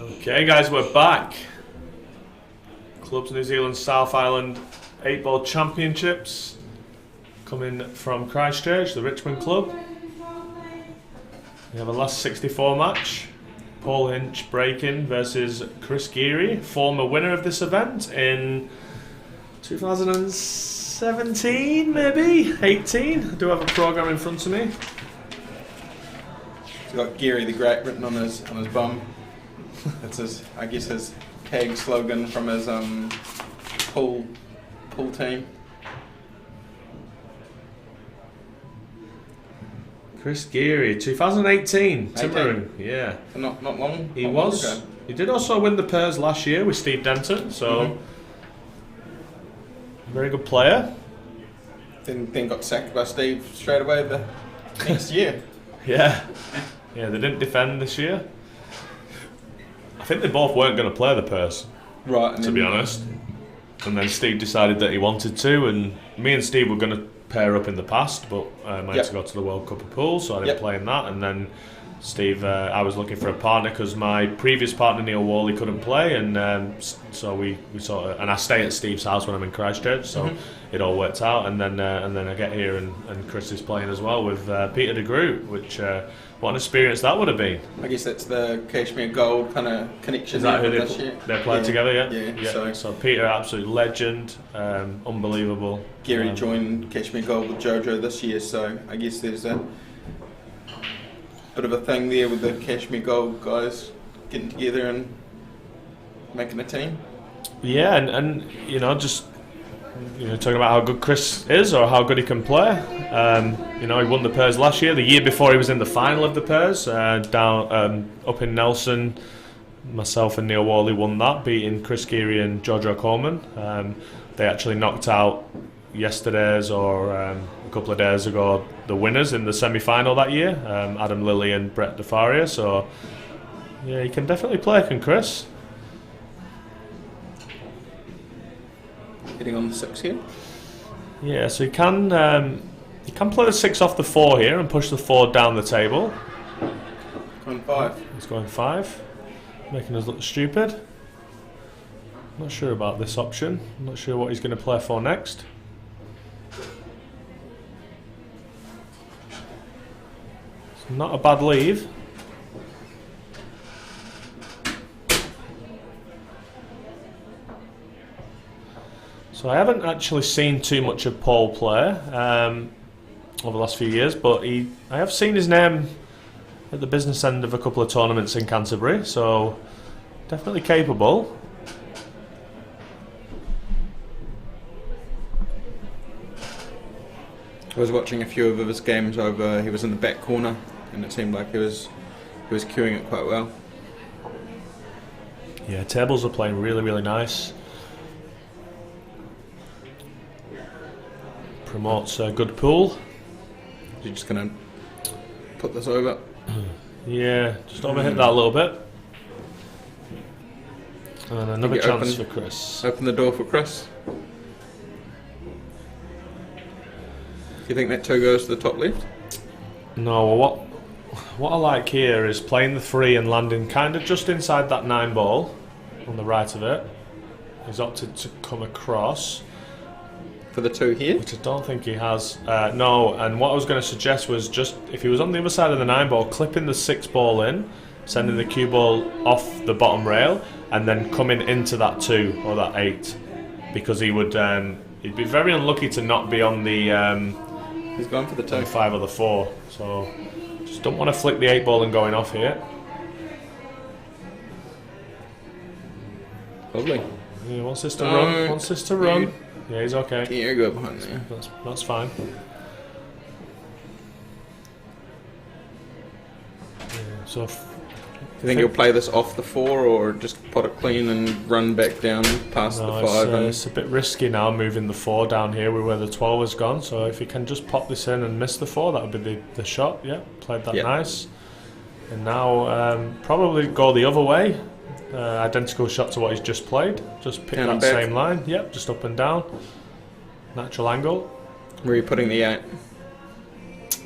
Okay guys, we're back. Clubs New Zealand South Island 8-ball championships coming from Christchurch, the Richmond club. We have a last 64 match. Paul Hinch breaking versus Chris Geary, former winner of this event in 2017, maybe 18. I do have a programme in front of me. He's got Geary the Great written on his bum. That's his, I guess, his tag slogan from his pool team. Chris Geary, 2018, Timaru, yeah. So not long. He not was. Long ago. He did also win the Pairs last year with Steve Denton, so very good player. Then got sacked by Steve straight away the next year. Yeah, they didn't defend this year. I think they both weren't going to play the Pairs, Right. to be honest. And then Steve decided that he wanted to, and me and Steve were going to pair up in the past, but I had to go to the World Cup of Pool, so I didn't play in that. And then Steve, I was looking for a partner because my previous partner Neil Worley couldn't play, and so we sort of, and I stay at Steve's house when I'm in Christchurch, so it all worked out. And then I get here and Chris is playing as well with Peter de Groot, which what an experience that would have been. I guess that's the Kashmir Gold kind of connection. Is that who this year. they played together? Yeah. So Peter, absolute legend, unbelievable. Geary joined Kashmir Gold with Jojo this year, so I guess there's a bit of a thing there with the Kashmir Gold guys getting together and making a team. Yeah, and just talking about how good Chris is or how good he can play. He won the Pairs last year. The year before he was in the final of the Pairs down up in Nelson. Myself and Neil Worley won that, beating Chris Geary and Jojo Coleman. They actually knocked out yesterday's or a couple of days ago the winners in the semi-final that year, Adam Lilly and Brett DeFaria. So yeah, he can definitely play, can Chris? Getting on the 6 here. Yeah, so he can play the 6 off the 4 here and push the 4 down the table. Going 5. He's going 5, making us look stupid. Not sure about this option. I'm not sure what he's going to play for next. It's not a bad leave. So I haven't actually seen too much of Paul play over the last few years, but I have seen his name at the business end of a couple of tournaments in Canterbury, so definitely capable. I was watching a few of his games over. He was in the back corner, and it seemed like he was cueing it quite well. Yeah, tables are playing really, really nice. Promotes a good pool. You're just gonna put this over. Yeah, just overhit that a little bit. And another chance for Chris. Open the door for Chris. Do you think that 2 goes to the top left? No, well, what I like here is playing the 3 and landing kind of just inside that 9 ball on the right of it. He's opted to come across. For the 2 here? Which I don't think he has. No, and what I was going to suggest was just, if he was on the other side of the 9 ball, clipping the 6 ball in, sending the cue ball off the bottom rail, and then coming into that 2 or that 8. Because he'd be very unlucky to not be on the... He's going for the 2. 5 or the 4. So, just don't want to flick the 8 ball and going off here. Lovely. He wants this to run. Wants this to run. Yeah, he's okay. Here, go behind there. That's fine. Yeah, so, do you think he'll play this off the 4 or just pot it clean and run back down past the 5? It's a bit risky now moving the 4 down here where the 12 has gone. So if he can just pop this in and miss the 4, that would be the shot. Yeah, played that nice. And now probably go the other way. Identical shot to what he's just played. Just pick that same line. Yep, just up and down. Natural angle. Where are you putting the 8?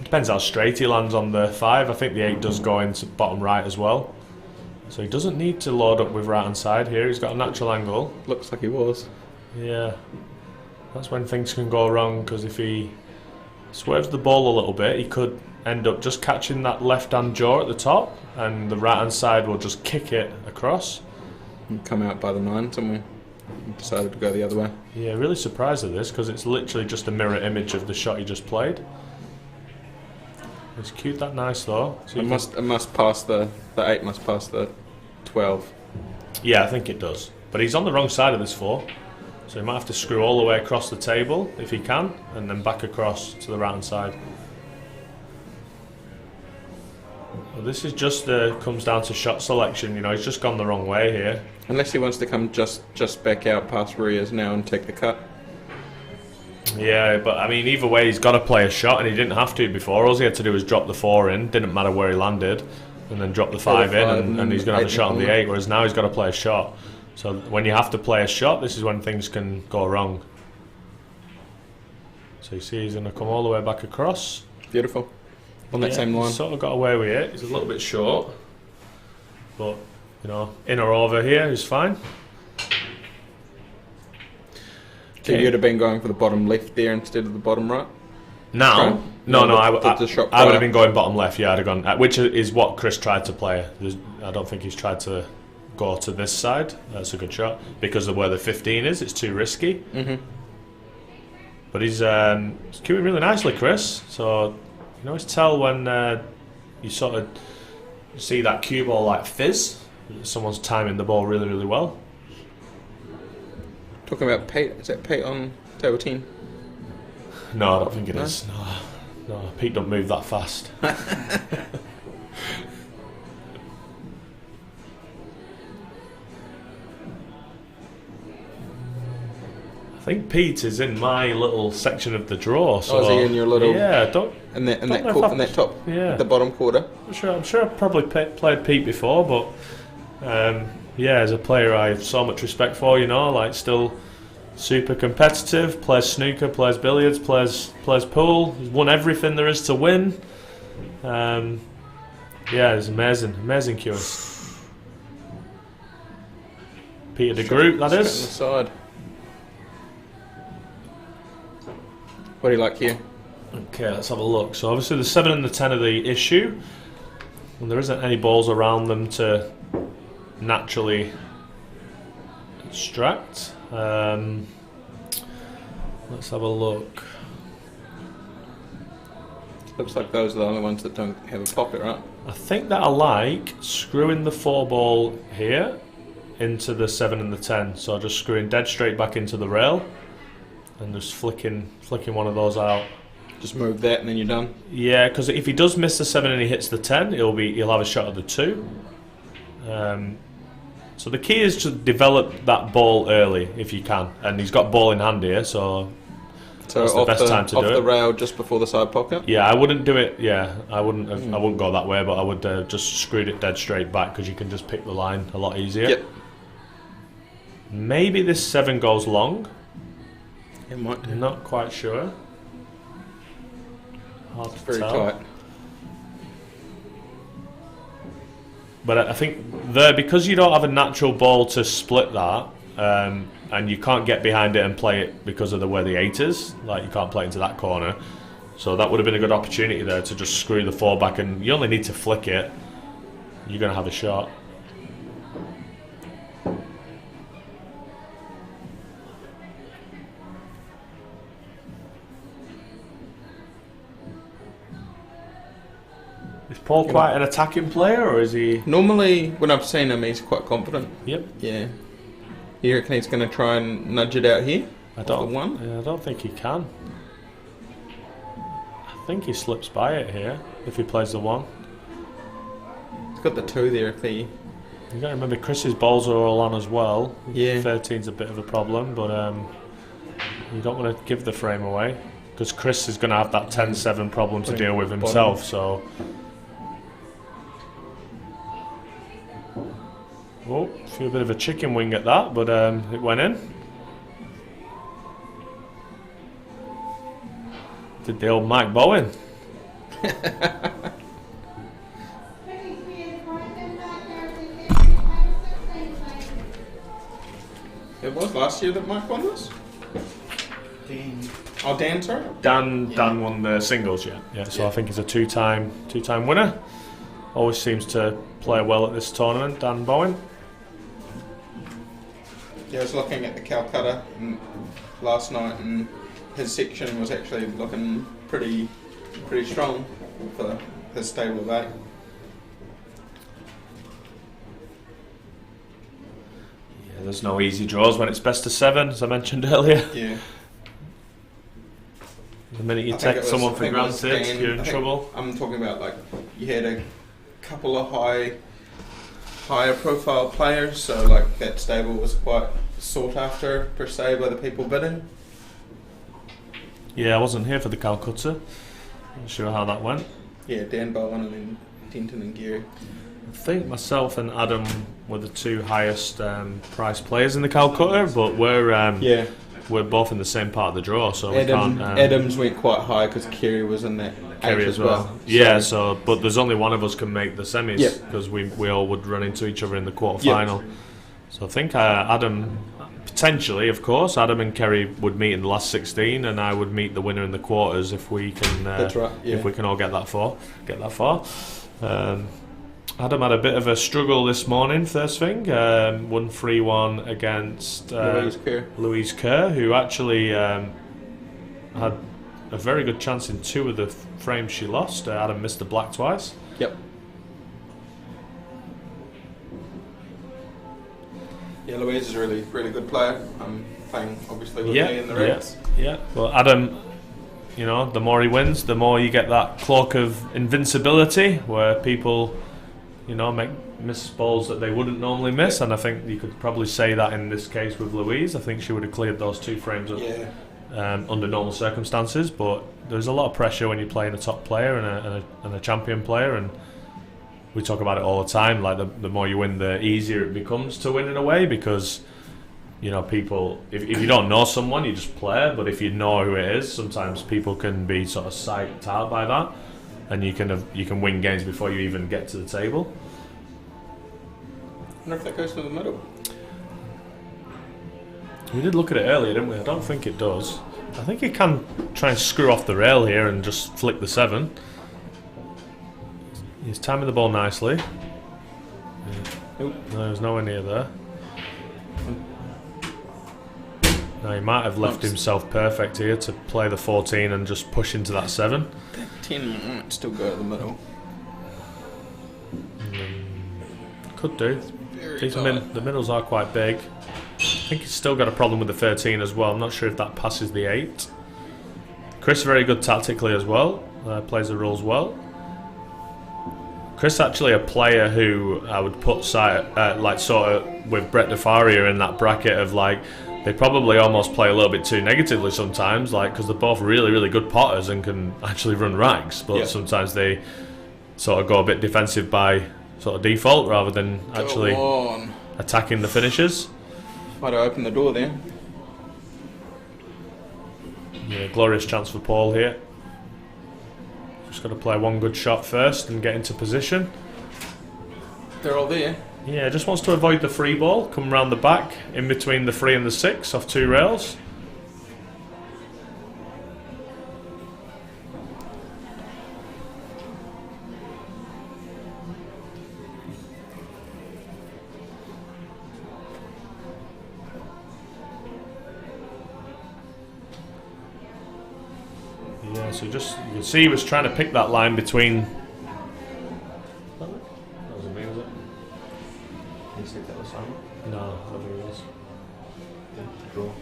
Depends how straight he lands on the 5. I think the 8 does go into bottom right as well. So he doesn't need to load up with right hand side here. He's got a natural angle. Looks like he was. Yeah, that's when things can go wrong, because if he swerves the ball a little bit, he could end up just catching that left hand jaw at the top, and the right hand side will just kick it across. And come out by the 9 somewhere. Decided to go the other way. Yeah, really surprised at this, because it's literally just a mirror image of the shot he just played. He's cued that nice though. So It must pass the 8 must pass the 12. Yeah, I think it does. But he's on the wrong side of this 4, so he might have to screw all the way across the table if he can, and then back across to the right hand side. Well, this is just comes down to shot selection. You know, he's just gone the wrong way here. Unless he wants to come just back out past where he is now and take the cut. Yeah, but I mean, either way, he's got to play a shot, and he didn't have to before. All he had to do was drop the 4 in, didn't matter where he landed, and then drop the 5 in, and he's going to have a shot on the 8, whereas now he's got to play a shot. So when you have to play a shot, this is when things can go wrong. So you see he's going to come all the way back across. Beautiful. On that same line. He's sort of got away with it. He's a little bit short, but, you know, in or over here is fine. So you'd have been going for the bottom left there instead of the bottom right? Now? No, I would prior. have been going bottom left, yeah, I'd have gone, which is what Chris tried to play. I don't think he's tried to go to this side. That's a good shot. Because of where the 15 is, it's too risky. Mm-hmm. But he's cueing really nicely, Chris. So, you can always tell when you sort of see that cue ball like fizz. Someone's timing the ball really, really well. Talking about Pete, is that Pete on table 10? No, I don't think it is. No, Pete don't move that fast. I think Pete is in my little section of the draw. So is he in your little? Yeah, in that top, yeah, the bottom quarter. I'm sure I've probably played Pete before, but yeah, as a player I have so much respect for, you know, like still super competitive, plays snooker, plays billiards, plays pool, he's won everything there is to win. Yeah, it's amazing cueing. Peter de Groot, that is. On the side. What do you like here? Okay, let's have a look. So obviously the 7 and the 10 are the issue, and there isn't any balls around them to naturally extract. Let's have a look. Looks like those are the only ones that don't have a pocket, right? I think that I like screwing the 4 ball here into the 7 and the 10. So just screwing dead straight back into the rail and just flicking one of those out. Just move that and then you're done. Yeah, because if he does miss the 7 and he hits the 10, he'll have a shot at the 2. So the key is to develop that ball early if you can, and he's got ball in hand here, so that's the best time to do it. Off the rail just before the side pocket. Yeah, I wouldn't do it. Yeah, I wouldn't go that way, but I would just screwed it dead straight back because you can just pick the line a lot easier. Yep. Maybe this 7 goes long. It might do. Not quite sure. Hard to Very tell. tight. But I think because you don't have a natural ball to split that, and you can't get behind it and play it because of the way the 8 is, like you can't play it into that corner. So that would have been a good opportunity there to just screw the 4 back, and you only need to flick it. You're going to have a shot. Is Paul quite an attacking player, or is he? Normally, when I've seen him, he's quite confident. Yep. Yeah. You reckon he's going to try and nudge it out here? I don't think he can. I think he slips by it here if he plays the 1. He's got the 2 there if he... You got to remember Chris's balls are all on as well. Yeah. 13's a bit of a problem, but you don't want to give the frame away because Chris is going to have that 10-7 problem to deal with himself. So. Oh, feel a bit of a chicken wing at that, but it went in. Did the old Mike Bowen. It was last year that Mike won this? Dan. Oh, Dan, sorry? Dan won the singles, yeah. So Yeah. I think he's a two-time winner. Always seems to play well at this tournament, Dan Bowen. Yeah, I was looking at the Calcutta last night, and his section was actually looking pretty strong for his stable of 8. Yeah, there's no easy draws when it's best of 7, as I mentioned earlier. Yeah. The minute you I think take it was- someone I for think it was granted, Dan. you're I in think trouble. I'm talking about, like, you had a couple of higher profile players, so like that stable was quite sought after per se by the people bidding. Yeah, I wasn't here for the Calcutta. Not sure how that went. Yeah, Dan Bowen and then Denton and Geary. I think myself and Adam were the two highest price players in the Calcutta, but we're both in the same part of the draw, so we can't. Adams went quite high because Kerry was in that Kerry eight as well. Yeah, so but there's only one of us can make the semis Yep. because we all would run into each other in the quarter final. So I think Adam, potentially, of course, Adam and Kerry would meet in the last 16, and I would meet the winner in the quarters if we can. That's right. Yeah. If we can all get that far. Adam had a bit of a struggle this morning, first thing. Won 3-1 against Louise Kerr, who actually had a very good chance in 2 of the frames she lost. Adam missed the black twice. Yep. Yeah, Louise is a really good player. I'm playing obviously with me in the Reds. Yeah. Well, Adam, you know, the more he wins, the more you get that cloak of invincibility, where people, you know, miss balls that they wouldn't normally miss, and I think you could probably say that in this case with Louise. I think she would have cleared those 2 frames up under normal circumstances, but there's a lot of pressure when you're playing a top player and a champion player, and we talk about it all the time, like the more you win, the easier it becomes to win in a way, because, you know, people, if you don't know someone, you just play, but if you know who it is, sometimes people can be sort of psyched out by that, and you can win games before you even get to the table. I wonder if that goes to the middle. We did look at it earlier, didn't we? I don't think it does. I think you can try and screw off the rail here and just flick the 7. He's timing the ball nicely. No, there's nowhere near there. No, he might have left himself perfect here to play the 14 and just push into that 7. That 10 might still go to the middle. Could do. Very tight. The middles are quite big. I think he's still got a problem with the 13 as well. I'm not sure if that passes the 8. Chris very good tactically as well. Plays the rules well. Chris actually a player who I would put like sort of with Brett DeFaria in that bracket of like, they probably almost play a little bit too negatively sometimes, like, because they're both really good potters and can actually run rags, but sometimes they sort of go a bit defensive by sort of default rather than actually attacking the finishers. Might have opened the door there. Yeah, glorious chance for Paul here. Just got to play one good shot first and get into position. They're all there. Yeah, just wants to avoid the free ball, come round the back, in between the 3 and the 6 off 2 rails. Yeah, so just, you can see he was trying to pick that line between... That wasn't me, was it? No, I don't think it was. Draw.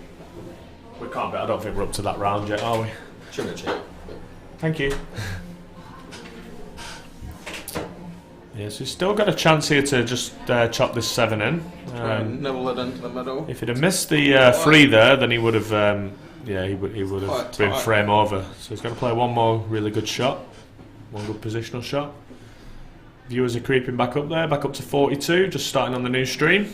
We can't be, I don't think we're up to that round yet, are we? Should have checked. Thank you. Yeah, so he's still got a chance here to just chop this 7 in. Try and nibble it into the middle. If he'd have missed the 3 there, then he would have... he would have been frame over. So he's got to play one more really good shot, one good positional shot. Viewers are creeping back up there, back up to 42, just starting on the new stream.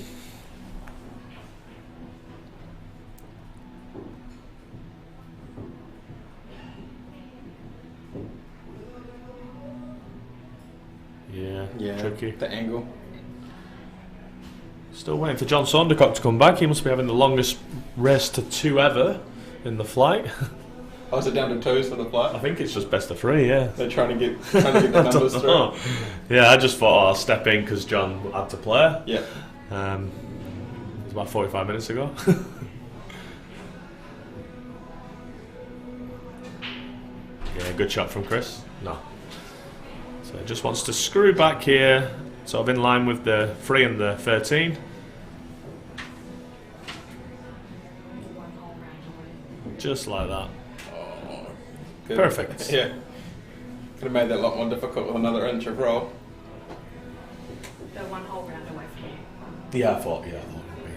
Yeah, tricky. The angle. Still waiting for John Saundercock to come back. He must be having the longest race to 2 ever in the flight. Oh, is it down to 2s for the I flight? think it's just best of 3, yeah. They're trying to get the numbers through. Yeah, I just thought, I'll step in because John had to play. Yeah. It was about 45 minutes ago. Yeah, good shot from Chris. No. So he just wants to screw back here, sort of in line with the 3 and the 13. Just like that. Oh, good. Perfect. Yeah. Could have made that a lot more difficult with another inch of roll. The 1 whole round away from you. Yeah, I thought it would be.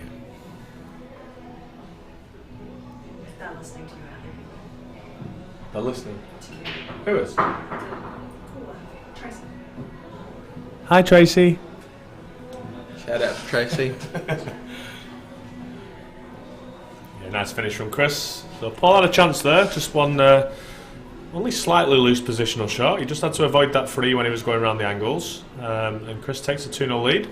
They're listening to you out there. They're listening. To you. Who is? Cooler. Tracy. Hi, Tracy. Shout out to Tracy. Yeah, nice finish from Chris. So Paul had a chance there, just one only slightly loose positional shot. He just had to avoid that 3 when he was going around the angles. And Chris takes a 2-0 lead.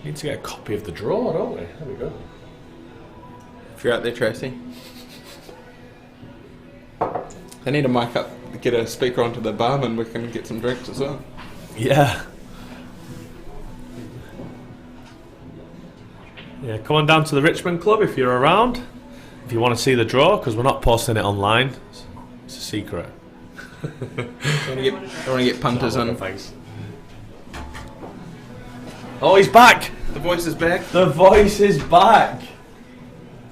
Need to get a copy of the draw, don't we? There we go. If you're out there, Tracy. They need a mic up, get a speaker onto the barman, we can get some drinks as well. Yeah. Yeah, come on down to the Richmond Club if you're around. If you want to see the draw, because we're not posting it online. It's a secret. Don't want to get punters No, in. thanks. Oh, he's back! The voice is back. The voice is back!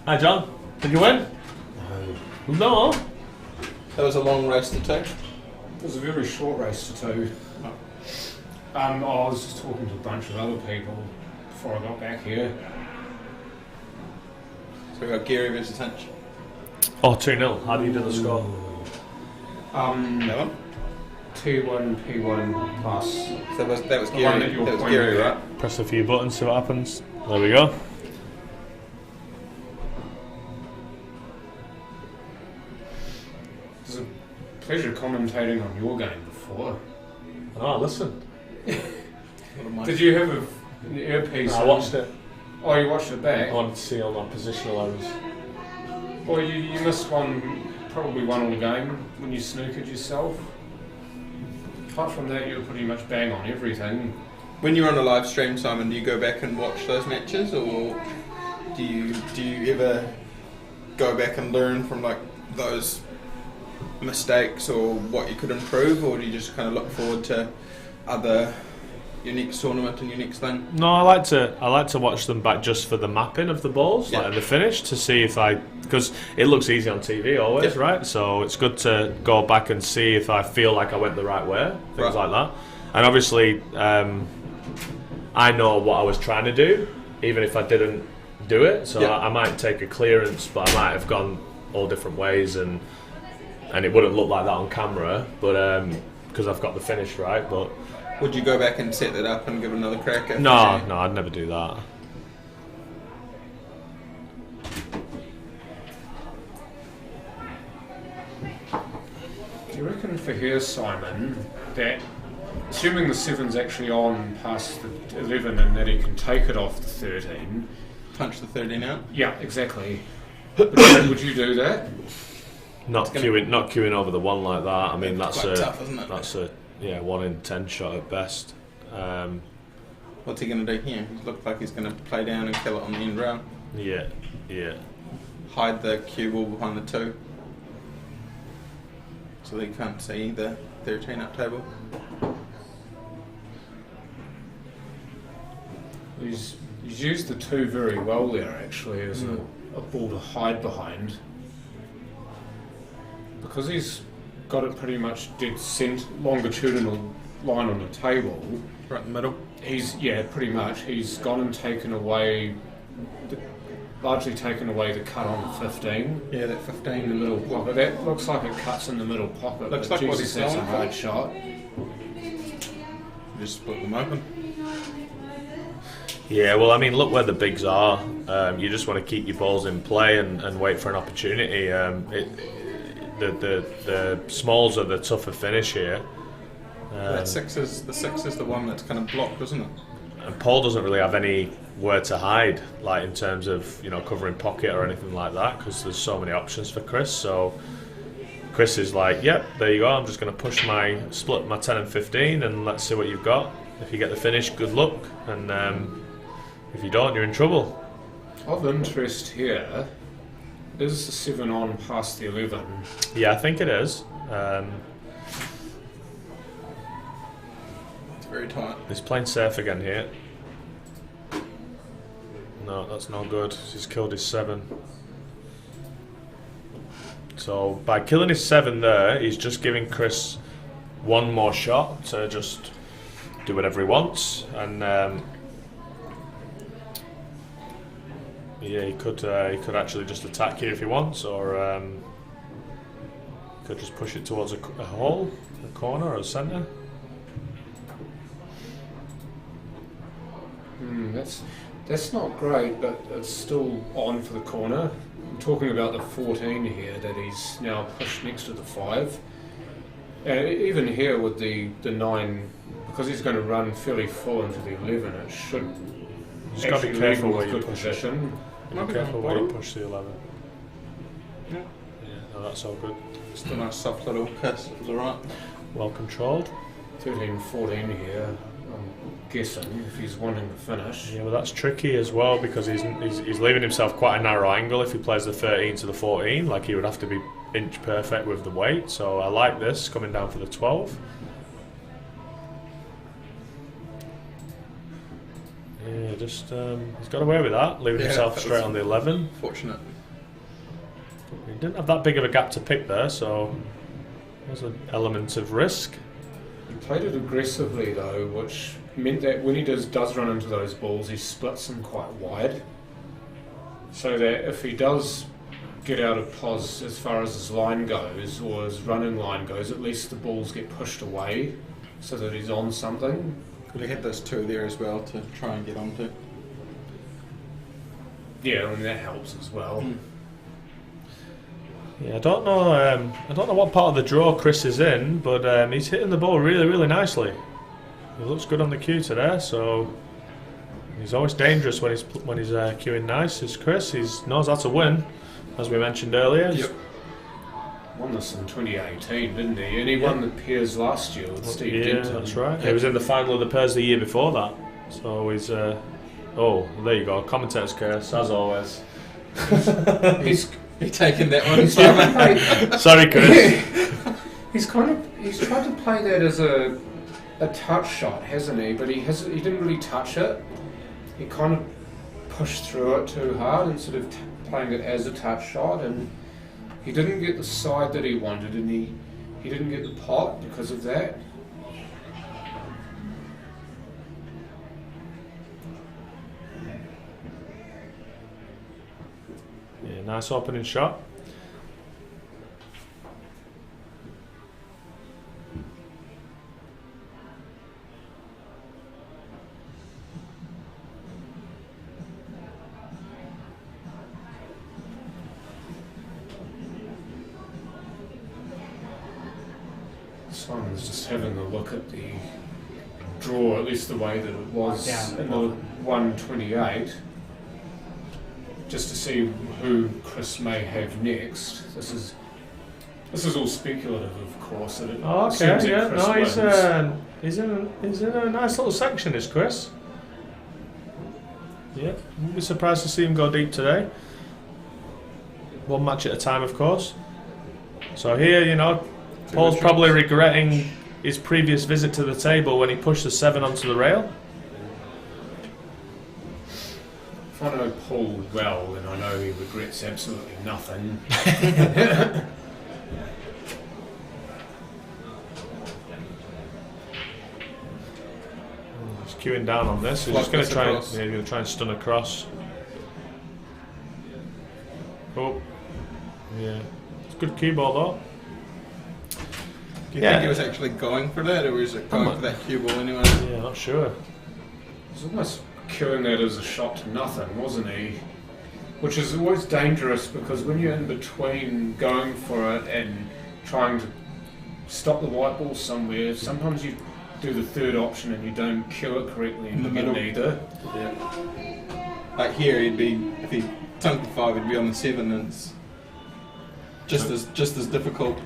Hi, John. Did you win? No. That was a long race to 2. It was a very short race to 2. I was just talking to a bunch of other people before I got back here. So we got Gary versus Hinch. Oh, 2-0. How do you do the score? That one? 2-1, P1 plus. So that was The one Gary. that you're That was pointing Gary, at. right? Press a few buttons, see what happens. There we go. It was a pleasure commentating on your game before. Oh, listen. Did you have an earpiece? I watched it. Oh, you watched it back? I wanted to see all my positional errors. Well, you missed one, probably one all game when you snookered yourself. Apart from that, you were pretty much bang on everything. When you're on a live stream, Simon, do you go back and watch those matches, or do you ever go back and learn from like those mistakes or what you could improve, or do you just kind of look forward to your next tournament and your next thing? No, I like to watch them back just for the mapping of the balls, Yeah. like the finish, to see if because it looks easy on TV always, Yeah. right? So it's good to go back and see if I feel like I went the right way, things Right. like that. And obviously, I know what I was trying to do, even if I didn't do it. So Yeah. I might take a clearance, but I might have gone all different ways, and it wouldn't look like that on camera, but because I've got the finish right, but. Would you go back and set that up and give it another crack at? No, I'd never do that. Do you reckon for here, Simon, that assuming the 7's actually on past the 11 and that he can take it off the 13? Punch the 13 out? Yeah, exactly. Would you do that? Not queuing over the 1 like that. I mean, that's quite a tough, isn't it? that's a 1 in 10 shot at best. What's he going to do here? He looks like he's going to play down and kill it on the end rail. Yeah. Hide the cue ball behind the 2. So they can't see the 13 up table. He's used the 2 very well there, actually, as a ball to hide behind. Because he's got it pretty much dead longitudinal line on the table. Right in the middle. Pretty much. He's gone and largely taken away the cut on the 15 Yeah, that 15 in the middle pocket. That looks like it cuts in the middle pocket. Looks but like what Jesus, he's that's a going for. hard shot. Just split them open. Yeah, well, I mean, look where the bigs are. You just want to keep your balls in play and wait for an opportunity. The smalls are the tougher finish here. That the 6 is the one that's kind of blocked, isn't it? And Paul doesn't really have anywhere to hide, like in terms of covering pocket or anything like that, because there's so many options for Chris. So Chris is like, yep, there you go. I'm just going to push split my 10 and 15, and let's see what you've got. If you get the finish, good luck, and if you don't, you're in trouble. Of interest here, is the 7 on past the 11? Yeah, I think it is. It's very tight. He's playing safe again here. No, that's not good. He's killed his 7. So by killing his 7 there, he's just giving Chris one more shot to just do whatever he wants, and yeah, he could actually just attack here if he wants, or could just push it towards a hole, a corner, or a centre. That's not great, but it's still on for the corner. I'm talking about the 14 here that he's now pushed next to the 5. Even here with the 9, because he's going to run fairly full into the 11, it should Just got to be careful where you good push position. Be careful where you push the 11. Yeah. Yeah, no, that's all good. Just a nice soft little kiss. It was alright. Well controlled. 13, 14 here. I'm guessing if he's wanting to finish. Yeah, well that's tricky as well, because he's leaving himself quite a narrow angle if he plays the 13 to the 14. Like, he would have to be inch perfect with the weight. So I like this coming down for the 12. Yeah, just he's got away with that, leaving himself straight on the 11. Fortunate. He didn't have that big of a gap to pick there, so there's an element of risk. He played it aggressively though, which meant that when he does run into those balls, he splits them quite wide. So that if he does get out of pos as far as his line goes, or his running line goes, at least the balls get pushed away so that he's on something. Could have had those 2 there as well to try and get onto. Yeah, I mean that helps as well. Yeah, I don't know what part of the draw Chris is in, but he's hitting the ball really, really nicely. He looks good on the cue today, so he's always dangerous when he's cueing nice. Is Chris? He knows how to win, as we mentioned earlier. Yep. Won this in 2018, didn't he? And he won the pairs last year with Steve Denton. That's right. He was in the final of the pairs the year before that. So he's oh, there you go. Commentator's curse, as always. He's taking that one, Simon. Sorry, Chris. He's tried to play that as a touch shot, hasn't he? But he didn't really touch it. He kind of pushed through it too hard instead of playing it as a touch shot, and he didn't get the side that he wanted, and he didn't get the pot because of that. Yeah, nice opening shot. Simon's just having a look at the draw, at least the way that it was in the 128, just to see who Chris may have next. This is all speculative, of course. That it seems that Chris wins. He's in a nice little section, is Chris. Yeah, wouldn't be surprised to see him go deep today. One match at a time, of course. So here, Paul's probably regretting his previous visit to the table when he pushed the 7 onto the rail. If I know Paul well, then I know he regrets absolutely nothing. He's queuing down on this. He's just going to try and stun across. Oh, yeah, it's a good cue ball though. Do you think he was actually going for that, or was it going for that cue ball anyway? Yeah, not sure. He's almost cueing that as a shot to nothing, wasn't he? Which is always dangerous, because when you're in between going for it and trying to stop the white ball somewhere. Sometimes you do the third option and you don't cue it correctly and In the you get middle. neither. Yeah. Like here, if he tunked the 5, he'd be on the 7, and it's just as difficult.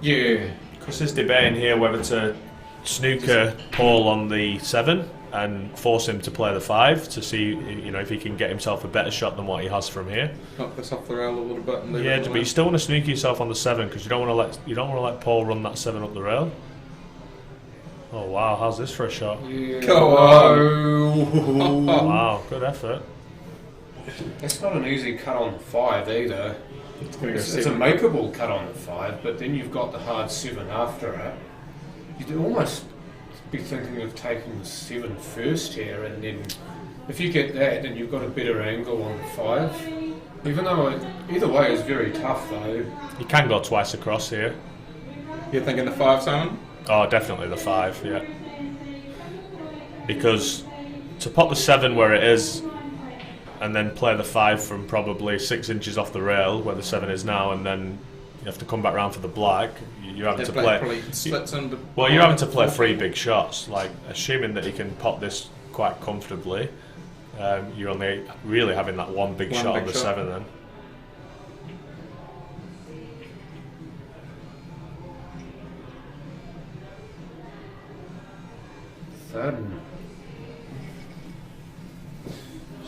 Yeah. Chris is debating here whether to snooker Paul on the 7 and force him to play the 5 to see, if he can get himself a better shot than what he has from here. Knock this off the rail a little bit. And leave Yeah, it but you still want to snooker yourself on the 7 because you don't want to let Paul run that 7 up the rail. Oh wow, how's this for a shot? Yeah. Go on. Wow, good effort. It's not an easy cut on the 5 either. It's gonna go It's a 7. makeable cut on the 5, but then you've got the hard 7 after it. You'd almost be thinking of taking the 7 first here, and then if you get that, then you've got a better angle on the 5. Even though either way is very tough though. You can go twice across here. You're thinking the 5, Simon? Oh, definitely the 5, yeah. Because to pop the 7 where it is and then play the 5 from probably 6 inches off the rail where the 7 is now, and then you have to come back round for the black, you're having to play. Probably slits in. Well, you're having to play 3 big shots. Like, assuming that you can pop this quite comfortably, you're only really having that one big shot on the 7 then.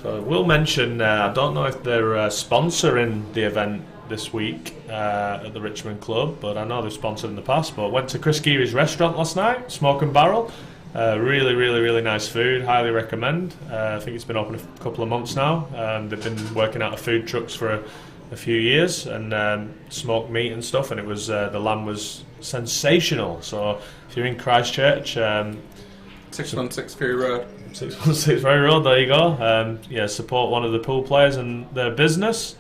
So we'll mention, I don't know if they're sponsoring the event this week at the Richmond Club, but I know they've sponsored in the past. But went to Chris Geary's restaurant last night, Smoke and Barrel. Really, really, really nice food. Highly recommend. I think it's been open a couple of months now. They've been working out of food trucks for a few years and smoked meat and stuff, and it was the lamb was sensational. So if you're in Christchurch, 616 Ferry Road. 616 Ferry Road, there you go. Support one of the pool players and their business.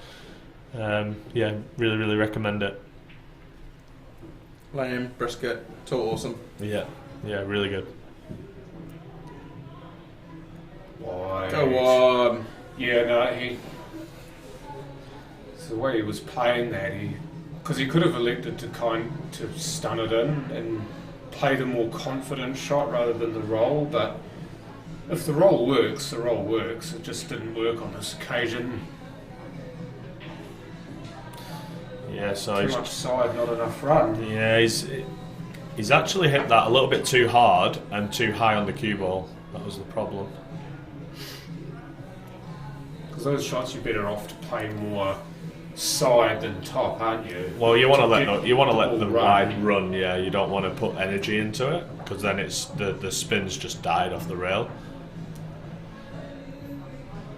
Really, really recommend it. Lamb, brisket, it's all awesome. Yeah, really good. Why? Go on. Yeah, no, it's the way he was playing that, because he could have elected to stun it in and play the more confident shot rather than the roll, but if the roll works, the roll works. It just didn't work on this occasion. Yeah, so Too much side, not enough run. yeah, he's actually hit that a little bit too hard and too high on the cue ball. That was the problem. Because those shots, you're better off to play more side than top, aren't you? Well, you want to get let the ball ride run. Yeah, you don't want to put energy into it because then it's the spin's just died off the rail.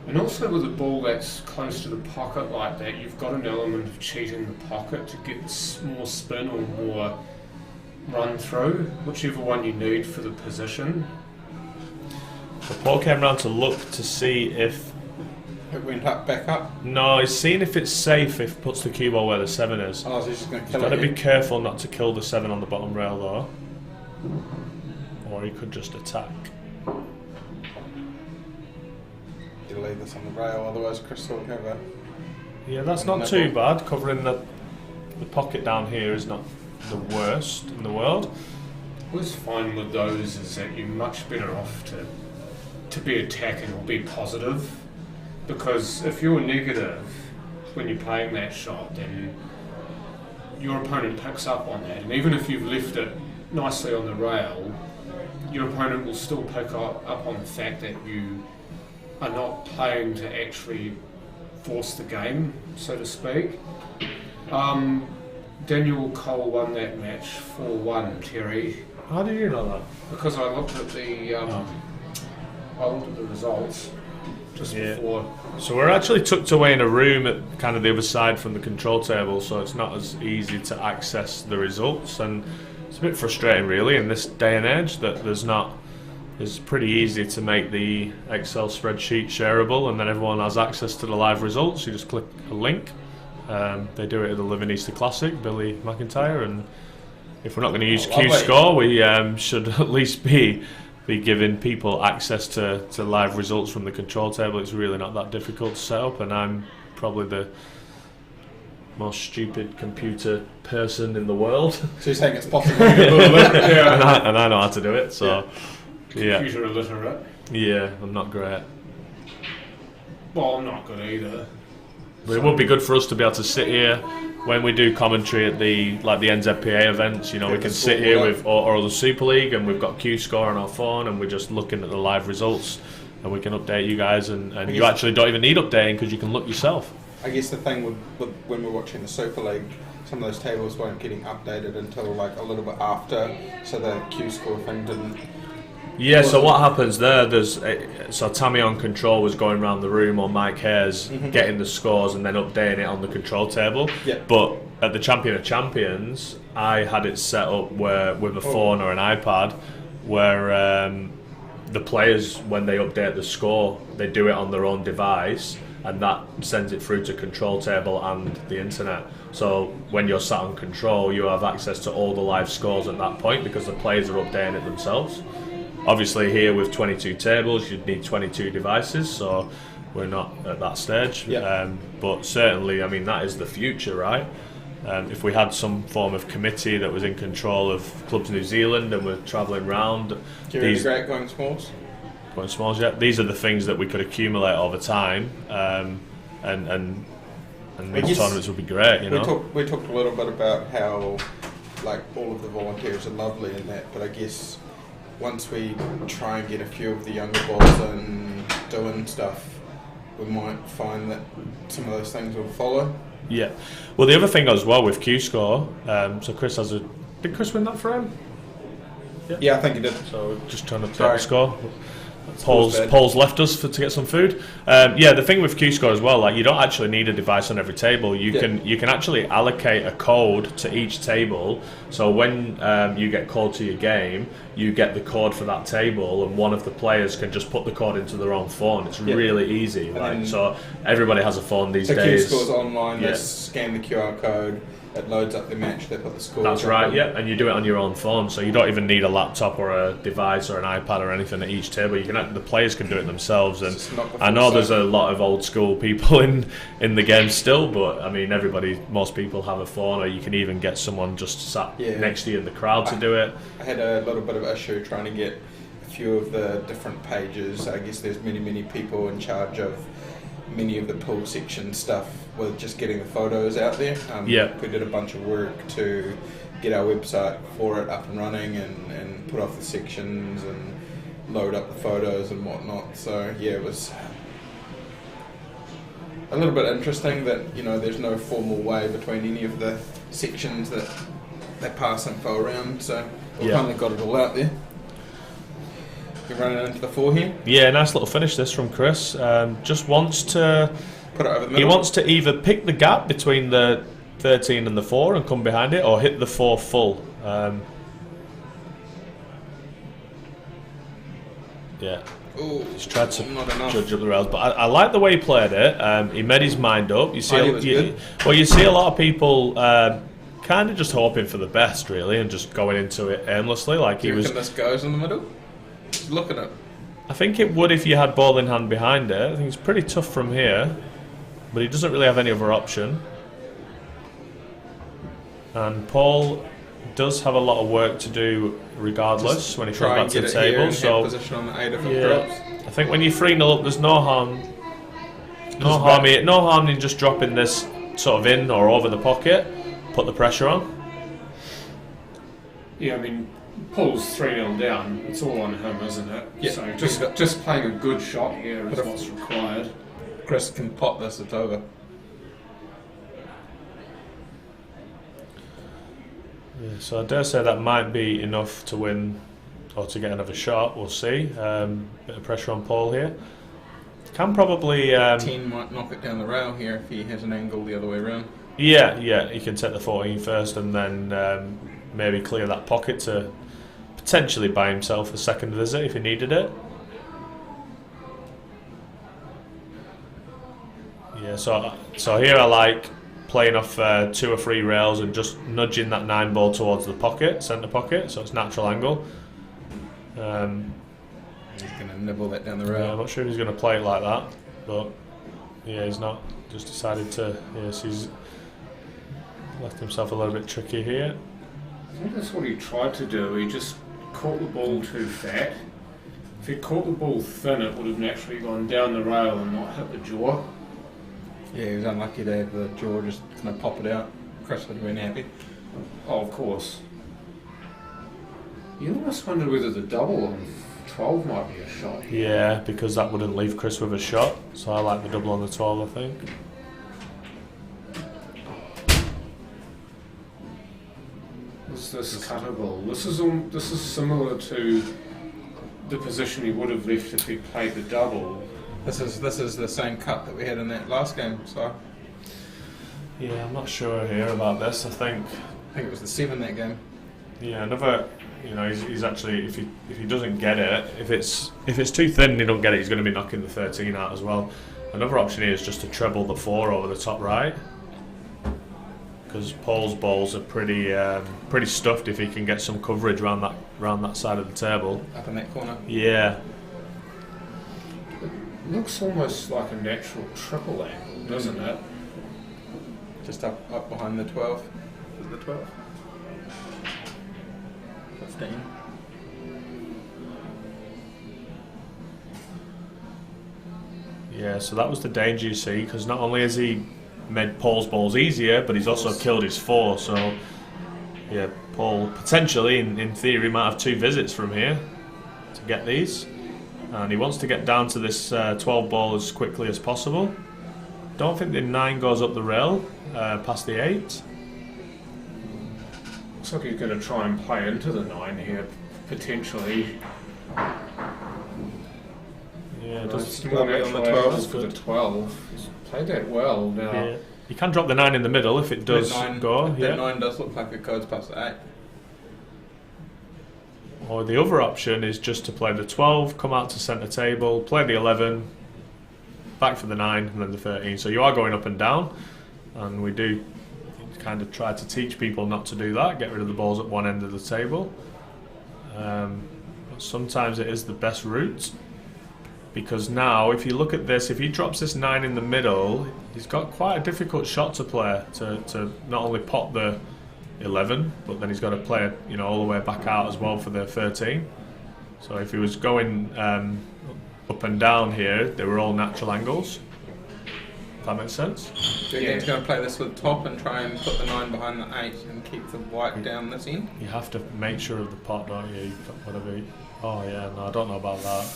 And also with a ball that's close to the pocket like that, you've got an element of cheating the pocket to get more spin or more run through, whichever one you need for the position. So Paul came round to look to see if... It went up, back up. No, he's seeing if it's safe if puts the cue ball where the 7 is. Oh, so he's just going to He's kill got to it. be here. careful not to kill the 7 on the bottom rail though. Or he could just attack. You leave this on the rail, otherwise Chris will have a... Yeah, that's not too bad. Covering the pocket down here is not the worst in the world. What's fine with those is that you're much better off to be attacking or be positive, because if you're negative when you're playing that shot, then your opponent picks up on that, and even if you've left it nicely on the rail, your opponent will still pick up on the fact that you are not playing to actually force the game, so to speak. Daniel Cole won that match 4-1, Terry, How did you know that? because I looked at the results just Yeah. before. So we're actually tucked away in a room at kind of the other side from the control table, so it's not as easy to access the results, and it's a bit frustrating really in this day and age that it's pretty easy to make the Excel spreadsheet shareable and then everyone has access to the live results. You just click a link. They do it at the Living Easter Classic, Billy McIntyre, and if we're not going to use Lovely. Q-Score, we should at least be giving people access to live results from the control table. It's really not that difficult to set up, and I'm probably most stupid computer person in the world. So you're saying it's possible to build a lift? Yeah. and I know how to do it, so yeah. Computer illiterate. Yeah, I'm not great. Well, I'm not good either. But it would be good for us to be able to sit here when we do commentary at the NZPA events. You know, we can sit here with or the Super League, and we've got Q Score on our phone, and we're just looking at the live results, and we can update you guys, and you actually don't even need updating because you can look yourself. I guess the thing with when we're watching the Super League, some of those tables weren't getting updated until like a little bit after, so the Q Score thing didn't. Yeah, so what happens there, so Tammy on control was going around the room, or Mike Hayes getting the scores and then updating it on the control table. Yeah. But at the Champion of Champions, I had it set up where with a phone or an iPad, where the players, when they update the score, they do it on their own device, and that sends it through to control table and the internet. So when you're sat on control, you have access to all the live scores at that point because the players are updating it themselves. Obviously here with 22 tables you'd need 22 devices, so we're not at that stage. Yeah. But certainly, I mean, that is the future, right? If we had some form of committee that was in control of Clubs New Zealand and we're travelling round, Do you regret going smalls? going smalls, yeah, these are the things that we could accumulate over time, and these tournaments would be great, you know. We talked a little bit about how like all of the volunteers are lovely and that, but I guess once we try and get a few of the younger boys in doing stuff, we might find that some of those things will follow. Yeah. Well, the other thing as well with Q Score, so Chris has did Chris win that for him? Yeah, I think he did. So just trying to update Sorry. the score. Paul's left us to get some food. Yeah, the thing with Q Score as well, like you don't actually need a device on every table. You can actually allocate a code to each table. So when you get called to your game, you get the code for that table, and one of the players can just put the code into their own phone. It's really easy. Like, so everybody has a phone these days. Q Score's online. They scan the QR code. It loads up the match, they put the scores. That's right, yeah, and you do it on your own phone, so you don't even need a laptop or a device or an iPad or anything at each table. The players can do it themselves, and I know there's a lot of old school people in the game still, but I mean most people have a phone, or you can even get someone just sat next to you in the crowd to do it. I had a little bit of issue trying to get a few of the different pages. I guess there's many people in charge of many of the pool section stuff with just getting the photos out there. We did a bunch of work to get our website for it up and running and put off the sections and load up the photos and whatnot. So yeah, it was a little bit interesting that, you know, there's no formal way between any of the sections that they pass info around. So we finally got it all out there. You're running into the 4 here? Yeah, nice little finish this from Chris. Just wants to put it over the middle. He wants to either pick the gap between the 13 and the 4 and come behind it, or hit the 4 full. He's tried to judge up the rails, but I like the way he played it. He made his mind up. You see, you see a lot of people kind of just hoping for the best, really, and just going into it aimlessly. Like Do you reckon this goes in the middle? Just look at it. I think it would if you had ball in hand behind it. I think it's pretty tough from here, but he doesn't really have any other option. And Paul does have a lot of work to do regardless when he comes back to the table. So position on the 8 if it drops. I think when you 3-0 up, there's no harm. No harm in just dropping this sort of in or over the pocket, put the pressure on. Yeah, I mean, Paul's 3-0 down. It's all on him, isn't it? Yeah. So just playing a good shot here is what's required. Chris can pot this, it's over. Yeah, so I dare say that might be enough to win or to get another shot. We'll see. Bit of pressure on Paul here. Can probably 10 might knock it down the rail here if he has an angle the other way around. Yeah, he can take the 14 first and then maybe clear that pocket to potentially buy himself a second visit if he needed it. Yeah, so here I like playing off 2 or 3 rails and just nudging that 9 ball towards the pocket, centre pocket, so it's natural angle. He's going to nibble that down the rail. Yeah, I'm not sure if he's going to play it like that, but yeah, he's not. Just decided to. Yes, left himself a little bit tricky here. I think that's what he tried to do. He just caught the ball too fat. If he caught the ball thin, it would have naturally gone down the rail and not hit the jaw. Yeah, he was unlucky to have the jaw just kind of pop it out. Chris would have been happy. Oh, of course. You almost wonder whether the double on 12 might be a shot here. Yeah, because that wouldn't leave Chris with a shot. So I like the double on the 12, I think. Is this cuttable? This is similar to the position he would have left if he played the double. This is the same cut that we had in that last game, so Yeah, I'm not sure here about this. I think it was the 7 that game. yeah, another. You know, he's actually if he doesn't get it, if it's too thin and he don't get it, he's going to be knocking the 13 out as well. Another option here is just to treble the 4 over the top right, because Paul's balls are pretty stuffed if he can get some coverage around that side of the table. Up in that corner. Yeah. It looks almost like a natural triple angle, doesn't it? Just up behind the 12. Is it the 12? 15. Yeah, so that was the danger you see, because not only has he made Paul's balls easier, but he's also killed his 4. So yeah, Paul potentially, in theory, might have 2 visits from here to get these, and he wants to get down to this 12 ball as quickly as possible. Don't think the 9 goes up the rail past the 8. Looks like he's going to try and play into the 9 here, potentially. Yeah, It's just more on the natural 12. angles for the 12. He's played that well now. yeah. You can drop the 9 in the middle if it does go. That Yeah. 9 does look like it goes past the 8. Or the other option is just to play the 12, come out to centre table, play the 11, back for the 9, and then the 13. So you are going up and down, and we do kind of try to teach people not to do that, get rid of the balls at one end of the table. But sometimes it is the best route, because now if you look at this, if he drops this 9 in the middle, he's got quite a difficult shot to play to not only pot the 11, but then he's got to play it, you know, all the way back out as well for the 13. So if he was going up and down here, they were all natural angles. If that makes sense. Do you think he's going to play this with top and try and put the 9 behind the 8 and keep the white down this end? You have to make sure of the pot, don't you? You've got whatever. Oh yeah, no, I don't know about that.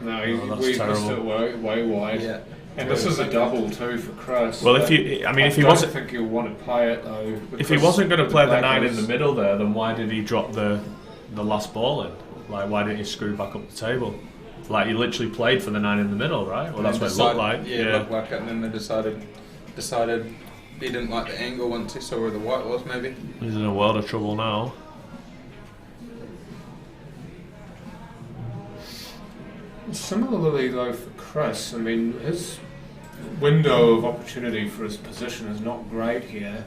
No, that's we missed terrible. it way wide. Yeah. And this is a double too for Chris. Well, but if he don't wasn't, think he'll want to play it though. if he because wasn't going to play the black 9 in was- the middle there, then why did he drop the last ball in? Like, why didn't he screw back up the table? Like, he literally played for the 9 in the middle, right? Well, that's what it looked like. Yeah, it looked like it, and then they decided he didn't like the angle once he saw where the white was, maybe. He's in a world of trouble now. Similarly though for Chris, I mean his window of opportunity for his position is not great here.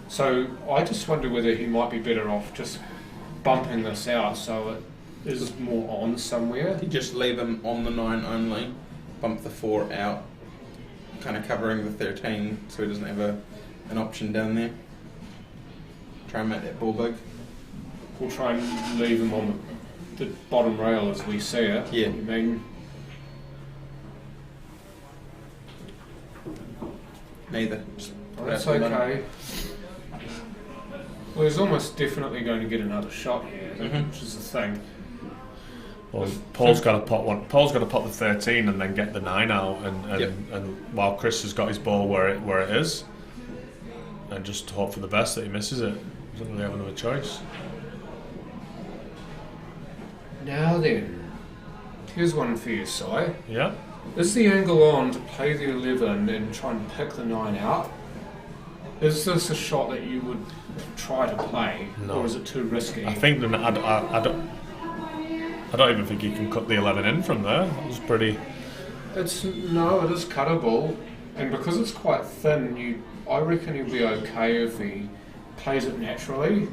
So I just wonder whether he might be better off just bumping this out so it is more on somewhere. You just leave him on the 9 only, bump the 4 out, kind of covering the 13 so he doesn't have an option down there. Try and make that ball big. We'll try and leave him on the bottom rail as we see it. Yeah. I mean, Neither. Just put that's out the limit. okay. Well, he's almost definitely going to get another shot here, Mhm. which is the thing. Well, Paul's got to pot one. Paul's got to pot the 13 and then get the 9 out, and Yep. and while Chris has got his ball where it is, and just hope for the best that he misses it. He doesn't really have another choice. Now then, here's one for you, Si. Yeah. Is the angle on to play the 11 and try and pick the 9 out? Is this a shot that you would try to play, No. or is it too risky? I think that I don't even think you can cut the 11 in from there. It was pretty. it is cuttable, and because it's quite thin, I reckon he'll be okay if he plays it naturally.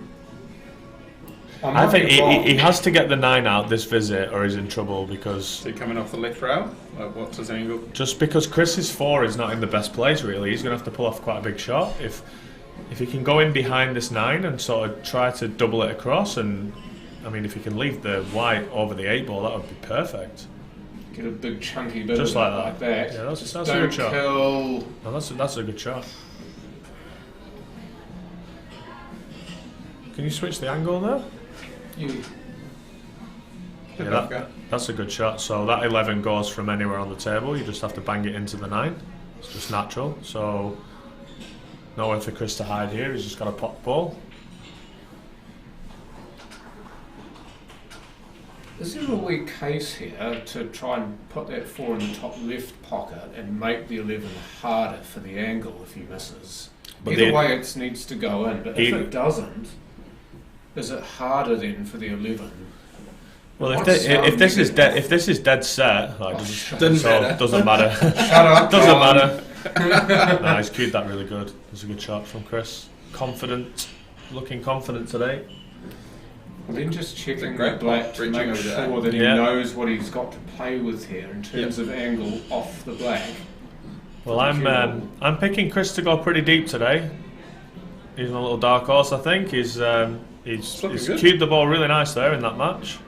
I think he has to get the 9 out this visit, or he's in trouble, because So you're coming off the left rail? Like, what's his angle? just because Chris's 4 is not in the best place really, he's going to have to pull off quite a big shot. if he can go in behind this 9 and sort of try to double it across, and I mean, if he can leave the white over the 8 ball, that would be perfect. Get a big chunky bit Just of like it that. like that. Yeah, that's a Don't good shot. kill. No, that's a good shot. Can you switch the angle there? You. Yeah, that's a good shot. So that 11 goes from anywhere on the table. You just have to bang it into the 9. It's just natural. So nowhere for Chris to hide here. He's just got a pop ball. Is there a weak case here to try and put that 4 in the top left pocket and make the 11 harder for the angle if he misses? But Either way, it needs to go in. But if He- it doesn't, is it harder then for the 11? Well, What if sound this you is get? if this is dead set, like, Doesn't matter. doesn't matter. Shut up. Doesn't John. matter. No, he's cued that really good. It was a good shot from Chris. Confident, looking confident today. Then just checking great the black pop, to reaching make over there. sure that he Yeah. knows what he's got to play with here in terms of angle off the black. Well, I'm picking Chris to go pretty deep today. He's a little dark horse, I think. He's looking good. cued the ball really nice there in that match.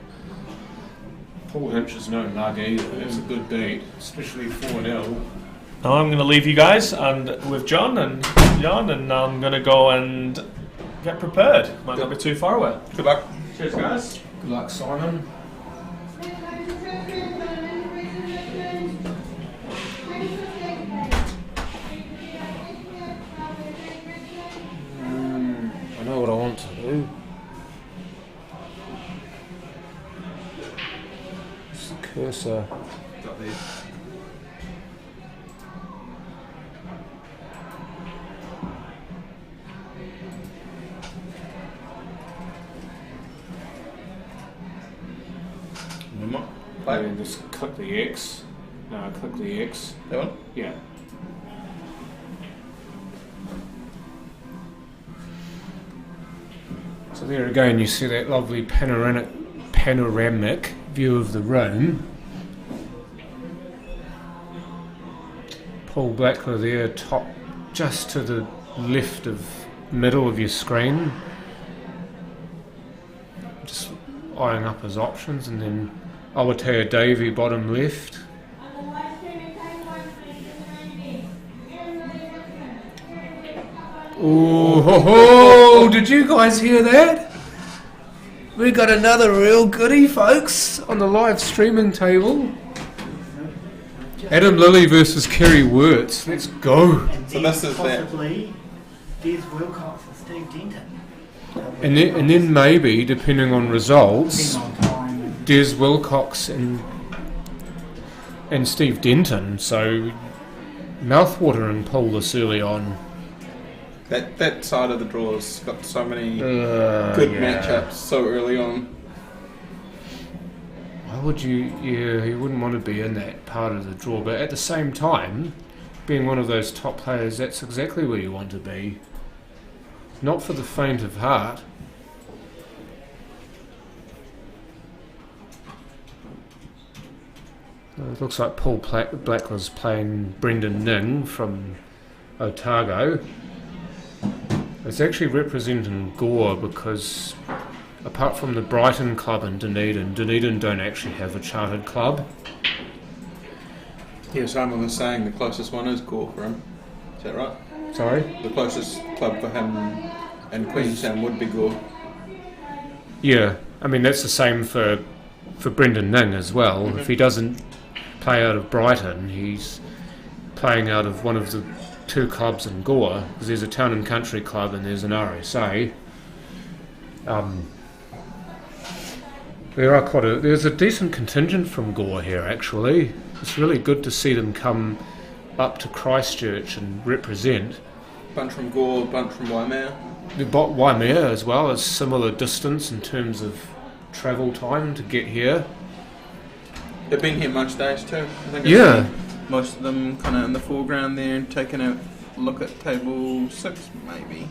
Paul Hinch is no mug either. It's a good beat, especially 4-0. Now I'm going to leave you guys and with John and Jan, and I'm going to go and get prepared. Might not be too far away. Good luck. Cheers, guys. Good luck, Simon. I know what I want to do. It's the cursor. Got these. Remember? Play. And just click the X. No, click the X. That one? Yeah. So there again, you see that lovely panoramic view of the room. Paul Blackler there, top just to the left of middle of your screen. Just eyeing up his options, and then Awatea Davey bottom left. Oh, ho, ho. Did you guys hear that? We got another real goodie, folks, on the live streaming table. Adam Lilly versus Kerry Wirtz. Let's go. And So then this is that. possibly Des Wilcox and Steve Denton. And then maybe, depending on results, Depending on time. Des Wilcox and Steve Denton. So mouthwatering poll this early on. That side of the draw has got so many Good good matchups so early on. Why would you? Yeah, you wouldn't want to be in that part of the draw, but at the same time, being one of those top players, that's exactly where you want to be. Not for the faint of heart. It looks like Paul Blackler's playing Brendan Ning from Otago. It's actually representing Gore because apart from the Brighton club and Dunedin don't actually have a chartered club. Yeah, Simon was saying the closest one is Gore for him. Is that right? Sorry? The closest club for him in Queenstown would be Gore. Yeah, I mean that's the same for Brendan Ning as well. If he doesn't play out of Brighton, he's playing out of one of the two clubs in Gore, because there's a town and country club and there's an RSA. There's a decent contingent from Gore here actually. It's really good to see them come up to Christchurch and represent. Bunch from Gore, bunch from Waimea. The Waimea as well is similar distance in terms of travel time to get here. They've been here most days too. I think I've Yeah. seen most of them kind of in the foreground there and taking a look at table 6 maybe.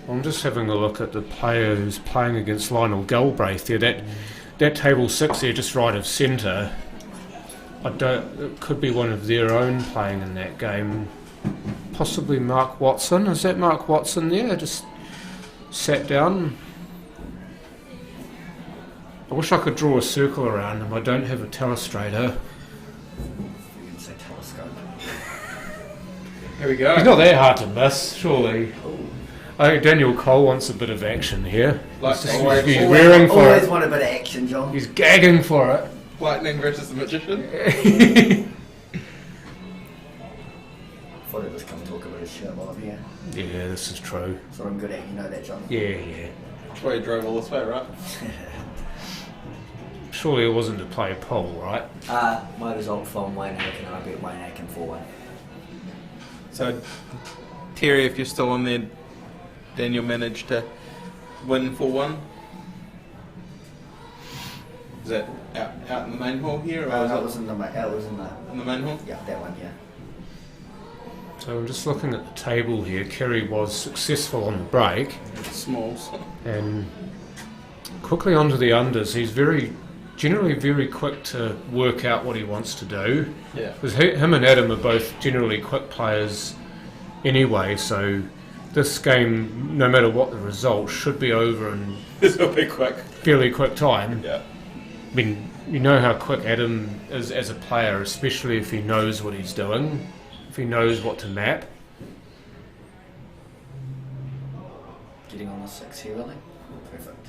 I'm just having a look at the player who's playing against Lionel Galbraith there. That table 6 there, just right of centre. I don't. It could be one of their own playing in that game. Possibly Mark Watson. Is that Mark Watson there? Just sat down. I wish I could draw a circle around him. I don't have a telestrator. You can say telescope. Here we go. He's not that hard to miss, surely. I think Daniel Cole wants a bit of action here. He's wearing for Always it. want a bit of action, John. He's gagging for it. Lightning versus the magician. Thought I'd just come talk a bit of shit while I'm here. Yeah, this is true. That's what I'm good at, you know that, John. Yeah. That's why you drove all this way, right? Surely it wasn't to play a poll, right? My result from Wayne Aiken, I beat Wayne Aiken 4-1. So, Terry, if you're still on there, Daniel managed to win 4-1. Is that out in the main hall here, or That was was it in in the main hall? yeah, that one, yeah. So I'm just looking at the table here. Kerry was successful on the break Smalls. and quickly onto the unders. He's generally very quick to work out what he wants to do. Yeah. Because him and Adam are both generally quick players anyway, so this game, no matter what the result, should be over in This will be quick. fairly quick time. Yeah. I mean, you know how quick Adam is as a player, especially if he knows what he's doing, if he knows what to map. Getting on the 6 here, really? Perfect.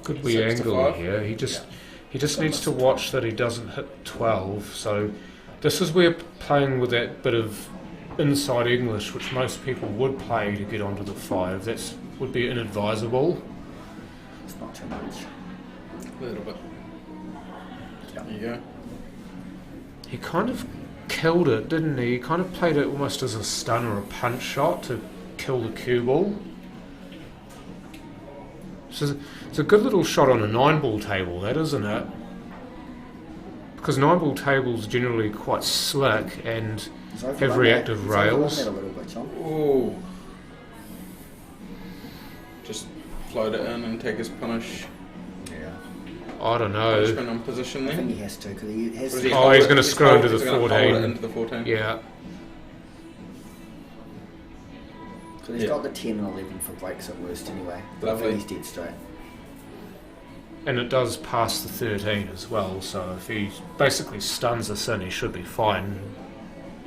Good wee 6 to angle 5. here. He just needs to watch that he doesn't hit 12. So this is where playing with that bit of inside English, which most people would play to get onto the 5, would be inadvisable. It's not too much. A little bit. Yeah. There you go. He kind of killed it, didn't he? He kind of played it almost as a stun or a punch shot to kill the cue ball. So it's a good little shot on a 9-ball table, that, isn't it? Because 9-ball tables generally quite slick and have reactive rails. A little bit, John. Ooh. Just float it in and take his punish. Yeah. I don't know. Punishment on position I think there. he has to, because he has Or does to. he Oh, hold he's it- gonna screw into the he's gonna hold 14. it into the 14. Yeah. So he's Yeah. got the 10 and 11 for breaks at worst anyway. But I Lovely. think he's dead straight. And it does pass the 13 as well, so if he basically stuns us in, he should be fine.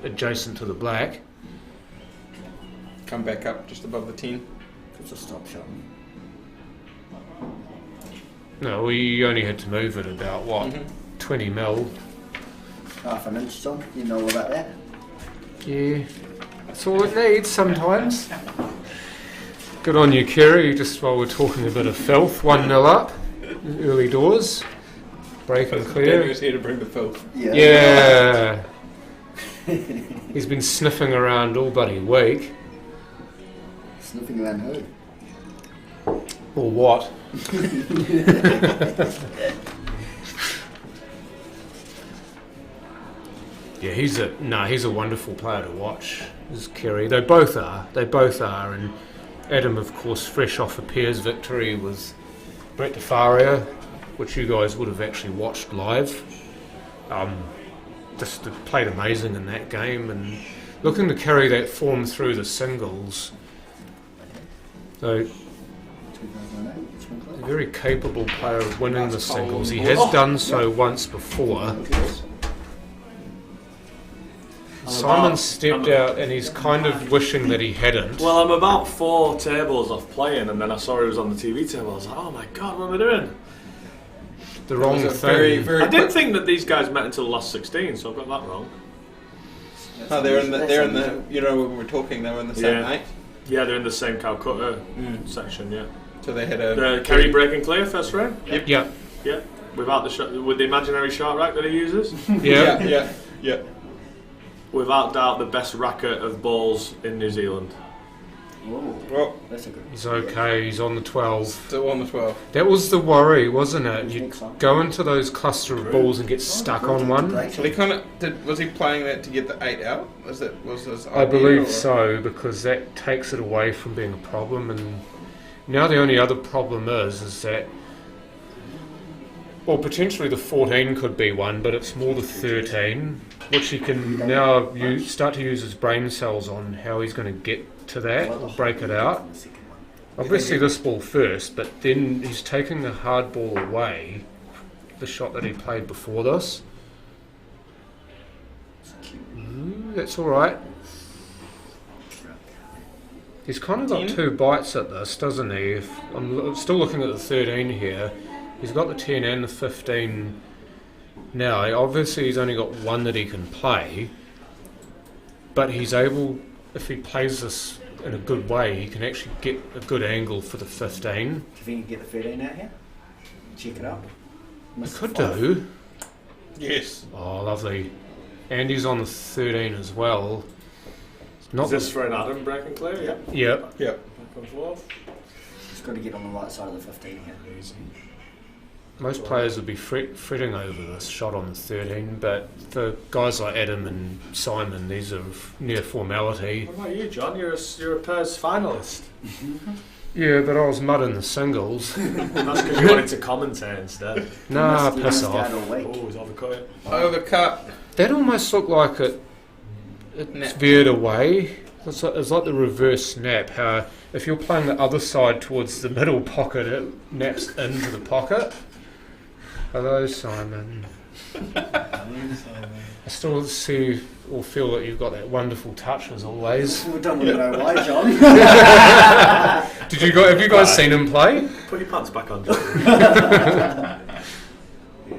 Adjacent to the black. Come back up just above the 10. It's a stop shot. No, we only had to move it about, what, Mhm. 20 mil. Half an inch, John. You know all about that? Yeah, that's all it needs sometimes. Good on you, Kerry, just while we're talking a bit of filth. 1-0 up, early doors. Break and clear. Daniel's here to bring the filth. Yeah. He's been sniffing around all bloody week. Sniffing around who? Or what? Yeah, he's a wonderful player to watch, is Kerry. They both are, and Adam, of course, fresh off a pairs victory with Brett DeFaria, which you guys would have actually watched live. Just played amazing in that game, and looking to carry that form through the singles. So, 2008, Richmond Club. a very capable player of winning the That's cold. singles. He has done so once before. Simon stepped out and he's kind of wishing that he hadn't. Well, I'm about 4 tables off playing, and then I saw he was on the TV table. I was like, oh my god, what am I doing? The wrong It was a thing. very, very I didn't quick- think that these guys met until the last 16, so I've got that wrong. No, they're in the. You know, when we were talking, they were in the same Yeah. eight. Yeah, they're in the same Calcutta section, yeah. So they had a. The Kerry break and clear first round? Yep. Yeah, Yeah. Without the with the imaginary short rack that he uses? yeah. Yeah. Without doubt the best racket of balls in New Zealand. Oh, Well, that's a good. He's okay, he's on the 12. still on the 12. That was the worry, wasn't it? You go into those cluster of balls and get stuck on one. Well, he kind of did. Was he playing that to get the 8 out? Was his I idea, believe or- so, because that takes it away from being a problem. And now the only other problem is that Well, potentially the 14 could be one, but it's more the 13, which he can now start to use his brain cells on how he's going to get to that, or break it out. Obviously this ball first, but then he's taking the hard ball away, the shot that he played before this. Ooh, that's alright. He's kind of got 2 bites at this, doesn't he? If I'm still looking at the 13 here. He's got the 10 and the 15 now. Obviously he's only got 1 that he can play, but he's able, if he plays this in a good way, he can actually get a good angle for the 15. Do you think you can get the 13 out here? Check it out. He could do. Yes. Oh, lovely. And he's on the 13 as well. Is this for an Adam breaking clear? Yep. Yep. Yep. Back and forth. Just got to get on the right side of the 15 here. Most players would be fretting over this shot on the 13, but for guys like Adam and Simon, these are near formality. What about you, John? You're a pairs finalist. Yeah, but I was mud in the singles. That's because you wanted to commentate instead. Nah, You piss missed out off. all week. Oh, he's overcut it. Overcut. That almost looked like it's Nap. veered away. It's like the reverse snap, how if you're playing the other side towards the middle pocket, it naps into the pocket. Hello, Simon. I still see or feel that you've got that wonderful touch as always. We don't want to know why, John. Have you guys seen him play? Put your pants back on, John.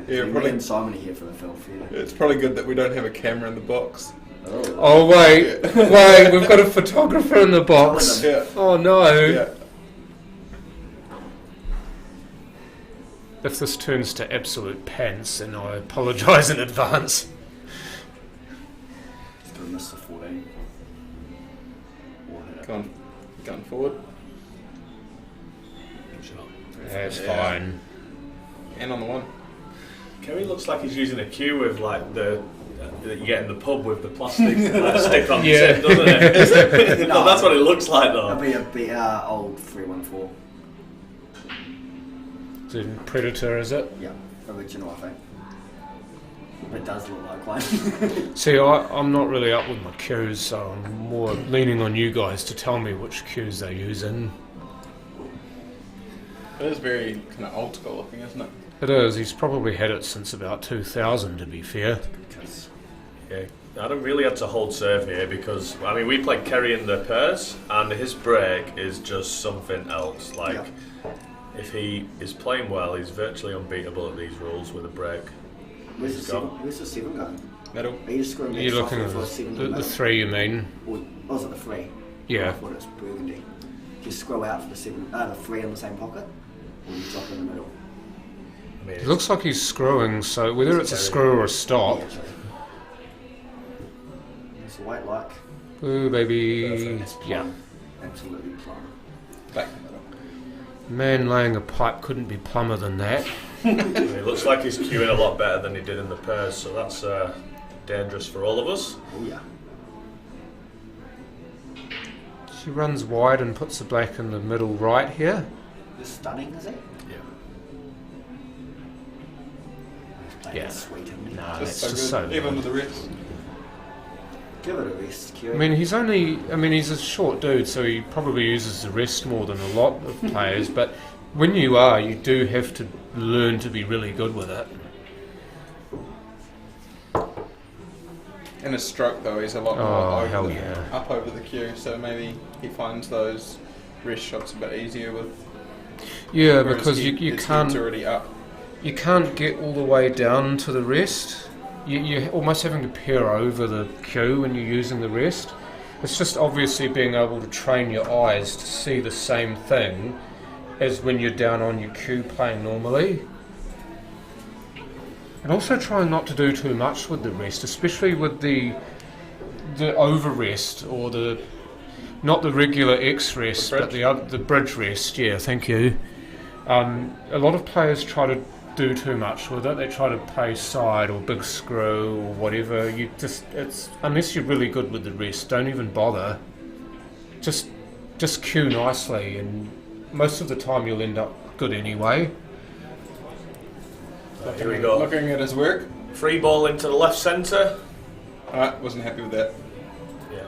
Yeah, Me probably. and Simon are here for the film. Yeah. It's probably good that we don't have a camera in the box. Oh wait, we've got a photographer in the box. Yeah. Oh no. Yeah. If this turns to absolute pants, then I apologise in advance. Just going to miss the 14. Going forward. That's Yeah. fine. And on the 1. Kerry looks like he's using a cue with like the that you get in the pub with the plastic stick on the tip, doesn't it? No, that's what it looks like though. That'll be a bit old 314. The Predator, is it? Yeah, original, I think. It does look like one. See, I'm not really up with my cues, so I'm more leaning on you guys to tell me which cues they're using. It is very kind of old school looking, isn't it? It is. He's probably had it since about 2000, to be fair. Yeah, Adam really had to hold serve here because I mean we played Kerry in the pairs and his break is just something else. Like if he is playing well, he's virtually unbeatable at these rules with a break. Where's the 7 going? Middle. Are you screwing You're looking at for a 7 in the the middle? 3, you mean? Or was it the 3? Yeah. I thought it was burgundy. Do you scroll out for the 3 in the same pocket? Or you drop in the middle? I mean, It looks like he's screwing, so whether it's a screw or a stop. Yeah, it's a white like. Ooh, baby. Yeah. Absolutely plumb. Back in the middle. Man laying a pipe couldn't be plumber than that. it looks like he's queuing a lot better than he did in the pairs, so that's dangerous for all of us. Oh yeah. She runs wide and puts the black in the middle right here. This stunning, is it? Yeah. Sweet, isn't it? Nah, Just that's just so good. so Even good. with the rest. Give it a rest, Kerry. I mean, he's a short dude, so he probably uses the wrist more than a lot of players, but when you do have to learn to be really good with it. In his stroke though, he's a lot more Oh, over hell yeah. up over the cue, so maybe he finds those wrist shots a bit easier with. Yeah, whereas because his you head's can't already up. you can't get all the way down to the wrist. You're almost having to peer over the cue when you're using the wrist. It's just obviously being able to train your eyes to see the same thing as when you're down on your cue playing normally. And also trying not to do too much with the rest, especially with the over rest or the not the regular X rest, but the bridge rest. Yeah, thank you. A lot of players try to do too much with it. They try to play side or big screw or whatever. It's unless you're really good with the rest, don't even bother. Just cue nicely, and most of the time you'll end up good anyway. Here we go. Looking at his work. Free ball into the left centre. Alright, wasn't happy with that. Yeah.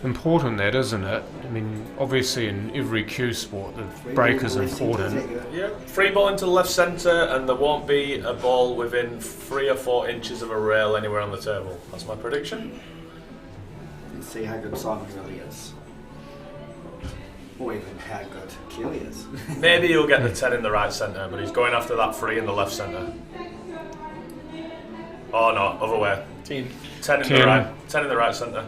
Important that, isn't it? I mean, obviously in every cue sport, the Free break ball is left centre, important. is that your- Yeah. Free ball into the left centre, and there won't be a ball within 3 or 4 inches of a rail anywhere on the table. That's my prediction. Let's see how good Simon really is. Or even how good Keely is. Maybe he'll get the 10 in the right centre, but he's going after that 3 in the left centre. Oh no, other way. 10. 10 in 10. the right. 10 in the right centre.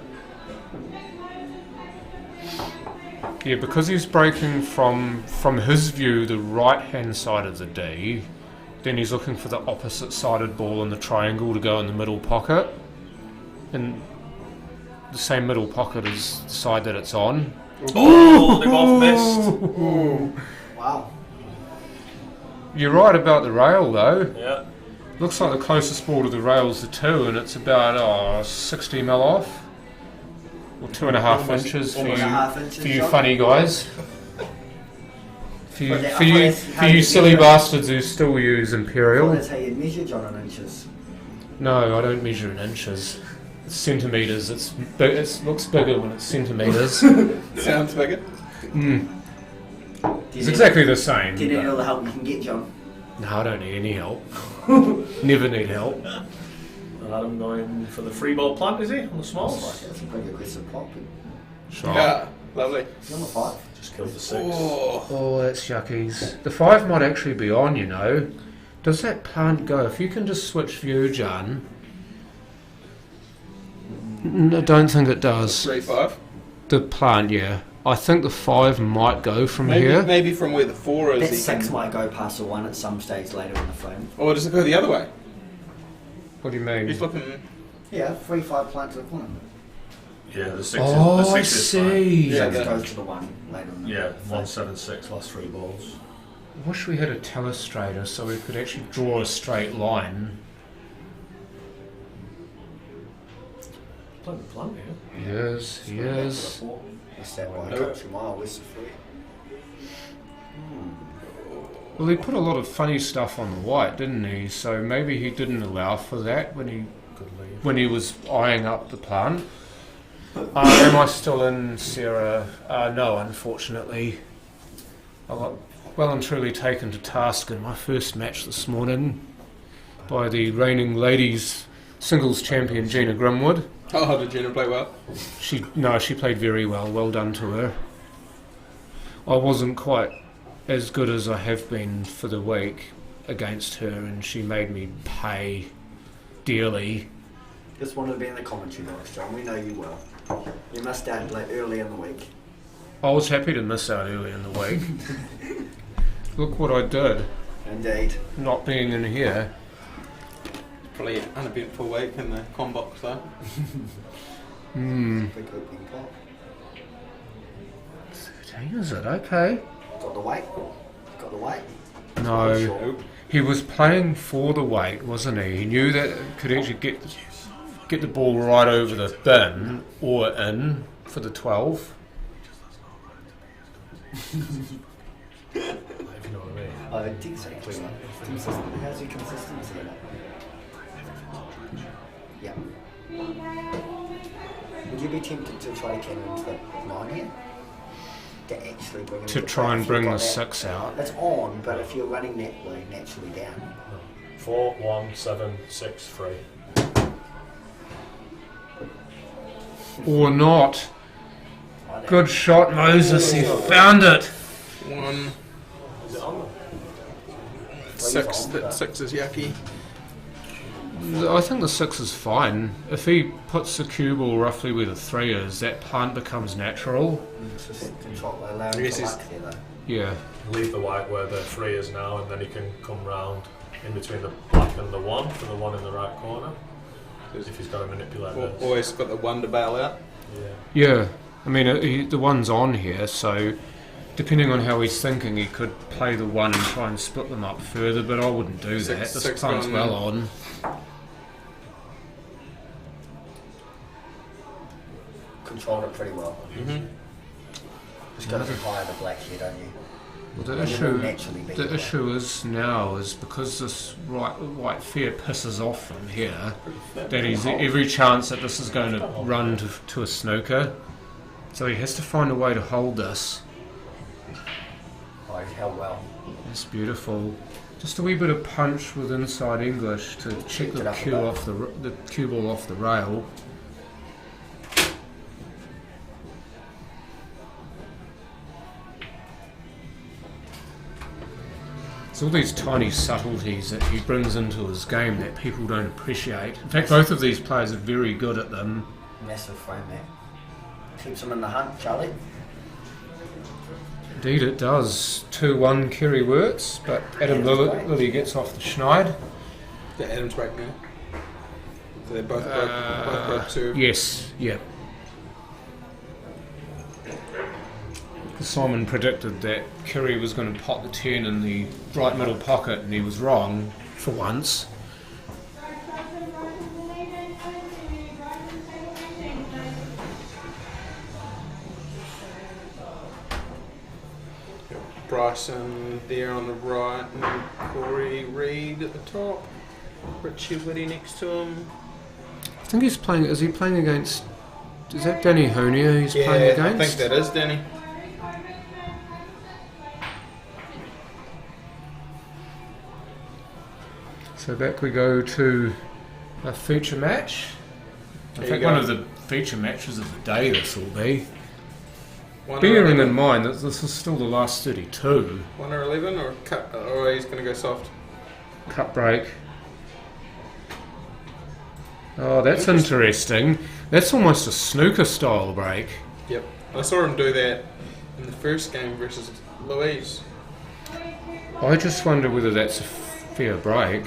Yeah, because he's breaking from his view the right hand side of the D, then he's looking for the opposite sided ball in the triangle to go in the middle pocket. And the same middle pocket as the side that it's on. Oh, they both missed. Wow. You're right about the rail though. Yeah. Looks like the closest ball to the rail is the 2, and it's about 60 mil off. Or 2.5 inches for you, 2.5 inches, for you John. funny guys. For you, But for you, that's for how you you silly measure it. bastards who still use Well, imperial. that's how you measure John in inches. No, I don't measure in inches. It's centimetres. It looks bigger when it's centimetres. Sounds bigger. Do It's you exactly the same. Do you need but- all the help you can get, John? No, I don't need any help. Never need help. Adam going for the free ball plant, is he? On the That's smalls? a pretty aggressive pop. Sure. Yeah, lovely. He's on the 5. Just killed the 6. Oh, Oh, that's yuckies. The 5 might actually be on, you know. Does that plant go? If you can just switch view, John. I don't think it does. 3-5. The plant, yeah. I think the 5 might go from here. Maybe from where the 4 is. That he 6 can- might go past the 1 at some stage later in the frame. Or does it go the other way? What do you mean? He's looking. Yeah, 3-5 plant to the corner. Yeah, the 6 Oh, is, the I 6 is fine. see. Yeah, 6 that- goes to the 1 later in the Yeah, frame. 176 last 3 balls. I wish we had a telestrator so we could actually draw a straight line. Playing the plant here. Yes, yes. What's that one? Nope. Country mile west of 3. Well, he put a lot of funny stuff on the white, didn't he? So maybe he didn't allow for that when he was eyeing up the plant. Am I still in, Sarah? No, unfortunately. I got well and truly taken to task in my first match this morning by the reigning ladies singles champion Gina Grimwood. Oh, did Gina play well? She played very well. Well done to her. I wasn't quite as good as I have been for the week against her, and she made me pay dearly. Just wanted to be in the commentary box, John. We know you well. You missed out like early in the week. I was happy to miss out early in the week. Look what I did, Indeed. not being in here. Probably an uneventful week in the com box though. Big opening pop. 13, is it? Okay. Got the weight. Got the weight. No, Nope. he was playing for the weight, wasn't he? He knew that it could actually get the ball right over the bin or in for the 12. If you know what I mean. Oh, exactly. Consistent. How's your consistency in it? Yeah. Would you be tempted to try to cannon into the 9 here? To actually bring it To into try play and if bring you've got the that- 6 out. It's on, but if you're running that way naturally down. 4, 1, 7, 6, 3. Or not. Good shot, Moses. He found it. 1, Is it on? 6. That 6 is yucky. I think the 6 is fine. If he puts the cue ball roughly where the 3 is, that plant becomes natural. It's just control, allowing Yes, for he's- luck there though. Yeah. Leave the white where the 3 is now, and then he can come round in between the black and the 1 for the 1 in the right corner. If he's got to manipulate this. Always got the 1 to bail out. Yeah. Yeah. I mean, the 1's on here, so depending on how he's thinking, he could play the 1 and try and split them up further, but I wouldn't do that. Six This plant's gone. well on. Controlled it pretty well. Mm-hmm. Just got to be higher the black here, don't you? Well, the Well, you issue, will naturally be the that. issue is now is because this white fair pisses off from here, that he's every chance that this is going to run to a snooker. So he has to find a way to hold this. Oh, he's held well. That's beautiful. Just a wee bit of punch with inside English to check Picked it the up a cue bit. off the cue ball off the rail. It's all these tiny subtleties that he brings into his game that people don't appreciate. In fact, both of these players are very good at them. Massive frame there. Keeps him in the hunt, Charlie. Indeed it does. 2-1 Kerry Wirtz, but Adam Adam's break. Lilly gets off the schneid. The Adams break now. So they both broke two. Yes, yeah. Simon predicted that Kerry was going to pot the 10 in the right middle pocket, and he was wrong for once. Bryson there on the right, and Corey Reid at the top. Richie Whitty next to him. I think he's playing. Is he playing against? Is that Danny Honia he's playing Yeah, against? I think that is Danny. So back we go to a feature match. In There fact, you one go. of the feature matches of the day this will be. 1 or Bearing 11. in mind that this is still the last 32. 1 or 11 or cut? Oh, he's going to go soft. Cut break. Oh, that's interesting. That's almost a snooker style break. Yep. I saw him do that in the first game versus Louise. I just wonder whether that's a fair break.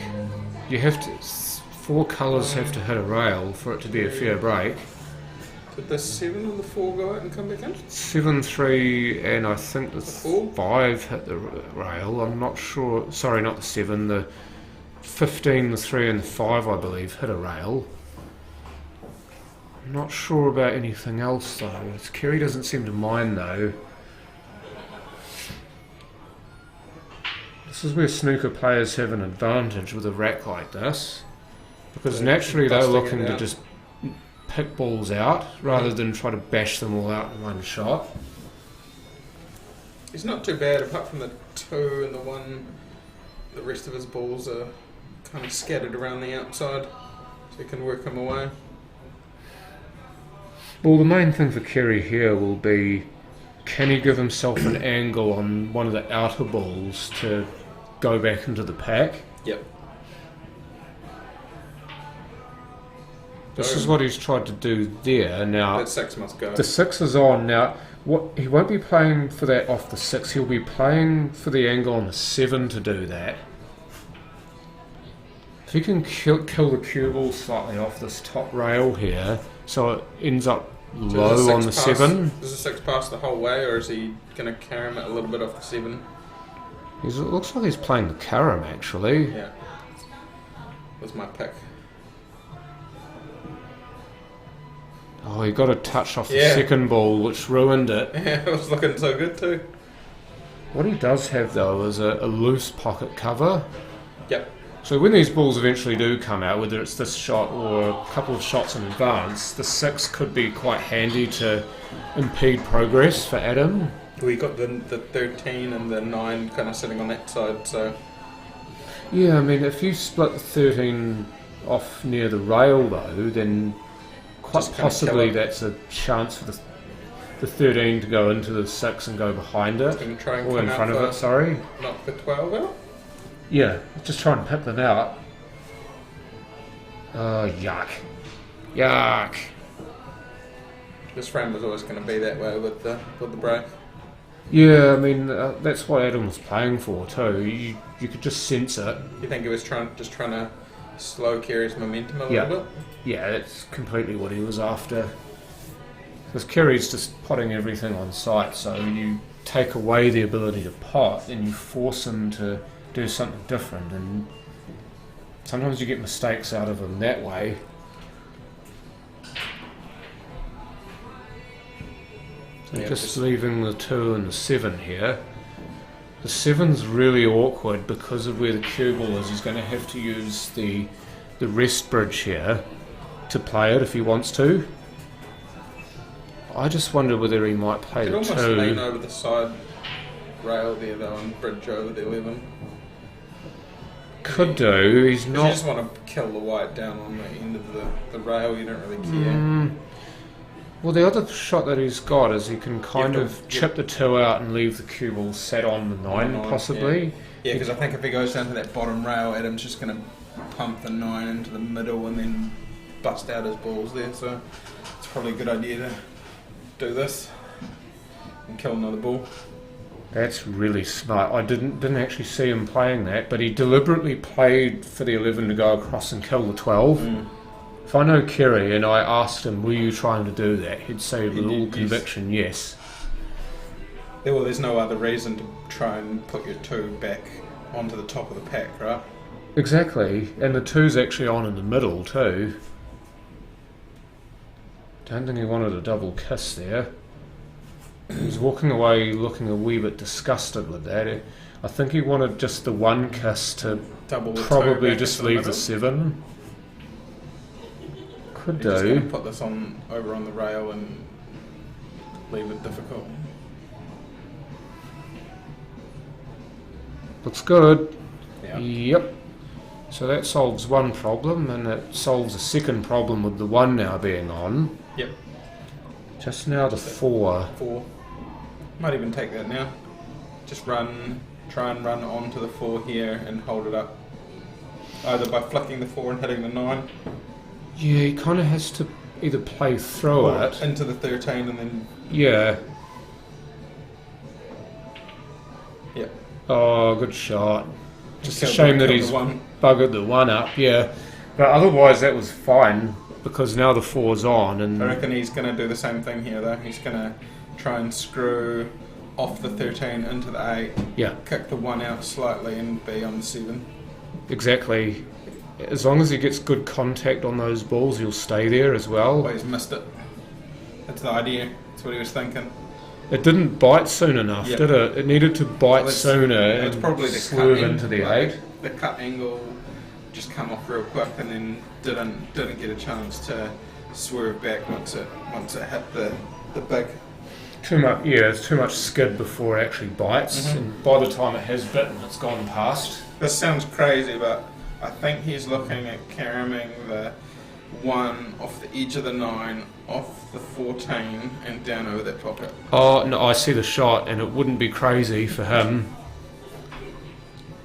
You have to. 4 colours have to hit a rail for it to be a fair break. Did the 7 and the 4 go out and come back in? 7-3 and I think the four? 5 hit the rail. I'm not sure. Sorry, not the 7. The 15, the 3 and the 5 I believe hit a rail. I'm not sure about anything else though. Kerry doesn't seem to mind though. This is where snooker players have an advantage with a rack like this. Because So naturally they're busting it looking to out. just pick balls out rather than try to bash them all out in one shot. He's not too bad apart from the 2 and the 1. The rest of his balls are kind of scattered around the outside, so you can work them away. Well, the main thing for Kerry here will be, can he give himself an angle on one of the outer balls to go back into the pack? Yep. This is what he's tried to do there. Now, That 6 must go. the 6 is on. Now, he won't be playing for that off the 6. He'll be playing for the angle on the 7 to do that. If he can kill the cue ball slightly off this top rail here, so it ends up So does low on the six pass- 7. Does the 6 pass the whole way, or is he going to carry him a little bit off the 7? It looks like he's playing the carom actually. Yeah. Was my pick. Oh, he got a touch off the Yeah. second ball, which ruined it. Yeah, it was looking so good too. What he does have, though, is a loose pocket cover. Yep. So when these balls eventually do come out, whether it's this shot or a couple of shots in advance, the 6 could be quite handy to impede progress for Adam. We got the 13 and the 9 kind of sitting on that side, so Yeah, I mean, if you split the 13 off near the rail, though, then quite Just kinda possibly kill it. that's a chance for the 13 to go into the 6 and go behind it. going to try and Or come in out front of for it, sorry. knock the 12 out. Yeah, just try and pick them out. Oh, yuck. Yuck. This frame was always going to be that way with the break. Yeah, I mean, that's what Adam was playing for, too. You could just sense it. You think he was trying to slow Kerry's momentum a Yeah. little bit? Yeah, that's completely what he was after. Because Kerry's just potting everything on site, so you take away the ability to pot and you force him to do something different, and sometimes you get mistakes out of him that way. So Yeah, just just- leaving the 2 and the 7 here. The 7's really awkward because of where the cue ball is. He's going to have to use the rest bridge here to play it if he wants to. I just wonder whether he might play the 2. Could almost lean over the side rail there though and bridge over the 11. Could do. He's not. You just want to kill the white down on the end of the rail. You don't really care. Well, the other shot that he's got is he can kind of chip the 2 out and leave the cue ball set on the 9 possibly. Yeah, because I think if he goes down to that bottom rail, Adam's just going to pump the 9 into the middle and then bust out his balls there. So it's probably a good idea to do this and kill another ball. That's really smart. I didn't actually see him playing that, but he deliberately played for the 11 to go across and kill the 12. If I know Kerry and I asked him, were you trying to do that? He'd say with all conviction, yes. Well, there's no other reason to try and put your 2 back onto the top of the pack, right? Exactly, and the 2's actually on in the middle too. Don't think he wanted a double kiss there. He was walking away looking a wee bit disgusted with that. I think he wanted just the 1 kiss to probably just leave the 7. Could do. Just going to put this over on the rail and leave it difficult. Looks good. Yeah. Yep. So that solves one problem, and it solves a second problem with the 1 now being on. Yep. Just now the 4. 4. Might even take that now. Just try and run onto the 4 here and hold it up. Either by flicking the 4 and hitting the 9. Yeah, he kind of has to either play through it into the 13 and then... Yeah. Yep. Oh, good shot. Just a shame that he's buggered the 1 up, yeah. But otherwise that was fine, because now the 4's on. And I reckon he's going to do the same thing here though. He's going to try and screw off the 13 into the 8. Yeah. Kick the 1 out slightly and be on the 7. Exactly. As long as he gets good contact on those balls, he'll stay there as well. Well, he's missed it. That's the idea. That's what he was thinking. It didn't bite soon enough, did it? It needed to bite sooner and probably the swerve into the 8. The cut angle just come off real quick and then didn't get a chance to swerve back once it hit the big. Too much, yeah. It's too much skid before it actually bites, and by the time it has bitten, it's gone past. This sounds crazy, but I think he's looking at caroming the 1 off the edge of the 9, off the 14, and down over that pocket. Oh, no, I see the shot, and it wouldn't be crazy for him.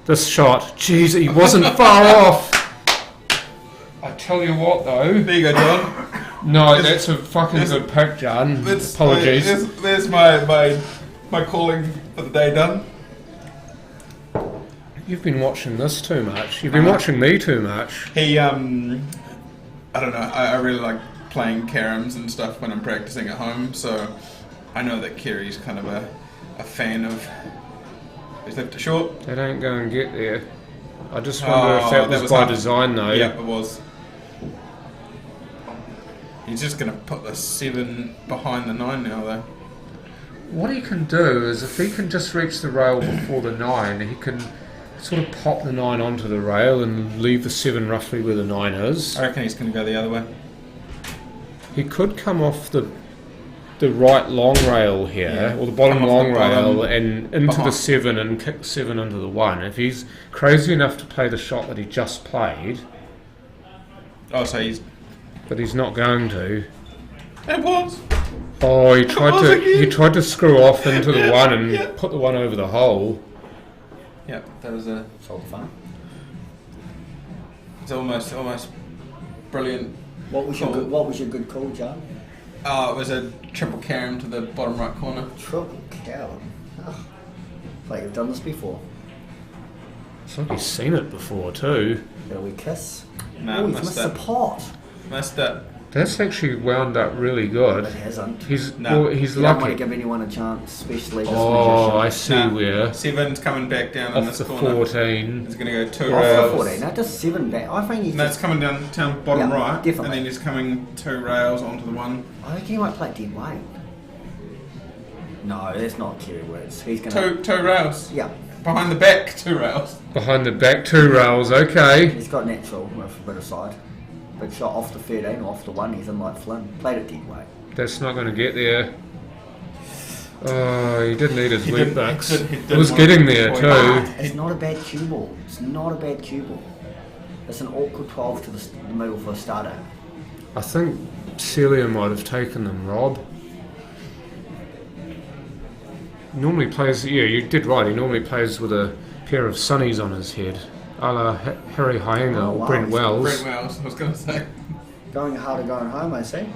This shot, jeez, he wasn't far off. I tell you what, though. There you go, John. No, that's a fucking good pick, John. Apologies. There's my calling for the day done. You've been watching this too much. You've been watching me too much. He, I don't know, I really like playing caroms and stuff when I'm practicing at home, so I know that Kerry's kind of a fan of... He's left it short. They don't go and get there. I just wonder if that was by design though. Yeah, it was. He's just going to put the 7 behind the 9 now though. What he can do is, if he can just reach the rail before the 9, he can sort of pop the 9 onto the rail and leave the 7 roughly where the 9 is. I reckon he's going to go the other way. He could come off the right long rail here, or the bottom long rail, and into the 7 and kick the 7 into the 1. If he's crazy enough to play the shot that he just played... Oh, so he's... But he's not going to. It was! Oh, he tried to screw off into the 1 and put the 1 over the hole. Yep, that was a... Sold fun. It's almost brilliant. What was your good call, John? It was a triple carom to the bottom right corner. Triple carom. Oh, like you've done this before. It's like he's seen it before too. Got a wee kiss. No, missed the pot. Missed it. That's actually wound up really good. It hasn't. He's you lucky. Don't want to give anyone a chance, especially this magician. I see where. 7's coming back down in off this the corner. 14. It's going to go 2 off rails. the 14. No, just 7 back. I think he's. No, it's coming down bottom right. Definitely. And then he's coming 2 rails onto the 1. I think he might play dead weight. No, that's not Kerry words. He's going to... Two rails. Yeah. Behind the back, 2 rails. Behind the back, 2 rails, okay. He's got natural with a bit of side. Big shot off the 13 or off the 1, he's in like Flynn. Played it dead weight. That's not going to get there. Oh, he didn't need his wheat bucks. he It didn't was want to getting be there toyed. too. It's not a bad cue ball. It's not a bad cue ball. It's an awkward 12 to the middle for a starter. I think Celia might have taken them, Rob. Normally plays, yeah, you did right, he normally plays with a pair of sunnies on his head. A la Harry Hyenga Oh, or wow, Brent he's Wells. Brent Wells, I was going to say. Going harder going home, I see.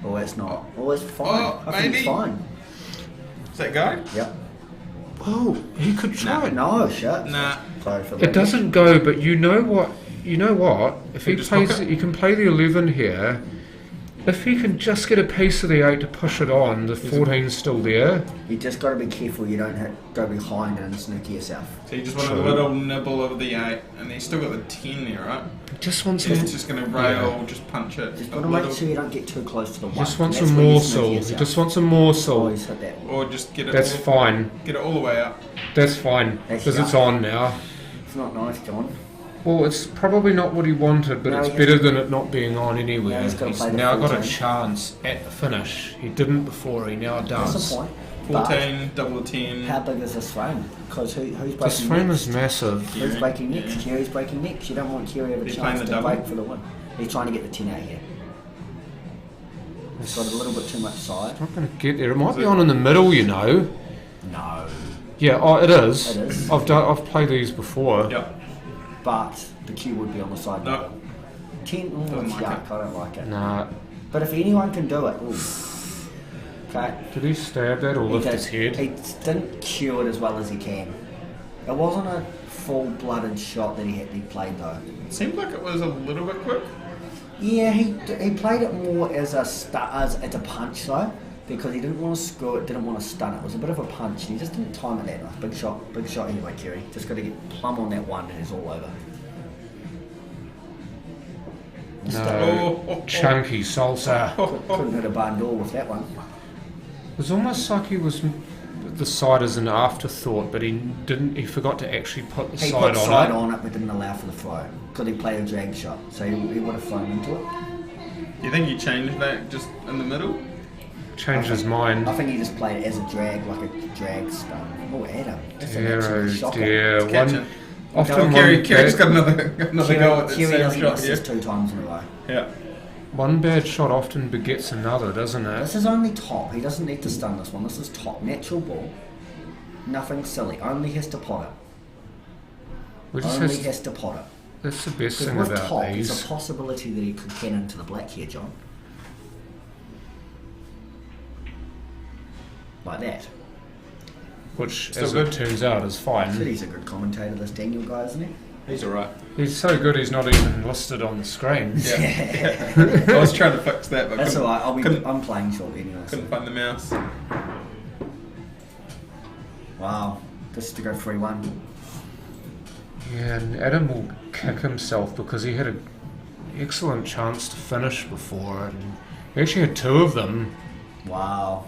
Oh, it's not. Oh, it's fine. Oh, I think it's maybe. fine. Does that go? Yep. Oh, he could try. No, shit. Nah. Sorry for It that. doesn't go, but you know what? You know what? If He he just plays, hook it? he can play the 11 here. If he can just get a piece of the 8 to push it on, the 14's still there. You just got to be careful you don't go behind and snooker yourself. So you just want a True. little nibble of the 8, and he's still got the 10 there, right? He just wants He's some. just going to rail, Yeah. just punch it. Just a got to little, make sure you don't get too close to the 1. Just wants That's a where you morsel. snooker He yourself. just wants a Oh, morsel. he's hit that. Or just get it That's all, fine. Get it all the way up. That's fine That's because it's right. on now. It's not nice, John. Well, it's probably not what he wanted, but No, it's he better has to- than it not being on anywhere. Now he's gotta play the now got a 14. chance at the finish. He didn't before. He now That's does. the point. But 14, double 10. how big is this frame? Because who's breaking This frame next? is massive. Who's Kiri. breaking next? Yeah. Kiri's breaking next. You don't want Kiri to have a He's chance playing to the double. break for the win. He's trying to get the 10 out here. He's got a little bit too much side. Not going to get there. It might be on in the middle, you know. No. Yeah, oh, it is. It is. I've played these before. Yep. But the cue would be on the side. No. 10, oh, Doesn't it's like yuck. it. I don't like it. Nah. But if anyone can do it, ooh. Okay. Did he stab that or lift did. his head? He didn't cue it as well as he can. It wasn't a full-blooded shot that he played though. It seemed like it was a little bit quick. Yeah, he played it more as a punch though, because he didn't want to score it, didn't want to stun it. It was a bit of a punch, and he just didn't time it that nice. Big shot anyway, Kiri. Just got to get plumb on that 1, and it's all over. No. Chunky salsa. Couldn't hit a barn door with that one. It was almost like he was the side as an afterthought, but he didn't. He forgot to actually put the He side put on side it. on it, but didn't allow for the throw because he played a drag shot, so he would have thrown into it. Do you think he changed that just in the middle? Changed his mind. I think he just played it as a drag, like a drag stun. Oh, Adam. That's an Dear, absolute oh shocker. dear. It's catching. Often Kiri's one got another go at that Kiri same doesn't shot miss here. this 2 times in a row. Yeah. one bad shot often begets another, doesn't This it? is only top. He doesn't need to stun this one. This is top. Natural ball. Nothing silly. Only has to pot it. We just Only has, has to pot it. that's the best Because thing with about top, there's these. a possibility that he could cannon to the black here, John. Like that. Which, Still as good. it turns out, is Said fine. he's a good commentator, this Daniel guy, isn't he? He's alright. He's so good he's not even listed on the screen. Yeah. I was trying to fix that, but That's couldn't, alright. I'm playing shortly anyway. So. couldn't find the mouse. Wow. This is to go 3-1. Yeah, and Adam will kick himself because he had an excellent chance to finish before, and he actually had 2 of them, Wow.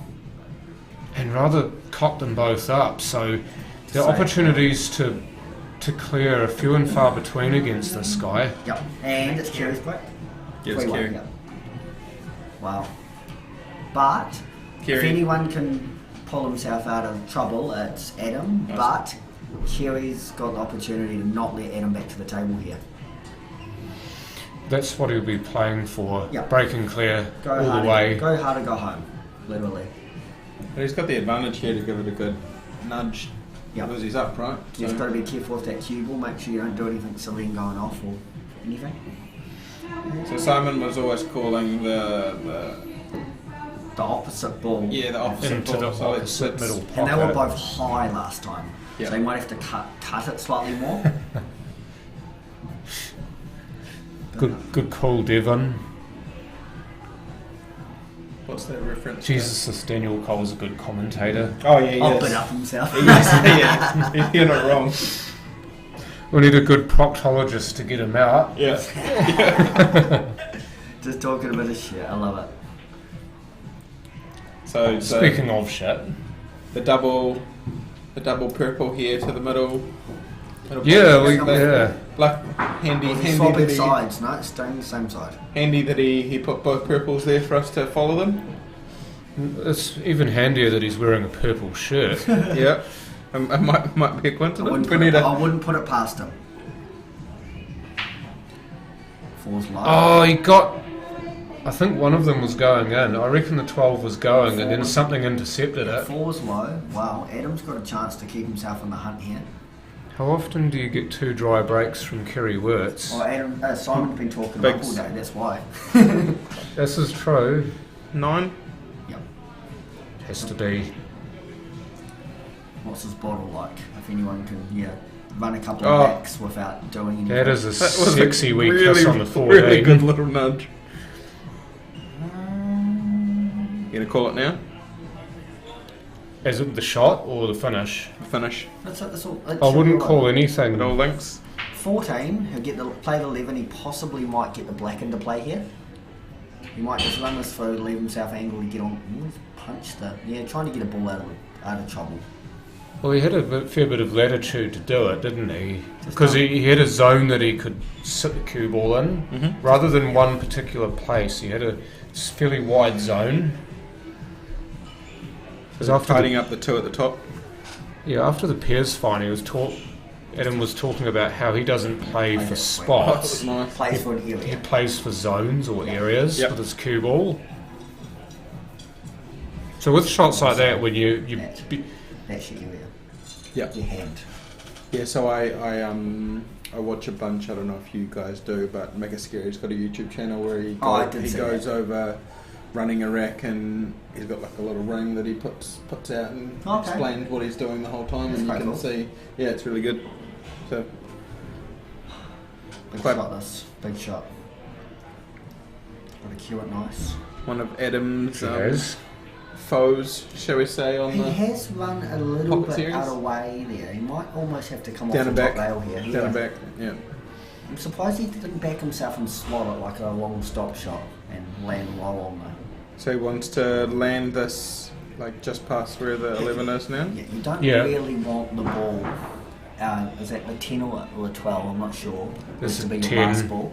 and rather cocked them both up. So the Same. opportunities to clear are few and far between against this guy. Yep. And it's Kiri's break. Yeah, it's 3-1, Kiri. yep. Wow. But if Kiri. anyone can pull himself out of trouble, it's Adam. Nice. But Kiri's got the opportunity to not let Adam back to the table here. That's what he'll be playing for. Yep. Break and clear Go all hard. the way. Go hard or go home. Literally. But he's got the advantage here to give it a good nudge. Yep. Because he's up, right? You've got to be careful with that cue ball. Make sure you don't do anything silly and going off or anything. So Simon was always calling the opposite ball. yeah, the opposite Into ball. the So opposite it's- middle And they were pocket. both high last time. Yeah. So you might have to cut it slightly more. Good call, Devon. What's that reference? Jesus, this Daniel Cole's a good commentator. Oh yeah, he Up is. and up himself. Yeah, you're not wrong. We need a good proctologist to get him out. Yeah. Just talking a bit of shit. I love it. So Speaking of shit, the double a double purple here to the middle. Yeah, Like handy Swapping that he, sides, no, it's staying the same side. handy that he put both purples there for us to follow them. It's even handier that he's wearing a purple shirt. Yeah, I might be a I coincidence. wouldn't put it past him. Four's low. Oh, he got... I think one of them was going in. I reckon the 12 was going and then something intercepted it. Four's low. Wow, Adam's got a chance to keep himself in the hunt here. How often do you get 2 dry breaks from Kerry Wirtz? Oh, Simon's been talking Big about all day, that's why. This is true. 9. Yep. Has to be. What's his bottle like? If anyone can, run a couple of backs without doing anything. That is a That was sexy wee really, kiss on the 14. really good little nudge. You gonna call it now? Is it the shot or the finish? Finish. That's I wouldn't call anything. It all links. 14, he'll get play the 11, he possibly might get the black into play here. He might just run this through, leave himself angled to get on. He's punched it. Yeah, trying to get a ball out of trouble. Well, he had a fair bit of latitude to do it, didn't he? Because he had a zone that he could sit the cue ball in. Rather than one particular place, he had a fairly wide zone. Tidying up the 2 at the top. Yeah, after the pairs fine, Adam was talking about how he doesn't play for spots. Nice. Plays for an He area. plays for zones or areas Yep. with his cue ball. So with shots like that, when That's your area. Yep. Your hand. Yeah, so I watch a bunch. I don't know if you guys do, but Mega Scary's got a YouTube channel where he I did see goes that. over running a rack, and he's got like a little ring that he puts out and explains what he's doing the whole time, That's and you quite can cool. see. Yeah, it's really good. So Big Quite- shot this. Big shot. Got to cue it nice. one of Adam's has. foes, shall we say, on He the has run a little Pocket bit series? out of way there. He might almost have to come down off and the back, top rail here. down and back. Yeah. I'm surprised he didn't back himself and slot it like a long stop shot and land low on the... So he wants to land this like just past where the 11 is now. Yeah, you don't Yeah. really want the ball. Is that the 10 or the 12? I'm not sure. This It's is a big 10. last ball.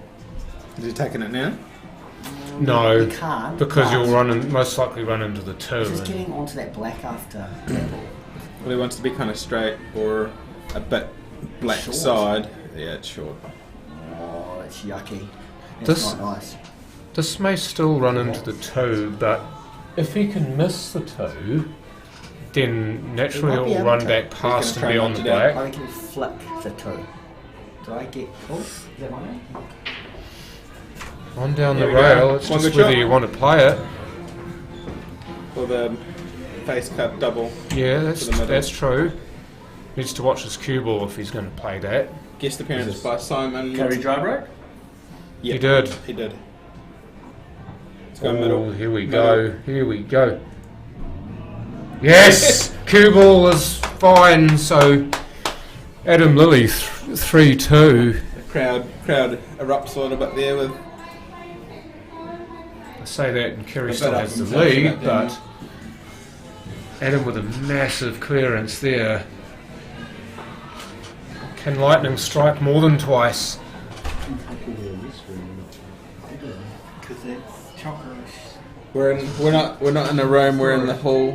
Is he taking it now? No, You can't. because but you'll most likely run into the 2. He's just and- getting onto that black after that ball. Well, he wants to be kind of straight or a bit black Short. side. Yeah, it's short. Oh, that's yucky. That's This- not nice. This may still run into the 2, but if he can miss the 2, then naturally He might be it'll able run to. back past He's and gonna be try on and the nudge it out. black. I reckon he'll flick the 2. Did I get... Oh, is that my name? On down the Here we go. rail, it's One just good whether shot. you want to play it. Or the face cut double. Yeah, To the middle. that's true. Needs to watch his cue ball if he's going to play that. Guest appearance by Simon. dry break? Yep, He did. He did. Let's go Oh, middle. here we Middle. go. Here we go. Yes! Cue ball is fine, so Adam Lilly 3-2. The crowd erupts a little bit there with I say that and Kerry A bit still up has the himself, lead, but then- but Adam with a massive clearance there. Can lightning strike more than twice? Because it's chocolate. we're not in a room, we're in the hall.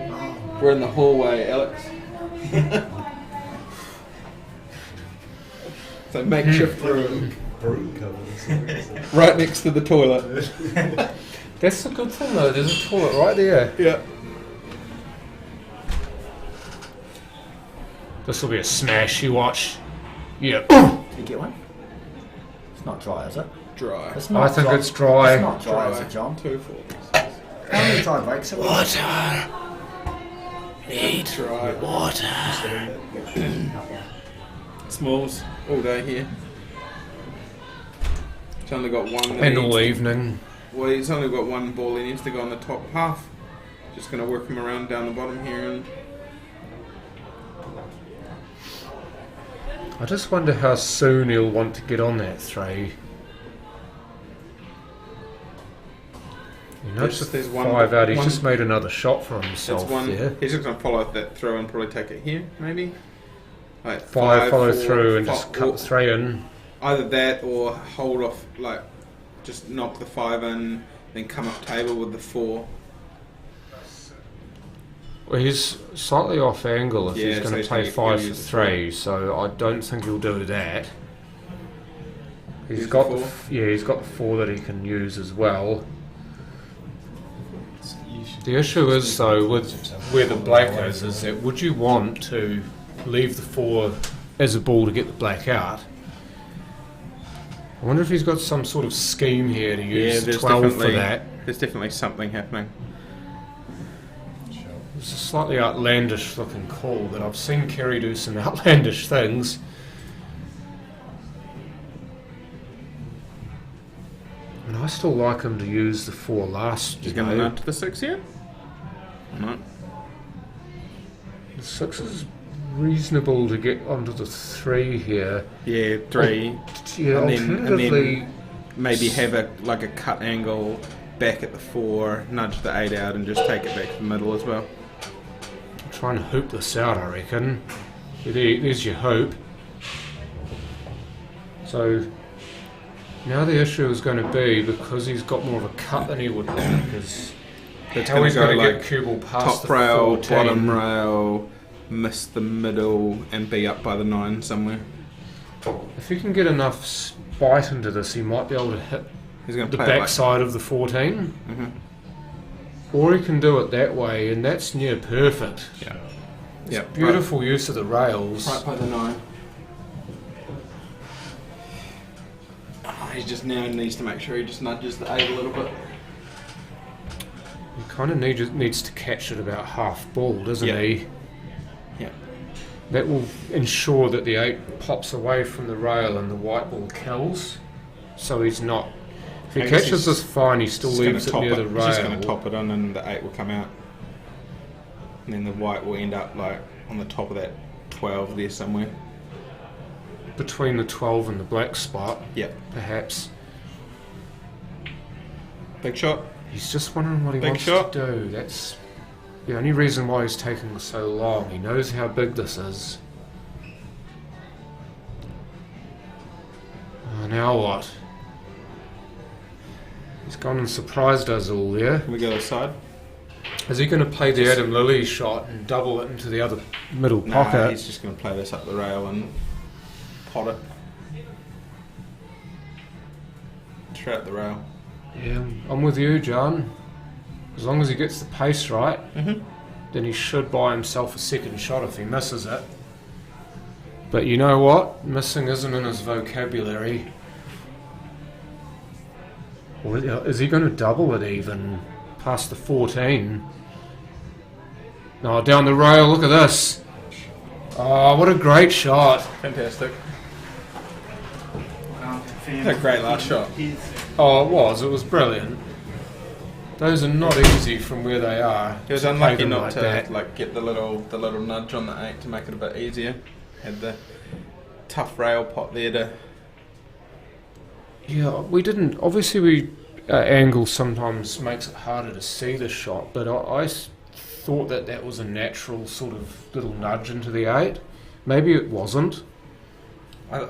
We're in the hallway, Alex. It's a makeshift room. Right next to the toilet. That's a good thing though, there's a toilet right there. Yeah. This will be a smash, you watch. Yeah. Did you get one? It's not dry, is it? Dry. It's I think it's dry. It's not dry, is it, John? 2 4. How many dry breaks have we got? Dry. Water. Smalls all day here. He's only got one. that And he all needs- evening. Well, he's only got one ball. He needs to go on the top half. Just going to work him around down the bottom here. And I just wonder how soon he'll want to get on that 3. You notice There's the one- 5 out. He's one- just made another shot for himself That's one. there. He's just going to follow that through and probably take it here, maybe. Like 5 follow 4, through and 5, just cut or the 3 in. either that or hold off, like just knock the 5 in, then come up table with the 4. Well, he's slightly off angle if Yeah, he's so going to he's play gonna 5 for use 3, so I don't think he'll do that. He's Use got the the 4? yeah, he's got the 4 that he can use as well. The issue is though with where the black is that would you want to leave the 4 as a ball to get the black out? I wonder if he's got some sort of scheme here to use there's 12 for definitely- that. There's definitely something happening. It's a slightly outlandish looking call, but I've seen Kerry do some outlandish things. And I still like him to use the 4 last. He's You going to know. nut to the 6 here? No. The 6 is reasonable to get onto the 3 here. Yeah, 3. Yeah, And then- alternatively, Maybe have a cut angle back at the 4, nudge the 8 out and just take it back to the middle as well. try and hoop this out, I reckon. There's your hoop. So now the issue is going to be, because he's got more of a cut than he would like, is It's how gonna he's go going to like get cue ball past top the rail, 14. bottom rail, miss the middle and be up by the 9 somewhere. If he can get enough bite into this, he might be able to hit He's going to the play it like... backside of the 14. Mhm. Or he can do it that way, and that's near perfect. Yeah. It's Yeah, beautiful use of the rails. Right by the 9. Oh, he just now needs to make sure he just nudges the 8 a little bit. He kind of needs to catch it about half ball, doesn't Yeah. he? Yeah. That will ensure that the 8 pops away from the rail and the white ball kills. So he's not... If he I guess catches he's this fine, he still Just gonna leaves it top near the He's just going rail. to top it in and the 8 will come out. And then the white will end up like on the top of that 12 there somewhere. Between the 12 and the black spot, Yep. perhaps. Big shot. He's just wondering what he Big wants shot. to do. That's the only reason why he's taking so long. He knows how big this is. Oh, now what? He's gone and surprised us all there. Can we go this side? Is he going to play the Adam Lilly shot and double it into the other middle Nah, pocket? he's just going to play this up the rail and pot it. Straight up the rail. Yeah, I'm with you, John. As long as he gets the pace right, Mm-hmm. then he should buy himself a second shot if he misses it. But you know what? Missing isn't in his vocabulary. Or is he going to double it even past the 14? No, down the rail, look at this. Oh, what a great shot. Fantastic. A great last shot. Oh, it was brilliant. Those are not easy from where they are. He was to play unlucky them not like to that. get the little nudge on the 8 to make it a bit easier. Had the tough rail pot there to... Yeah, we didn't. Obviously, angle sometimes makes it harder to see the shot, but I thought that was a natural sort of little nudge into the 8. Maybe it wasn't. I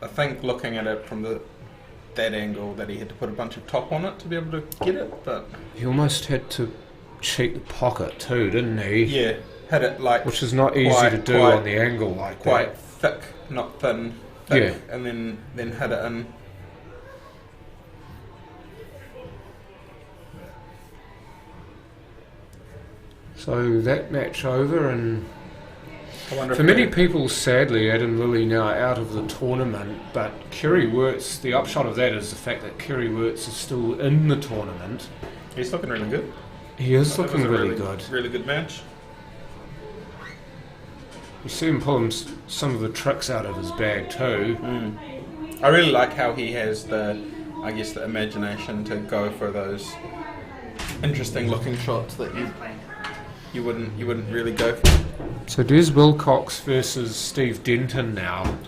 think looking at it from that angle that he had to put a bunch of top on it to be able to get it, but... He almost had to cheat the pocket too, didn't he? Yeah, had it like... Which is not easy to do on the angle like quite that. thick, not thin. Thick, Yeah. And then hit it in. So that match over, and I wonder for if many they- people, sadly, Adam Lilly now out of the tournament, but Kerry Wirtz, the upshot of that is the fact that Kerry Wirtz is still in the tournament. He's looking really good. He is That was looking a really good. Really good match. You see him pull some of the tricks out of his bag too. I really like how he has the imagination to go for those interesting looking shots that you wouldn't really go for. So Des Wilcox versus Steve Denton now.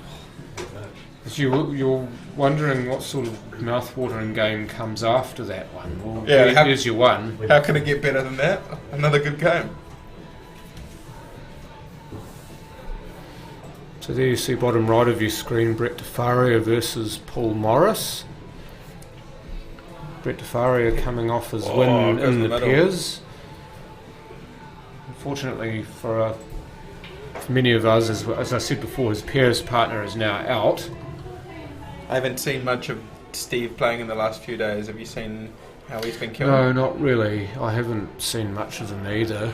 So you're wondering what sort of mouth-watering game comes after that one. Well, Yeah, here's your one. How can it get better than that? Another good game. So there you see bottom right of your screen, Brett DeFaria versus Paul Morris. Brett DeFaria coming off his win goes in the middle. pairs. Unfortunately for many of us, as I said before, his pairs partner is now out. I haven't seen much of Steve playing in the last few days. Have you seen how he's been killing? No, not really. I haven't seen much of him either.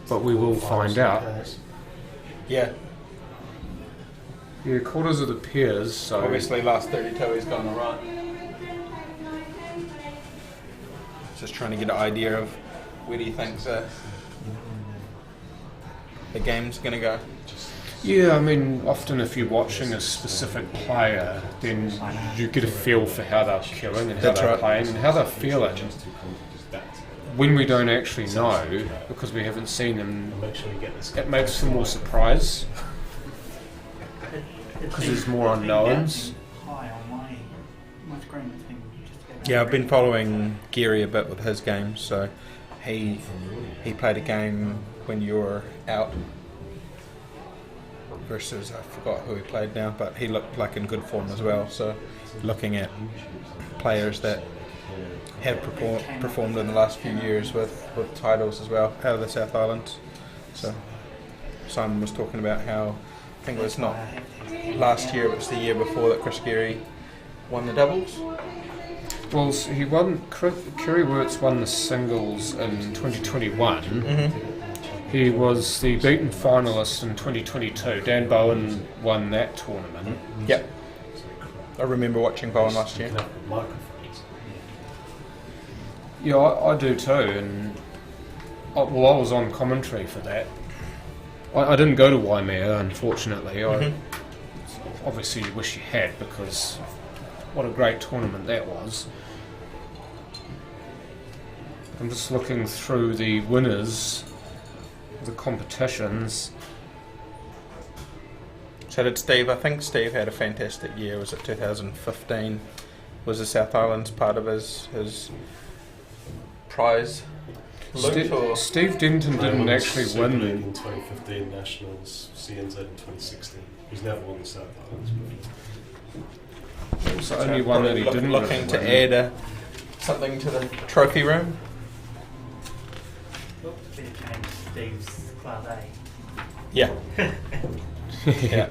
But we will find out. Yeah. Yeah, quarters of the pairs, so Obviously, last 32 he's gone alright. Just trying to get an idea of where do you think the game's going to go. yeah, I mean, often if you're watching a specific player, then you get a feel for how they're killing and how That's they're right. playing and how they're feeling. When we don't actually know, because we haven't seen them, it makes for more surprise. Because there's more unknowns. High on my screen thing. Yeah, I've been following Geary a bit with his games. So he played a game when you were out versus, I forgot who he played now, but he looked like in good form as well. So looking at players that have performed in the last few years with titles as well out of the South Islands. So Simon was talking about how, I think it was not last year, it was the year before that Chris Geary won the doubles. Well, so he won. Kerry Wirtz won the singles in 2021. Mm-hmm. He was the beaten finalist in 2022. Dan Bowen won that tournament. Yep. I remember watching Bowen last year. Yeah, I do too. And I was on commentary for that. I didn't go to Waimea, unfortunately. Obviously, you wish you had, because what a great tournament that was. I'm just looking through the winners of the competitions. So did Steve. I think Steve had a fantastic year. Was it 2015? Was the South Islands part of his prize loot? Or? Steve Denton didn't actually win. In 2015 Nationals, CNZ in 2016. He's never won the South Islands before. It's the only one that he didn't looking to win. add something to the trophy room. Better change Steve's Class A. Yeah. Yeah.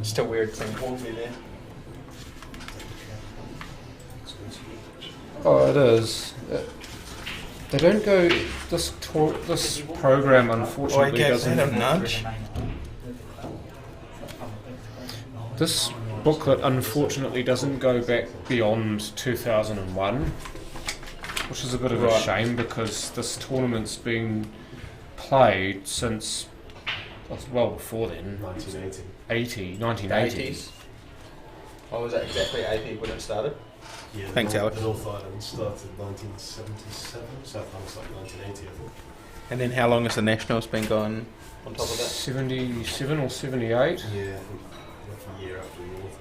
Still weird seeing Hornby there. Oh, it is. They don't go. This program, unfortunately, doesn't. a nudge. This booklet, unfortunately, doesn't go back beyond 2001, which is a bit of a Right. shame, because this tournament's been played since, well, before then, 1980. 1980s. Oh, was that exactly 80 when it started? Yeah, Thanks, Alex. The North Island started in 1977. South Island's like 1980, I think. And then how long has the Nationals been going on top of that? 77 or 78. Yeah, I think like a year after the North Island.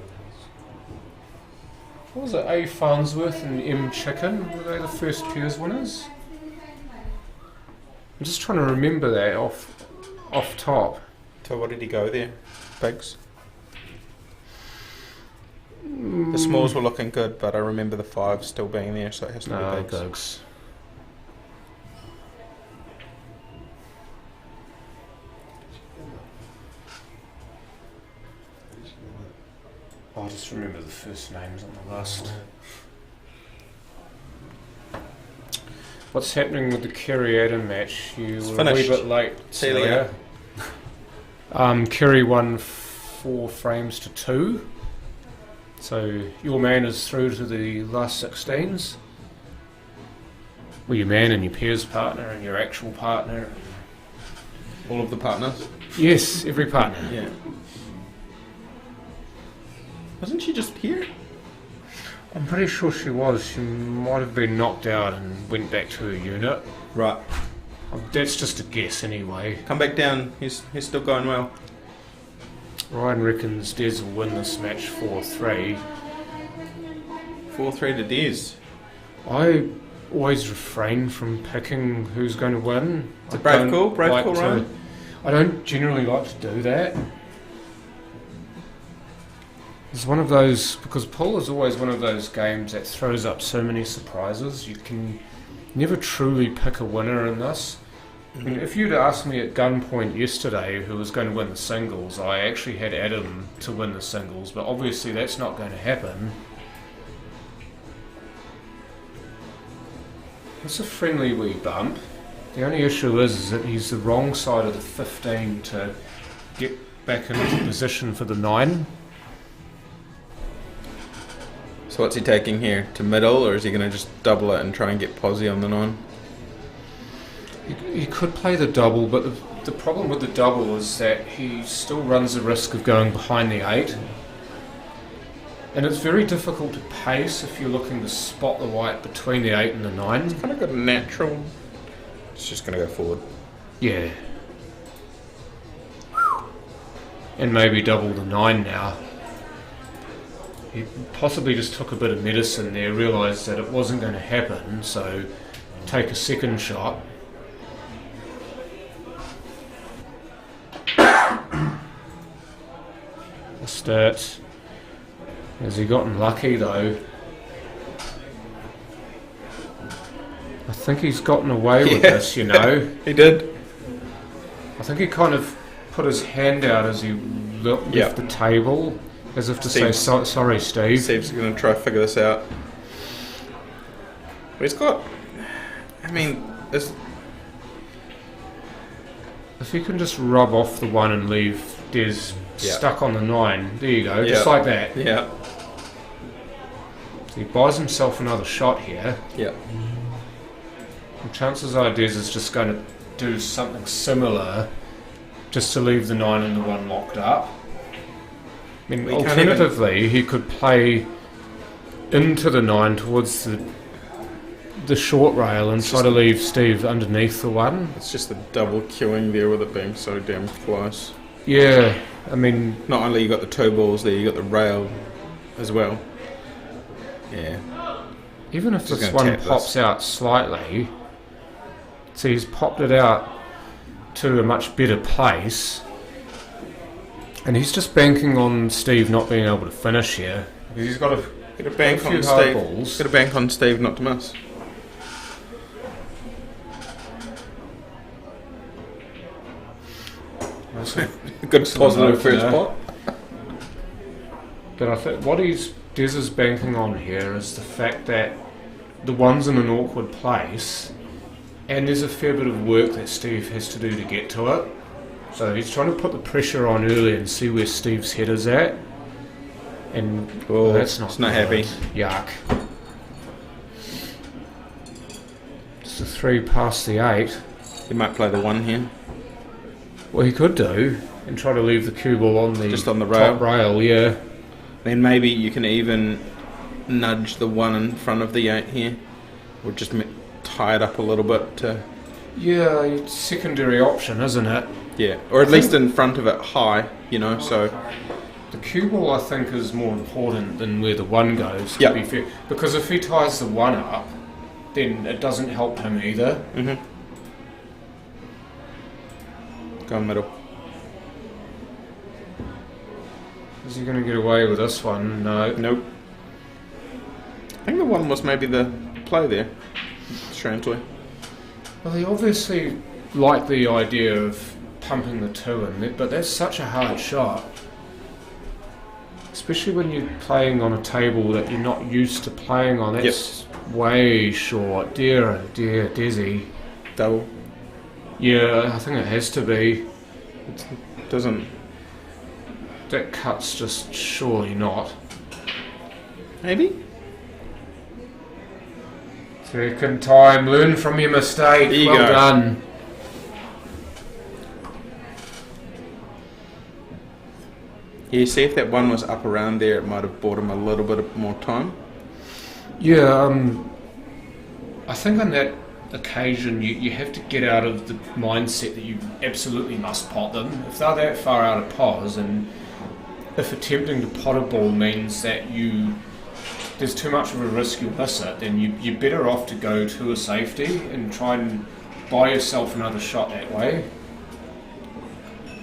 What was it? A. Farnsworth and M. Chicken? Were they the first Piers winners? I'm just trying to remember that off top. So what did he go there? Bigs? The smalls were looking good, but I remember the fives still being there, so it has to No, be bigs. Bigs. I just remember the first names on the list. What's happening with the Kerry Adam match? You were finished. a wee bit late. See you later. Kerry won 4 frames to 2. So your man is through to the last 16s. Well, your man and your pairs partner and your actual partner. All of the partners? Yes, every partner. Yeah. Wasn't she just here? I'm pretty sure she was. She might have been knocked out and went back to her unit. Right. That's just a guess anyway. Come back down. He's still going well. Ryan reckons Des will win this match 4-3. 4-3 to Des. I always refrain from picking who's going to win. It's a brave call, Ryan. I don't generally like to do that. It's one of those, because pool is always one of those games that throws up so many surprises. You can never truly pick a winner in this. I mean, if you'd asked me at gunpoint yesterday who was going to win the singles, I actually had Adam to win the singles, but obviously that's not going to happen. It's a friendly wee bump. The only issue is that he's the wrong side of the 15 to get back into position for the 9. So what's he taking here? To middle, or is he going to just double it and try and get posi on the 9? He could play the double, but the problem with the double is that he still runs the risk of going behind the 8. And it's very difficult to pace if you're looking to spot the white between the 8 and the 9. Kind of got a natural. It's just going to go forward. Yeah. And maybe double the 9 now. He possibly just took a bit of medicine there, realised that it wasn't going to happen, so take a second shot. Just it. Has he gotten lucky though? I think he's gotten away with this, you know. He did. I think he kind of put his hand out as he left the table, as if to say, sorry, Steve. Steve's going to try to figure this out. But he's got... I mean, if he can just rub off the 1 and leave Des stuck on the 9, there you go, just like that. Yeah. So he buys himself another shot here. Yeah. And chances are Des is just going to do something similar just to leave the 9 and the 1 locked up. I mean, alternatively, he could play into the 9 towards the short rail and try to leave Steve underneath the 1. It's just the double queuing there with it being so damn close. Yeah, I mean... Not only you got the 2 balls there, you got the rail as well. Yeah. Even if this one pops out slightly, so he's popped it out to a much better place, and he's just banking on Steve not being able to finish here. Because he's got a bank on Steve. Got a bank on Steve not to miss. Good positive first pot. But I think what Des is banking on here is the fact that the 1's in an awkward place, and there's a fair bit of work that Steve has to do to get to it. So he's trying to put the pressure on early and see where Steve's head is at. And that's not happy. Yuck. Just a 3 past the 8. He might play the 1 here. Well, he could do, and try to leave the cue ball on the just on the rail. Top rail, yeah. Then maybe you can even nudge the 1 in front of the 8 here, or just tie it up a little bit to... Yeah, it's a secondary option, isn't it? Yeah, or at least in front of it high, you know, so... The cue ball, I think, is more important than where the 1 goes, to yep. be fair. Because if he ties the 1 up, then it doesn't help him either. Mm-hmm. Go middle. Is he going to get away with this one? No. Nope. I think the 1 was maybe the play there, strangely. Well, they obviously like the idea of pumping the 2 in, but that's such a hard shot. Especially when you're playing on a table that you're not used to playing on. That's way short. Dear, dear, Desi. Double. Yeah, I think it has to be. It doesn't... That cut's just surely not. Maybe? Second time, learn from your mistake. There you well go. Done. Yeah, see if that 1 was up around there, it might have bought him a little bit more time. Yeah, I think on that occasion, you have to get out of the mindset that you absolutely must pot them. If they're that far out of pos, and if attempting to pot a ball means that there's too much of a risk you'll miss it, then you're better off to go to a safety and try and buy yourself another shot that way.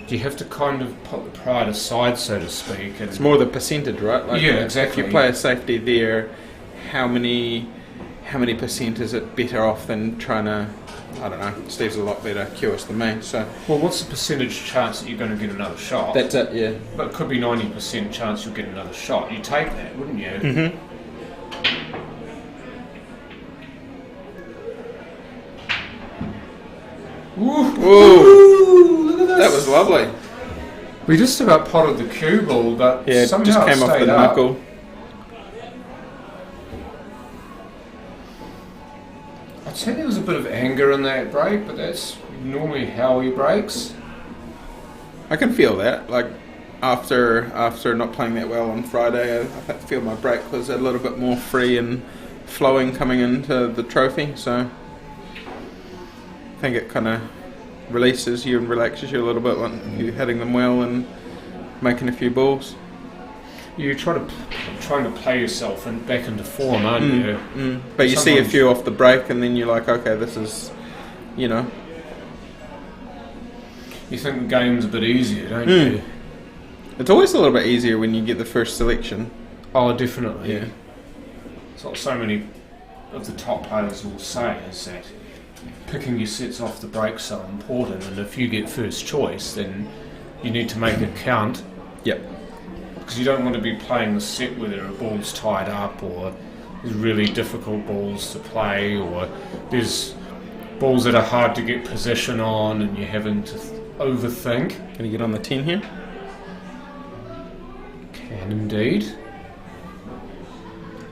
You have to kind of put the pride aside, so to speak. And It's more the percentage, right? Like Yeah, exactly. If you play a safety there, how many percent is it better off than trying to, I don't know, Steve's a lot better QS than me, so... well, what's the percentage chance that you're going to get another shot? That's it, yeah. But it could be 90% chance you'll get another shot. You take that, wouldn't you? Mm-hmm. Ooh, look at this. that was lovely. We just about potted the cue ball, but Yeah, it somehow just came off the stayed up. knuckle. I'd say there was a bit of anger in that break, but that's normally how he breaks. I can feel that. Like after not playing that well on Friday, I feel my break was a little bit more free and flowing coming into the trophy. So I think it kind of releases you and relaxes you a little bit when you're hitting them well and making a few balls. You're trying to play yourself back into form, aren't you? But you see a Sometimes- few off the break, and then you're like, okay, this is, you know. You think the game's a bit easier, don't you? It's always a little bit easier when you get the first selection. Oh, definitely. Yeah. It's what so many of the top players will say, is that picking your sets off the break's so important, and if you get first choice, then you need to make it count. Yep. Because you don't want to be playing the set where there are balls tied up, or there's really difficult balls to play, or there's balls that are hard to get position on and you're having to overthink. Can you get on the 10 here? Can indeed.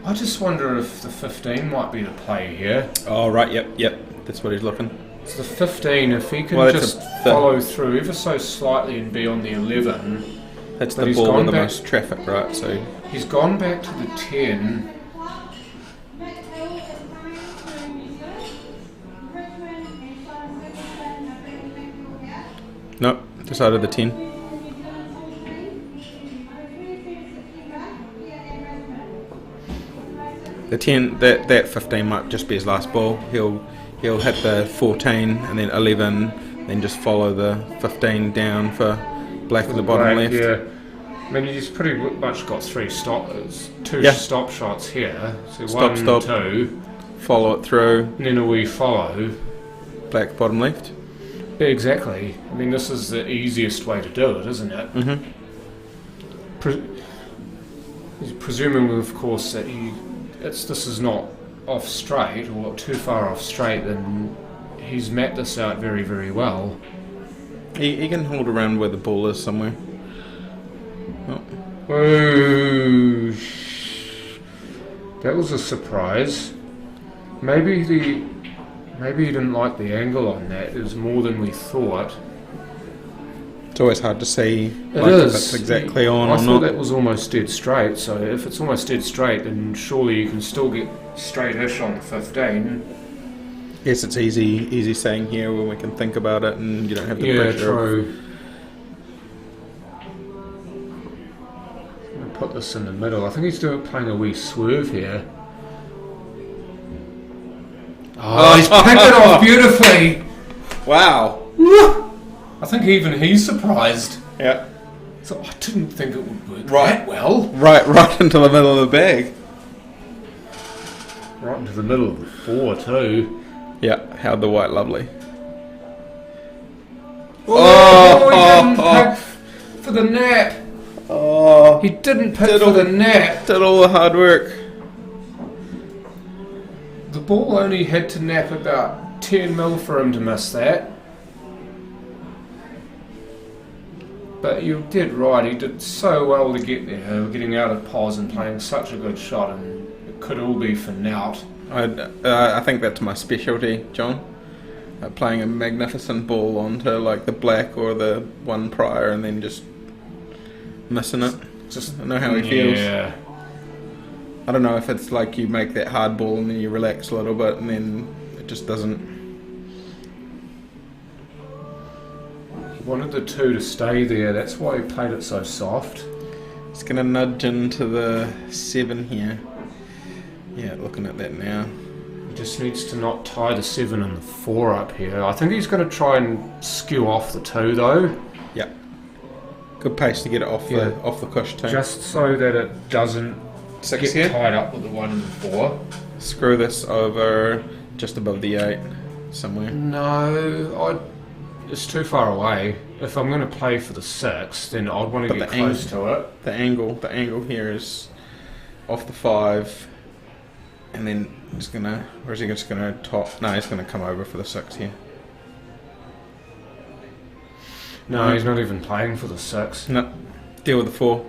I just wonder if the 15 might be the play here. Oh, right, yep. That's what he's looking. It's the 15, if he can Well, that's just a follow through ever so slightly and be on the 11. That's But the he's ball gone with the back- most traffic, right? So He's gone back to the 10. nope, decided the 10. The 10, that 15 might just be his last ball. He'll hit the 14 and then 11, then just follow the 15 down for black at the bottom Right, left. yeah. I mean, he's pretty much got two Yeah. stop shots here. So Stop, one, stop. two, Follow it through, and then a wee follow. black bottom left. Yeah, exactly. I mean, this is the easiest way to do it, isn't it? Mm-hmm. Presuming, of course, that this is not off straight or too far off straight, then he's mapped this out very, very well. He can hold around where the ball is somewhere. Oh. Oh, that was a surprise. Maybe he didn't like the angle on that. It was more than we thought. It's always hard to see It like, is. if it's exactly on I or thought not. that was almost dead straight. So if it's almost dead straight, then surely you can still get straight-ish on the 15. Yes, it's easy saying here when we can think about it and you don't have the Yeah, pressure. true. I'm gonna put this in the middle. I think he's playing a wee swerve here. Oh, he's picked it off beautifully. Wow. I think even he's surprised. Yeah. So I didn't think it would work Right. that well. Right into the middle of the bag. Right into the middle of the four too. Yeah, how'd the white lovely. Oh, he didn't pick for the nap. Oh, He didn't pick for the nap. did all the hard work. The ball only had to nap about 10 mil for him to miss that. But you did right, he did so well to get there, getting out of pause and playing such a good shot, and it could all be for Nout. I think that's my specialty, John. Playing a magnificent ball onto like the black or the one prior and then just missing it. Just I know how he feels. Yeah. I don't know if it's like you make that hard ball and then you relax a little bit and then it just doesn't. He wanted the 2 to stay there. That's why he played it so soft. It's going to nudge into the 7 here. Yeah, looking at that now. He just needs to not tie the 7 and the 4 up here. I think he's going to try and skew off the 2 though. Yeah. Good pace to get it off the cush too. Just so that it doesn't 6 get here. tied up with the 1 and the 4. Screw this over just above the 8 somewhere. No, it's too far away. If I'm going to play for the 6, then I'd want to But get the close to it. The angle here is off the 5, and then he's gonna. Or is he just gonna top? No, he's gonna come over for the 6 here. No, he's not even playing for the 6. No, deal with the 4.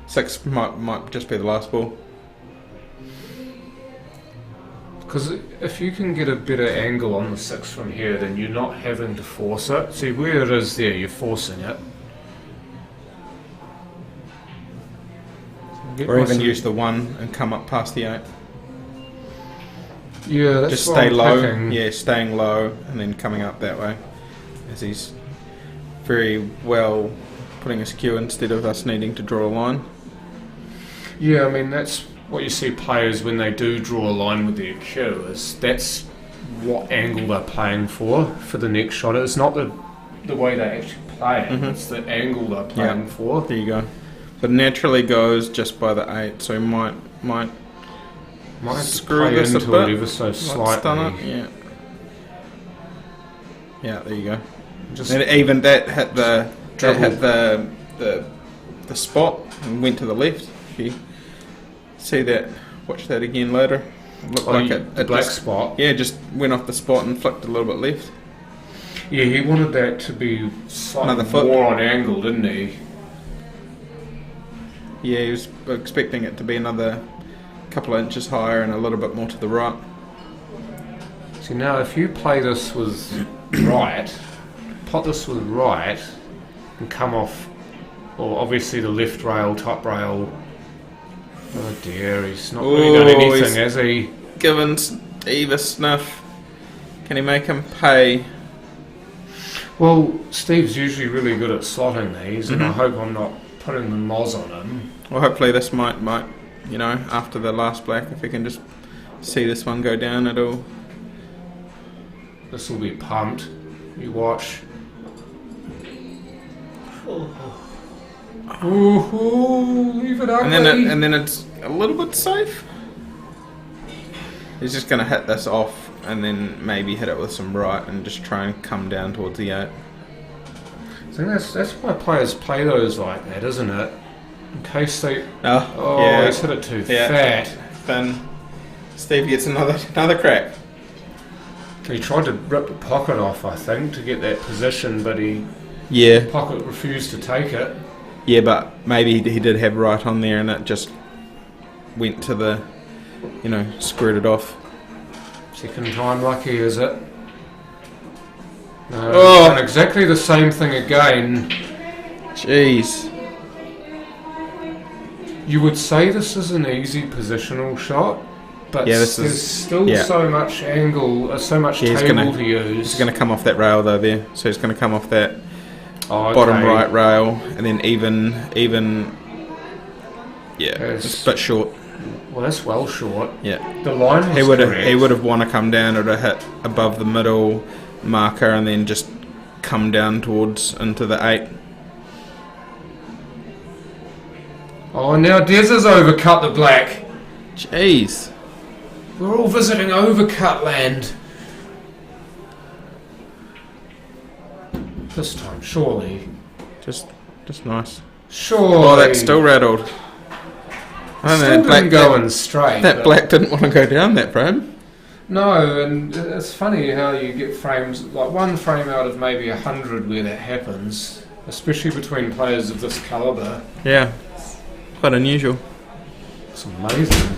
6 might just be the last ball. Because if you can get a better angle on the 6 from here, then you're not having to force it. See, where it is there, you're forcing it. Or even use the 1 and come up past the 8. Yeah, that's Just what stay I'm low. picking. Yeah, staying low and then coming up that way. As he's very well putting a skew instead of us needing to draw a line. Yeah, I mean, that's what you see players when they do draw a line with their cue, is that's what angle they're playing for the next shot. It's not the way they actually play it, it's the angle they're playing for. There you go. But naturally goes just by the 8, so he might screw play this a into bit. it ever so Might slightly. stun it, yeah. Yeah, there you go. Just And even that hit the dribble. the spot and went to the left. If you see that, watch that again later. It looked like the it black just, spot. yeah, just went off the spot and flicked a little bit left. Yeah, he wanted that to be slightly Another foot. more on angle, didn't he? Yeah, he was expecting it to be another couple of inches higher and a little bit more to the right. See, now if you play this with right, pot this with right, and come off, or obviously the left rail, top rail. Oh dear, he's not really done anything, has he? Given Steve a sniff. Can he make him pay? Well, Steve's usually really good at slotting these, and I hope I'm not putting the moz on him. Well, hopefully this might, you know, after the last black, if we can just see this one go down, it'll... This will be pumped. You watch. Ooh, leave it ugly. And then it's a little bit safe. He's just going to hit this off and then maybe hit it with some right and just try and come down towards the 8. I think that's why players play those like that, isn't it? In case they... Oh, yeah. He's hit it too fat. Then Steve gets another crack. He tried to rip the pocket off, I think, to get that position, but pocket refused to take it. Yeah, but maybe he did have right on there and it just went to the, you know, screwed it off. Second time lucky, is it? No, done exactly the same thing again. Jeez. You would say this is an easy positional shot, but Yeah, there's still so much angle, so much table to use. He's going to come off that rail though there. So he's going to come off that bottom right rail and then even it's a bit short. Well, that's well short. Yeah. The line was correct. He would have want to come down or to hit above the middle marker and then just come down towards into the 8. Oh, now Des has overcut the black. Jeez. We're all visiting overcut land. This time, surely. Just nice. Surely. Oh, that's still rattled. Still didn't go in straight. That black didn't want to go down that frame. No, and it's funny how you get frames, like one frame out of maybe 100 where that happens, especially between players of this calibre. Yeah. Quite unusual. It's amazing.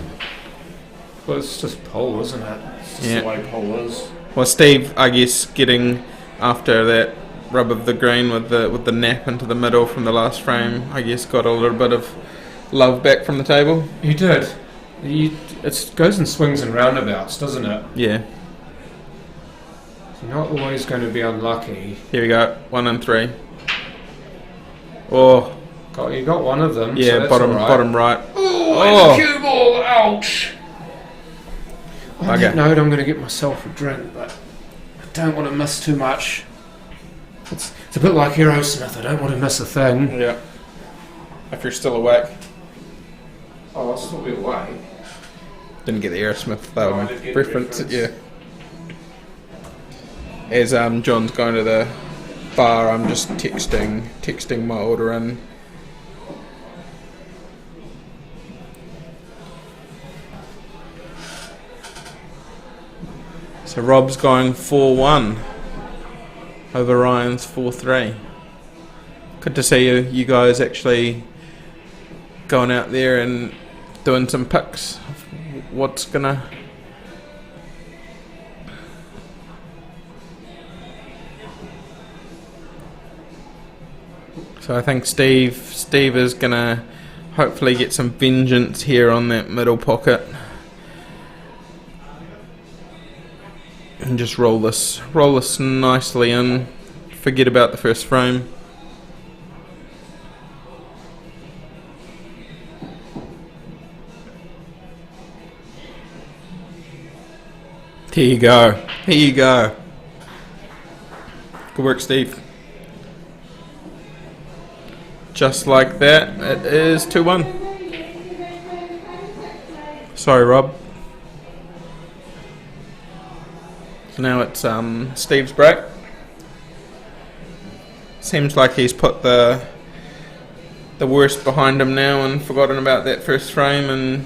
Well, it's just pole, isn't it? It's just the way pole is. Well, Steve, I guess, getting after that rub of the green with the nap into the middle from the last frame, I guess got a little bit of love back from the table. He did. It goes in swings and roundabouts, doesn't it? Yeah. You're not always going to be unlucky. Here we go. 1 and 3. Oh, You got one of them. yeah, so that's bottom all right. bottom right. Oh, and a cue ball. Ouch. On Okay. that note, I'm going to get myself a drink, but I don't want to miss too much. It's a bit like Aerosmith. I don't want to miss a thing. Yeah. If you're still awake. Oh, I'll still be awake. Didn't get the Aerosmith I did get the reference. reference. Yeah. As John's going to the bar, I'm just texting my order in. So Rob's going 4-1 over Ryan's 4-3. Good to see you guys actually going out there and doing some picks. What's gonna... So I think Steve is gonna hopefully get some vengeance here on that middle pocket. And just roll this nicely in. Forget about the first frame. Here you go. Here you go. Good work, Steve. Just like that, it is 2-1. Sorry, Rob. So now it's Steve's break. Seems like he's put the worst behind him now and forgotten about that first frame and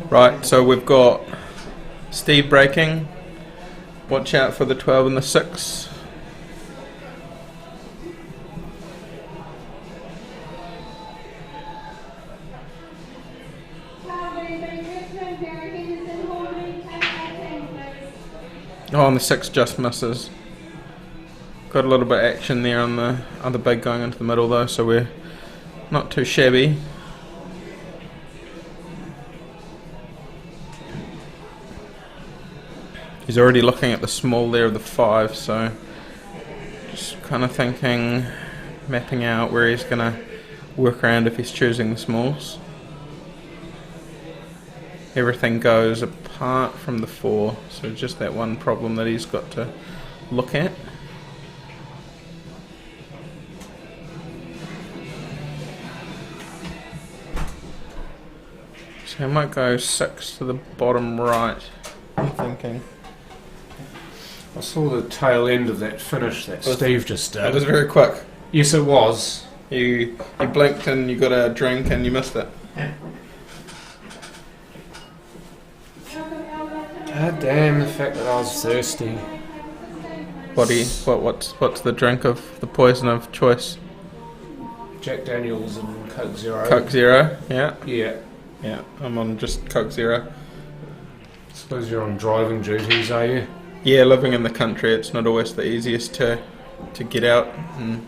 right, so we've got Steve breaking. Watch out for the 12 and the 6. Oh, and the 6 just misses. Got a little bit of action there on the other big going into the middle though, so we're not too shabby. He's already looking at the small there of the 5, so just kind of thinking, mapping out where he's going to work around if he's choosing the smalls. Everything goes apart from the 4, so just that one problem that he's got to look at. So I might go 6 to the bottom right, I'm thinking. I saw the tail end of that finish that Steve just did. It was very quick. Yes, it was. You blinked and you got a drink and you missed it. God damn the fact that I was thirsty. What's the drink of the poison of choice? Jack Daniels and Coke Zero. Coke Zero, yeah. Yeah. I'm on just Coke Zero. Suppose you're on driving duties, are you? Yeah, living in the country, it's not always the easiest to get out and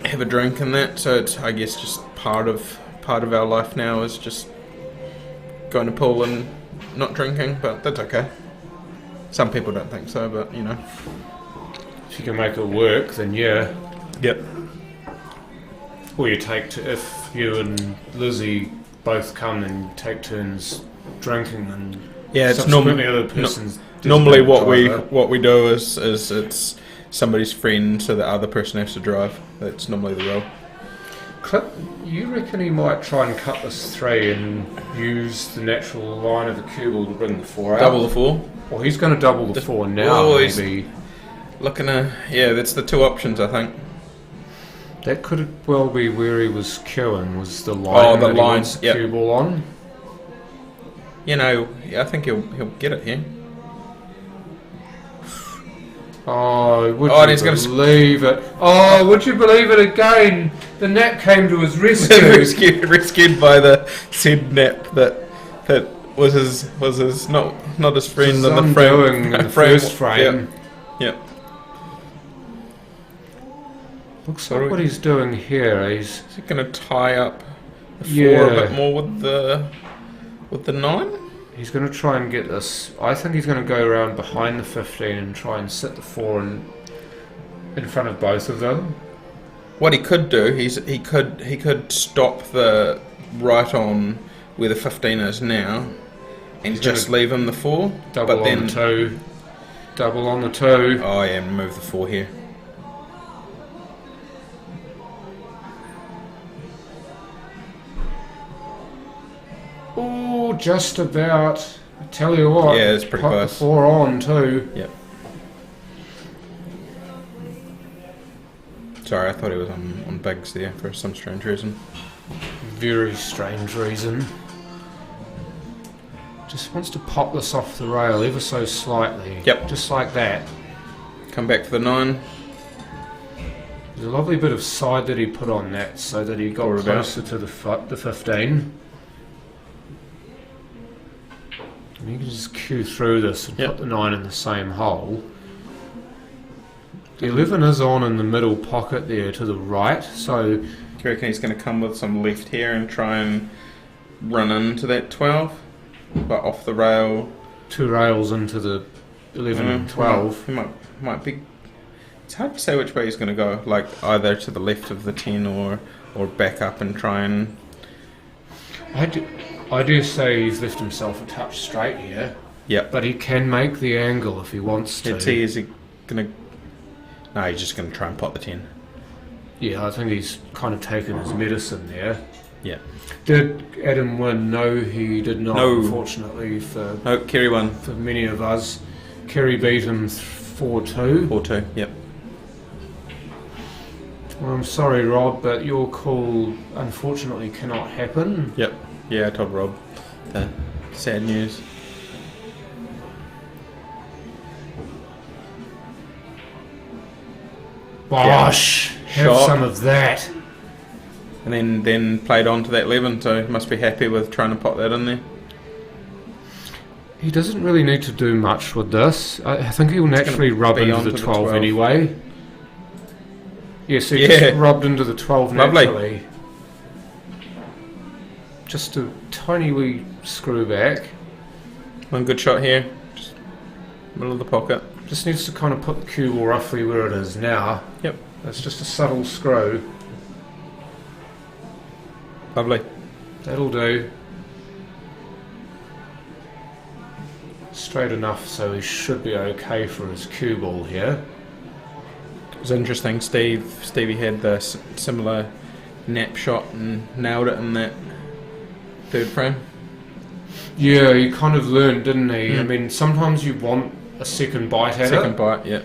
have a drink and that. So it's, I guess, just part of our life now is just going to pool and not drinking, but that's okay. Some people don't think so, but you know. If you can make it work, then yeah. Yep. Or you if you and Lizzie both come and take turns drinking and Yeah, it's subsequently other person's normally what driver. we do is it's somebody's friend, so the other person has to drive. That's normally the rule. Clip, you reckon he might try and cut this 3 and use the natural line of the cue ball to bring the 4 out? Double the 4. Well, he's going to double the 4 now, he's maybe. Looking at, yeah, that's the 2 options, I think. That could well be where he was queuing, was the line Oh, the that he line, wants the yep. cue ball on. You know, yeah, I think he'll get it here. Oh, would Oh, and you he's gonna believe it? Oh, would you believe it again? The net came to his rescue. rescued by the said nap that that was his not his friend His in the frame. undoing in the first frame. Yep. Looks like what he's doing here. He's Is he going to tie up the 4 Yeah. a bit more with the 9? He's going to try and get this. I think he's going to go around behind the 15 and try and sit the 4 in front of both of them. What he could do, he could stop the right on where the 15 is now, and He's just gonna leave him the 4. Double but then, on the 2. Double on the 2. oh yeah, and move the 4 here. Oh, just about. I tell you what. Yeah, it's pretty put close. The 4 on too. Yep. Sorry, I thought he was on bigs there for some strange reason. Very strange reason. Just wants to pop this off the rail ever so slightly. Yep. Just like that. Come back for the 9. There's a lovely bit of side that he put on that so that he got Or about. closer to the 15. And you can just cue through this and Yep. put the 9 in the same hole. The 11 is on in the middle pocket there to the right, so Do you reckon he's going to come with some left here and try and run into that 12, but off the rail? 2 rails into the 11 and 12. He might be. It's hard to say which way he's going to go. Like either to the left of the 10 or back up and try and. I do say he's left himself a touch straight here, Yep. but he can make the angle if he wants to. Is he going to? No, he's just going to try and pot the 10. Yeah, I think he's kind of taken his medicine there. Yeah. Did Adam win? No, he did not, No. unfortunately, for Oh, Kerry won. many of us. Kerry beat him 4-2. 4-2. Yep. Well, I'm sorry, Rob, but your call unfortunately cannot happen. Yep. Yeah, I told Rob the sad news. Bosh! Have Shot. some of that. And then played on to that 11, so he must be happy with trying to pop that in there. He doesn't really need to do much with this. I think he'll naturally gonna rub be into onto the the 12 12. anyway. Yes, he Yeah. just rubbed into the 12 Lovely. naturally. Just a tiny wee screw back. One good shot here. Just middle of the pocket. Just needs to kind of put the cue ball roughly where it is now. Yep. It's just a subtle screw. Lovely. That'll do. Straight enough so he should be okay for his cue ball here. It was interesting. Stevie had the similar nap shot and nailed it in that third frame. Yeah, he kind of learned, didn't he? Mm. I mean, sometimes you want a second bite at Second it. bite, yeah.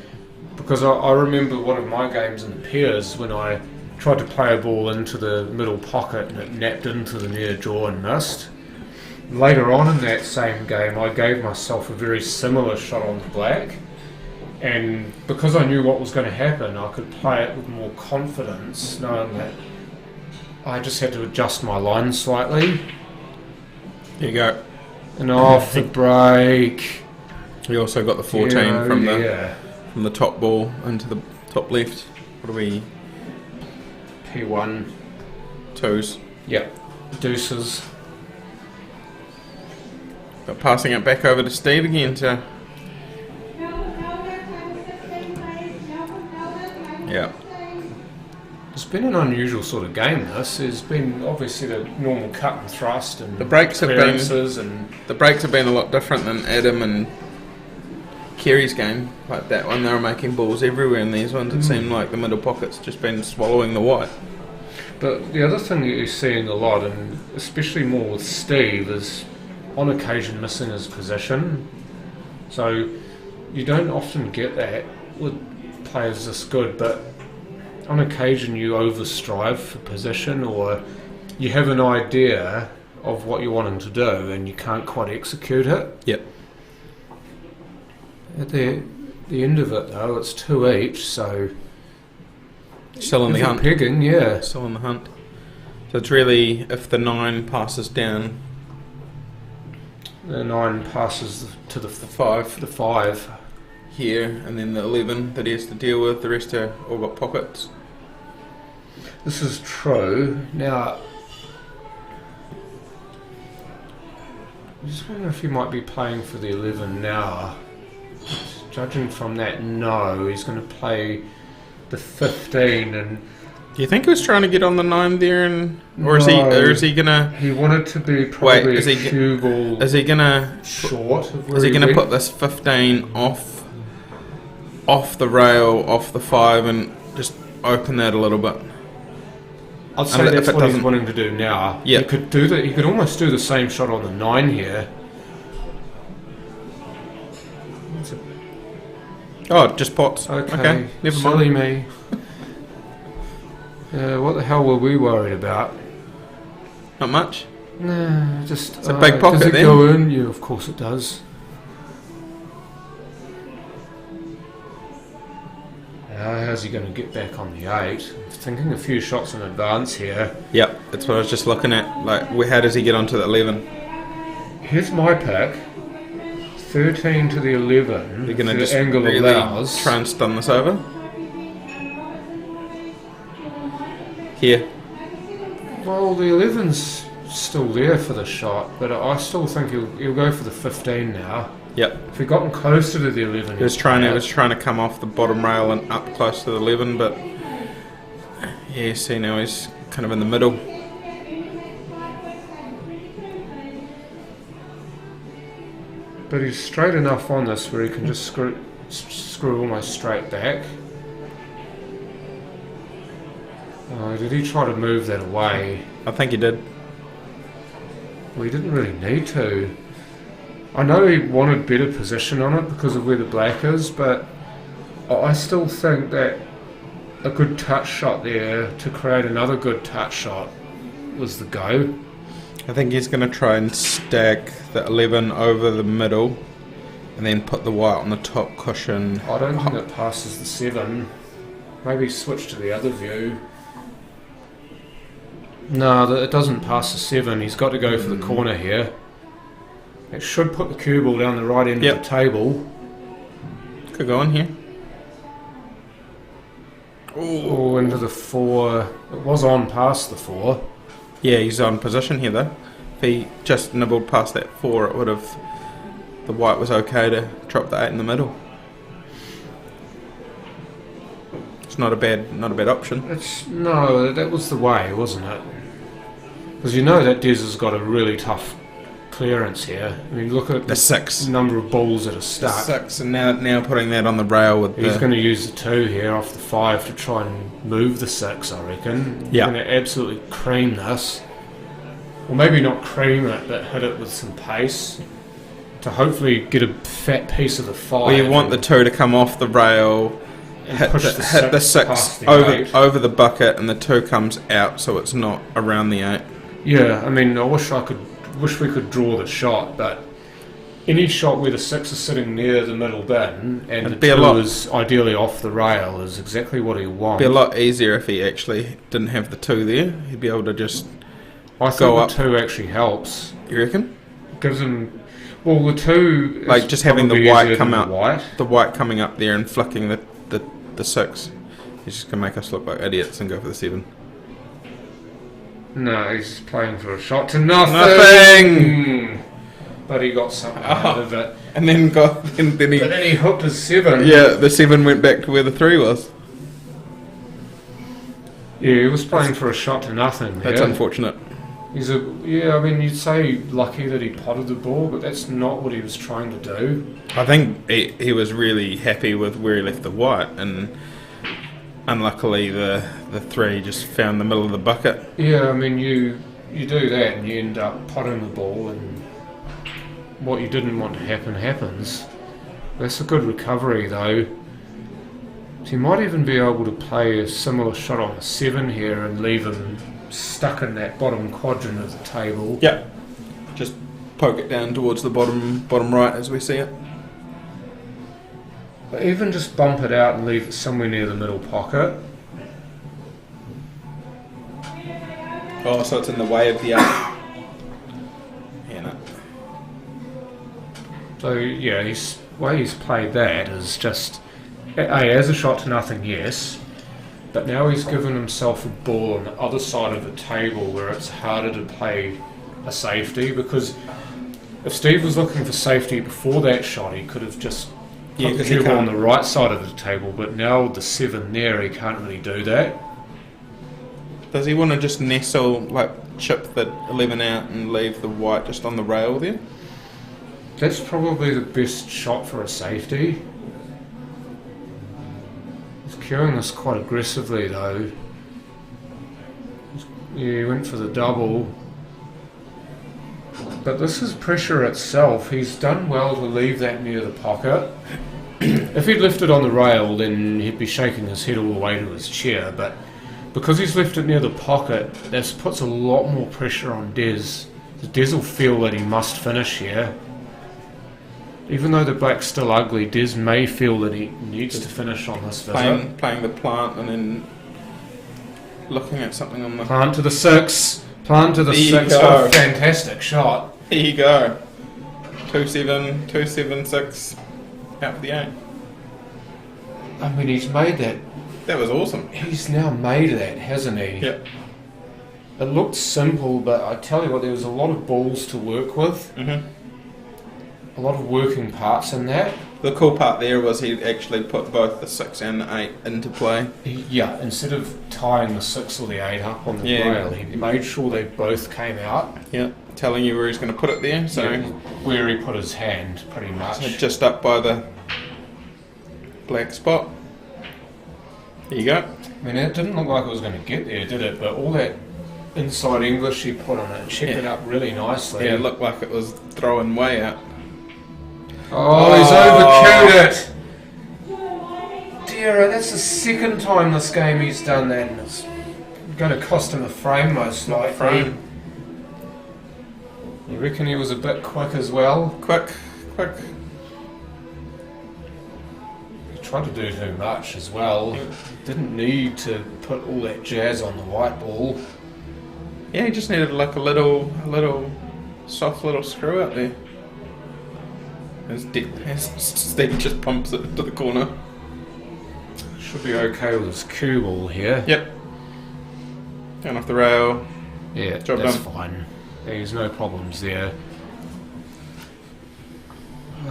Because I remember one of my games in the pairs when I tried to play a ball into the middle pocket and it napped into the near jaw and missed. Later on in that same game, I gave myself a very similar shot on the black, and because I knew what was going to happen, I could play it with more confidence, knowing that I just had to adjust my line slightly. There you go. And off the break. We also got the 14 Yeah, from yeah. the top ball into the top left. What are we? P1. 2s. Yep. Deuces. But passing it back over to Steve again to. Yeah. It's been an unusual sort of game, this. There's been obviously the normal cut and thrust and The breaks have been clearances and a lot different than Adam and Kerry's game. Like that one, they were making balls everywhere, and these ones it seemed like the middle pocket's just been swallowing the white. But the other thing that you're seeing a lot, and especially more with Steve, is on occasion missing his position. So you don't often get that with players this good, but on occasion you overstrive for position, or you have an idea of what you're wanting to do and you can't quite execute it. Yep. At the end of it though, it's 2 each, so Still in the if you're hunt. pegging, yeah. Still in the hunt. So it's really, if the 9 passes down, The 9 passes to the five. The 5. Here, and then the 11 that he has to deal with. The rest are all got pockets. This is true. Now, I just wonder if he might be playing for the 11 now. Judging from that, no. He's going to play the 15 and... Do you think he was trying to get on the 9 there, or is he gonna? He wanted to be probably is a he few ball Is he gonna? short. Of where Is he gonna went. put this 15 off the rail, off the 5, and just open that a little bit? I'd say if that's it what he's doesn't- wanting to do now. Yeah. He could do that. He could almost do the same shot on the 9 here. Oh, just pots. Okay, never silly mind. me. What the hell were we worried about? Not much. Nah, just... It's a big pocket does it then. go in? Yeah, of course it does. How's he going to get back on the 8? I'm thinking a few shots in advance here. Yep, that's what I was just looking at. Like, how does he get onto the 11? Here's my pick. 13 to the 11. They're gonna if the just angle really allows. try and stun this over. Here. Well, the 11's still there for the shot, but I still think he'll go for the 15 now. Yep. If he'd gotten closer to the 11, He was trying to come off the bottom rail and up close to the 11, but yeah, see now he's kind of in the middle. But he's straight enough on this where he can just screw almost straight back. Oh, did he try to move that away? I think he did. Well, he didn't really need to. I know he wanted better position on it because of where the black is, but I still think that a good touch shot there to create another good touch shot was the go. I think he's going to try and stack the 11 over the middle and then put the white on the top cushion. I don't think it passes the 7. Maybe switch to the other view. No, it doesn't pass the 7. He's got to go for the corner here. It should put the cue ball down the right end of the table. Could go on here. Oh, into the 4. It was on past the 4. Yeah, he's on position here though. If he just nibbled past that 4, it would have. The white was okay to drop the 8 in the middle. It's not a bad option. No, that was the way, wasn't it? Because you know that Des has got a really tough clearance here. I mean, look at The 6. number of balls that are stuck. 6, and now putting that on the rail with He's the. going to use the 2 here off the 5 to try and move the 6, I reckon. Yeah. He's going to absolutely cream this. Well, maybe not cream it, but hit it with some pace to hopefully get a fat piece of the 5. Well, you want the 2 to come off the rail, and hit push the 6 past the over 8. over the bucket, and the 2 comes out, so it's not around the 8. Yeah, I mean, I wish we could draw the shot, but any shot where the 6 is sitting near the middle bin and It'd the be a 2 lot- is ideally off the rail is exactly what he wants. It'd be a lot easier if he actually didn't have the 2 there. He'd be able to just. I go think up. the 2 actually helps. You reckon? Gives him. Well, the 2 is Like just having the probably white easier come than up, the white. the white coming up there and flicking the 6. He's just gonna make us look like idiots and go for the 7. No, he's playing for a shot to nothing. Nothing! But he got something out of it. And then then he. But then he hooked his 7. Yeah, the 7 went back to where the 3 was. Yeah, he was playing for a shot to nothing. That's yeah. unfortunate. I mean, you'd say lucky that he potted the ball, but that's not what he was trying to do. I think he was really happy with where he left the white, and unluckily the 3 just found the middle of the bucket. Yeah, I mean, you do that and you end up potting the ball, and what you didn't want to happen happens. That's a good recovery, though. So you might even be able to play a similar shot on the 7 here and leave him stuck in that bottom quadrant of the table. Yep. Just poke it down towards the bottom right as we see it. But even just bump it out and leave it somewhere near the middle pocket. Oh, so it's in the way of the 8. Yeah, no. So yeah, way he's played that is just as a shot to nothing, yes. But now he's given himself a ball on the other side of the table where it's harder to play a safety, because if Steve was looking for safety before that shot, he could have just put the cue ball on the right side of the table, but now with the 7 there, he can't really do that. Does he want to just nestle, like chip the 11 out and leave the white just on the rail there? That's probably the best shot for a safety. He's cueing this quite aggressively though. Yeah, he went for the double. But this is pressure itself. He's done well to leave that near the pocket. If he'd left it on the rail, then he'd be shaking his head all the way to his chair. But because he's left it near the pocket, this puts a lot more pressure on Des. Des will feel that he must finish here. Even though the black's still ugly, Des may feel that he needs to finish on this visit. Playing the plant and then looking at something on the... Plant to the 6. Plant to the There you 6. go. What a fantastic shot. Here you go. 2-7, 2-7-6, out for the 8. I mean, he's made that. That was awesome. He's now made that, hasn't he? Yep. It looked simple, but I tell you what, there was a lot of balls to work with. Mm-hmm. A lot of working parts in that. The cool part there was he actually put both the 6 and the 8 into play. Yeah, instead of tying the 6 or the 8 up on the Yeah. rail, he made sure they both came out. Yeah. Telling you where he's going to put it there. So, Yeah, where he put his hand, pretty much. so just up by the black spot. There you go. I mean, it didn't look like it was going to get there, did it? But all that inside English he put on it checked it up really nicely. Yeah, it looked like it was throwing way out. Oh, he's overcued it! Dear, that's the second time this game he's done that, and it's going to cost him a frame most likely. Frame. You reckon he was a bit quick as well? Quick. He tried to do too much as well. Didn't need to put all that jazz on the white ball. Yeah, he just needed like a little soft little screw out there. As Steve just pumps it to the corner. Should be okay with his cue ball here. Yep. Down off the rail. Yeah, Job that's done. fine. There's no problems there.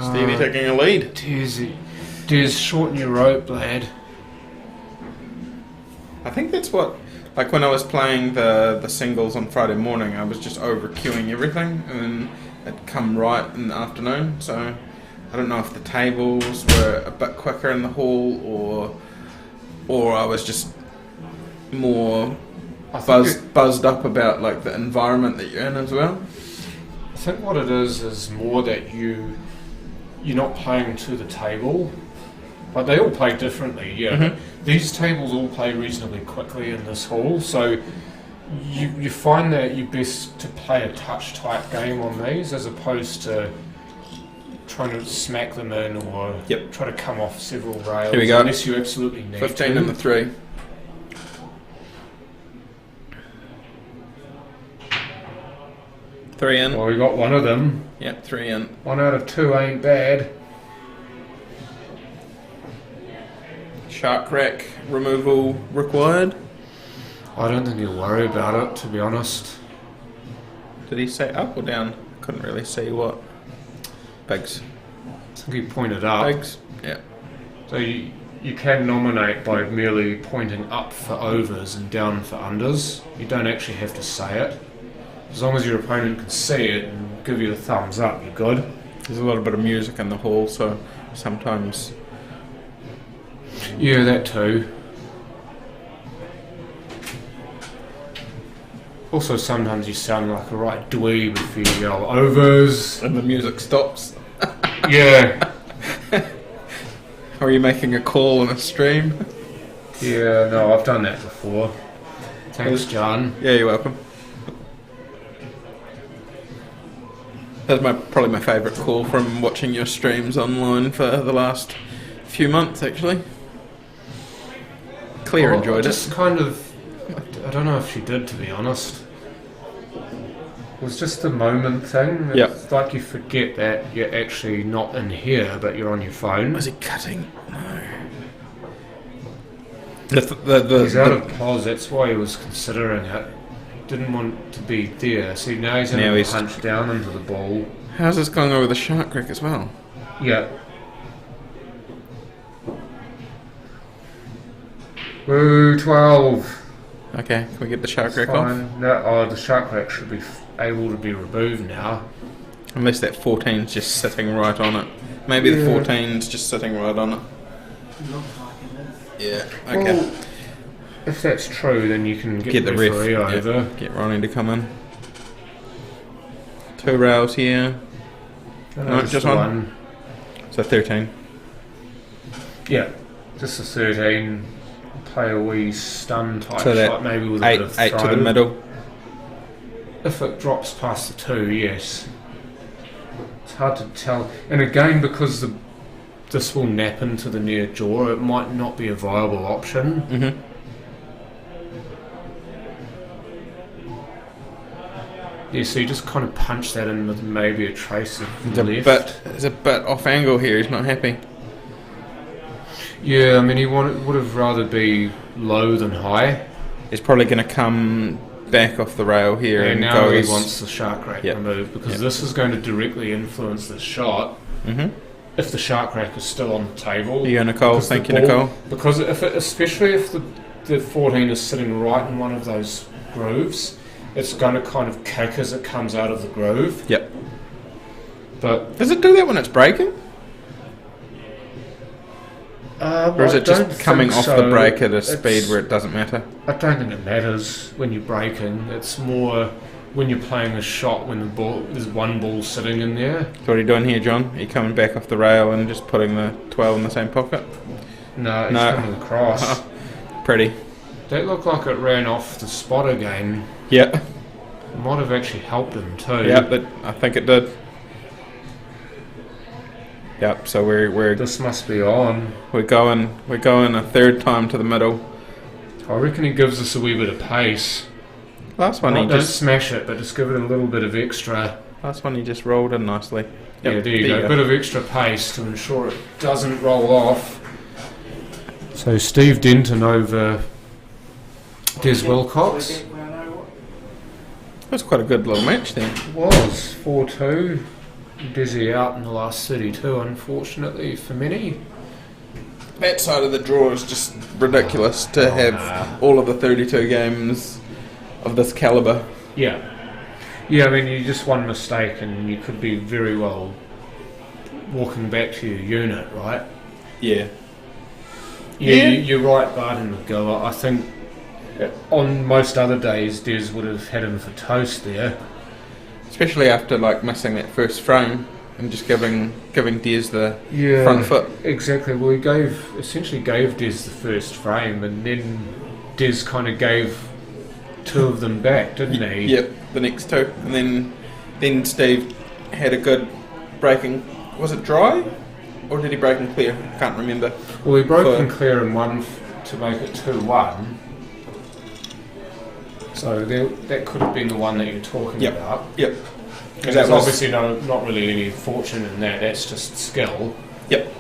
Stevie taking a lead. Des, shorten your rope, lad. I think that's what, like when I was playing the singles on Friday morning, I was just over queuing everything, and then it'd come right in the afternoon. So I don't know if the tables were a bit quicker in the hall, or I was just more buzzed up about like the environment that you're in as well. I think what it is more that you're not playing to the table. Like they all play differently, yeah. Mm-hmm. These tables all play reasonably quickly in this hall, so you find that you're best to play a touch-type game on these as opposed to trying to smack them in or try to come off several rails. Here we go. Unless you absolutely need 15 to. and the 3. Three in. Well, we got one of them. Yep, 3 in. 1 out of 2 ain't bad. Shark rack removal required. I don't think he'll worry about it, to be honest. Did he say up or down? Couldn't really see what. Bigs. I think he pointed up. Bigs? Yeah. So you can nominate by merely pointing up for overs and down for unders. You don't actually have to say it. As long as your opponent can see it and give you a thumbs up, you're good. There's a little bit of music in the hall, so sometimes... Yeah, that too. Also, sometimes you sound like a right dweeb if you yell overs. And the music stops. Yeah. Are you making a call on a stream? Yeah, no, I've done that before. Thanks, John. Yeah, you're welcome. That's probably my favourite call from watching your streams online for the last few months, actually. Claire enjoyed just it. kind of... I don't know if she did, to be honest. It was just the moment thing. Yep. It's like you forget that you're actually not in here, but you're on your phone. Was he cutting? No. He's out of pause, that's why he was considering it. Didn't want to be there. See, now he's going to punch down into the ball. How's this going over the shark crack as well? Yeah. Woo, 12. Okay, can we get the shark crack off? Fine. No, the shark crack should be able to be removed now. Unless that 14's just sitting right on it. Maybe the 14's just sitting right on it. Looks like it is. Yeah, okay. Well, if that's true, then you can get the the ref referee over. Get Ronnie to come in. 2 rails here. No, just one. So 13. Yeah, just a 13. Play a wee stun type So that shot, maybe with a bit of 8 throw. to the middle. If it drops past the 2, yes. It's hard to tell. And again, because this will nap into the near jaw, it might not be a viable option. Mm-hmm. Yeah, so you just kind of punch that in with maybe a trace of left. It's a bit off angle here. He's not happy. Yeah, I mean, he would have rather be low than high. He's probably going to come back off the rail here And and now go. he wants the shark rack removed because this is going to directly influence the shot. Mm-hmm. If the shark rack is still on the table. Yeah, Nicole. Because Thank the you, ball- Nicole. Because especially if the 14 is sitting right in one of those grooves, it's going to kind of kick as it comes out of the groove. Yep. But Does it do that when it's breaking? Or is it just coming off the brake at a speed where it doesn't matter? I don't think it matters when you're braking. It's more when you're playing a shot when there's one ball sitting in there. So what are you doing here, John? Are you coming back off the rail and just putting the 12 in the same pocket? No, it's No. coming across. Pretty. That looked like it ran off the spot again. Yep. It might have actually helped him too. Yep, I think it did. Yep, so we're This must be on. going a third time to the middle. I reckon he gives us a wee bit of pace. Last one Don't smash it, but just give it a little bit of extra. he just rolled in nicely. Yep, Yeah, there you go. A bit of extra pace to ensure it doesn't roll off. So Steve Denton over Des Wilcox. That was quite a good little match then. Was 4-2. Dizzy out in the last 32, unfortunately for many. That side of the draw is just ridiculous to have all of the 32 games of this calibre. Yeah. Yeah, I mean, you just one mistake and you could be very well walking back to your unit, right? Yeah. Yeah. You're right, Barton McGill. I think on most other days, Des would have had him for toast there. Especially after missing that first frame and just giving Des the Yeah, front foot. Exactly. Well, he essentially gave Des the first frame, and then Des kind of gave 2 of them back, didn't he? Yep, the next 2, and then Steve had a good breaking. Was it dry, or did he break and clear? Can't remember. Well, he broke and clear in one to make it 2-1. So that could have been the one that you're talking about. Yep. And there's obviously not really any fortune in that. That's just skill. Yep.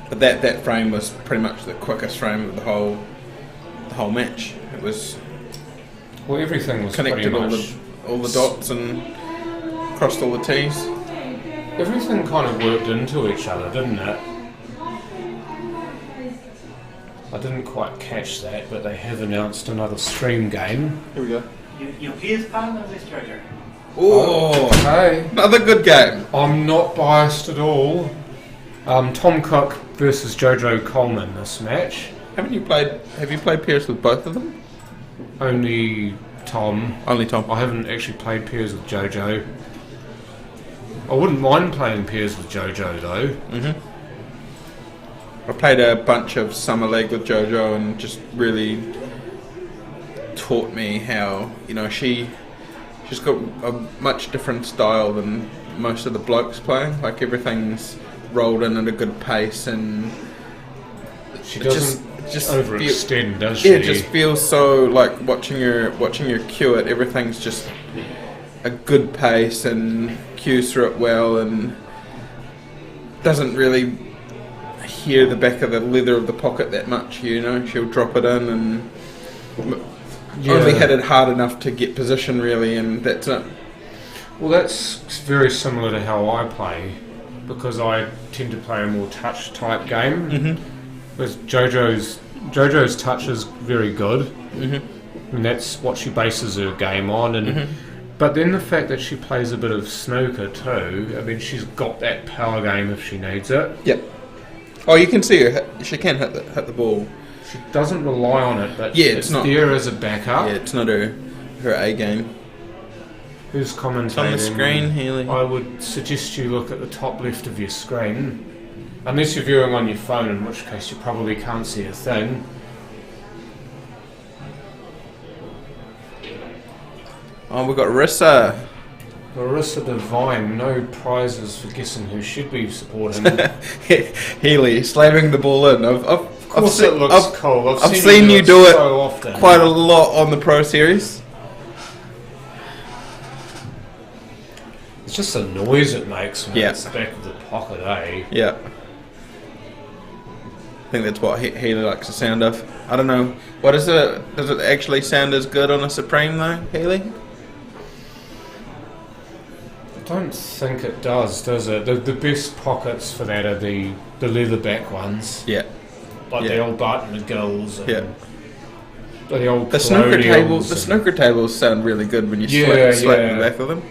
But that frame was pretty much the quickest frame of the whole match. It was Well, everything was connected pretty much all the dots and crossed all the T's. everything kind of worked into each other, didn't it? I didn't quite catch that, but they have announced another stream game. Here we go. Your peers partner this Jojo. Oh, Hey, another good game. I'm not biased at all. Tom Cook versus Jojo Coleman this match. Have you played pairs with both of them? Only Tom. Only Tom. I haven't actually played pairs with Jojo. I wouldn't mind playing pairs with Jojo though. Mm-hmm. I played a bunch of Summer League with Jojo and just really taught me how, she's got a much different style than most of the blokes playing. Like everything's rolled in at a good pace and She doesn't just overextend, does she? Yeah, it just feels so like watching your cue it. Everything's just a good pace and cues through it well, and doesn't really hear the back of the leather of the pocket that much. You know, she'll drop it in and only hit it hard enough to get position really, and that's it. Well, that's very similar to how I play, because I tend to play a more touch type game. Mm-hmm. Whereas JoJo's touch is very good, and that's what she bases her game on. And but then the fact that she plays a bit of snooker too, I mean, she's got that power game if she needs it. Yep. Oh, you can see her. She can hit the ball. She doesn't rely on it, but it's not there as a backup. Yeah, it's not her A game. Who's commentating? It's on the screen, Healy. I would suggest you look at the top left of your screen, unless you're viewing on your phone, in which case you probably can't see a thing. Oh, we've got Rissa. Marissa Devine, no prizes for guessing who should be supporting. Healy slamming the ball in. Of course it looks cool. I've seen you do it so often. quite a lot on the Pro Series. It's just the noise it makes when Yeah. it's the back of the pocket, eh? Yeah. I think that's what Healy likes the sound of. I don't know. What is it? Does it actually sound as good on a Supreme though, Healy? I don't think it does it? The best pockets for that are the leatherback ones. Yeah. Like the old Barton McGills and the old The snooker tables. The and- snooker tables sound really good when you Yeah, slap yeah. the back of them.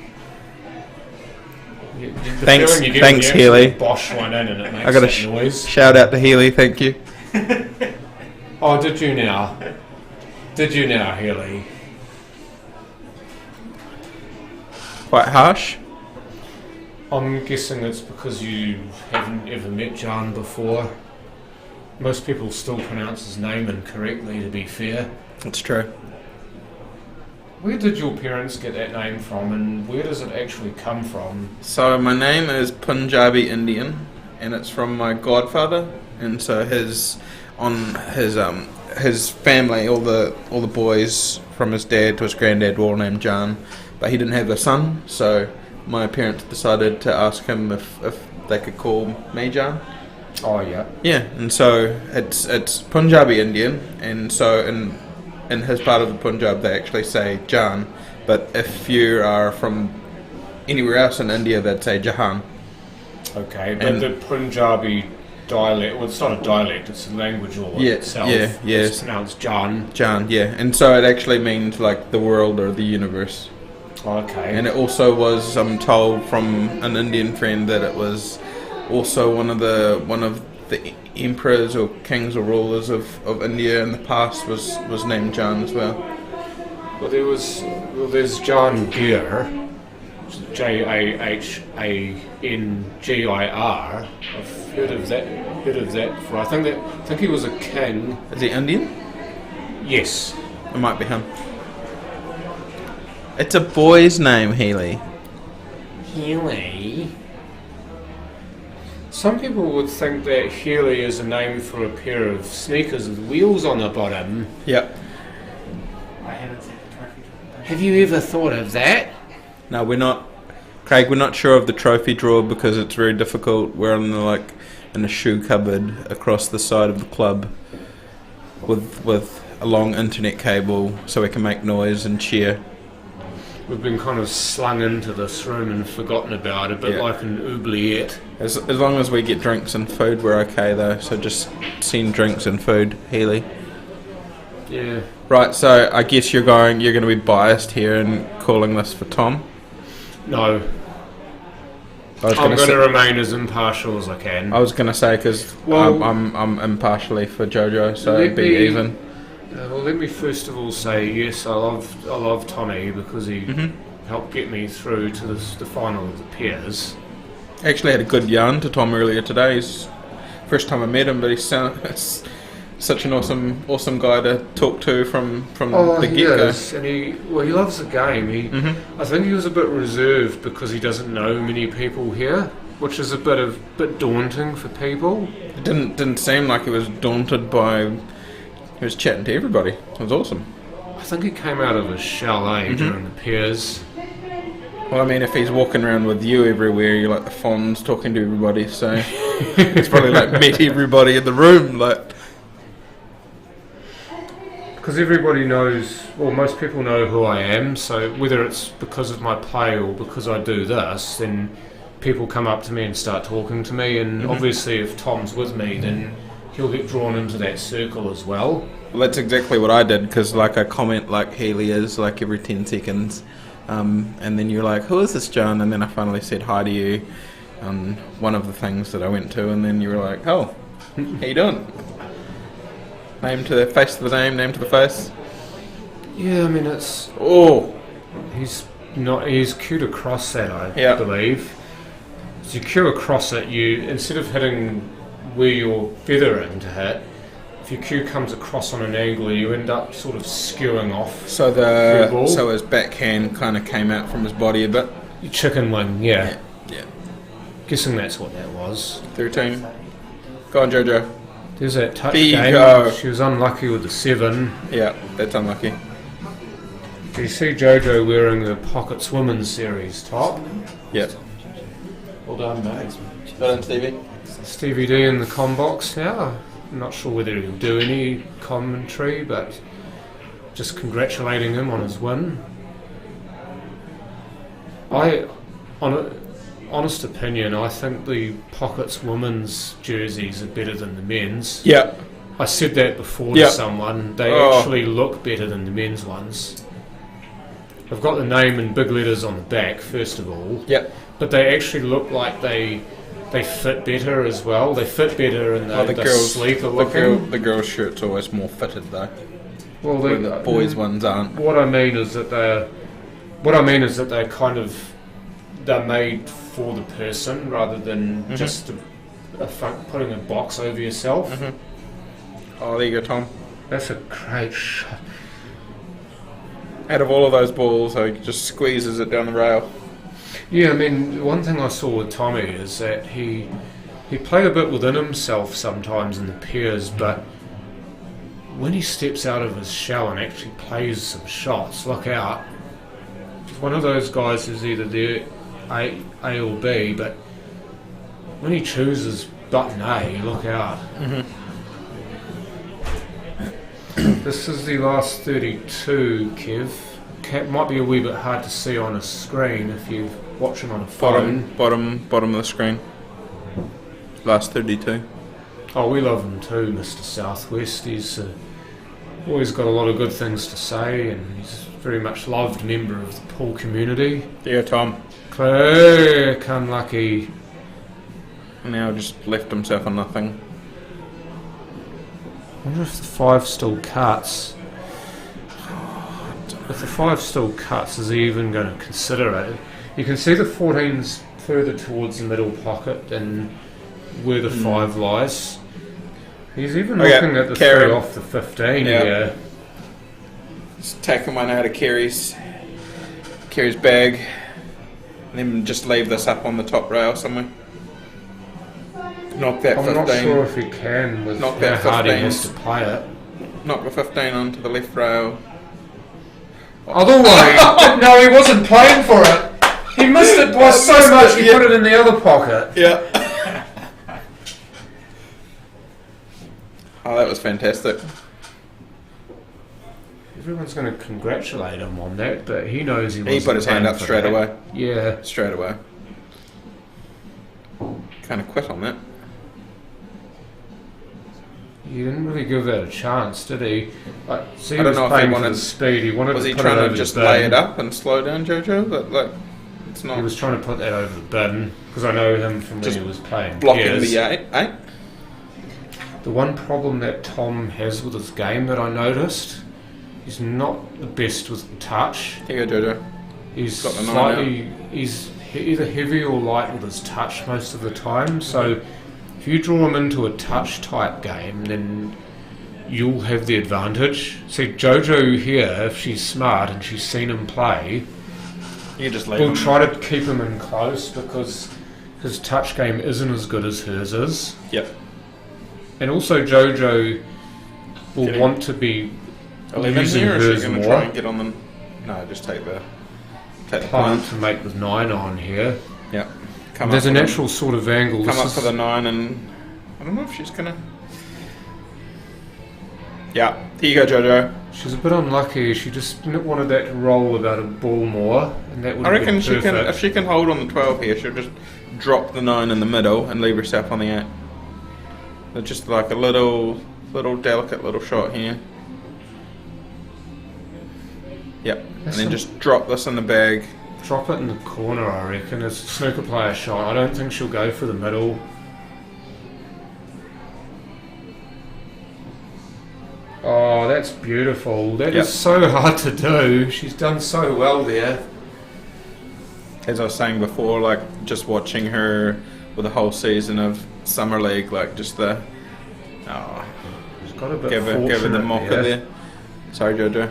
The Thanks- feeling you get thanks, when you actually Healy. Bosh one in and it makes I got that noise. shout out to Healy. Thank you. Oh, did you now? Did you now, Healy? Quite harsh. I'm guessing it's because you haven't ever met John before. Most people still pronounce his name incorrectly, to be fair. That's true. Where did your parents get that name from, and where does it actually come from? So my name is Punjabi Indian, and it's from my godfather. And so his family, all the boys from his dad to his granddad were all named John, but he didn't have a son. So my parents decided to ask him if they could call me John. Oh, yeah. Yeah, and so it's Punjabi Indian, and so in his part of the Punjab they actually say Jan, but if you are from anywhere else in India they'd say Jahan. Okay, but And- the Punjabi dialect, well, it's not a dialect, it's a language all itself. Yes. It's pronounced Jan. Jan, yeah, and so it actually means like the world or the universe. Okay. And it also was, I'm told from an Indian friend, that it was also one of the emperors or kings or rulers of India in the past was named Jan as well. Well, there's John Gear, Jahangir. I've heard of that before. I think he was a king. Is he Indian? Yes. It might be him. It's a boy's name, Healy. Healy. Some people would think that Healy is a name for a pair of sneakers with wheels on the bottom. Yep. I haven't seen the trophy. Have you ever thought of that? No, we're not. Craig, we're not sure of the trophy drawer because it's very difficult. We're in a shoe cupboard across the side of the club with a long internet cable so we can make noise and cheer. We've been kind of slung into this room and forgotten about it, but Yeah. like an oubliette. As long as we get drinks and food, we're okay though. So just send drinks and food, Healy. Yeah. Right. So I guess you're going to be biased here and calling this for Tom. No. I'm I'm going to remain as impartial as I can. I was going to say because Well- I'm impartially for JoJo, so Let it'd be me- even. Well, let me first of all say yes, I love Tommy because he helped get me through to the final of the pairs. Actually, had a good yarn to Tom earlier today. He's first time I met him, but it's such an awesome guy to talk to from the he get go. is, and he loves the game. I think he was a bit reserved because he doesn't know many people here, which is a bit daunting for people. It didn't seem like he was daunted by. He was chatting to everybody. It was awesome. I think he came out of his shell during the pairs. Well, I mean, if he's walking around with you everywhere, you're like the Fonz talking to everybody, so it's probably like met everybody in the room, like. Because everybody knows, or most people know who I am, so whether it's because of my play or because I do this, then people come up to me and start talking to me, and obviously if Tom's with me, then he'll get drawn into that circle as well. Well, that's exactly what I did, because like I comment like Healy is like every 10 seconds, and then you're like, who is this John? And then I finally said hi to you on one of the things that I went to, and then you were like, oh, how you doing? Name to the face to the name to the face. Yeah, I mean it's... Oh! He's cued across that, I Yeah. believe. So you cue across it, you, instead of hitting where you're feathering to hit, if your cue comes across on an angle, you end up sort of skewing off. So through ball. so his backhand kind of came out from his body a bit. Your chicken wing, yeah. Yeah. Guessing that's what that was. 13. Go on, Jojo. There's that touch There you game. go. She was unlucky with the 7. Yeah, that's unlucky. Do you see Jojo wearing the Pockets Women's Series top? Yep. Well done, mate. Well done, Stevie. Stevie D in the com box now. I'm not sure whether he'll do any commentary, but just congratulating him on his win. Honest opinion, I think the Pockets women's jerseys are better than the men's. Yeah. I said that before Yeah. to someone. They Oh. actually look better than the men's ones. I've got the name in big letters on the back, first of all. Yep. But they actually look like they fit better as well. They fit better and Oh, they're sleeker looking. The girls' shirt's always more fitted though. Well, Where the boys' ones aren't. What I mean is that they're kind of they're made for the person rather than just putting a box over yourself. Oh, there you go, Tom. That's a great shot. Out of all of those balls, he just squeezes it down the rail. Yeah, I mean, one thing I saw with Tommy is that he played a bit within himself sometimes in the pairs, but when he steps out of his shell and actually plays some shots, look out. He's one of those guys who's either there A or B, but when he chooses button A, look out. This is the last 32, Kev. Might be a wee bit hard to see on a screen if you watch him on a phone. Bottom of the screen. Last 32. Oh, we love him too, Mr. Southwest. He's always got a lot of good things to say, and he's a very much loved member of the pool community. Yeah, Tom. Click, unlucky. Now just left himself on nothing. I wonder if the 5 still cuts. If the 5 still cuts, is he even going to consider it? You can see the 14's further towards the middle pocket than where the 5 lies. He's even looking at the 3 off the 15 here. Just taking one out of Kerry's bag, and then just leave this up on the top rail somewhere. Knock that 15. I'm not sure if he can with Knock how that hard he 15. has to play it. Knock the 15 onto the left rail. Other way. No, he wasn't playing for it. He missed it by so much he put it in the other pocket. Yeah. Oh, that was fantastic. Everyone's going to congratulate him on that, but he knows he wasn't. He put his hand playing up for straight that. away. Yeah. Straight away. Kind of quit on that. He didn't really give that a chance, did he? See, I don't know if he playing for wanted- the speed. He wanted Was to he put trying it to over just the bin. lay it up and slow down JoJo? But like, it's not. He was trying to put that over the bin because I know him from when Just he was playing. blocking pairs. the 8. The one problem that Tom has with his game that I noticed, he's not the best with touch. Here you go, JoJo. He's Got the 9 slightly, he's either heavy or light with his touch most of the time. So if you draw him into a touch type game, then you'll have the advantage. See, JoJo here, if she's smart and she's seen him play, You just leave we'll him. try to keep him in close because his touch game isn't as good as hers is. Yep. And also JoJo will Getting- want to be 11 using here, or is she hers going to more. try and get on them? No, just take the take the punt punt. to make the 9 on here. Yeah. Come There's up a with natural sort of angle. Come This up is- for the 9, and I don't know if she's gonna. Yeah, here you go, Jojo. She's a bit unlucky. She just wanted that to roll about a ball more, and that would I have reckon been she can. perfect. If she can hold on the 12 here, she'll just drop the 9 in the middle and leave herself on the 8. But just like a little delicate little shot here. Yep, and then just drop this in the bag. Drop it in the corner, I reckon. It's a snooker player shot. I don't think she'll go for the middle. Oh, that's beautiful. That Yep. is so hard to do. She's done so well there. As I was saying before, like just watching her with the whole season of Summer League, like just the She's got a bit give her the fortunate mocker there. Sorry, Jojo.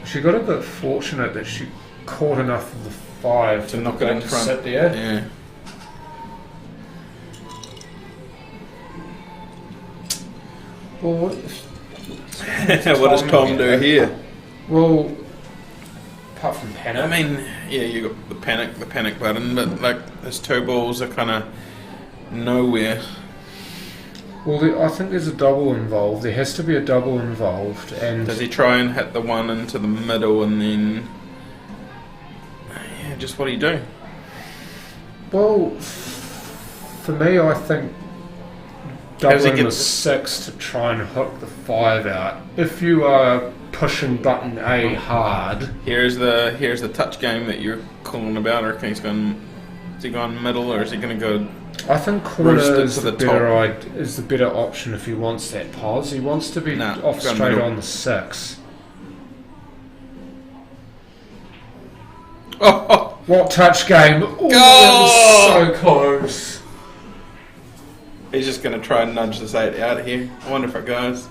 She got a bit fortunate that she caught enough of the 5 To knock it in to front. sit there. Yeah. Well, What does Tom do here? Well, apart from panic, I mean, yeah, you got the panic button, but like his 2 balls are kind of nowhere. I think there's a double involved. There has to be a double involved, and Does he try and hit the 1 into the middle, and then yeah, just what do you do? well, for me, I think How does he doubling get the the- 6 to try and hook the 5 out. If you are pushing button A hard, Here's the touch game that you're calling about. I reckon he's going. Is he going middle, or is he going to go? I think corner Roast it is to the the better is the better option if he wants that pause. He wants to be Nah, off go straight middle. on the 6. Oh, What touch game? Ooh, Go! that was so close. he's just going to try and nudge this 8 out of here. I wonder if it goes.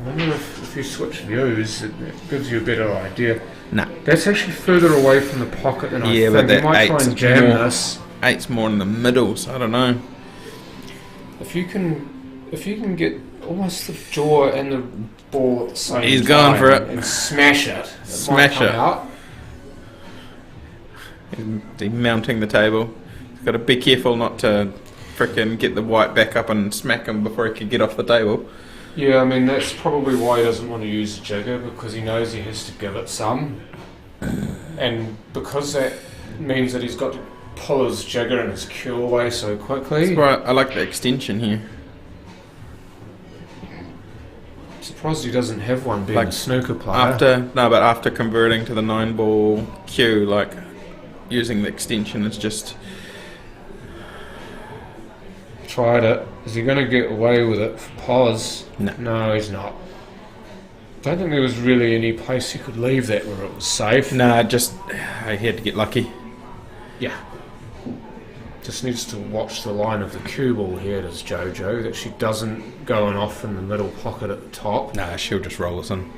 I wonder if you switch views, it gives you a better idea. Nah. That's actually further away from the pocket than I Yeah, think. but You that might try 8's and jam more- this. 8's more in the middle, so I don't know. If you can get almost the jaw and the ball at the same He's time going for it. and smash it. Smash might come it. Out. He's mounting the table. He's got to be careful not to frickin' get the white back up and smack him before he can get off the table. Yeah, I mean that's probably why he doesn't want to use the jigger, because he knows he has to give it some, and because that means that he's got to pull his jigger and his cue away so quickly. That's why I like the extension here. Surprised he doesn't have one being Like, a snooker player. After converting to the 9-ball cue, like using the extension is just. Tried it. Is he going to get away with it for pause? No. No, he's not. Don't think there was really any place he could leave that where it was safe. Nah, just he had to get lucky. Yeah. Just needs to watch the line of the cue ball here, does Jojo, that she doesn't go and off in the middle pocket at the top. Nah, she'll just roll us in.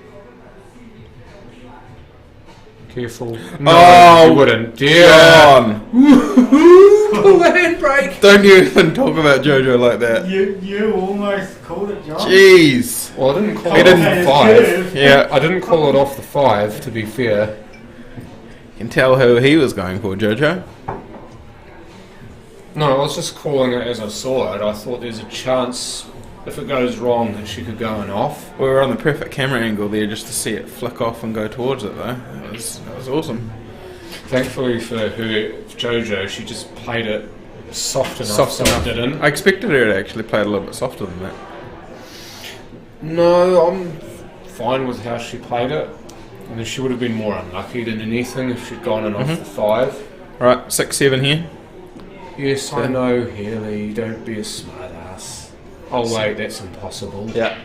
Careful. Oh, you wouldn't. Dear. John! Pull the handbrake. Don't you even talk about JoJo like that. You almost called it, John. Jeez! Well, I didn't call He it didn't- off the 5. Yeah, I didn't call it off the 5, to be fair. you can tell who he was going for, JoJo. No, I was just calling it as I saw it. I thought there's a chance, if it goes wrong, that she could go and off. We were on the perfect camera angle there just to see it flick off and go towards it, though. That was awesome. Thankfully for her, Jojo, she just played it soft enough Soft so enough. it didn't. I expected her to actually play it a little bit softer than that. No, I'm fine with how she played it. I mean, she would have been more unlucky than anything if she'd gone in off the 5. Alright, 6-7 here. Yes, I know, Haley, don't be a smartass. Oh wait, that's impossible. Yeah.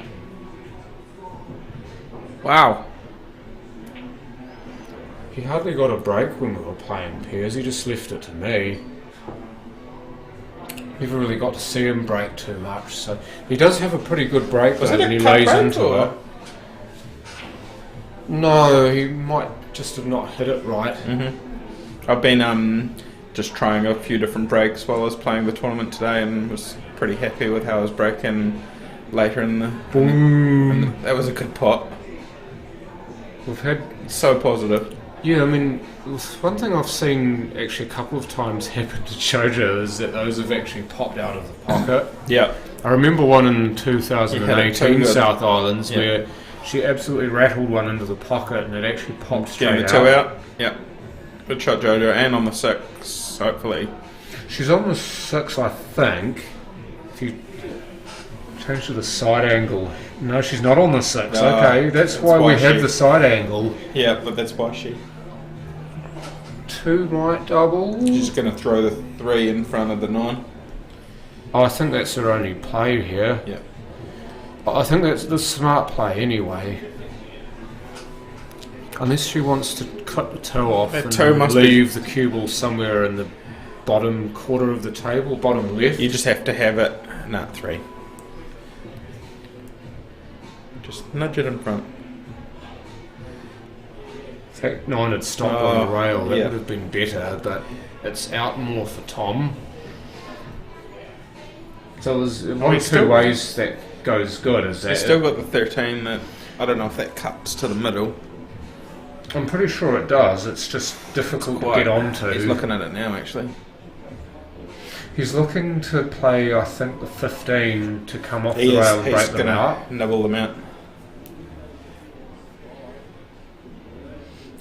Wow. He hardly got a break when we were playing pairs, he just left it to me. Never really got to see him break too much, so he does have a pretty good break Was though it a when he cut lays break into or- it. No, he might just have not hit it right. I've been just trying a few different breaks while I was playing the tournament today and was pretty happy with how I was breaking later in the... Boom. That was a good pot. We've had So positive. Yeah, I mean, one thing I've seen actually a couple of times happen to Jojo is that those have actually popped out of the pocket. Yeah. I remember one in You had it too 2018 good. South Islands Yeah. where she absolutely rattled one into the pocket and it actually popped Getting straight the out. two out. Yeah. Good shot, Jojo, and on the 6, hopefully. She's on the 6, I think. If you change to the side angle. No, she's not on the 6. No, Okay, that's that's why why we have she- the side angle. Yeah, but that's why she's 2 might double. just going to throw the 3 in front of the 9. Oh, I think that's her only play here. Yeah. I think that's the smart play anyway. Unless she wants to cut the toe off That and toe must be- leave the cue ball somewhere in the bottom quarter of the table, bottom left. You just have to have it. Nah, 3. Just nudge it in front. In fact, 9 had stopped on the rail. That yeah. would have been better, but it's out more for Tom. So there's one he's of two still- ways that goes good. Is that He's still got the 13 that I don't know if that cuts to the middle. I'm pretty sure it does. It's just difficult to Quite. get onto. He's looking at it now, actually. He's looking to play, I think, the 15 to come off He the is, rail and he's break them going out. to nibble them out.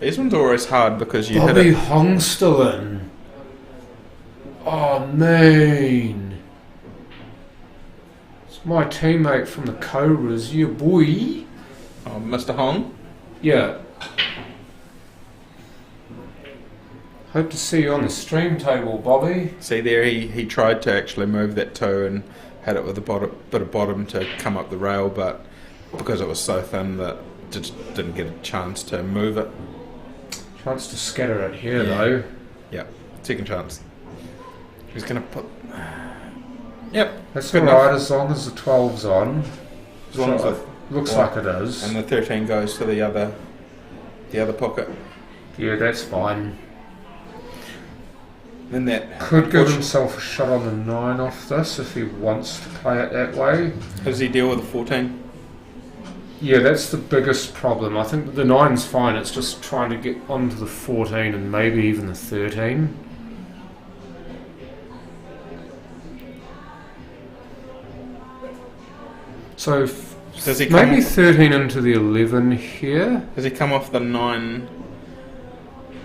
These ones are always hard because you Bobby hit it. Hong's still in. Oh, man. It's my teammate from the Cobras, you boy. Oh, Mr. Hong. Yeah. Hope to see you on the stream table, Bobby. See there, he tried to actually move that toe and had it with a bit of bottom to come up the rail, but because it was so thin that just didn't get a chance to move it. Chance to scatter it here, Yeah. though. Yeah, second chance. He's going to put... Yep, That's good alright enough. as long as the 12's on. As long as So the, looks yeah. like it is. and the 13 goes to the other pocket. Yeah, that's fine. Then that Could give unfortunately- himself a shot on the 9 off this if he wants to play it that way. How does he deal with the 14? Yeah, that's the biggest problem. I think the 9's fine, it's just trying to get onto the 14 and maybe even the 13. So Does he come maybe off, 13 into the 11 here. does he come off the 9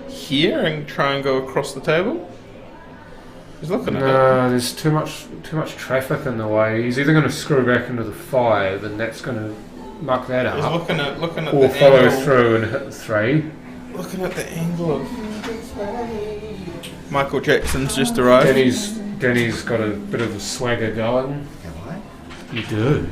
here and try and go across the table? He's looking at it. No, there's too much traffic in the way. He's either going to screw back into the 5 and that's going to muck that He's up, looking at or the follow angle. through and hit the 3. Looking at the angle of Michael Jackson's just arrived. Danny's got a bit of a swagger going. Have I? You do.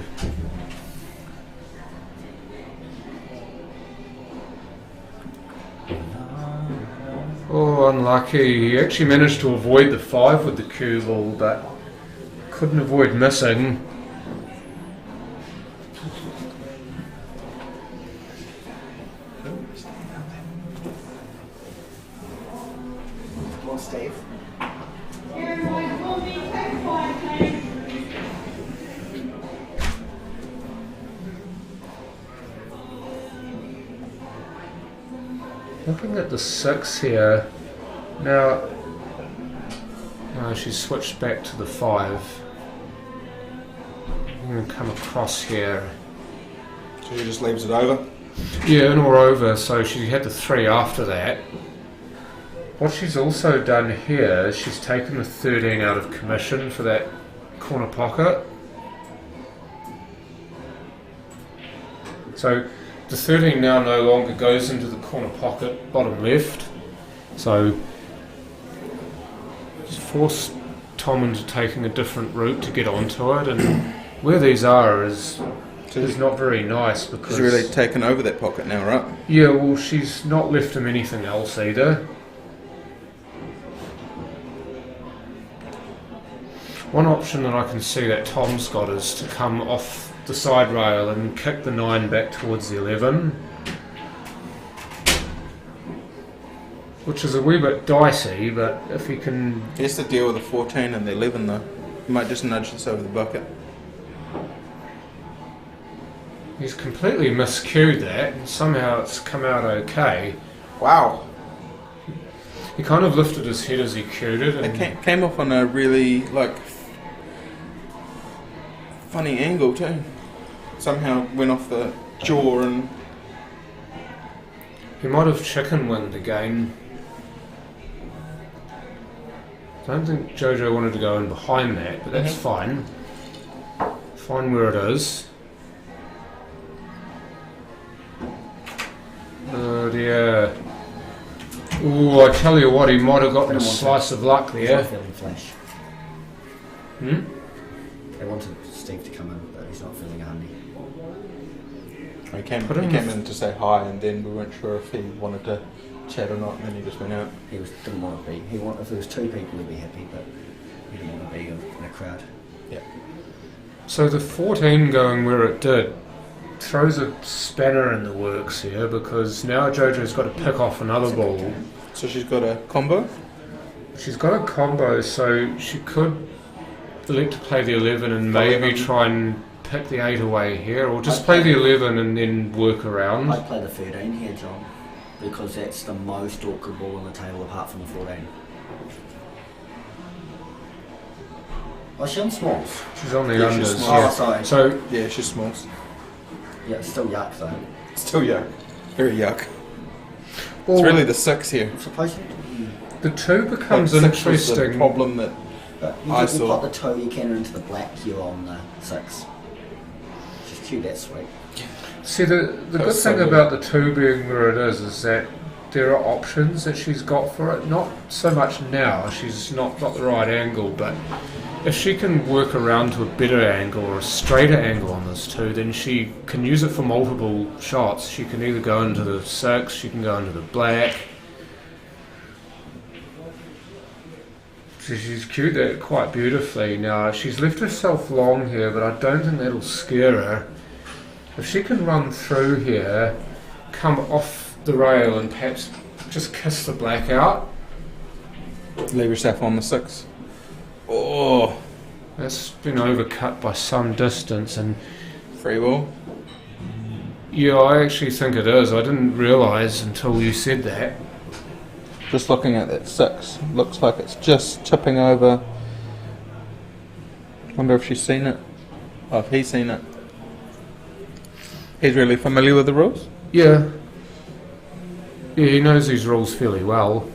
Oh, unlucky. He actually managed to avoid the 5 with the cue ball, but couldn't avoid missing. Well, Steve. Looking at the 6 here. Now, no, she's switched back to the 5. I'm going to come across here. So he just leaves it over. Yeah, in or over, so she had the 3 after that. What she's also done here is she's taken the 13 out of commission for that corner pocket. So the 13 now no longer goes into the corner pocket, bottom left. So just force Tom into taking a different route to get onto it, and where these are is not very nice because He's really taken over that pocket now, right? yeah, well, she's not left him anything else either. One option that I can see that Tom's got is to come off the side rail and kick the 9 back towards the 11. Which is a wee bit dicey, but if he can... He has to deal with the 14 and the 11 though. He might just nudge this over the bucket. He's completely miscued that, and somehow it's come out okay. Wow. He kind of lifted his head as he cued it. It And came off on a really funny angle too. Somehow went off the jaw and he might have chicken winged again. I don't think Jojo wanted to go in behind that, but that's fine. Fine where it is. Oh dear. Ooh, I tell you what, he might have gotten a slice of luck He's not there. feeling flash. They wanted Steve to come in, but he's not feeling handy. he came Put him in with- to say hi, and then we weren't sure if he wanted to chat or not, and then he just went out. Didn't want to be. If there was two people, he'd be happy, but he didn't want to be in a crowd. So the 14 going where it did throws a spanner in the works here, because now Jojo's got to pick off another ball. So she's got a combo. She's got a combo, so she could elect to play the 11 and maybe 11. try and pick the 8 away here, or just play the 11 and then work around. I'd play the 13 here, John, because that's the most awkward ball on the table apart from the 14. Oh, she's on smalls. She's on the Yeah, she's unders. small. Oh, Yeah. sorry. So Yeah, she's small. Yeah, it's still yuck though. Still yuck. Very yuck. well, It's really the 6 here. Supposed to. the 2 becomes Like, 6 was the interesting. problem that But I you saw. pop the 2, you can into the black, you're on the 6. Just cute, that's sweet. See, the good was so thing good. about the 2 being where it is that there are options that she's got for it. Not so much now, she's not got the right angle, but if she can work around to a better angle or a straighter angle on this 2, then she can use it for multiple shots. She can either go into the 6, she can go into the black. So she's cued that quite beautifully. Now, she's left herself long here, but I don't think that'll scare her. If she can run through here, come off the rail and perhaps just kiss the black out, leave herself on the 6. Oh, that's been overcut by some distance, and free ball. yeah, I actually think it is. I didn't realise until you said that. Just looking at that 6, looks like it's just tipping over. Wonder if she's seen it. Oh, if he's seen it. He's really familiar with the rules. Yeah. Yeah, he knows these rules fairly well.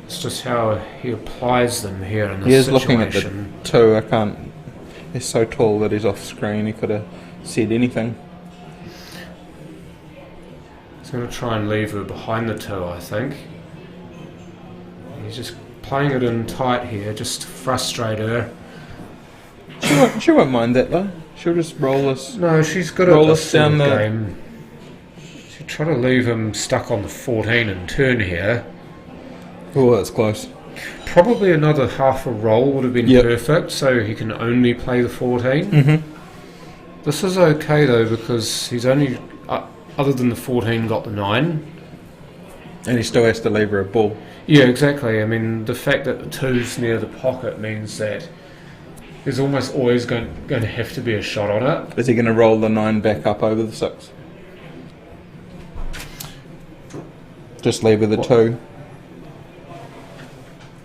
It's just how he applies them here in this He is situation. looking at the 2. I can't. He's so tall that he's off screen. He could have said anything. He's going to try and leave her behind the 2, I think. He's just playing it in tight here, just to frustrate her. She won't mind that though. She'll just roll this. No, she's got Roll a us down the- game. She'll try to leave him stuck on the 14 and turn here. Oh, that's close. Probably another half a roll would have been Yep. perfect, so he can only play the 14. Mm-hmm. This is okay though, because he's only, other than the 14, got the 9. And he still has to leave her a ball. Yeah, exactly. I mean, the fact that the 2's near the pocket means that there's almost always going to have to be a shot on it. Is he going to roll the 9 back up over the 6? Just leave her the 2.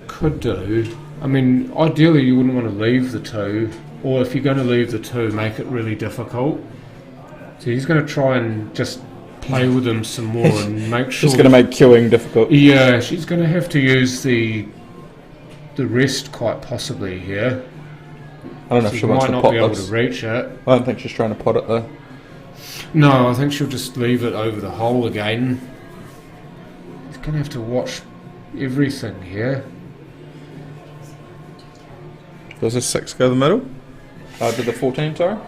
Could do. I mean, ideally you wouldn't want to leave the 2, or if you're going to leave the 2, make it really difficult. So he's going to try and just play with them some more and make sure. Just going to make queuing difficult. Yeah, she's going to have to use the rest quite possibly here. I don't know if she wants might to not pot be able this. to reach it. I don't think she's trying to pot it though. No, I think she'll just leave it over the hole again. He's going to have to watch everything here. Does the 6 go the middle? Did the 14, sorry?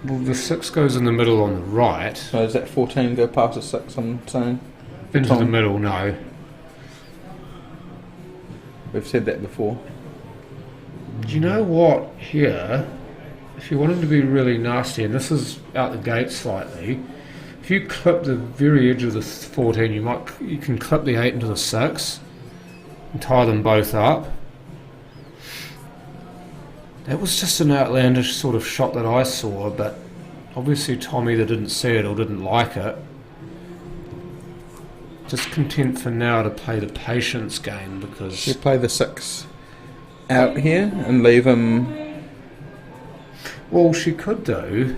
Well, the 6 goes in the middle on the right. So does that 14 go past the 6, I'm saying? Into the Tom. middle, no. We've said that before. Do you know what? Here, if you want him to be really nasty, and this is out the gate slightly, if you clip the very edge of the 14, you can clip the 8 into the 6 and tie them both up. That was just an outlandish sort of shot that I saw, but obviously Tom either didn't see it or didn't like it. just content for now to play the patience game because You play the 6 out here and leave him. well, she could do.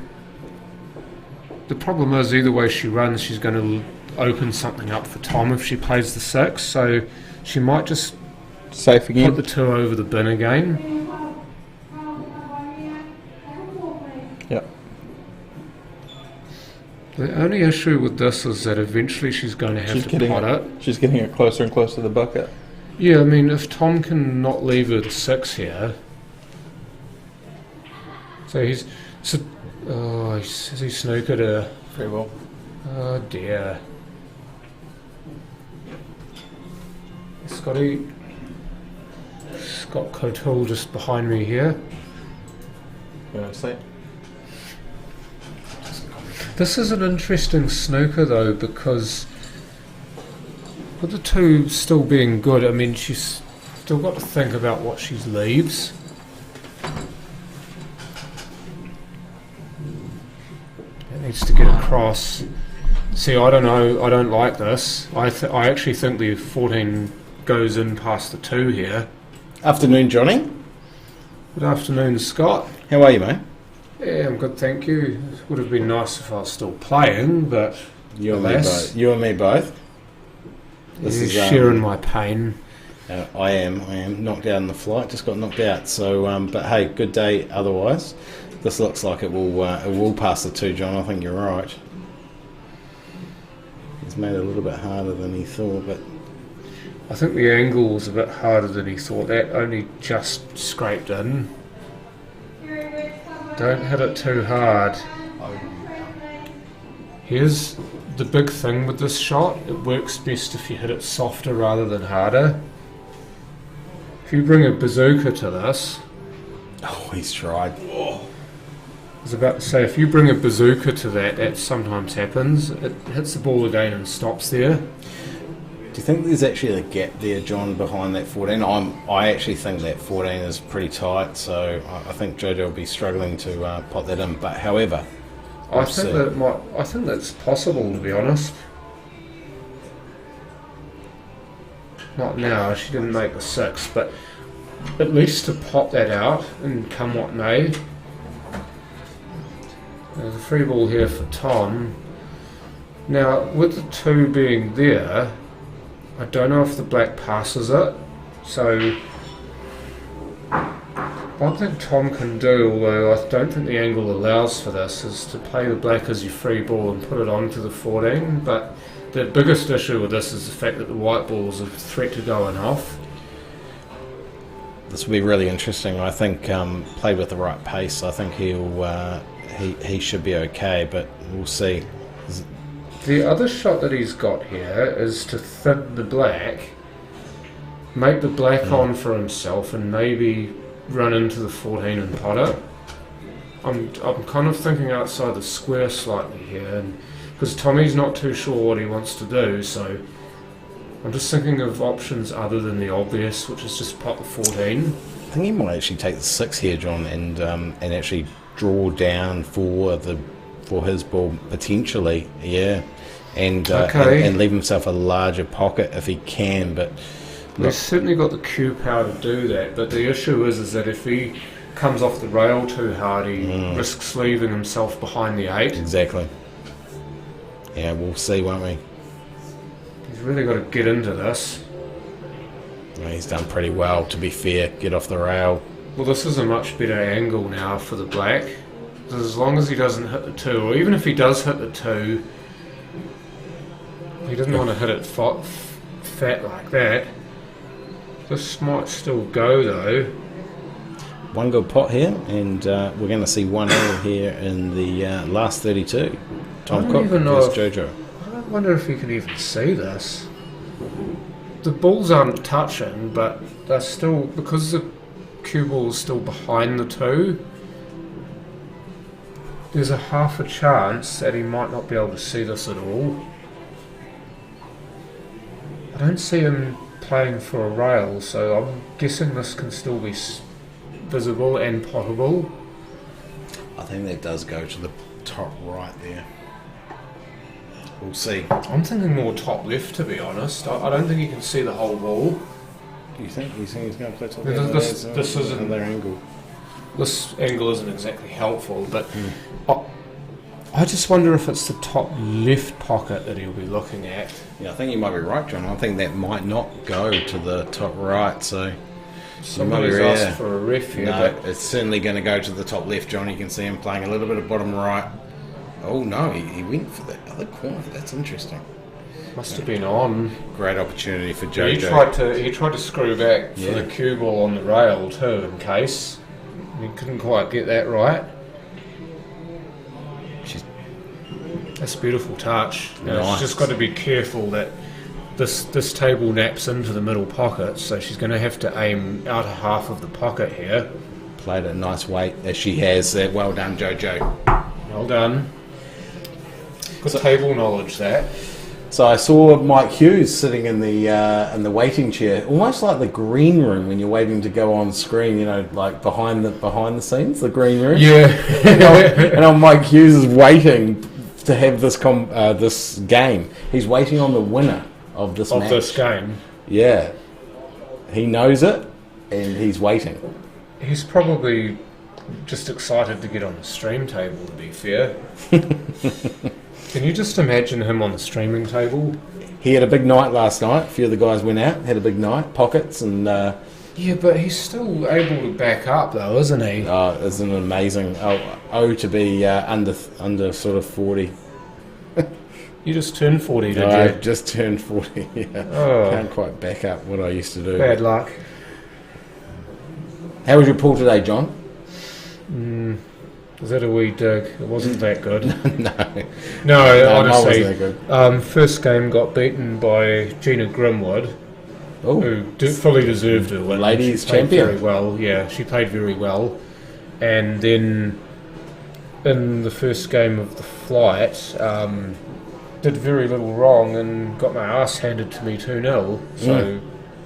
The problem is either way she runs, she's going to open something up for Tom if she plays the 6. So she might just Safe put again. the 2 over the bin again. Yep. The only issue with this is that eventually she's going to have She's to getting pot it. She's getting it closer and closer to the bucket. Yeah, I mean, if Tom can not leave her the 6 here, so he's snookered her. Very well. Oh dear, Scott Cotul just behind me here. You want to see? This is an interesting snooker though because with the 2 still being good, I mean she's still got to think about what she leaves. It needs to get across. See, I don't know. I don't like this. I actually think the 14 goes in past the 2 here. Afternoon, Johnny. Good afternoon, Scott. How are you, mate? Yeah, I'm good, thank you. It would have been nice if I was still playing, but You and me alas, both. You and me both. This you're is, sharing my pain. I am knocked out in the flight. Just got knocked out. So, but hey, good day. Otherwise, this looks like it will pass the 2, John. I think you're right. He's made it a little bit harder than he thought, but I think the angle was a bit harder than he thought. That only just scraped in. Don't hit it too hard. Here's the big thing with this shot. It works best if you hit it softer rather than harder. If you bring a bazooka to this, oh, he's tried. I was about to say, if you bring a bazooka to that sometimes happens. It hits the ball again and stops there. Do you think there's actually a gap there, John, behind that 14? I actually think that 14 is pretty tight, so I think Jojo will be struggling to pot that in. But however, I think that's possible, to be honest. Not now. She didn't make the 6, but at least to pop that out and come what may. There's a free ball here for Tom. Now, with the 2 being there, I don't know if the black passes it. So, one thing Tom can do, although I don't think the angle allows for this, is to play the black as your free ball and put it onto the 14. But the biggest issue with this is the fact that the white ball's a threat to going off. this will be really interesting. I think played with the right pace, I think he should be okay, but we'll see. The other shot that he's got here is to thin the black, make the black on for himself, and maybe run into the 14 and pot it. I'm kind of thinking outside the square slightly here, because Tommy's not too sure what he wants to do, so I'm just thinking of options other than the obvious, which is just pot the 14. I think he might actually take the 6 here, John, and actually draw down for his ball potentially, yeah, and leave himself a larger pocket if he can. But he's certainly got the cue power to do that. But the issue is that if he comes off the rail too hard, he risks leaving himself behind the 8. Exactly. Yeah, we'll see, won't we? He's really got to get into this. Well, he's done pretty well, to be fair. Get off the rail. Well, this is a much better angle now for the black. As long as he doesn't hit the 2, or even if he does hit the 2, he doesn't want to hit it fat like that. This might still go though. One good pot here, and we're going to see 1-0 here in the last 32. Tom Cook versus Jojo. I wonder if you can even see this. The balls aren't touching, but they're still, because the cue ball is still behind the 2, there's a half a chance that he might not be able to see this at all. I don't see him playing for a rail, so I'm guessing this can still be visible and potable. I think that does go to the top right there. We'll see. I'm thinking more top left, to be honest. I don't think he can see the whole ball. Do you think he's going to play top This left? isn't another angle. This angle isn't exactly helpful, but I just wonder if it's the top left pocket that he'll be looking at. Yeah, I think you might be right, John. I think that might not go to the top right, so... Somebody's asked for a ref here, No, but it's certainly going to go to the top left, John. You can see him playing a little bit of bottom right. Oh, no, he went for the other corner. That's interesting. must have been on. Great opportunity for Jojo. He tried to screw back for the cue ball on the rail too, in case. He couldn't quite get that right. That's a beautiful touch. Now, Nice. she's just got to be careful that this table naps into the middle pocket, so she's going to have to aim out of half of the pocket here. Played at a nice weight as she has. Well done, Jojo. Well done. Good table knowledge, that. So I saw Mike Hughes sitting in the waiting chair, almost like the green room when you're waiting to go on screen. You know, like behind the scenes, the green room. Yeah. and Mike Hughes is waiting to have this game. He's waiting on the winner of this match. Of this game. Yeah. He knows it, and he's waiting. He's probably just excited to get on the stream table, to be fair. Can you just imagine him on the streaming table? He had a big night last night. A few of the guys went out, had a big night, pockets, and... yeah, but he's still able to back up, though, isn't he? Isn't it amazing? To be under sort of 40. You just turned 40, did I you? just turned 40, yeah. Oh. Can't quite back up what I used to do. Bad luck. How was your pool today, John? Was that a wee dig? It wasn't that good. No, Honestly. wasn't that good. First game got beaten by Gina Grimwood, who fully deserved to win. Ladies She played champion. very well. Yeah, she played very well. And then in the first game of the flight, did very little wrong and got my ass handed to me 2-0.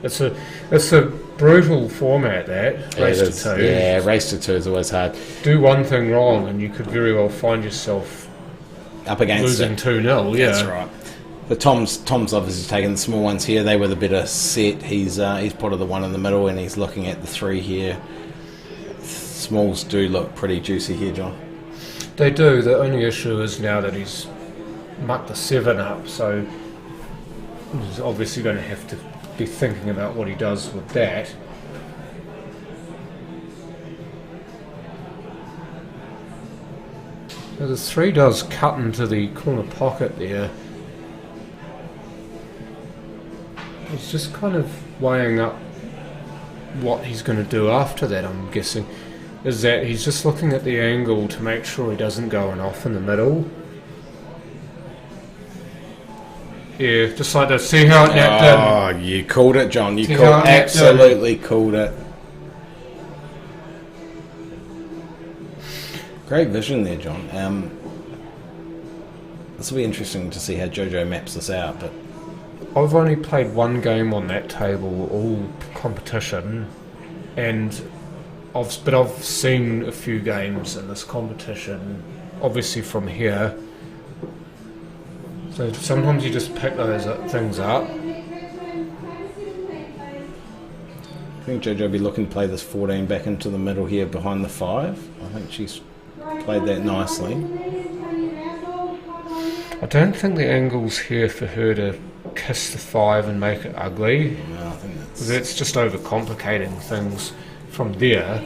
So it's a brutal format, that race to 2. Yeah, race to 2 is always hard. Do one thing wrong and you could very well find yourself Up against losing it. 2-0. Yeah, That's right. But Tom's obviously taken the small ones here. They were the better set. He's plotted the one in the middle and he's looking at the 3 here. Smalls do look pretty juicy here, John. They do. The only issue is now that he's mucked the 7 up, so he's obviously going to have to be thinking about what he does with that. Now the 3 does cut into the corner pocket there. He's just kind of weighing up what he's going to do after that, I'm guessing. Is that he's just looking at the angle to make sure he doesn't go off in the middle. Yeah, just like that. See how it napped in? Oh, you called it, John. You See how it napped absolutely called it. Great vision there, John. This will be interesting to see how Jojo maps this out. But I've only played one game on that table, all competition, and I've seen a few games in this competition, obviously from here. So sometimes you just pick those things up. I think Jojo will be looking to play this 14 back into the middle here behind the 5. I think she's played that nicely. I don't think the angle's here for her to kiss the 5 and make it ugly. No, I think That's just overcomplicating things from there.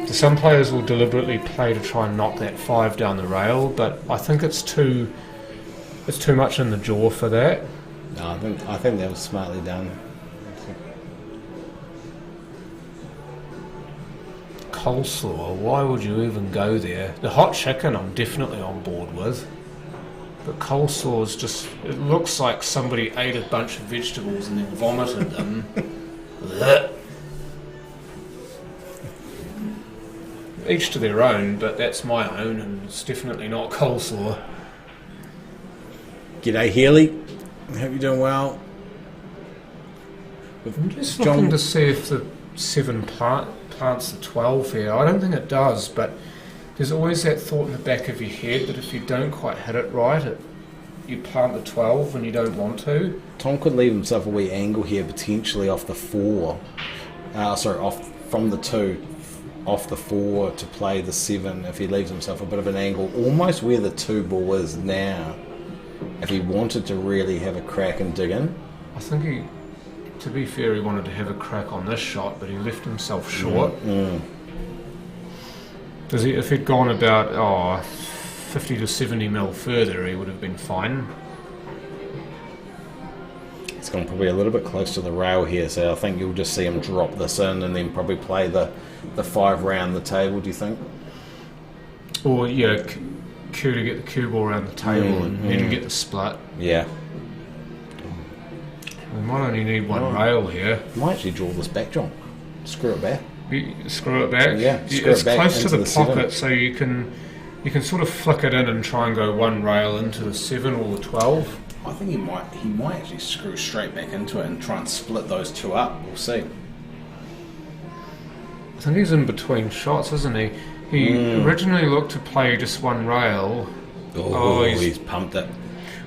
So some players will deliberately play to try and knock that 5 down the rail, but I think it's too much in the jaw for that. No, I think that was smartly done. Coleslaw, why would you even go there? The hot chicken I'm definitely on board with. But coleslaw is just, it looks like somebody ate a bunch of vegetables and then vomited them. Blech. Each to their own, but that's my own, and it's definitely not coleslaw. G'day, Healy. Hope you're doing well. I'm just looking to see if the 7 plants the 12 here. I don't think it does, but there's always that thought in the back of your head that if you don't quite hit it right, it you plant the 12 when you don't want to. Tom could leave himself a wee angle here, potentially off the 4. Off from the 2, off the 4 to play the 7. If he leaves himself a bit of an angle, almost where the 2 ball is now. If he wanted to really have a crack and dig in. I think to be fair, he wanted to have a crack on this shot, but he left himself short. If he'd gone about 50 to 70 mil further, he would have been fine. It's gone probably a little bit close to the rail here, so I think you'll just see him drop this in and then probably play the 5 round the table, do you think? Or, yeah, cue to get the cue ball around the table and then get the split. Yeah. We might only need one rail here. You might actually draw this back, John. Screw it back. Screw it back? Yeah, it's close to the pocket, 7. So you can sort of flick it in and try and go one rail into the 7 or the 12. I think he might actually screw straight back into it and try and split those 2 up. We'll see. I think he's in between shots, isn't he? He originally looked to play just one rail. He's pumped it.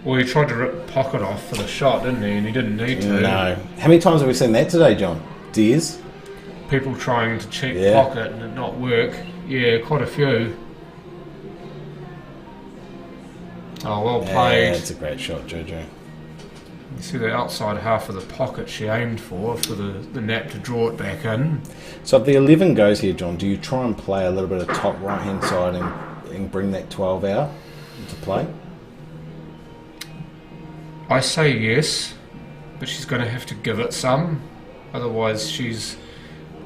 Well, he tried to rip pocket off for the shot, didn't he? And he didn't need to. No. How many times have we seen that today, John? Deers? People trying to cheat pocket and it not work. Yeah, quite a few. Oh, well played. Yeah, it's a great shot, Jojo. You see the outside half of the pocket she aimed for the nap to draw it back in. So if the 11 goes here, John, do you try and play a little bit of top right-hand side and bring that 12 out into play? I say yes, but she's going to have to give it some. Otherwise she's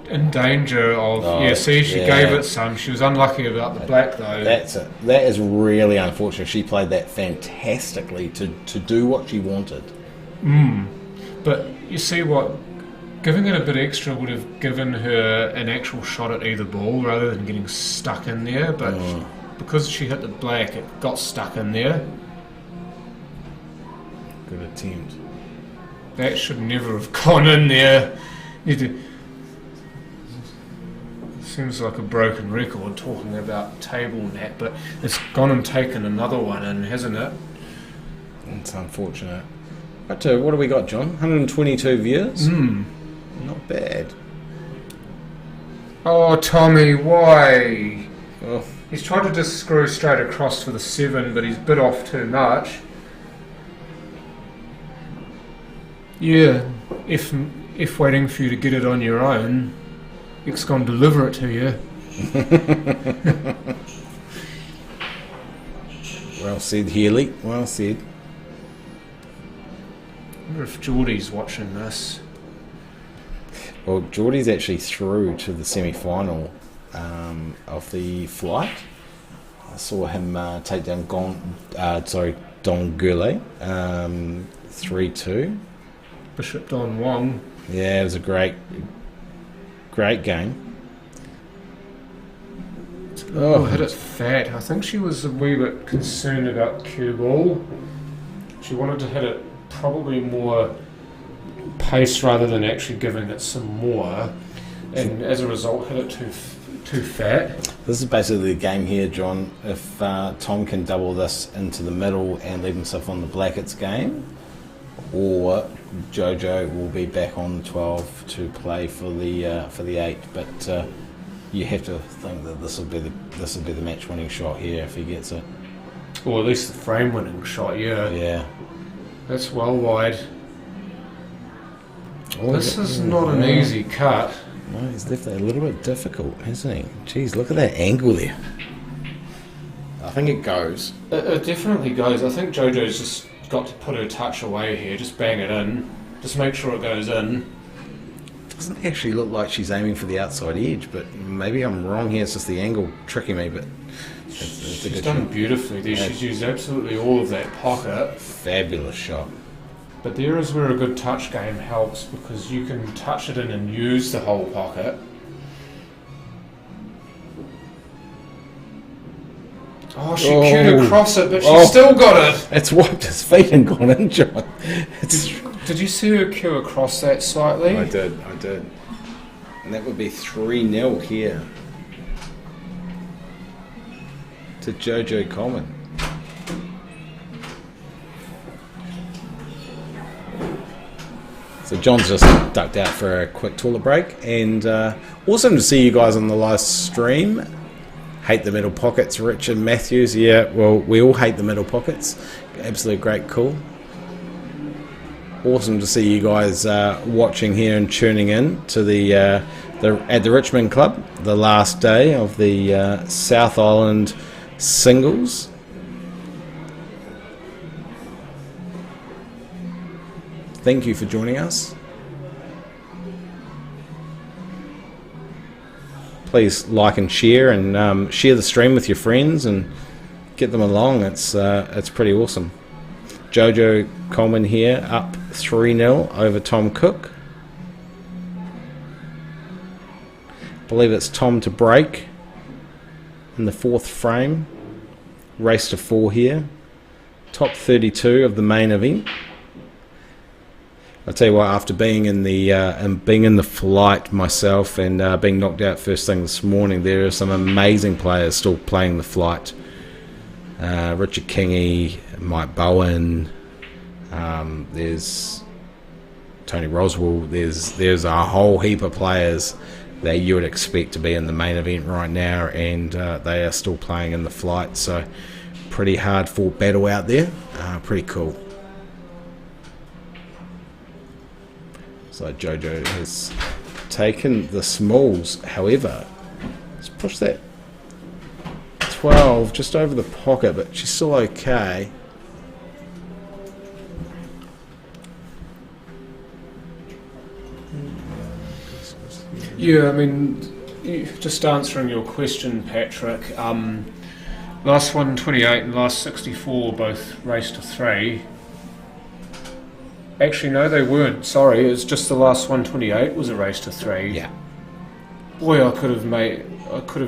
in danger of... she gave it some. She was unlucky about the black, though. That's it. That is really unfortunate. She played that fantastically to do what she wanted. But you see what... Giving it a bit extra would have given her an actual shot at either ball rather than getting stuck in there. But because she hit the black, it got stuck in there. Good attempt. That should never have gone in there. Seems like a broken record talking about table nap, but it's gone and taken another one in, hasn't it? It's unfortunate. But what do we got, John? 122 views? Not bad. Oh, Tommy, why? Oh. He's tried to just screw straight across for the 7, but he's bit off too much. Yeah, if waiting for you to get it on your own, X gonna deliver it to you. Well said, Healy. Well said. I wonder if Geordie's watching this. Well, Geordie's actually through to the semi-final of the flight. I saw him take down Don Gurley 3-2. Bishop Don Wong. Yeah, it was a great game. Hit it fat. I think she was a wee bit concerned about cue ball. She wanted to hit it probably more pace rather than actually giving it some more, and as a result hit it too fat. This is basically the game here, John. If Tom can double this into the middle and leave himself on the black, it's game. Or Jojo will be back on 12 to play for the 8. But you have to think that this will be the match-winning shot here if he gets it. Or at least the frame-winning shot. Yeah. Yeah. That's well wide. This is not an easy cut. No, he's left it a little bit difficult, hasn't he? Jeez, look at that angle there. I think it goes. It definitely goes. I think Jojo's just got to put her touch away here. Just bang it in. Just make sure it goes in. Doesn't actually look like she's aiming for the outside edge, but maybe I'm wrong here. It's just the angle tricking me, but she's done beautifully there. She's used absolutely all of that pocket. Fabulous shot. But there is where a good touch game helps, because you can touch it in and use the whole pocket. Oh, she cued across it, but she still got it. It's wiped his feet and gone in, John. Did you see her cue across that slightly? I did. And that would be 3-0 here to Jojo Coleman. So John's just ducked out for a quick toilet break, and awesome to see you guys on the live stream. Hate the middle pockets, Richard Matthews. Yeah, well, we all hate the middle pockets. Absolute great call. Awesome to see you guys watching here and tuning in to the at the Richmond Club, the last day of the South Island singles. Thank you for joining us. Please like and share, and share the stream with your friends and get them along. It's pretty awesome. Jojo Coleman here, up 3-0 over Tom Cook. I believe it's Tom to break in the 4th frame. Race to 4 here. Top 32 of the main event. I'll tell you what, after being in the flight myself and being knocked out first thing this morning, there are some amazing players still playing the flight. Richard Kingy, Mike Bowen, there's Tony Roswell, there's a whole heap of players that you would expect to be in the main event right now, and they are still playing in the flight, so pretty hard fought battle out there. Pretty cool. So Jojo has taken the smalls, however, let's push that 12 just over the pocket, but she's still okay. Yeah, I mean, just answering your question, Patrick, last 128 and last 64 both raced to 3. Actually, no, they weren't. Sorry, it was just the last 128 was a race to 3. Yeah. Boy, I could have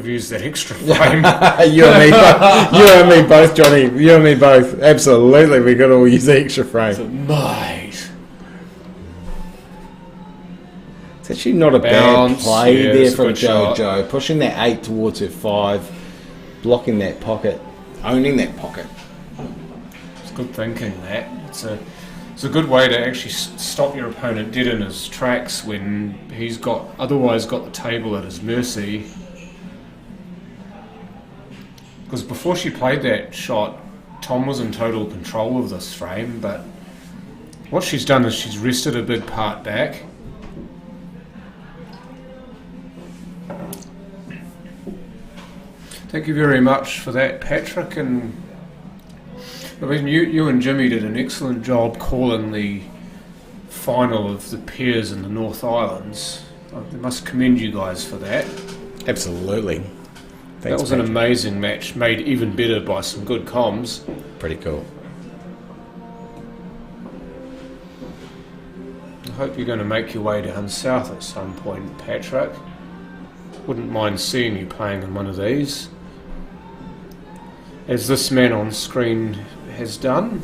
used that extra frame. You and me both, Johnny. You and me both. Absolutely, we got to all use the extra frame. Mate. It's actually not a bad play there from Jojo. Pushing that 8 towards her 5, blocking that pocket, owning that pocket. It's good thinking, that. It's a good way to actually stop your opponent dead in his tracks when he's otherwise got the table at his mercy. Because before she played that shot, Tom was in total control of this frame, but what she's done is she's rested a big part back. Thank you very much for that, Patrick, and I mean, you and Jimmy did an excellent job calling the final of the pairs in the North Islands. I must commend you guys for that. Absolutely. Thanks, that was Patrick. An amazing match, made even better by some good comms. Pretty cool. I hope you're going to make your way down south at some point, Patrick. Wouldn't mind seeing you playing in one of these, as this man on screen has done.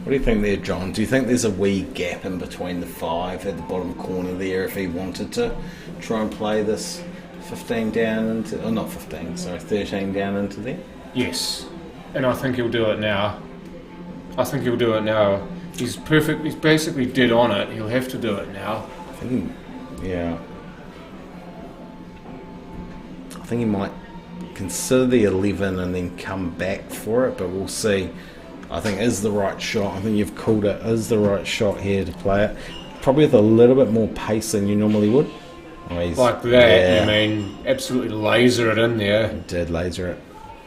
What do you think there, John? Do you think there's a wee gap in between the 5 at the bottom corner there if he wanted to try and play this 15 down into... Oh, not 15, sorry, 13 down into there? Yes, and I think he'll do it now. He's perfect. He's basically dead on it. He'll have to do it now. I think he might consider the 11 and then come back for it, but we'll see. I think it is the right shot. I think you've called it. Is the right shot here to play it. Probably with a little bit more pace than you normally would. Like that, yeah. You mean absolutely laser it in there. He did laser it.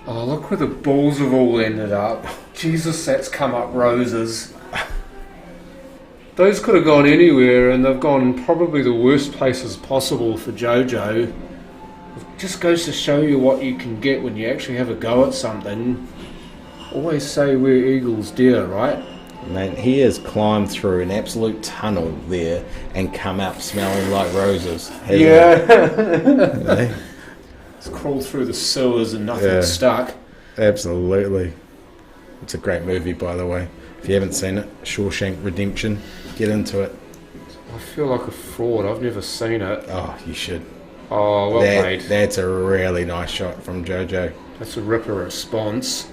Oh, look where the balls have all ended up. Jesus, that's come up roses. Those could have gone anywhere, and they've gone probably the worst places possible for Jojo. It just goes to show you what you can get when you actually have a go at something. Always say we're eagles deer, right? Man, he has climbed through an absolute tunnel there and come up smelling like roses. Yeah. It's crawled through the sewers and nothing stuck. Absolutely. It's a great movie, by the way. If you haven't seen it, Shawshank Redemption, get into it. I feel like a fraud. I've never seen it. Oh, you should. Oh, well played. That's a really nice shot from Jojo. That's a ripper response.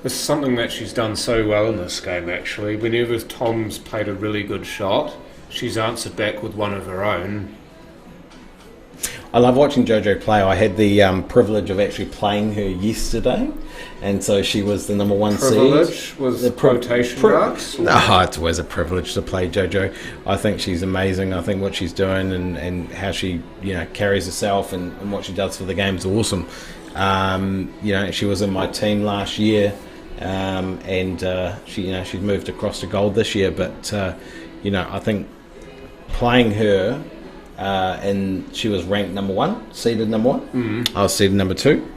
It's something that she's done so well in this game, actually. Whenever Tom's played a really good shot, she's answered back with one of her own. I love watching JoJo play. I had the privilege of actually playing her yesterday, and so she was the number one Privilege seed. with The quotation marks? No, it's always a privilege to play JoJo. I think she's amazing. I think what she's doing and how she carries herself and what she does for the game is awesome. She was in my team last year, and she's moved across to gold this year. But I think playing her. And she was ranked number one, seeded number one. Mm-hmm. I was seeded number 2,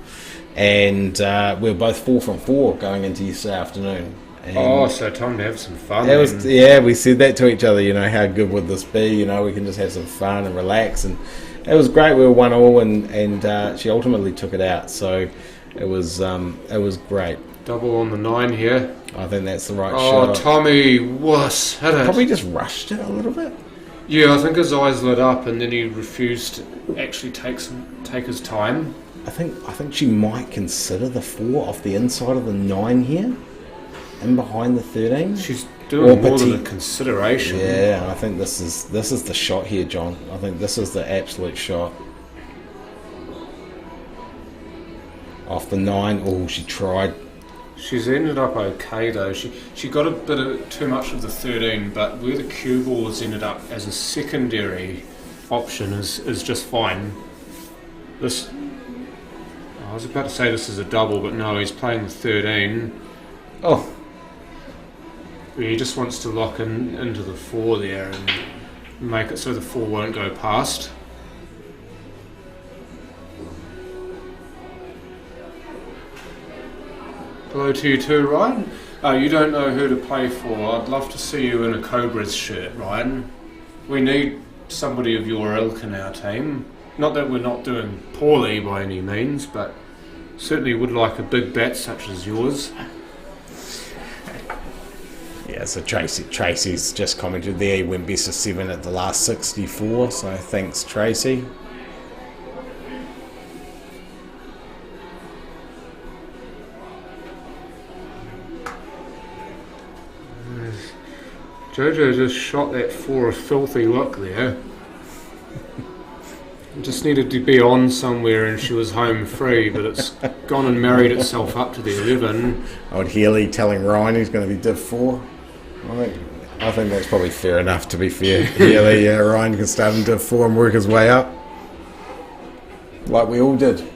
and we were both 4 from 4 going into yesterday afternoon. And so time to have some fun. We said that to each other. How good would this be? We can just have some fun and relax, and it was great. We were 1-1, and she ultimately took it out. So it was great. Double on the 9 here. I think that's the right shot. Oh, Tommy, wuss, hit it. Probably just rushed it a little bit. Yeah, I think his eyes lit up, and then he refused to actually take his time. I think she might consider the 4 off the inside of the 9 here, and behind the 13. She's doing more than a consideration. Yeah, I think this is the shot here, John. I think this is the absolute shot. Off the 9. Oh, she tried. She's ended up okay though. She got a bit of too much of the 13, but where the cue ball has ended up as a secondary option is just fine. I was about to say this is a double, but no, he's playing the 13. Oh. He just wants to lock into the 4 there and make it so the 4 won't go past. Hello to you too, Ryan. You don't know who to play for. I'd love to see you in a Cobras shirt, Ryan. We need somebody of your ilk in our team. Not that we're not doing poorly by any means, but certainly would like a big bat such as yours. Yeah, so Tracy's just commented there. He went best of 7 at the last 64, so thanks, Tracy. Jojo just shot that for a filthy look there. Just needed to be on somewhere and she was home free, but it's gone and married itself up to the 11. Old Healy telling Ryan he's going to be Div 4. I think that's probably fair enough, to be fair. Healy, Ryan can start in Div 4 and work his way up. Like we all did.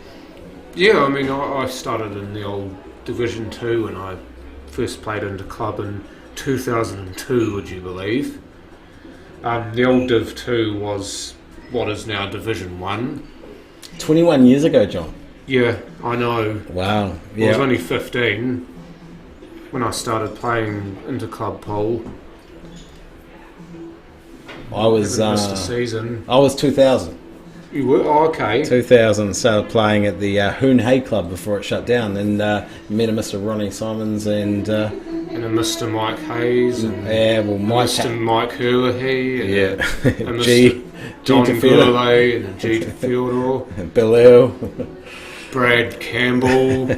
Yeah, I mean, I started in the old Division 2 when I first played into club in 2002, would you believe? The old Div 2 was what is now Division 1. 21 years ago, John. Yeah, I know. Wow. Yeah. I was only 15 when I started playing into club pool. I was missed a season. I was 2000. You were? Oh, okay. 2000, started playing at the Hoon Hay Club before it shut down, and met a Mr. Ronnie Simons and a Mr. Mike Hayes and Mr. Mike Hurley and a Mr. John Gurley and G. Theodore and Bill Earl, Brad Campbell,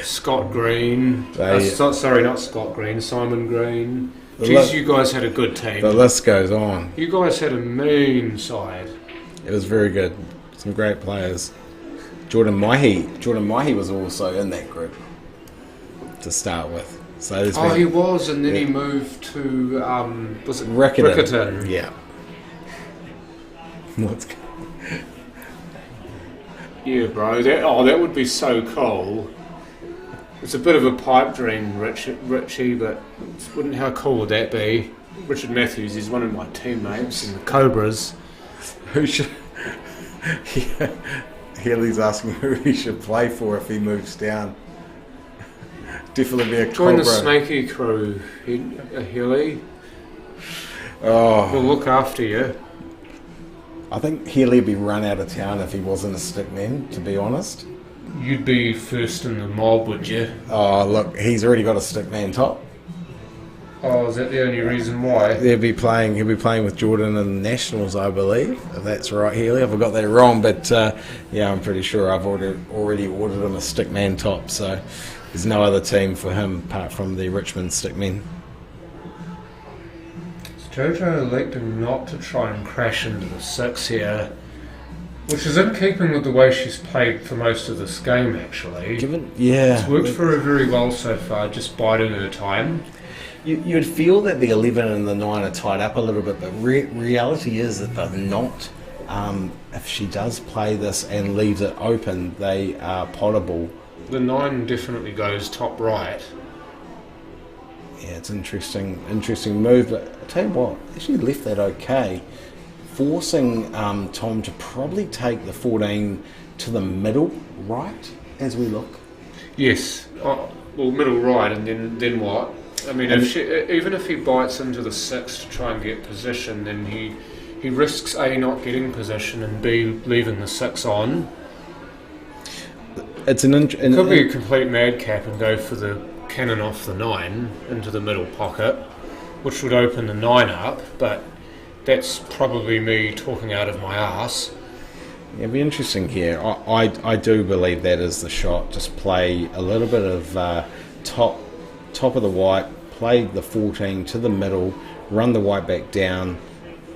Scott Green. Sorry, not Scott Green, Simon Green. Jeez, you guys had a good team. The list goes on. You guys had a mean side. It was very good. Some great players. Jordan Mahi was also in that group to start with. So he was, and then he moved to was it Rickerton? Yeah. Yeah, bro. That would be so cool. It's a bit of a pipe dream, Richie, but how cool would that be? Richard Matthews is one of my teammates in the Cobras. Who should... Healy's asking who he should play for if he moves down. Definitely be a Join Cobra. the Snaky crew, Healy. Oh. We'll look after you. I think Healy would be run out of town if he wasn't a stickman, to be honest. You'd be first in the mob, would you? Oh, look, he's already got a stickman top. Oh, is that the only reason why? He'll be playing with Jordan in the Nationals, I believe. If that's right, Healy. If I got that wrong, but yeah, I'm pretty sure I've already ordered him a stickman top. So there's no other team for him apart from the Richmond stickmen. Jojo elected not to try and crash into the 6 here, which is in keeping with the way she's played for most of this game, actually. It's worked for her very well so far, just biding her time. You'd feel that the 11 and the 9 are tied up a little bit, but reality is that they're not. If she does play this and leaves it open, they are potable. The 9 definitely goes top right. Yeah, it's interesting move, but I'll tell you what, actually left that okay. Forcing Tom to probably take the 14 to the middle right as we look. Yes, well, middle right, and then what? I mean, even if he bites into the 6 to try and get position, then he risks A, not getting position, and B, leaving the 6 on. It could be a complete madcap and go for the cannon off the 9 into the middle pocket, which would open the 9 up, but that's probably me talking out of my arse. Yeah, it'd be interesting here. I do believe that is the shot. Just play a little bit of top of the white, play the 14 to the middle, run the white back down,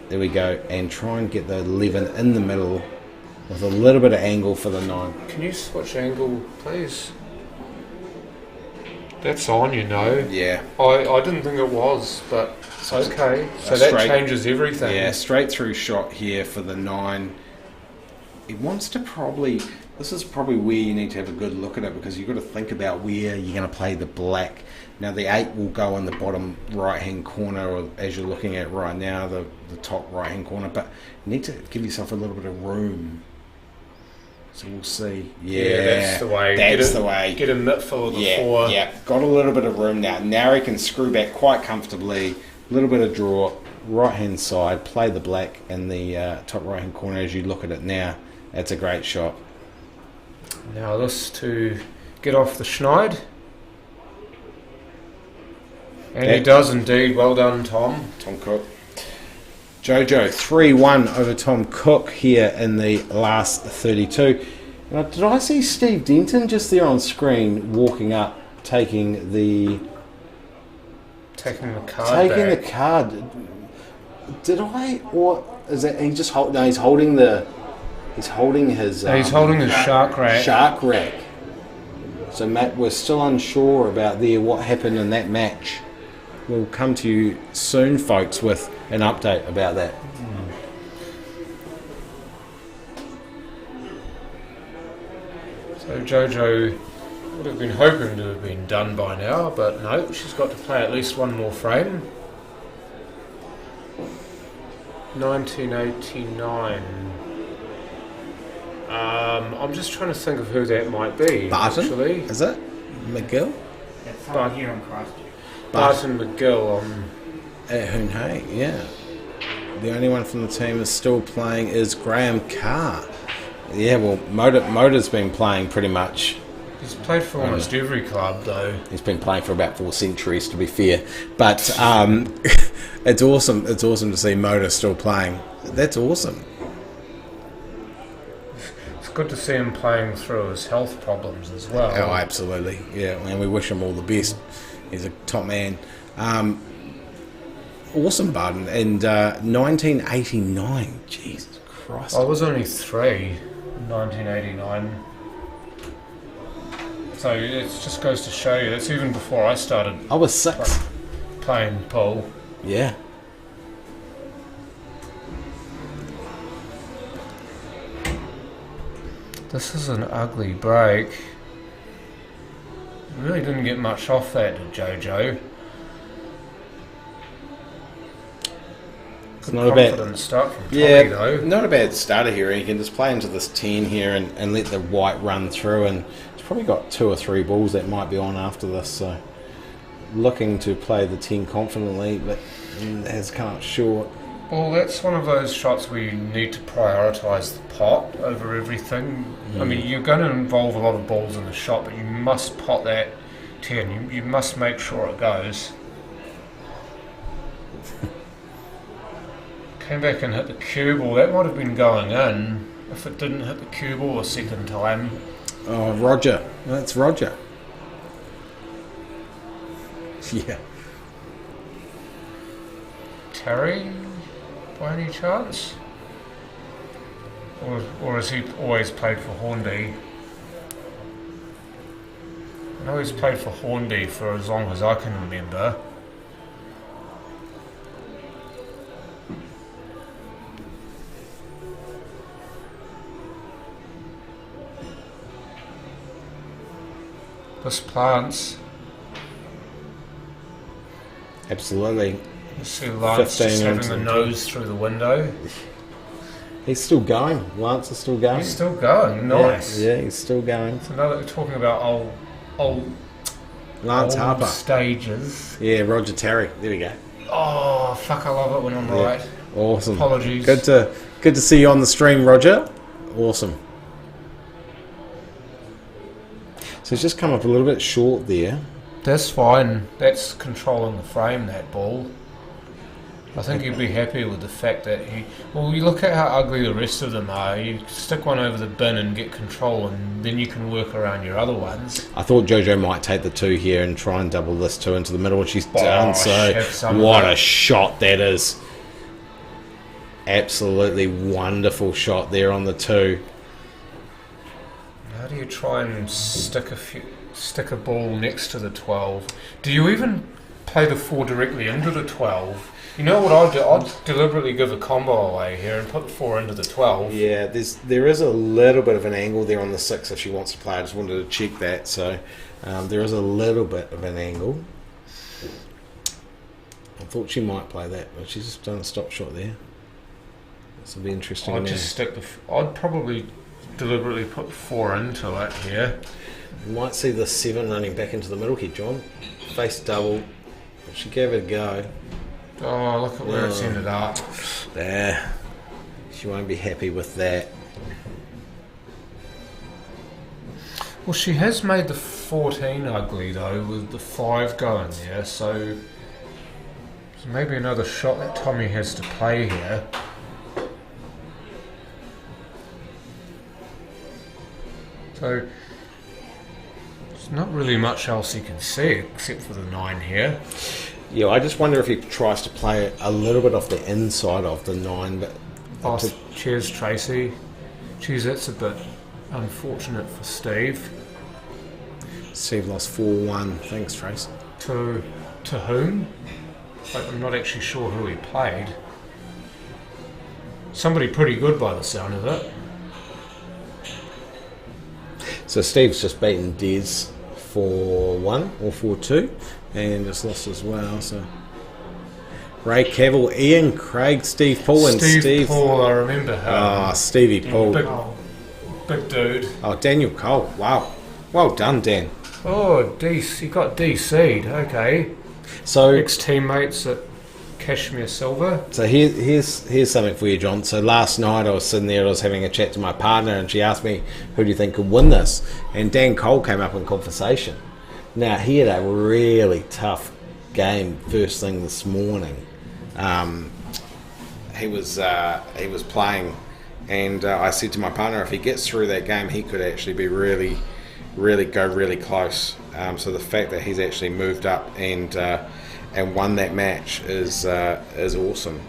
there we go, and try and get the 11 in the middle with a little bit of angle for the 9. Can you switch angle, please? That's on, you know. Yeah. I didn't think it was, but it's okay. So that changes everything. Yeah, straight through shot here for the 9. It wants to probably... This is probably where you need to have a good look at it, because you've got to think about where you're going to play the black. Now the 8 will go in the bottom right hand corner, or as you're looking at right now, the top right hand corner, but you need to give yourself a little bit of room. So we'll see. Yeah, that's the way. That's the way. Get a mitt full of the 4. Yeah, got a little bit of room now. Now he can screw back quite comfortably. A little bit of draw, right hand side, play the black in the top right hand corner as you look at it now. That's a great shot. Now this to get off the schneid. And he does indeed. Well done, Tom. Tom Cook. Jojo 3-1 over Tom Cook here in the last 32. Now, did I see Steve Denton just there on screen walking up, taking the card? The card. Did I, or is that he just hold? No, he's holding the. He's holding his. He's holding his shark rack. Shark rack. So Matt, we're still unsure about what happened in that match. We'll come to you soon, folks, with an update about that. So Jojo would have been hoping to have been done by now, but no, she's got to play at least one more frame. 1989. I'm just trying to think of who that might be. Barton? Actually. Is it? McGill? That's someone here on Christchurch. Barton McGill on... At Hoon Hay, yeah. The only one from the team is still playing is Graham Carr. Yeah, well, Motor's been playing pretty much. He's played for almost every club, though. He's been playing for about 4 centuries, to be fair. But it's awesome. It's awesome to see Motor still playing. That's awesome. It's good to see him playing through his health problems as well. Oh, absolutely. Yeah, and we wish him all the best. He's a top man. Awesome, Barton. And 1989. Jesus Christ. I was only 3 in 1989. So it just goes to show you, that's even before I started. I was 6. Playing pool. Yeah. This is an ugly break. Really didn't get much off that, did Jojo? It's not a bad start from Tommy, though. Not a bad starter here. You can just play into this 10 here and let the white run through, and he's probably got 2 or 3 balls that might be on after this, so looking to play the 10 confidently, but has come up short. Well, that's one of those shots where you need to prioritise the pot over everything. I mean, you're going to involve a lot of balls in the shot, but you must pot that 10. You must make sure it goes. Came back and hit the cue ball. That might have been going in if it didn't hit the cue ball a second time. Oh, Roger. That's Roger. Yeah. Terry, by any chance? Or has he always played for Hornby? I know he's played for Hornby for as long as I can remember. This plants. Absolutely. You see Lance just 15 having the nose through the window. He's still going. Lance is still going. He's still going. Nice. Yeah, he's still going. So now that we're talking about old Lance Harper. stages. Yeah, Roger Terry. There we go. Oh fuck! I love it when I'm right. Awesome. Apologies. Good to see you on the stream, Roger. Awesome. So he's just come up a little bit short there. That's fine. That's controlling the frame, that ball. I think he'd be happy with the fact that he... Well, you look at how ugly the rest of them are. You stick one over the bin and get control, and then you can work around your other ones. I thought Jojo might take the 2 here and try and double this 2 into the middle, and she's done so. What a shot that is. Absolutely wonderful shot there on the 2. How do you try and stick a ball next to the 12? Do you even play the 4 directly into the 12? You know what I'll do? I'll deliberately give a combo away here and put the 4 into the 12. Yeah, there is a little bit of an angle there on the 6 if she wants to play. I just wanted to check that. So there is a little bit of an angle. I thought she might play that, but she's just done a stop shot there. This will be interesting. I'd probably deliberately put 4 into it here. You might see the 7 running back into the middle here, John. Face double. She gave it a go. Oh, look at where it's ended up. There. She won't be happy with that. Well, she has made the 14 ugly, though, with the 5 going there, so maybe another shot that Tommy has to play here. So there's not really much else he can see except for the 9 here. Yeah, I just wonder if he tries to play a little bit off the inside of the 9. But cheers, Tracy. Geez, that's a bit unfortunate for Steve. Steve lost 4-1. Thanks, Tracy. To whom? I'm not actually sure who he played. Somebody pretty good by the sound of it. So Steve's just beaten Des 4-1 or 4-2 and just lost as well. So Ray Cavill, Ian, Craig, Steve Paul and Steve Paul, I remember her. Stevie Paul. Big dude. Oh, Daniel Cole. Wow. Well done, Dan. Oh, he got DC'd. Okay. So ex-teammates at Kashmir Silver. So here's something for you, John. So last night I was sitting there, I was having a chat to my partner, and she asked me, who do you think could win this? And Dan Cole came up in conversation. Now, he had a really tough game first thing this morning. He was playing, and I said to my partner, if he gets through that game, he could actually be really close. So the fact that he's actually moved up and won that match is awesome.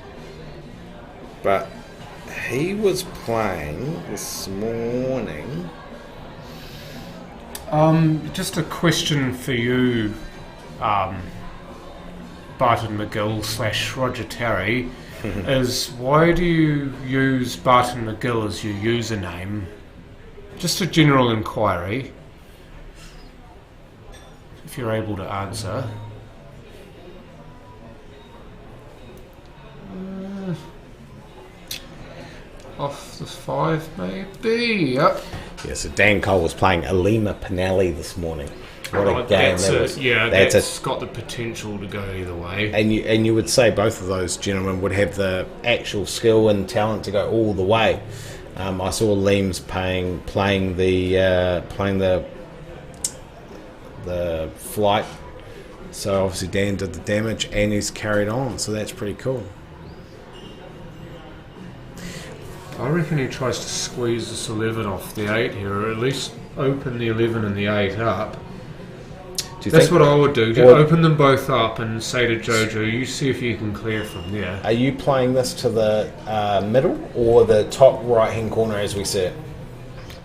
But he was playing this morning. Just a question for you, Barton McGill / Roger Terry, is why do you use Barton McGill as your username? Just a general inquiry, if you're able to answer. Off the 5, maybe. Yep. Yeah, so Dan Cole was playing Alima Pinelli this morning. What a game that was. Yeah, that's got the potential to go either way. And you would say both of those gentlemen would have the actual skill and talent to go all the way. I saw Leems playing the flight So obviously Dan did the damage and he's carried on, so that's pretty cool. I reckon he tries to squeeze this 11 off the 8 here, or at least open the 11 and the 8 up. That's what I would do. Open them both up and say to Jojo, you see if you can clear from there. Are you playing this to the middle or the top right-hand corner as we see it?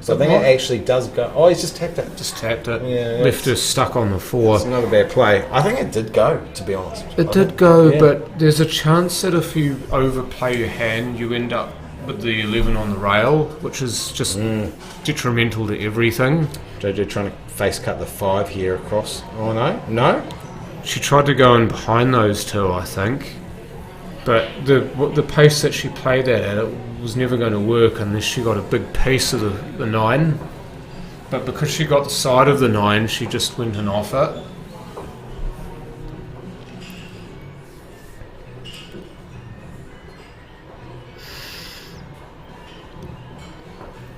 So I think it actually does go... Oh, he's just tapped it. Just tapped it. Yeah, left her stuck on the 4. It's not a bad play. I think it did go, to be honest. It did go, but there's a chance that if you overplay your hand, you end up with the 11 on the rail, which is just detrimental to everything. Jojo trying to face cut the 5 here across. Oh, no? No? She tried to go in behind those two, I think. But the pace that she played that at, it was never going to work unless she got a big piece of the 9. But because she got the side of the 9, she just went and off it.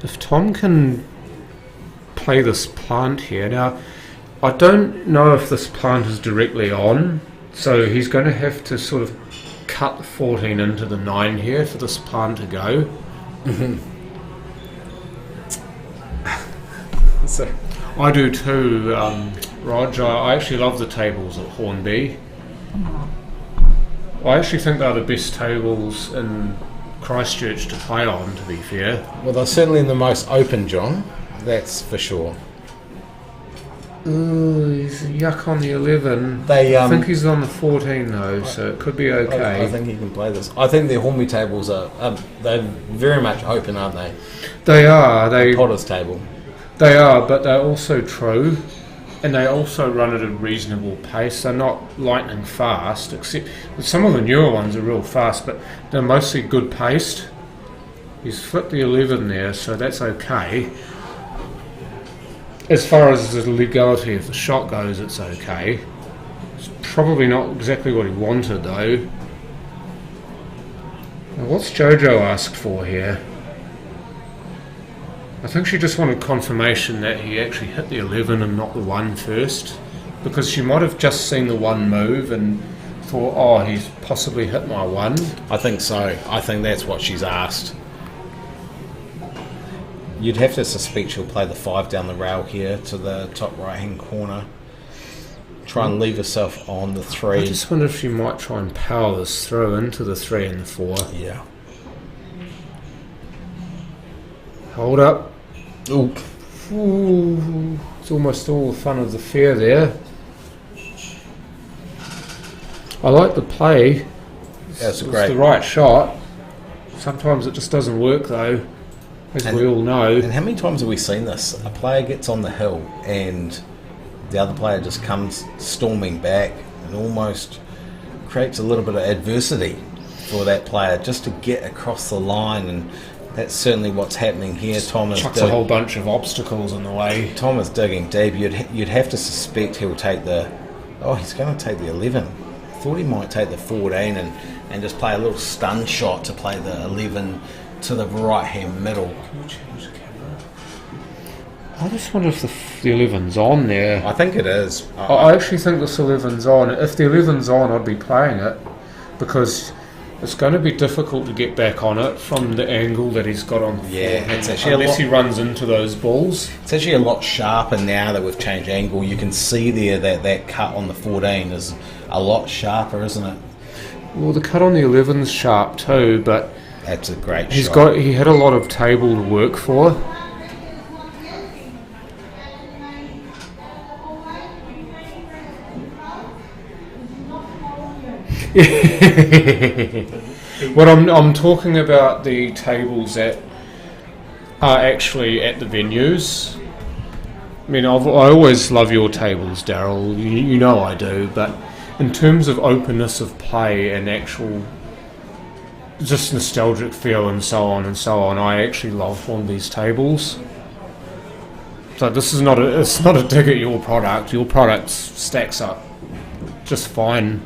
If Tom can play this plant here, now I don't know if this plant is directly on, so he's going to have to sort of cut the 14 into the 9 here for this plant to go. So I do too, Rog. I actually love the tables at Hornby. I actually think they're the best tables in Christchurch to play on, to be fair. well, they're certainly the most open, John. That's for sure. Ooh, he's yuck on the 11. I I think he's on the 14 though, so it could be okay. I think he can play this. I think the Hornby tables are they're very much open, aren't they? They are. Potter's table. They are, but they're also true, and they also run at a reasonable pace. They're not lightning fast, except some of the newer ones are real fast, but they're mostly good paced. He's flipped the 11 there, so that's okay. As far as the legality of the shot goes, it's okay. It's probably not exactly what he wanted, though. Now, what's Jojo asked for here? I think she just wanted confirmation that he actually hit the 11 and not the 1 first, because she might have just seen the 1 move and thought, oh, he's possibly hit my 1. I think so. I think that's what she's asked. You'd have to suspect she'll play the 5 down the rail here to the top right-hand corner. Try and leave herself on the 3. I just wonder if she might try and power this through into the 3 and the 4. Yeah. Hold up. Ooh. Ooh, it's almost all the fun of the fair there. I like the play. That's It's great. the right shot. Sometimes it just doesn't work though, as we all know. And how many times have we seen this? A player gets on the hill and the other player just comes storming back and almost creates a little bit of adversity for that player just to get across the line, and that's certainly what's happening here. Tom is Chucks a whole bunch of obstacles in the way. Tom is digging deep. You'd have to suspect he'll take the... Oh, he's going to take the 11. Thought he might take the 14 and just play a little stun shot to play the 11 to the right-hand middle. Can you change the camera? I just wonder if the 11's on there. I think it is. I actually think this 11's on. If the 11's on, I'd be playing it, because it's going to be difficult to get back on it from the angle that he's got on the floor. It's actually unless he runs into those balls. It's actually a lot sharper now that we've changed angle. You can see there that cut on the 14 is a lot sharper, isn't it? Well, the cut on the 11's sharp too, but That's a great shot. he had a lot of table to work for. What I'm talking about, the tables that are actually at the venues. I mean, I always love your tables, Daryl. You know I do, but in terms of openness of play and actual just nostalgic feel and so on, I actually love one of these tables. So this is it's not a dig at your product. Your product stacks up just fine.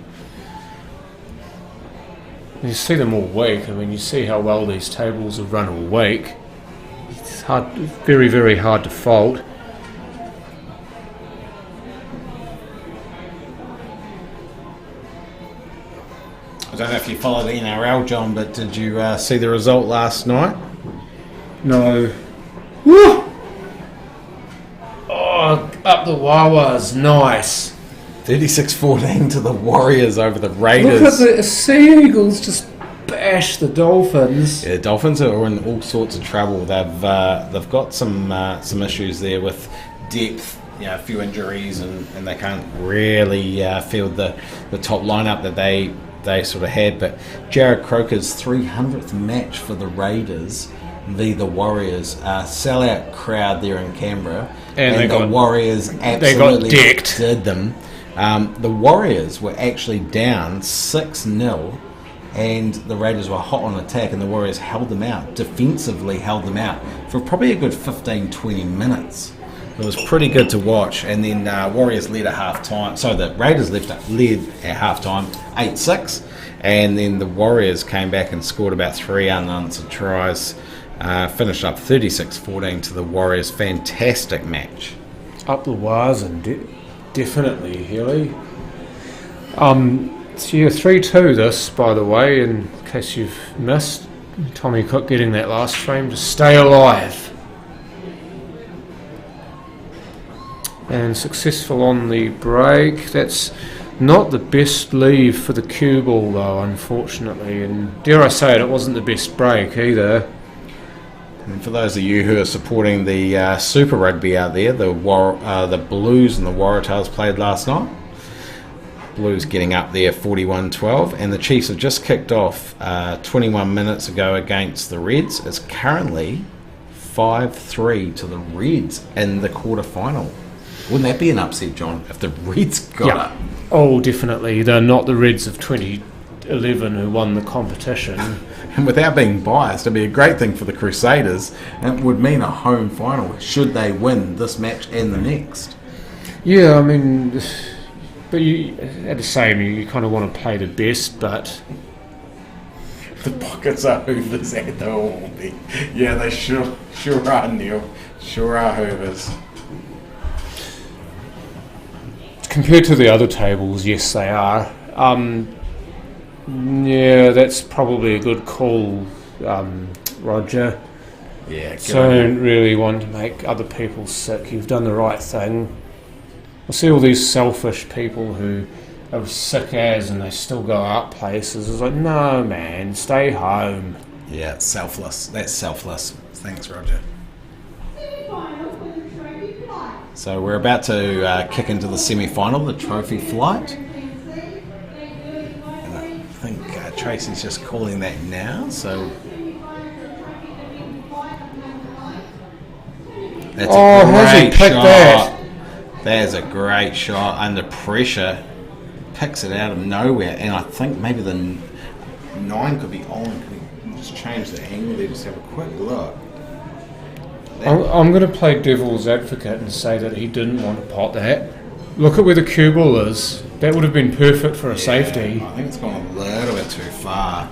You see them all week. I mean, you see how well these tables have run all week. It's hard, very, very hard to fault. I don't know if you followed the NRL, John, but did you see the result last night? No. Woo! Oh, up the Wawas, nice. 36-14 to the Warriors over the Raiders. Look at the Sea Eagles just bash the Dolphins. Yeah, the Dolphins are in all sorts of trouble. They've got some issues there with depth, a few injuries, and they can't really field the top lineup that they sort of had. But Jared Croker's 300th match for the Raiders v the Warriors, sellout crowd there in Canberra, and the Warriors absolutely did them. The Warriors were actually down 6-0, and the Raiders were hot on attack, and the Warriors held them out, defensively held them out for probably a good 15-20 minutes. It was pretty good to watch, and then Warriors led at half-time. So the Raiders led at half-time, 8-6, and then the Warriors came back and scored about 3 unanswered tries, finished up 36-14 to the Warriors. Fantastic match. Up the wires, and definitely, Healy. So 3-2 this, by the way, in case you've missed. Tommy Cook getting that last frame to stay alive. And successful on the break. That's not the best leave for the cue ball, though, unfortunately. And dare I say it wasn't the best break either. And for those of you who are supporting the Super Rugby out there, the Blues and the Waratahs played last night. Blues getting up there 41-12, and the Chiefs have just kicked off 21 minutes ago against the Reds. It's currently 5-3 to the Reds in the quarterfinal. Wouldn't that be an upset, John, if the Reds got it? Oh, definitely. They're not the Reds of 2011 who won the competition. And without being biased, it'd be a great thing for the Crusaders, and it would mean a home final should they win this match and the next. Yeah, I mean, but at the same, you kind of want to play the best, but the pockets are Hoovers at the all. Yeah, they sure are, Neil. Sure are Hoovers. Compared to the other tables, yes, they are. Yeah, that's probably a good call, Roger. Yeah, Don't really want to make other people sick. You've done the right thing. I see all these selfish people who are sick as and they still go out places. It's like, no, man, stay home. Yeah, it's selfless. That's selfless. Thanks, Roger. So we're about to kick into the semi-final, the trophy flight. And I think Tracy's just calling that now, so... That's a has he picked shot. that? That is a great shot under pressure. Picks it out of nowhere, and I think maybe the 9 could be on. Can we just change the angle there, just have a quick look. I'm going to play devil's advocate and say that he didn't want to pot that. Look at where the cue ball is. That would have been perfect for a safety. I think it's gone a little bit too far.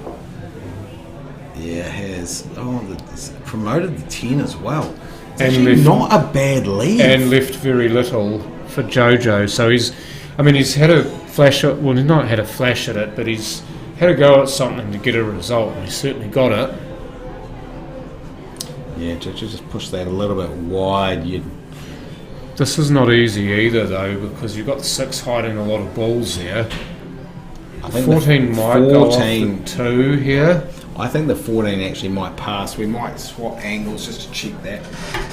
Yeah, it has. Oh, it's promoted the 10 as well. It's actually not a bad lead. And left very little for Jojo. So he's had a flash at, well, he's not had a flash at it, but he's had a go at something to get a result, and he certainly got it. Yeah, just push that a little bit wide. This is not easy either, though, because you've got the 6 hiding a lot of balls there. I think 14 might go off the 2 here. I think the 14 actually might pass. We might swap angles just to check that.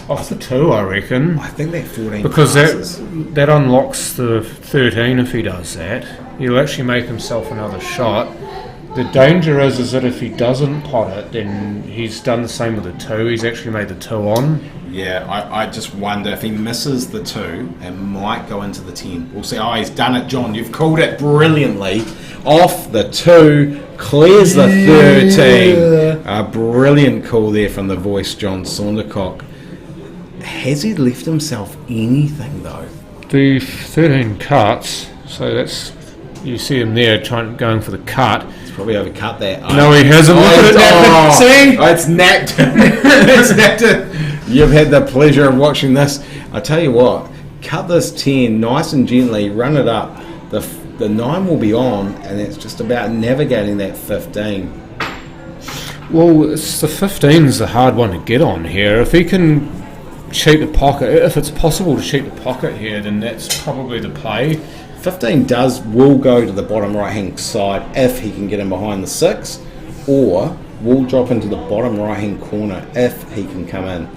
Off the 2, I reckon. I think that 14 because passes. that unlocks the 13 if he does that. He'll actually make himself another shot. The danger is that if he doesn't pot it, then he's done the same with the 2. He's actually made the 2 on. Yeah, I just wonder if he misses the 2, it might go into the 10. We'll see. Oh, he's done it, John. You've called it brilliantly. Off the 2, clears the 13. A brilliant call there from the voice, John Saundercock. Has he left himself anything, though? The 13 cuts, so that's... You see him there going for the cut. He's probably overcut that. No, he hasn't. Look at it. See? Oh, it's napped. It's napped. You've had the pleasure of watching this. I tell you what, cut this 10 nice and gently, run it up the the 9 will be on, and it's just about navigating that 15. Well, it's the 15's the hard one to get on here. If he can cheat the pocket, if it's possible to cheat the pocket here, then that's probably the play. 15 will go to the bottom right hand side if he can get in behind the 6, or will drop into the bottom right hand corner if he can come in.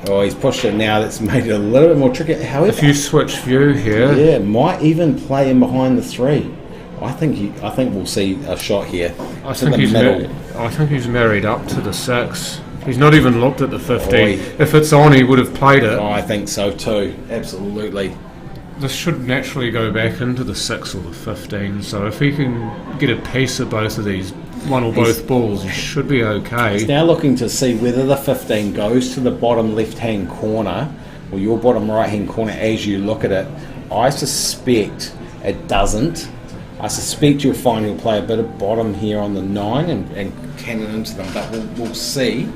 Oh, he's pushed it now. That's made it a little bit more tricky. However, if you switch view here, yeah, might even play in behind the 3. I think we'll see a shot here. I think he's married up to the 6. He's not even looked at the 15. If it's on, he would have played it. Oh, I think so too. Absolutely. This should naturally go back into the 6 or the 15. So if he can get a piece of both of these, one or both balls, he should be okay. He's now looking to see whether the 15 goes to the bottom left-hand corner or your bottom right-hand corner as you look at it. I suspect it doesn't. I suspect you'll find he'll play a bit of bottom here on the 9 and cannon into them, but we'll see.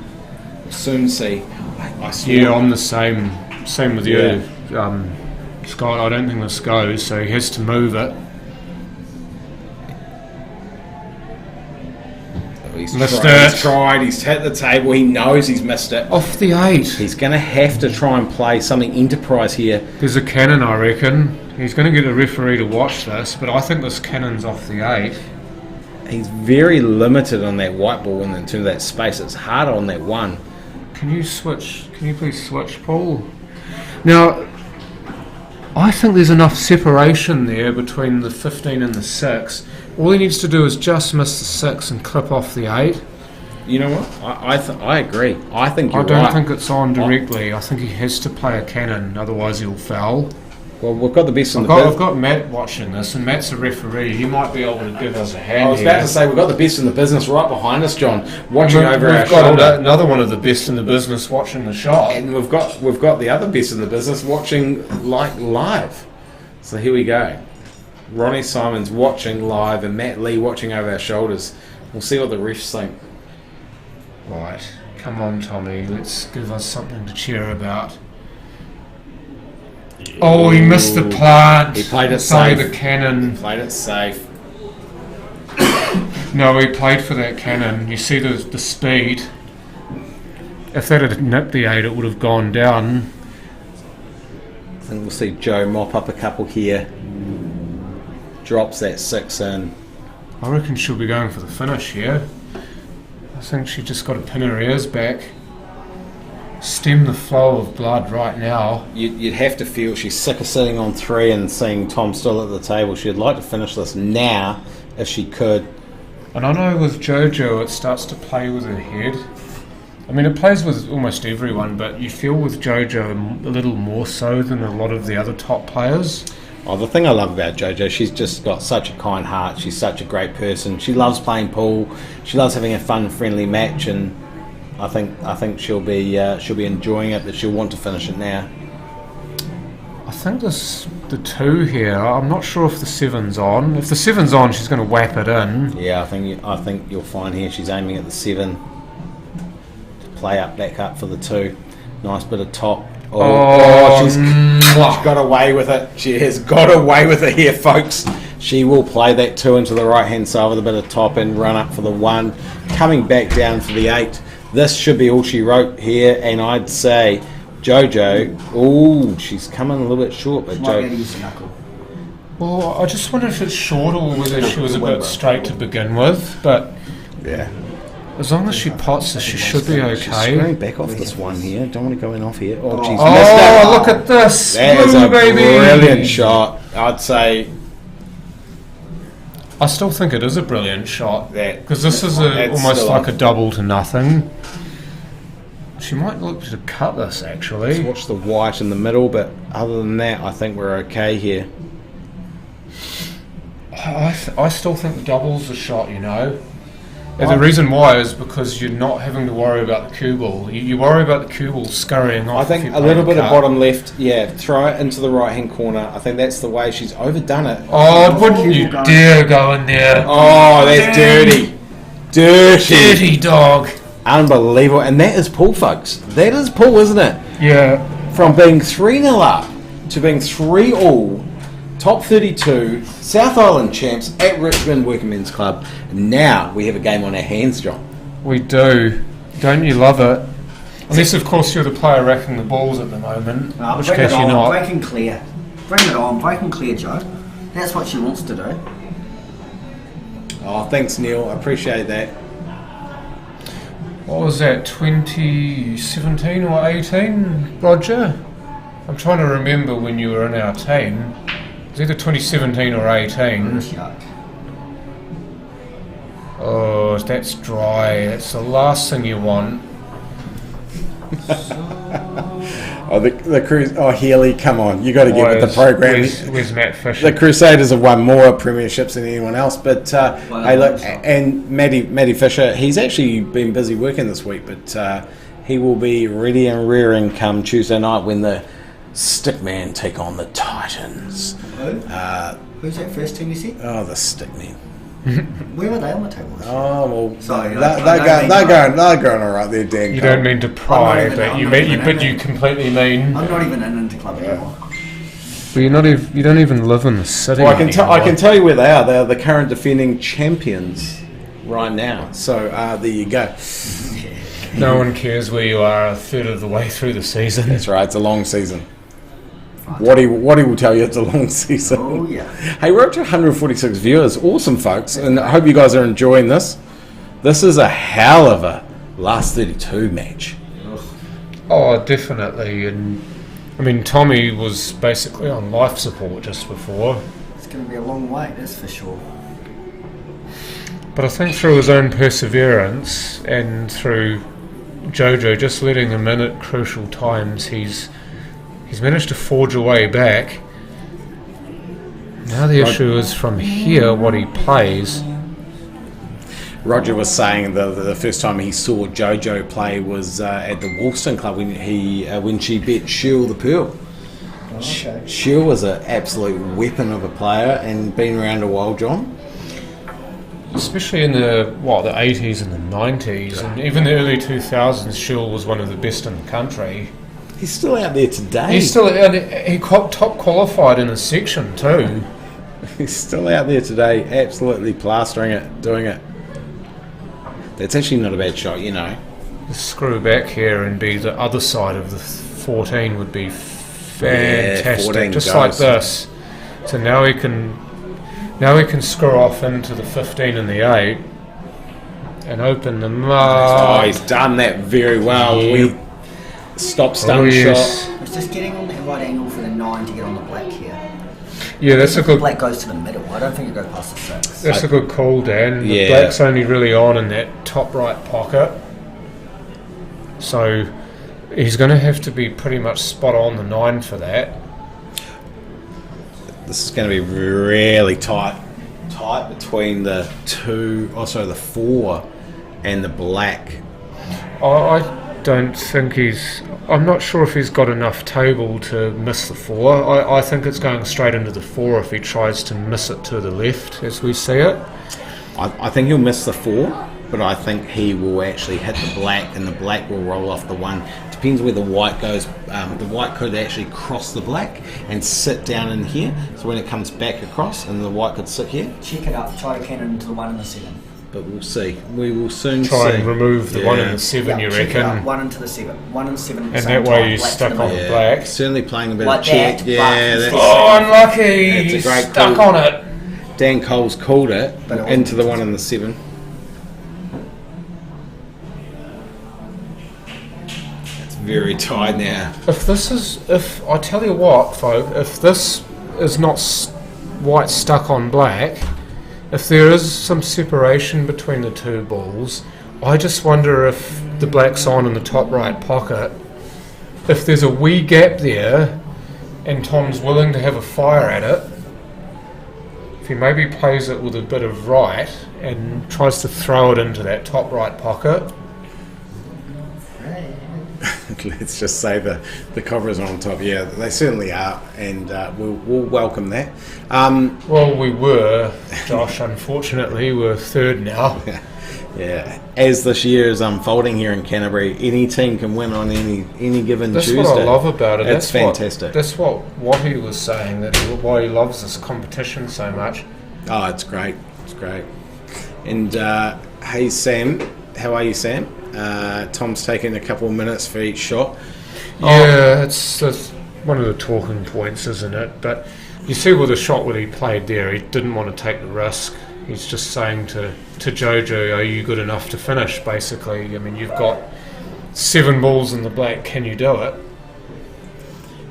We'll soon see. I yeah, I'm the same with you. Scott, I don't think this goes, so he has to move it. He's tried, he's hit the table, he knows he's missed it. Off the 8. He's going to have to try and play something enterprise here. There's a cannon, I reckon. He's going to get a referee to watch this, but I think this cannon's off the 8. He's very limited on that white ball in terms of that space. It's hard on that 1. Can you please switch, Paul? Now, I think there's enough separation there between the 15 and the 6. All he needs to do is just miss the 6 and clip off the 8. You know what? I agree. I think you're right. I don't think it's on directly. I think he has to play a cannon, otherwise he'll foul. Well, we've got the best in the business. I've got Matt watching this, and Matt's a referee. He might be able to give us a hand. I was about to say, we've got the best in the business right behind us, John, watching over our shoulder. We've got another one of the best in the business watching the shot. And we've got the other best in the business watching live. So here we go. Ronnie Simon's watching live and Matt Lee watching over our shoulders. We'll see what the refs think. Right. Come on, Tommy. Let's give us something to cheer about. Oh, he missed the plant. He played it safe. The cannon. He played it safe. No, he played for that cannon. You see the speed. If that had nipped the 8, it would have gone down. I think we'll see Joe mop up a couple here. Drops that 6 in. I reckon she'll be going for the finish here. I think she just got to pin her ears back. Stem the flow of blood right now. You'd have to feel she's sick of sitting on 3 and seeing Tom still at the table. She'd like to finish this now if she could. And I know with JoJo it starts to play with her head. I mean, it plays with almost everyone, but you feel with JoJo a little more so than a lot of the other top players. Oh, the thing I love about JoJo, she's just got such a kind heart. She's such a great person. She loves playing pool. She loves having a fun, friendly match, and I think she'll be enjoying it. That she'll want to finish it now. I think the 2 here. I'm not sure if the 7's on. If the 7's on, she's going to whap it in. Yeah, I think you'll find here she's aiming at the 7 to play back up for the 2. Nice bit of top. She's got away with it. She has got away with it here, folks. She will play that 2 into the right hand side with a bit of top and run up for the 1, coming back down for the 8. This should be all she wrote here, and I'd say JoJo. She's coming a little bit short, but JoJo. Well, I just wonder if it's short or whether she was a bit straight to begin with, but yeah. As long as she pots this, she should be okay. She's screwing back off this 1 here. Don't want to go in off here. Oh, she's missed it. Look at this. That is a brilliant shot. I'd say. I still think it is a brilliant shot. Because this is That's almost like a double to nothing. She might look to cut this, actually. Let's watch the white in the middle, but other than that, I think we're okay here. I still think the double's the shot, you know. And the reason why is because you're not having to worry about the cue ball. You worry about the cue ball scurrying off. I think a little bit of bottom left, throw it into the right hand corner. I think that's the way. She's overdone it. Oh, wouldn't you dare go in there. Oh, that's dirty. Dirty dog. Unbelievable. And that is pool, folks. That is pool, isn't it? Yeah. From being 3-0 up to being 3-all Top 32, South Island champs at Richmond Working Men's Club. Now we have a game on our hands, John. We do. Don't you love it? Unless, of course, you're the player racking the balls at the moment. Which Bring case it you're on, not. break and clear. Bring it on, break and clear, Joe. That's what she wants to do. Oh, thanks, Neil. I appreciate that. What was that, 2017 or 18, Roger? I'm trying to remember when you were in our team. It was either 2017 or 18. Yuck. Oh, that's dry. That's the last thing you want. Oh, the Crusaders. Oh, Healy, come on. You got to get with the program. Where's Matt Fisher? The Crusaders have won more premierships than anyone else. But, hey, look, and Matty Fisher, he's actually been busy working this week, but he will be ready and rearing come Tuesday night when the Stickmen take on the Titans. Who's that first team you said? Oh, the Stickmen. Where are they on the table? Oh, well, Sorry, they're going all right there, Dan. You Cole. don't mean to pry, but you completely mean. I'm not even into club anymore. Well, you don't even live in the city. Well, I can tell you where they are. They are the current defending champions right now. So there you go. No one cares where you are a third of the way through the season. That's right. It's a long season. What he will tell you, it's a long season. Oh, yeah. Hey, we're up to 146 viewers. Awesome, folks. And I hope you guys are enjoying this. This is a hell of a last 32 match. Oh, definitely. And I mean, Tommy was basically on life support just before. It's going to be a long wait, that's for sure. But I think through his own perseverance and through Jojo just letting him in at crucial times, he's managed to forge a way back. Now the issue is from here what he plays. Roger was saying the first time he saw Jojo play was at the Wolston Club when she bet Sheryl the Pearl. Okay. Sheryl was an absolute weapon of a player and been around a while, John. Especially in the 80s and the 90s and even the early 2000s, Sheryl was one of the best in the country. He's still out there today. He top qualified in his section too. He's still out there today, absolutely plastering it, doing it. That's actually not a bad shot, you know. The screw back here and be the other side of the 14 would be fantastic. 14 just goes. like this. So now he can screw off into the 15 and the 8 and open them up. Oh, he's done that very well. Yeah. Stop stun shot. It's just getting on that right angle for the 9 to get on the black here. Yeah, that's a The good. black goes to the middle. I don't think it goes past the 6. That's a good call, Dan. The Yeah. black's only really on in that top right pocket, so he's going to have to be pretty much spot on the 9 for that. This is going to be really tight between the 4 and the black. I don't think I'm not sure if he's got enough table to miss the 4. I think it's going straight into the 4 if he tries to miss it to the left as we see it. I think he'll miss the 4, but I think he will actually hit the black, and the black will roll off the 1. Depends where the white goes. The white could actually cross the black and sit down in here. So when it comes back across, and the white could sit here. Check it up. Try to cannon into the 1 and the 7. But we'll see. We will soon Try see. and remove the 1 and the 7, you check it up. reckon? 1 into the 7. 1 and 7 at the And same that way time. you're Black to stuck the on middle. the black. Certainly playing a bit Like of check. that, Yeah, but- that's Oh, unlucky! It's a He's great stuck call. on it. Dan Cole's called it But it into the wasn't. 1 and the 7. It's very tight now. If I tell you what, folk, if this is not white stuck on black, if there is some separation between the two balls, I just wonder if the black's on in the top right pocket. If there's a wee gap there, and Tom's willing to have a fire at it, if he maybe plays it with a bit of right and tries to throw it into that top right pocket. Let's just say the Cobras are on top. Yeah, they certainly are, and we'll welcome that. Well, we were, Josh, unfortunately, we're third now. Yeah, as this year is unfolding here in Canterbury, any team can win on any given Tuesday. That's what I love about it. That's fantastic. That's what Wahoo was saying, that why he loves this competition so much. Oh, it's great. It's great. And hey, Sam, how are you, Sam? Tom's taking a couple of minutes for each shot. Yeah, it's one of the talking points, isn't it? But you see with the shot where he played there, he didn't want to take the risk. He's just saying to Jojo, are you good enough to finish, basically? I mean, you've got 7 balls in the black, can you do it?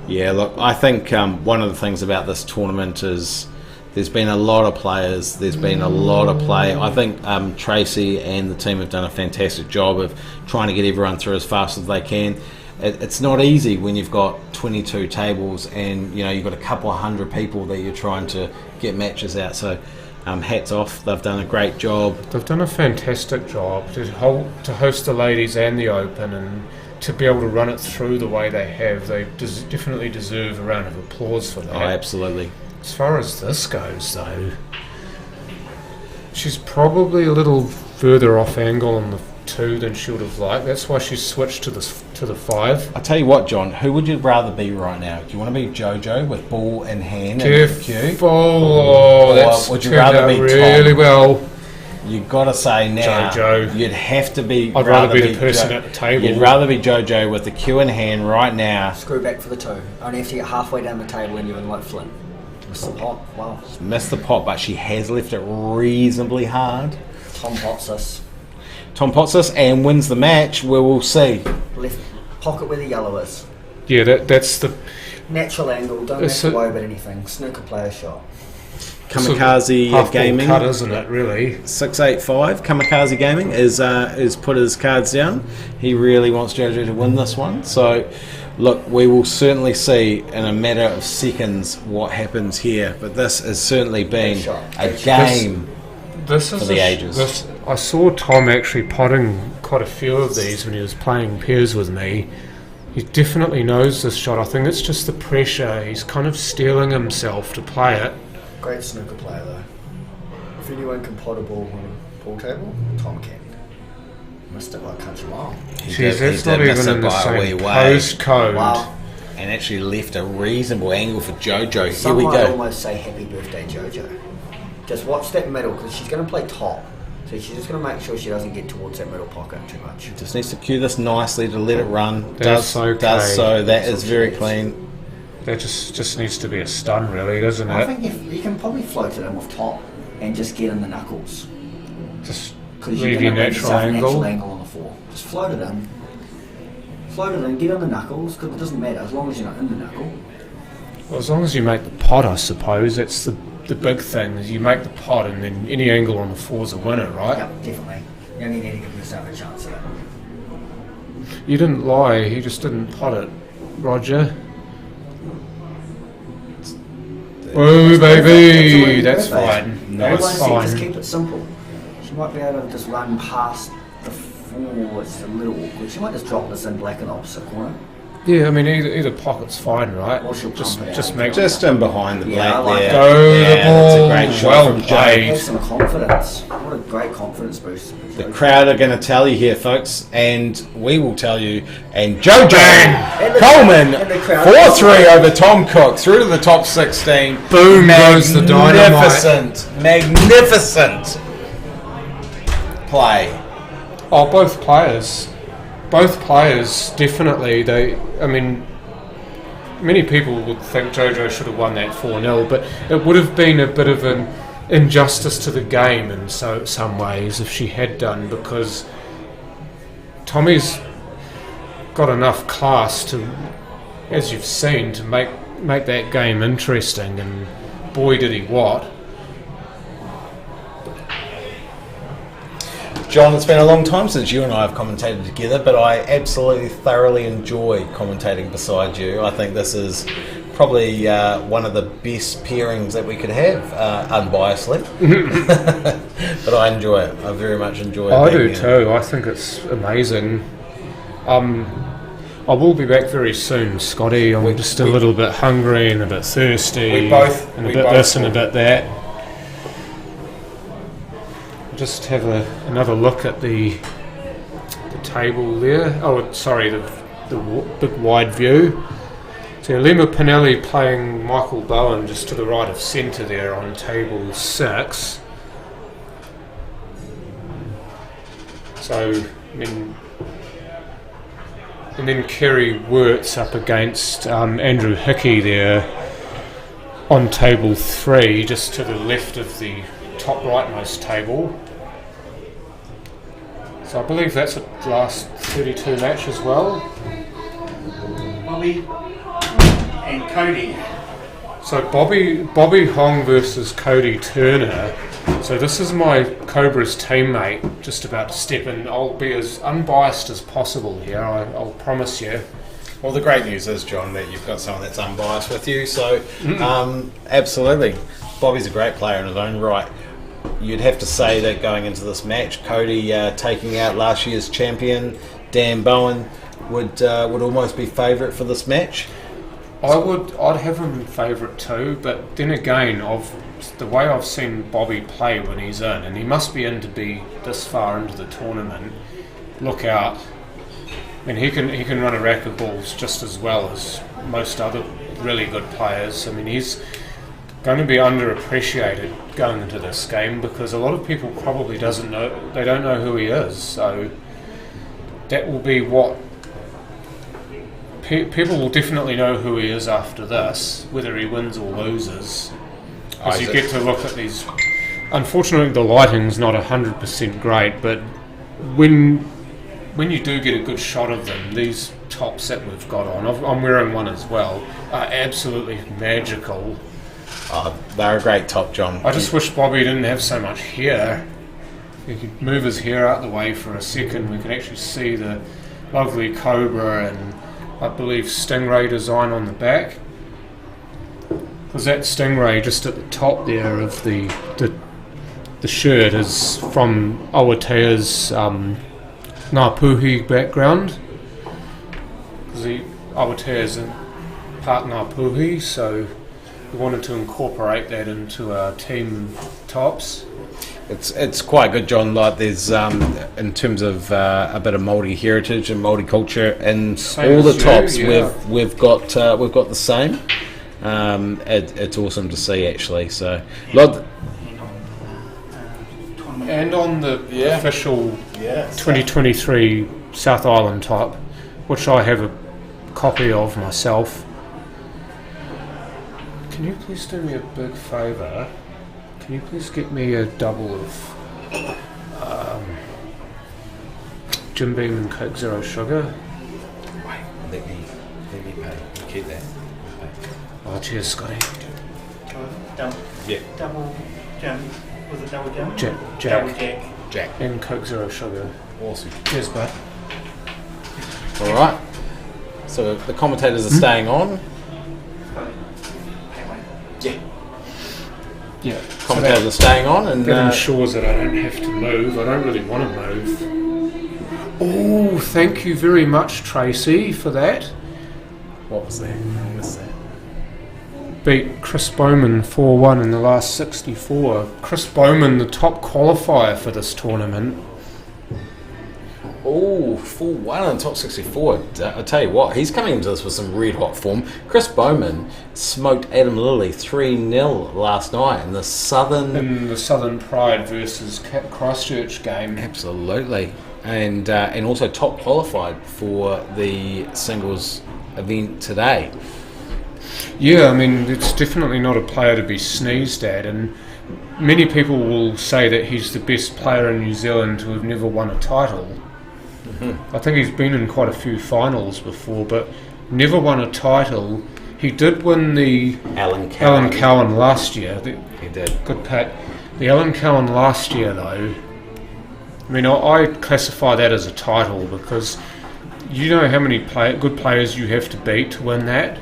Yeah, look, I think one of the things about this tournament is there's been a lot of players, there's been a lot of play. I think Tracy and the team have done a fantastic job of trying to get everyone through as fast as they can. It's not easy when you've got 22 tables and you've got a couple of hundred people that you're trying to get matches out. So hats off, they've done a great job. They've done a fantastic job to host the ladies and the Open, and to be able to run it through the way they have. They definitely deserve a round of applause for that. Oh, absolutely. As far as this goes, though, she's probably a little further off angle on the 2 than she would have liked. That's why she switched to the 5. I tell you what, John, who would you rather be right now? Do you want to be Jojo with ball in hand Careful. and the cue? Oh, that's would you turned rather out be really Tom? well. You've got to say now, Jojo. You'd have to be. I'd rather be the person at the table. You'd rather be Jojo with the cue in hand right now. Screw back for the 2. Only have to get halfway down the table and you're in like Flint. Miss the pot. Wow. Missed the pot, but she has left it reasonably hard. Tom pots us. Tom pots us and wins the match. We will see. Left pocket where the yellow is. Yeah, that's the Natural angle. Don't have to worry about anything. Snooker player shot. Kamikaze half Gaming, cut, isn't it? Really. 685. Kamikaze Gaming is put his cards down. He really wants Jojo to win this one. So, look, we will certainly see in a matter of seconds what happens here. But this has certainly been a game this is for the ages. I saw Tom actually potting quite a few of these when he was playing pairs with me. He definitely knows this shot. I think it's just the pressure. He's kind of steeling himself to play it. Great snooker player though. If anyone can pot a ball on a pool table, Tom can. Missed it by a country mile. Jeez, that's not even in the same postcode. Wow. And actually left a reasonable angle for Jojo. Some Here we might go. almost say happy birthday Jojo. Just watch that middle because she's going to play top. So she's just going to make sure she doesn't get towards that middle pocket too much. Just needs to cue this nicely to let it run. Does okay. Does so. That is very clean. That just needs to be a stun, really, doesn't it? I think if you can probably float it in with top and just get in the knuckles. Just Because leave your natural angle. On the 4. Just float it in. Float it in, get on the knuckles, because it doesn't matter as long as you're not in the knuckle. Well, as long as you make the pot, I suppose. That's the big thing, is you make the pot and then any angle on the 4's a winner, right? Yep, definitely. You only need to give yourself a chance at it. You didn't lie, he just didn't pot it, Roger. Oh, baby, that's fine. That's Everyone said just fine. keep it simple. She might be able to just run past the 4, it's a little awkward. She might just drop this in black in the opposite corner. Yeah, I mean, either pocket's fine, right? Or she'll pump it Just out. make Just in behind the Yeah, I black like there. that. Go the That's a ball. great shot Well from Joe. played. Have some confidence. What a great confidence boost. The crowd are going to tell you here, folks, and we will tell you. And Jojo Coleman, and the crowd- 4-3 over Tom Cook, through to the top 16. Boom goes the dynamite. Magnificent play. Oh, both players, definitely. I mean, many people would think Jojo should have won that 4-0, but it would have been a bit of an injustice to the game in some ways if she had done, because Tommy's got enough class to, as you've seen, to make that game interesting, and boy did he what. John, it's been a long time since you and I have commentated together, but I absolutely thoroughly enjoy commentating beside you. I think this is probably one of the best pairings that we could have, unbiasedly. But I enjoy it. I very much enjoy it. I do too. I think it's amazing. I will be back very soon, Scotty. I'm just a little bit hungry and a bit thirsty. And a bit this and a bit that. Just have another look at the table there. Oh, sorry, the big wide view. So Lima Pinelli playing Michael Bowen just to the right of centre there on table 6. So, and then Kerry Wirtz up against Andrew Hickey there on table 3, just to the left of the top rightmost table. So I believe that's a last 32 match as well. Bobby and Cody. So Bobby Hong versus Cody Turner. So this is my Cobras teammate, just about to step in. I'll be as unbiased as possible here, I'll promise you. Well, the great news is, John, that you've got someone that's unbiased with you, so absolutely. Bobby's a great player in his own right. You'd have to say that going into this match, Cody taking out last year's champion, Dan Bowen, would almost be favourite for this match. I'd have him favourite too, but then again, the way I've seen Bobby play when he's in, and he must be in to be this far into the tournament, look out. I mean, he can run a rack of balls just as well as most other really good players. I mean, he's going to be underappreciated going into this game because a lot of people probably don't know who he is. So that will be what people will definitely know who he is after this, whether he wins or loses. Because you get to look at these. Unfortunately, the lighting's not 100% great, but when you do get a good shot of them, these tops that we've got on, I'm wearing one as well, are absolutely magical. They're a great top, John. I just wish Bobby didn't have so much hair. He could move his hair out the way for a second. We can actually see the lovely Cobra and I believe Stingray design on the back. Because that Stingray just at the top there of the shirt is from Awatea's Ngāpuhi background. Because Awatea's part Ngāpuhi, so we wanted to incorporate that into our team tops. It's quite good, John. Like there's in terms of a bit of Māori heritage and Māori culture, and all the tops we've got the same. It's awesome to see actually. So, and on the official 2023 South Island top, which I have a copy of myself. Can you please do me a big favour? Can you please get me a double of Jim Beam and Coke Zero Sugar? Wait, let me pay. Keep that. Oh, cheers, Scotty. Double. Yeah. Double Jim. Was it double Jim? Jack. Double Jack. And Coke Zero Sugar. Awesome. Cheers, bud. All right. So the commentators are staying on. Yeah. Commentators are staying on, and that ensures that I don't have to move. I don't really want to move. Oh, thank you very much, Tracy, for that. What was that? I missed that. Beat Chris Bowman 4-1 in the last 64. Chris Bowman, the top qualifier for this tournament. Oh, 4-1 in top 64. I tell you what, he's coming into this with some red hot form. Chris Bowman smoked Adam Lilly 3-0 last night in the Southern Pride versus Christchurch game. Absolutely, and also top qualified for the singles event today. Yeah, I mean, it's definitely not a player to be sneezed at, and many people will say that he's the best player in New Zealand to have never won a title. I think he's been in quite a few finals before, but never won a title. He did win the Alan Cowan last year. He did. Good Pat. The Alan Cowan last year, though, I mean, I classify that as a title because you know how many good players you have to beat to win that?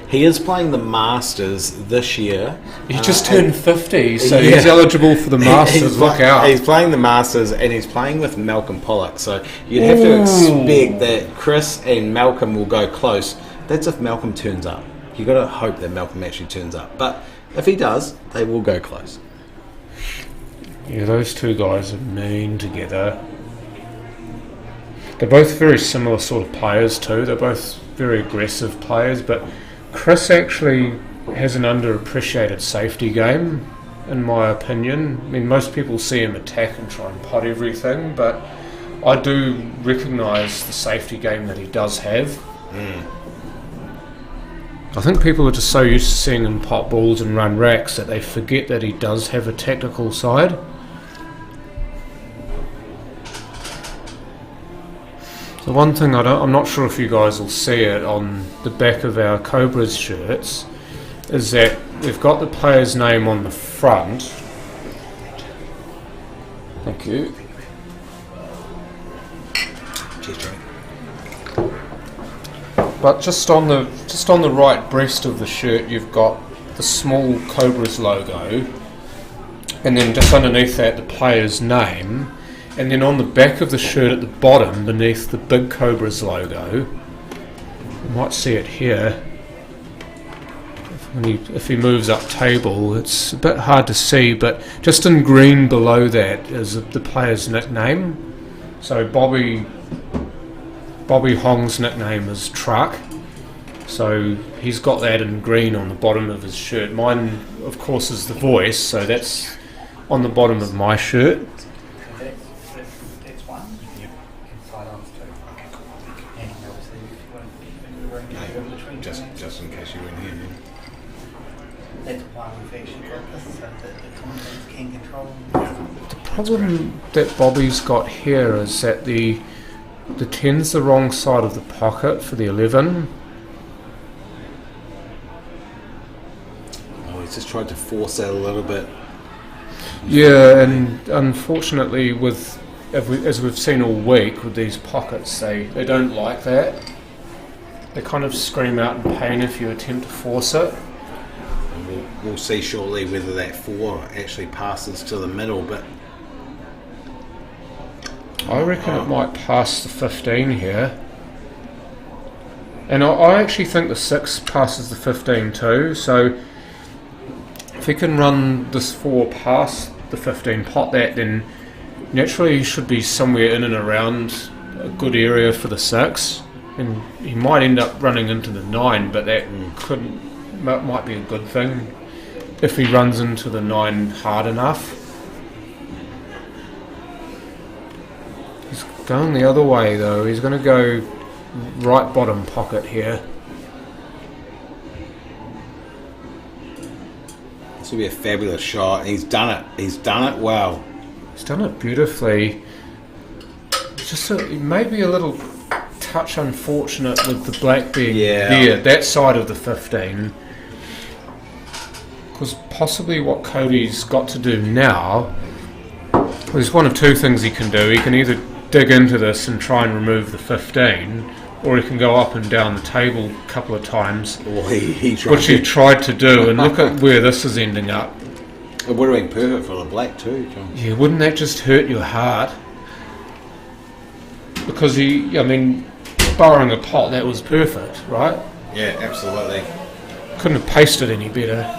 He is playing the Masters this year. He just turned 50, so he's eligible for the Masters. Look out. He's playing the Masters, and he's playing with Malcolm Pollock, so you'd have to expect that Chris and Malcolm will go close. That's if Malcolm turns up. You've got to hope that Malcolm actually turns up. But if he does, they will go close. Yeah, those two guys are mean together. They're both very similar sort of players too. They're both very aggressive players, but Chris actually has an underappreciated safety game, in my opinion. I mean, most people see him attack and try and pot everything, but I do recognise the safety game that he does have. I think people are just so used to seeing him pot balls and run racks that they forget that he does have a tactical side. The one thing I'm not sure if you guys will see it on the back of our Cobras shirts, is that we've got the player's name on the front. Thank you. But just on the right breast of the shirt, you've got the small Cobras logo, and then just underneath that, the player's name. And then on the back of the shirt at the bottom, beneath the big Cobras logo, you might see it here. If he moves up table, it's a bit hard to see, but just in green below that is the player's nickname. So Bobby Hong's nickname is Truck. So he's got that in green on the bottom of his shirt. Mine, of course, is the voice, so that's on the bottom of my shirt. That's one. Yep. And sidearms too. Okay, cool. And obviously, Just in case you weren't here. that's why we've actually got this, so that the commentators can control. The problem that Bobby's got here is that the 10's the wrong side of the pocket for the 11. Oh, he's just tried to force that a little bit. Yeah, and unfortunately, as we've seen all week with these pockets, they don't like that. They kind of scream out in pain if you attempt to force it. We'll see shortly whether that 4 actually passes to the middle, but I reckon it might pass the 15 here. And I actually think the 6 passes the 15 too, so if he can run this 4 past the 15, pot that, then naturally he should be somewhere in and around a good area for the 6. And he might end up running into the 9, but that might be a good thing if he runs into the 9 hard enough. He's going the other way though. He's going to go right bottom pocket here. this will be a fabulous shot. He's done it. He's done it well. He's done it beautifully. Just maybe a little touch unfortunate with the black being there, that side of the 15. Because possibly what Cody's got to do now, there's one of two things he can do. He can either dig into this and try and remove the 15, or he can go up and down the table a couple of times, which he tried to do, and look at where this is ending up. It would have been perfect for the black too, John. Yeah, wouldn't that just hurt your heart? Because borrowing a pot, that was perfect, right? Yeah, absolutely. Couldn't have pasted any better.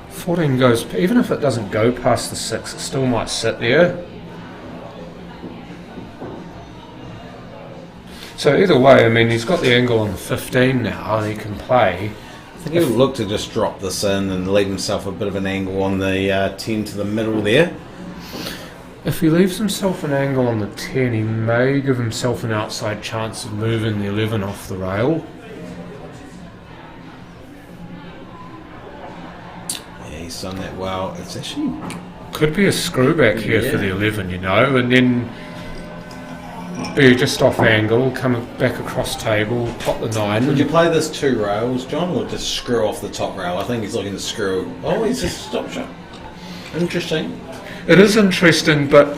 14 goes, even if it doesn't go past the 6, it still might sit there. So either way, he's got the angle on the 15 now, and he can play. I think he'll look to just drop this in and leave himself a bit of an angle on the 10 to the middle there. If he leaves himself an angle on the 10, he may give himself an outside chance of moving the 11 off the rail. Yeah, he's done that well. It's actually... Could be a screwback here for the 11, and then be just off angle, come back across table, pot the 9. Would you play this 2 rails, John, or just screw off the top rail? I think he's looking to screw... Oh, he's just stop shot. Interesting. It is interesting, but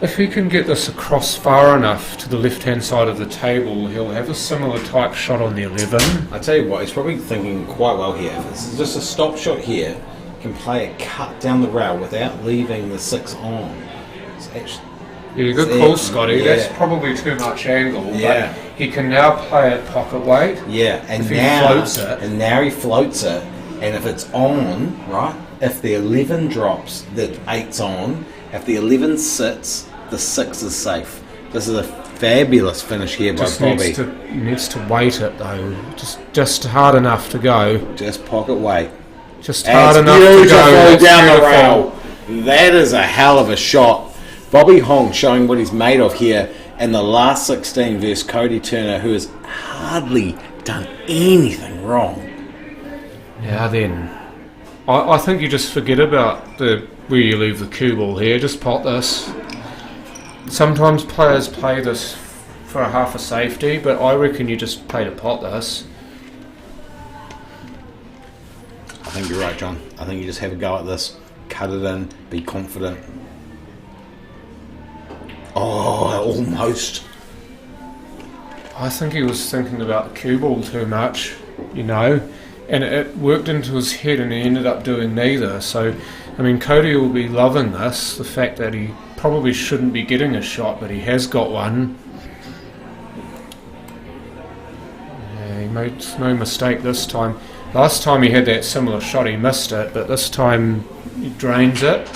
if he can get this across far enough to the left-hand side of the table, he'll have a similar type shot on the 11. I tell you what, he's probably thinking quite well here. If it's just a stop shot here, he can play it cut down the rail without leaving the 6 on. It's actually... Yeah, good call, Scotty. Yeah. That's probably too much angle, but he can now play it pocket weight. Yeah, and if now, he floats it. And now he floats it. And if it's on, right, if the 11 drops, the 8's on. If the 11 sits, the 6 is safe. This is a fabulous finish here by Bobby. Needs to weight it though, just hard enough to go. Just pocket weight. Just hard enough to go down the rail. That is a hell of a shot. Bobby Hong showing what he's made of here in the last 16 versus Cody Turner, who has hardly done anything wrong. Now then, I think you just forget about where you leave the cue ball here. Just pot this. Sometimes players play this for a half a safety, but I reckon you just play to pot this. I think you're right, John. I think you just have a go at this, cut it in, be confident. Oh, almost. I think he was thinking about the cue ball too much, and it worked into his head and he ended up doing neither. So, I mean, Cody will be loving this, the fact that he probably shouldn't be getting a shot, but he has got one. Yeah, he made no mistake this time. Last time he had that similar shot, he missed it, but this time he drains it.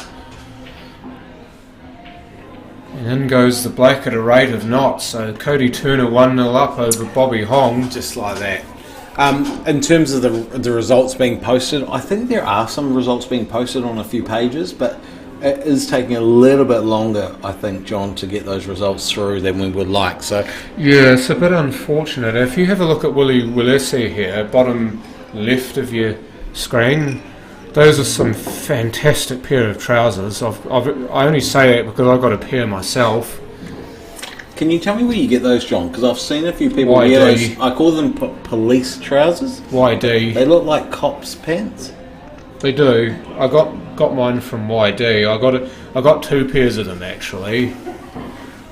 And in goes the black at a rate of knots. So Cody Turner 1-0 up over Bobby Hong. Just like that. In terms of the results being posted, I think there are some results being posted on a few pages, but it is taking a little bit longer, I think, John, to get those results through than we would like. So yeah, it's a bit unfortunate. If you have a look at Willie Willesi here, bottom left of your screen, those are some fantastic pair of trousers. I only say that because I've got a pair myself. Can you tell me where you get those, John? Because I've seen a few people wear those. I call them police trousers. YD. They look like cops' pants. They do. I got mine from YD. I got two pairs of them actually.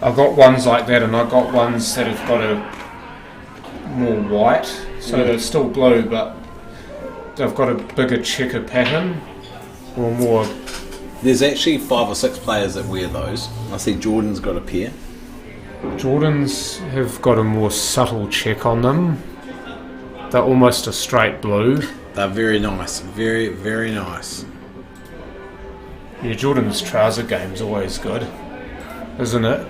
I've got ones like that, and I got ones that have got a more white, so they're still blue, but they've got a bigger checker pattern, or more. There's actually 5 or 6 players that wear those. I see Jordan's got a pair. Jordans have got a more subtle check on them. They're almost a straight blue. They're very nice. Very, very nice. Yeah, Jordan's trouser game's always good, isn't it?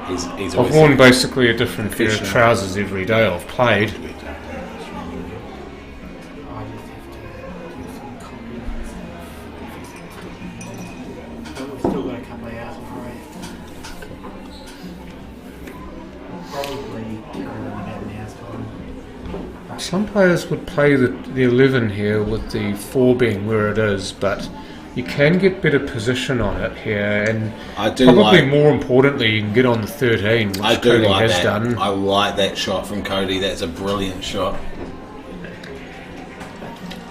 He's I've worn basically a different pair of trousers every day I've played. Still got a couple of hours before probably about an hour's time. Some players would play the 11 here with the 4 being where it is, but you can get better position on it here, and probably more importantly, you can get on the 13, which Cody has done. I like that shot from Cody. That's a brilliant shot.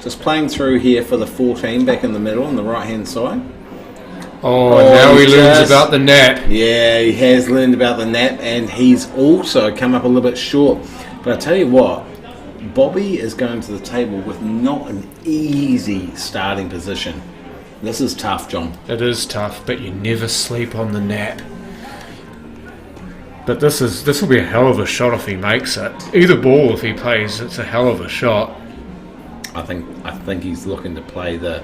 Just playing through here for the 14 back in the middle on the right hand side. Oh, now he learns about the nap. Yeah, he has learned about the nap, and he's also come up a little bit short. But I tell you what, Bobby is going to the table with not an easy starting position. This is tough, John. It is tough, but you never sleep on the nap. But this will be a hell of a shot if he makes it. Either ball, if he plays, it's a hell of a shot. I think he's looking to play the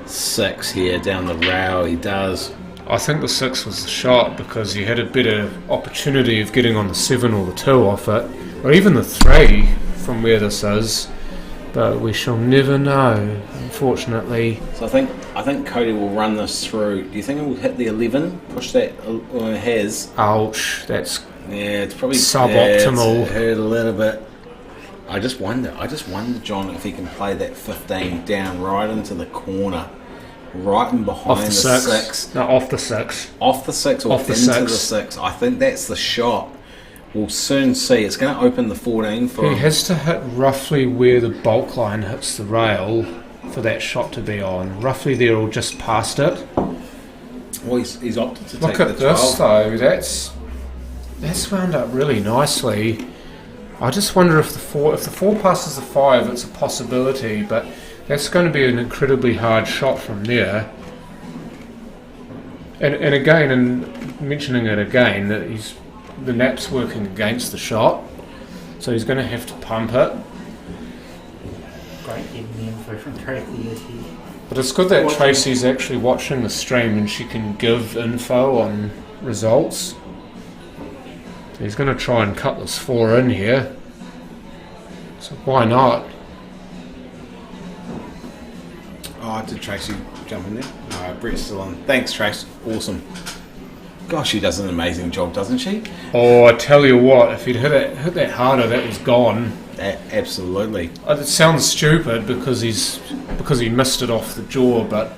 6 here down the rail. He does. I think the 6 was the shot because you had a better opportunity of getting on the 7 or the 2 off it, or even the 3 from where this is. But we shall never know, unfortunately. So I think Cody will run this through. Do you think it will hit the 11? Push that? It has. Ouch! That's it's probably suboptimal. It's hurt a little bit. I just wonder, John, if he can play that 15 down right into the corner, right in behind the 6. No, off the 6. Off the 6 or off the into 6. the 6. I think that's the shot. We'll soon see. It's going to open the 14 for him. He has to hit roughly where the bulk line hits the rail for that shot to be on. Roughly there or just past it. Well, he's opted to Look take at the 12. this though. That's wound up really nicely. I just wonder if the 4 passes the 5, it's a possibility, but that's going to be an incredibly hard shot from there. And again, and mentioning it again, that the nap's working against the shot, so he's going to have to pump it. great getting the info from Tracy as he But it's good that Tracy's actually watching the stream and she can give info on results. He's going to try and cut this 4 in here. So why not? Oh, did Tracy jump in there? No, Brett's still on. Thanks, Trace. Awesome. Gosh, she does an amazing job, doesn't she? Oh, I tell you what, if he'd hit that harder, that was gone. Absolutely. It sounds stupid because he missed it off the jaw, but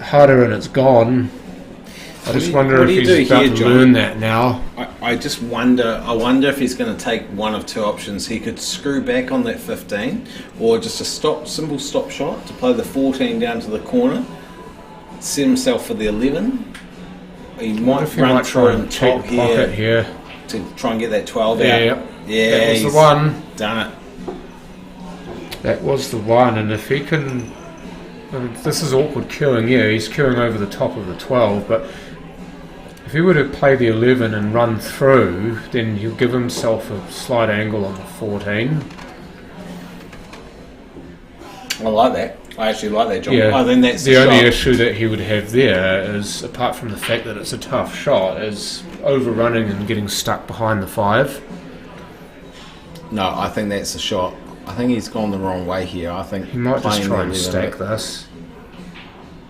harder and it's gone. I just wonder if he's about to learn that now. I just wonder. I wonder if he's going to take one of two options. He could screw back on that 15, or just a simple stop shot to play the 14 down to the corner, set himself for the 11. He might run through and top here to try and get that 12 out. Yeah, that was the one. Done it. That was the one, and if he can, this is awkward queuing. Yeah, he's queuing over the top of the 12, but if he were to play the 11 and run through, then he'll give himself a slight angle on the 14. I like that. I actually like that, John. Yeah. I think that's the only issue that he would have there is, apart from the fact that it's a tough shot, is overrunning and getting stuck behind the 5. No, I think that's the shot. I think he's gone the wrong way here. I think he might just try and stack this.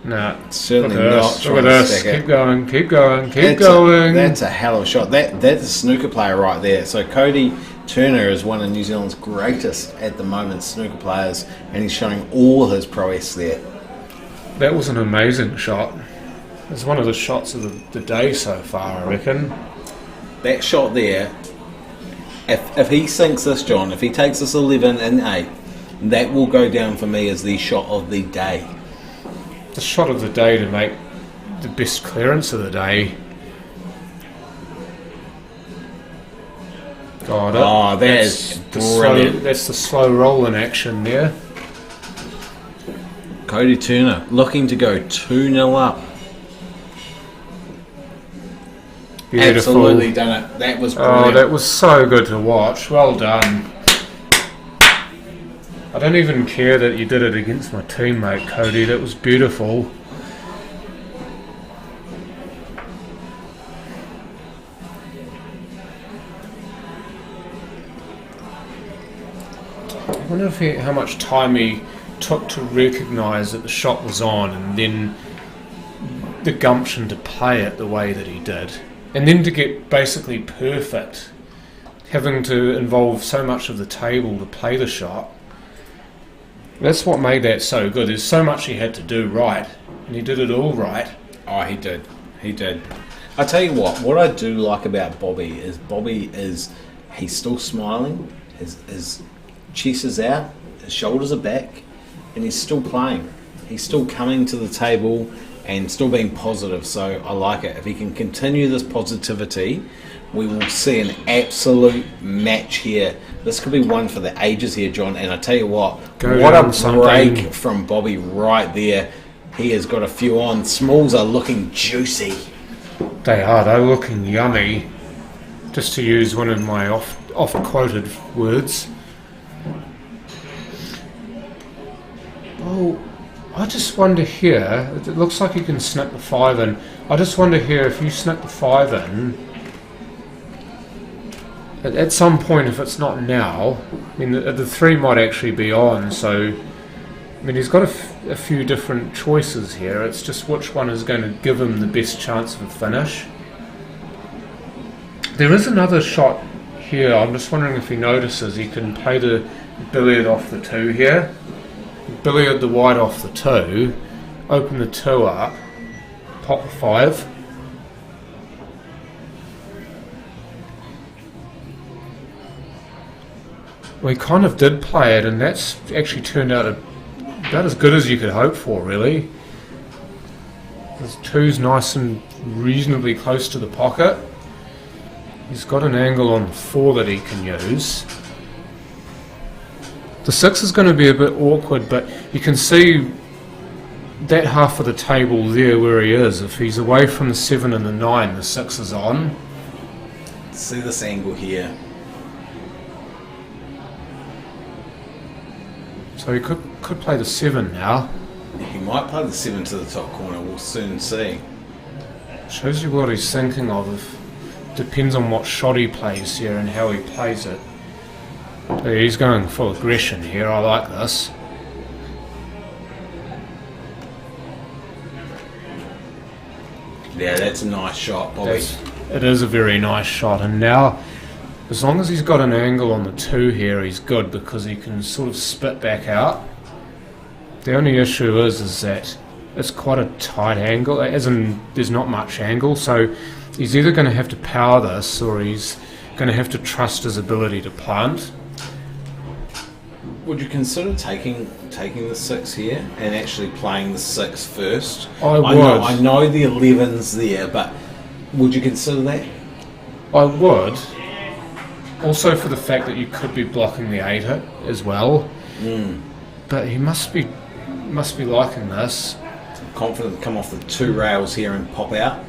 No, certainly not. Look at this. Keep going. Keep going. Keep going. That's a hell of a shot. That's a snooker player right there. So Cody Turner is one of New Zealand's greatest at the moment snooker players, and he's showing all his prowess there. That was an amazing shot. It's one of the shots of the day so far, I reckon. That shot there. If he sinks this, John, if he takes this 11 and 8, that will go down for me as the shot of the day. The shot of the day to make the best clearance of the day. Got it. Oh, that's brilliant. That's the slow roll in action there. Cody Turner looking to go 2-0 up. Beautiful. Absolutely done it. That was brilliant. Oh, that was so good to watch. Well done. I don't even care that you did it against my teammate, Cody. That was beautiful. I wonder how much time he took to recognise that the shot was on, and then the gumption to play it the way that he did. And then to get basically perfect, having to involve so much of the table to play the shot. That's what made that so good. There's so much he had to do right, and he did it all right. Oh, he did. He did. I tell you what I do like about Bobby is he's still smiling, his chest is out, his shoulders are back, and he's still playing. He's still coming to the table and still being positive, so I like it. If he can continue this positivity, we will see an absolute match here. This could be one for the ages here, John, and I tell you what a break from Bobby right there. He has got a few on. Smalls are looking juicy. They're looking yummy, just to use one of my oft-quoted words. Oh, I just wonder here, it looks like you can snip the 5 in. I just wonder here, if you snip the 5 in, at some point, if it's not now, I mean, the 3 might actually be on, so, I mean, he's got a few different choices here. It's just which one is going to give him the best chance of a finish. There is another shot here. I'm just wondering if he notices he can play the billiard off the 2 here. Billiard the white off the 2, open the 2 up, pop the 5. We kind of did play it, and that's actually turned out about as good as you could hope for, really. This 2's nice and reasonably close to the pocket. He's got an angle on 4 that he can use. The 6 is going to be a bit awkward, but you can see that half of the table there where he is. If he's away from the 7 and the 9, the 6 is on. See this angle here. So So he could play the 7 now. He might play the 7 to the top corner. We'll soon see. Shows you what he's thinking of. Depends on what shot he plays here and how he plays it. So he's going full aggression here. I like this. Yeah, that's a nice shot, Bobby. It is a very nice shot, and now, as long as he's got an angle on the 2 here, he's good because he can sort of spit back out. The only issue is that it's quite a tight angle, as in there's not much angle, so he's either going to have to power this or he's going to have to trust his ability to plant. Would you consider taking the 6 here and actually playing the 6 first? I would. I know the 11's there, but would you consider that? I would. Also for the fact that you could be blocking the 8 hit as well. But he must be liking this. Confident to come off the 2 rails here and pop out.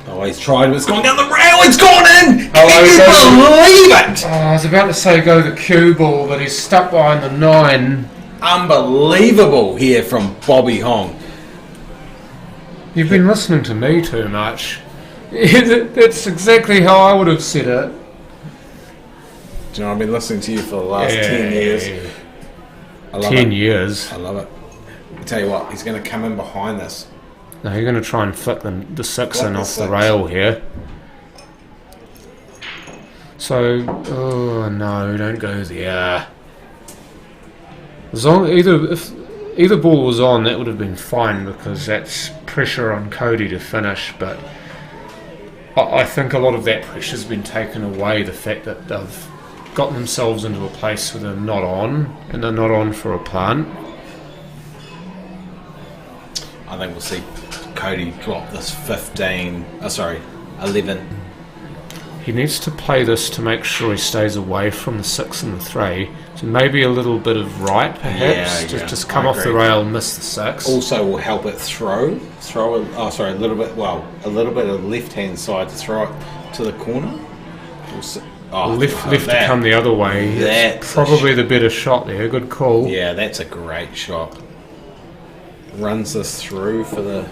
Oh, he's tried, but it's gone down the rail. It's gone in. Can you believe it? I was about to say go the cue ball, but he's stuck behind the 9. Unbelievable here from Bobby Hong. You've been listening to me too much. That's exactly how I would have said it. Do you know, I've been listening to you for the last 10 years. I love 10 it. years. I love it. I tell you what, he's going to come in behind this. No, you're going to try and flick the 6 in the off the 6. rail here. So, oh no, don't go there. As long if either ball was on, that would have been fine because that's pressure on Cody to finish. But I think a lot of that pressure's been taken away. The fact that they've gotten themselves into a place where they're not on, and they're not on for a plant. I think we'll see Cody drop this 11. He needs to play this to make sure he stays away from the 6 and the 3. So maybe a little bit of right, perhaps. Yeah. Just come off the rail and miss the 6. Also will help it throw a little bit of left-hand side to throw it to the corner. Left to come the other way. That's probably the better shot there. Good call. Yeah, that's a great shot. Runs this through for the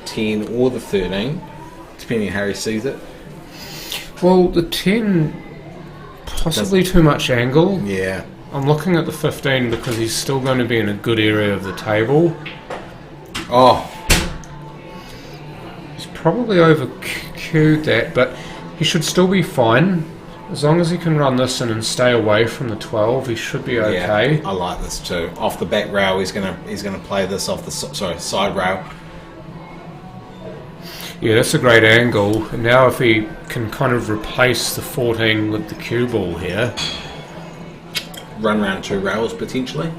10 or the 13, depending on how he sees it. Well, the 10, possibly too much angle. Yeah. I'm looking at the 15 because he's still going to be in a good area of the table. Oh. He's probably over-cued that, but he should still be fine. As long as he can run this in and stay away from the 12, he should be okay. Yeah, I like this too. Off the back rail, he's gonna play this off the side rail. Yeah, that's a great angle. And now if he can kind of replace the 14 with the cue ball here. Run around 2 rails potentially.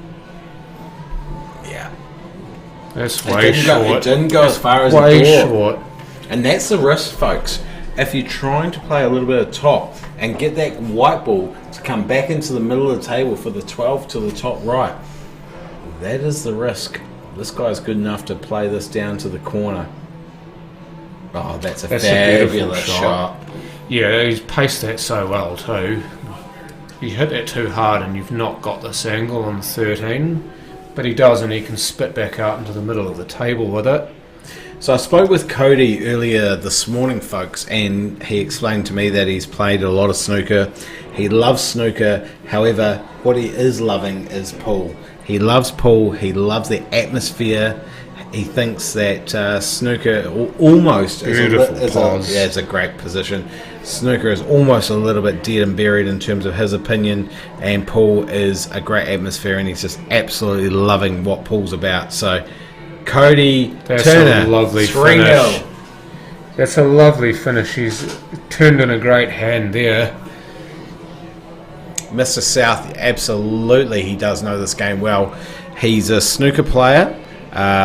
Yeah. That's way short. It didn't go as far as way the door. Short. And that's the risk, folks. If you're trying to play a little bit of top and get that white ball to come back into the middle of the table for the 12 to the top right, that is the risk. This guy's good enough to play this down to the corner. Oh, that's a fabulous shot. Yeah, he's paced that so well too. You hit that too hard and you've not got this angle on 13, but he does, and he can spit back out into the middle of the table with it. So I spoke with Cody earlier this morning, folks, and he explained to me that he's played a lot of snooker. He loves snooker. However, what he is loving is pool. He loves pool. He loves the atmosphere. He thinks that snooker almost it's a great position. Snooker is almost a little bit dead and buried in terms of his opinion, and pool is a great atmosphere, and he's just absolutely loving what pool's about. So Cody Turner, a lovely 3-0. finish. That's a lovely finish. He's turned in a great hand there. Mr. South, absolutely, he does know this game well. He's a snooker player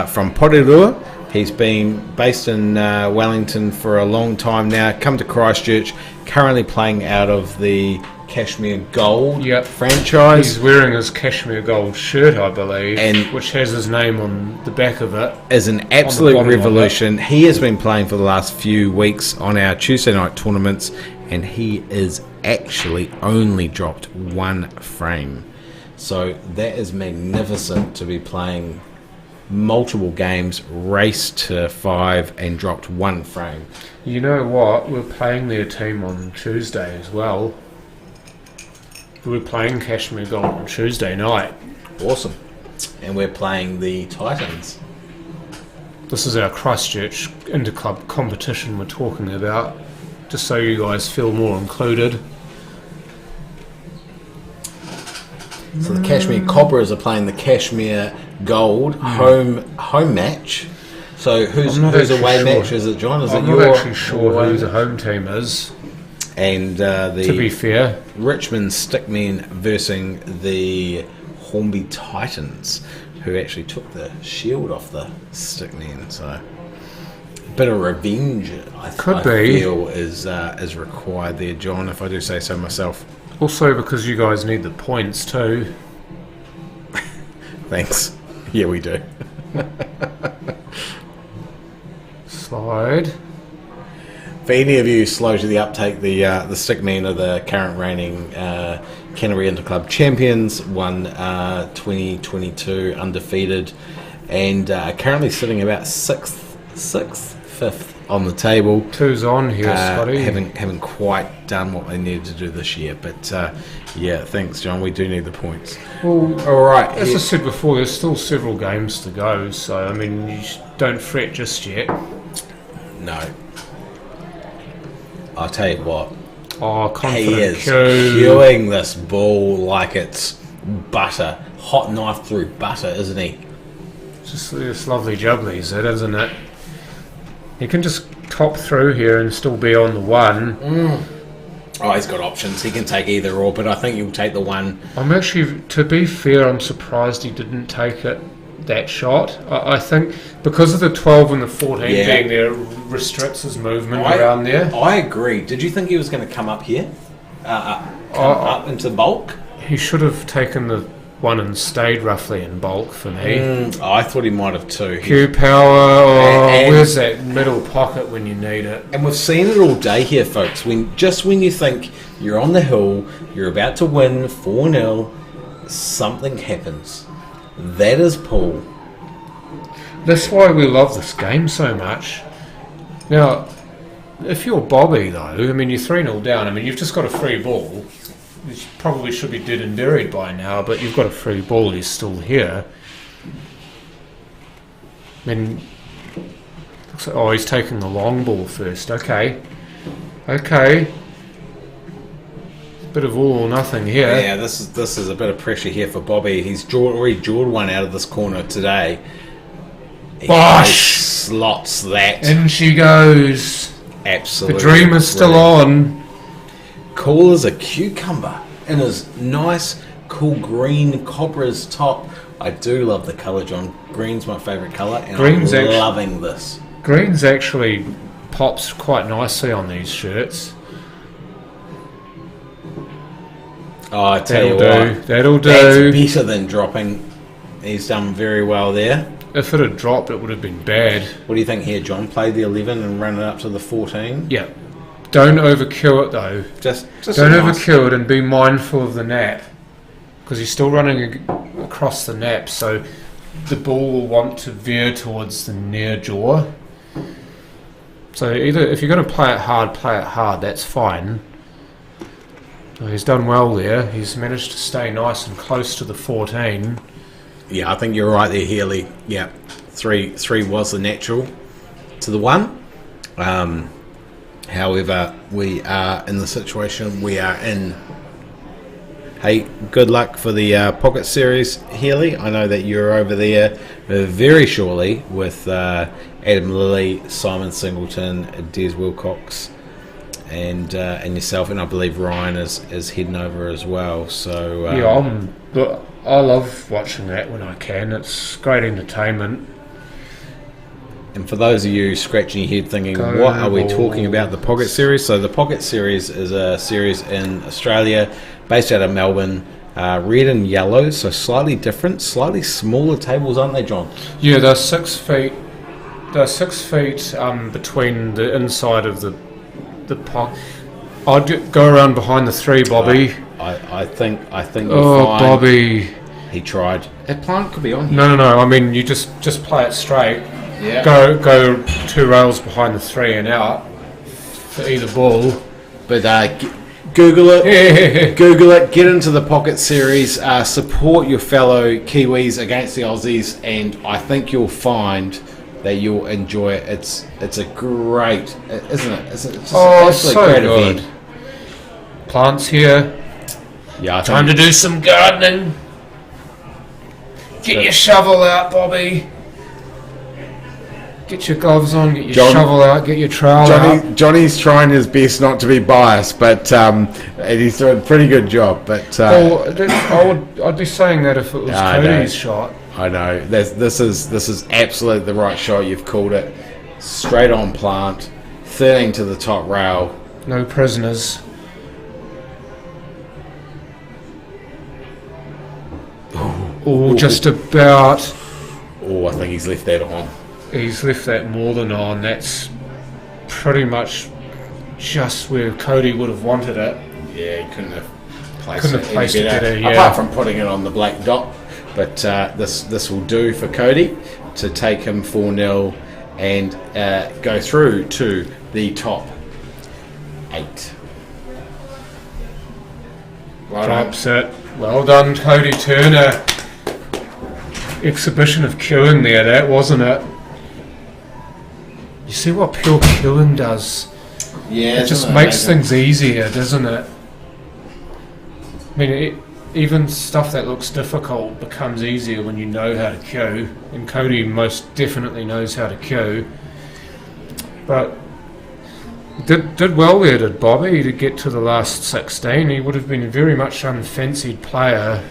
from Porirua. He's been based in Wellington for a long time now. Come to Christchurch, currently playing out of the Cashmere Gold franchise. He's wearing his Cashmere Gold shirt, I believe, which has his name on the back of it. Is an absolute revolution. He has been playing for the last few weeks on our Tuesday night tournaments, and he is actually only dropped 1 frame. So that is magnificent to be playing multiple games, raced to 5 and dropped 1 frame. You know what? We're playing their team on Tuesday as well. We're playing Kashmir Gold on Tuesday night. Awesome. And we're playing the Titans. This is our Christchurch interclub competition we're talking about, just so you guys feel more included. So the Kashmir Cobras are playing the Kashmir Gold home match. So who's away match? Is it John? I'm not actually sure who the home team is. And to be fair, Richmond Stickmen versus the Hornby Titans, who actually took the shield off the Stickmen. So a bit of revenge, I feel, is required there, John, if I do say so myself. Also because you guys need the points too. Thanks. Yeah, we do. Slide. For any of you slow to the uptake, the Stickmen are the current reigning Canterbury Interclub champions, won 2022 undefeated, and currently sitting about 5th on the table. 2's on here, Scotty. Haven't quite done what they needed to do this year, but yeah, thanks, John. We do need the points. Well, all right. As I said before, there's still several games to go, so I mean, you don't fret just yet. No. I'll tell you what. Oh, confident he is queuing this ball like it's butter, hot knife through butter, isn't he? Just this lovely jubbly, isn't it? He can just top through here and still be on the 1. Oh, he's got options. He can take either or, but I think he'll take the 1. I'm actually, to be fair, I'm surprised he didn't take it, that shot. I think because of the 12 and the 14 being there, restricts his movement around there. I agree. Did you think he was going to come up here? Up into bulk? He should have taken the 1 and stayed roughly in bulk for me. I thought he might have too. Q power, where's that middle pocket when you need it? And we've seen it all day here, folks. When you think you're on the hill, you're about to win 4-0, something happens. That is Paul. That's why we love this game so much. Now, if you're Bobby, though, I mean, you're 3-0 down. I mean, you've just got a free ball. You probably should be dead and buried by now, but you've got a free ball. He's still here. I mean, looks like, he's taking the long ball first. Okay. Bit of all or nothing here. Yeah, this is a bit of pressure here for Bobby. He's already drawed one out of this corner today. Bosh! Slots that. In she goes. Absolutely. The dream is still on. Cool as a cucumber in his nice, cool green Cobra's top. I do love the colour, John. Green's my favourite colour, and I'm loving this. Green's actually pops quite nicely on these shirts. Oh, I tell you what, that'll do. That's better than dropping. He's done very well there. If it had dropped, it would have been bad. What do you think here, John? Play the 11 and run it up to the 14? Yeah. Don't overkill it, though. Just don't overkill it, and be mindful of the nap. Because he's still running across the nap, so the ball will want to veer towards the near jaw. So either, if you're going to play it hard, that's fine. He's done well there. He's managed to stay nice and close to the 14. Yeah, I think you're right there, Healy. Yeah, 3 was the natural to the 1. However, we are in the situation we are in. Hey, good luck for the Pocket Series, Healy. I know that you're over there very shortly with Adam Lilly, Simon Singleton, Des Wilcox, and yourself, and I believe Ryan is heading over as well. So I love watching that when I can. It's great entertainment. And for those of you scratching your head thinking, what are we talking about, the Pocket Series? So the Pocket Series is a series in Australia, based out of Melbourne, red and yellow, so slightly different, slightly smaller tables, aren't they, John? Yeah, they're 6 feet. They're 6 feet between the inside of the pocket. I'd go around behind the 3, Bobby. I think you'll Oh, find Bobby. he tried. That plant could be on here. No. I mean, you just play it straight. Yeah. Go 2 rails behind the 3 and out for either ball. But Google it. Yeah. Google it. Get into the Pocket Series. Support your fellow Kiwis against the Aussies, and I think you'll find that you'll enjoy it. It's a great, isn't it? It's just Oh, an so great good. event. Plants here. Yeah, Time to do some gardening. Get your shovel out, Bobby. Get your gloves on, get your shovel out, get your trowel out. Johnny's trying his best not to be biased, but and he's doing a pretty good job. But I'd be saying that if it was Cody's shot. I know this is absolutely the right shot. You've called it straight on plant, 13 to the top rail. No prisoners. Oh, just about. Oh, I think he's left that on. He's left that more than on. That's pretty much just where Cody would have wanted it. Yeah, he couldn't have placed it better. Yeah. Apart from putting it on the black dot. But this will do for Cody to take him 4-0 and go through to the top 8. Drops it. Well done, Cody Turner. Exhibition of queuing there, that wasn't it? You see what pure queuing does? Yeah, it just makes things easier, doesn't it? I mean, even stuff that looks difficult becomes easier when you know how to queue, and Cody most definitely knows how to queue. But did well there, did Bobby, to get to the last 16. He would have been a very much unfancied player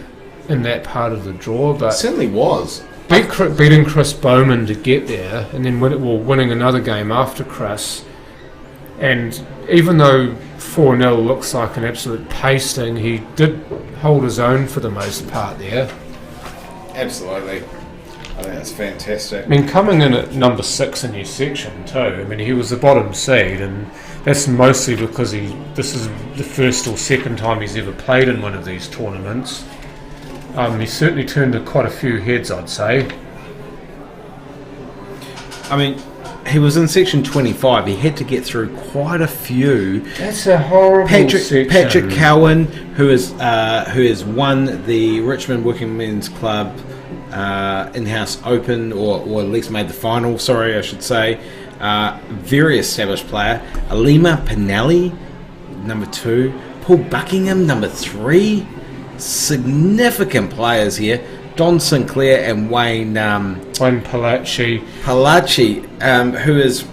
in that part of the draw, but certainly was. Beating Chris Bowman to get there, and then winning another game after Chris. And even though 4-0 looks like an absolute pasting, he did hold his own for the most part there. Absolutely. I think that's fantastic. I mean, coming in at number 6 in your section too, I mean, he was the bottom seed, and that's mostly because this is the first or second time he's ever played in one of these tournaments. He certainly turned quite a few heads, I'd say. I mean, he was in section 25. He had to get through quite a few. That's a horrible section. Patrick Cowan, who has won the Richmond Working Men's Club in-house Open, or at least made the final. Sorry, I should say. Very established player. Alima Pinelli, number 2. Paul Buckingham, number 3. Significant players here. Don Sinclair and Wayne Palacci, who is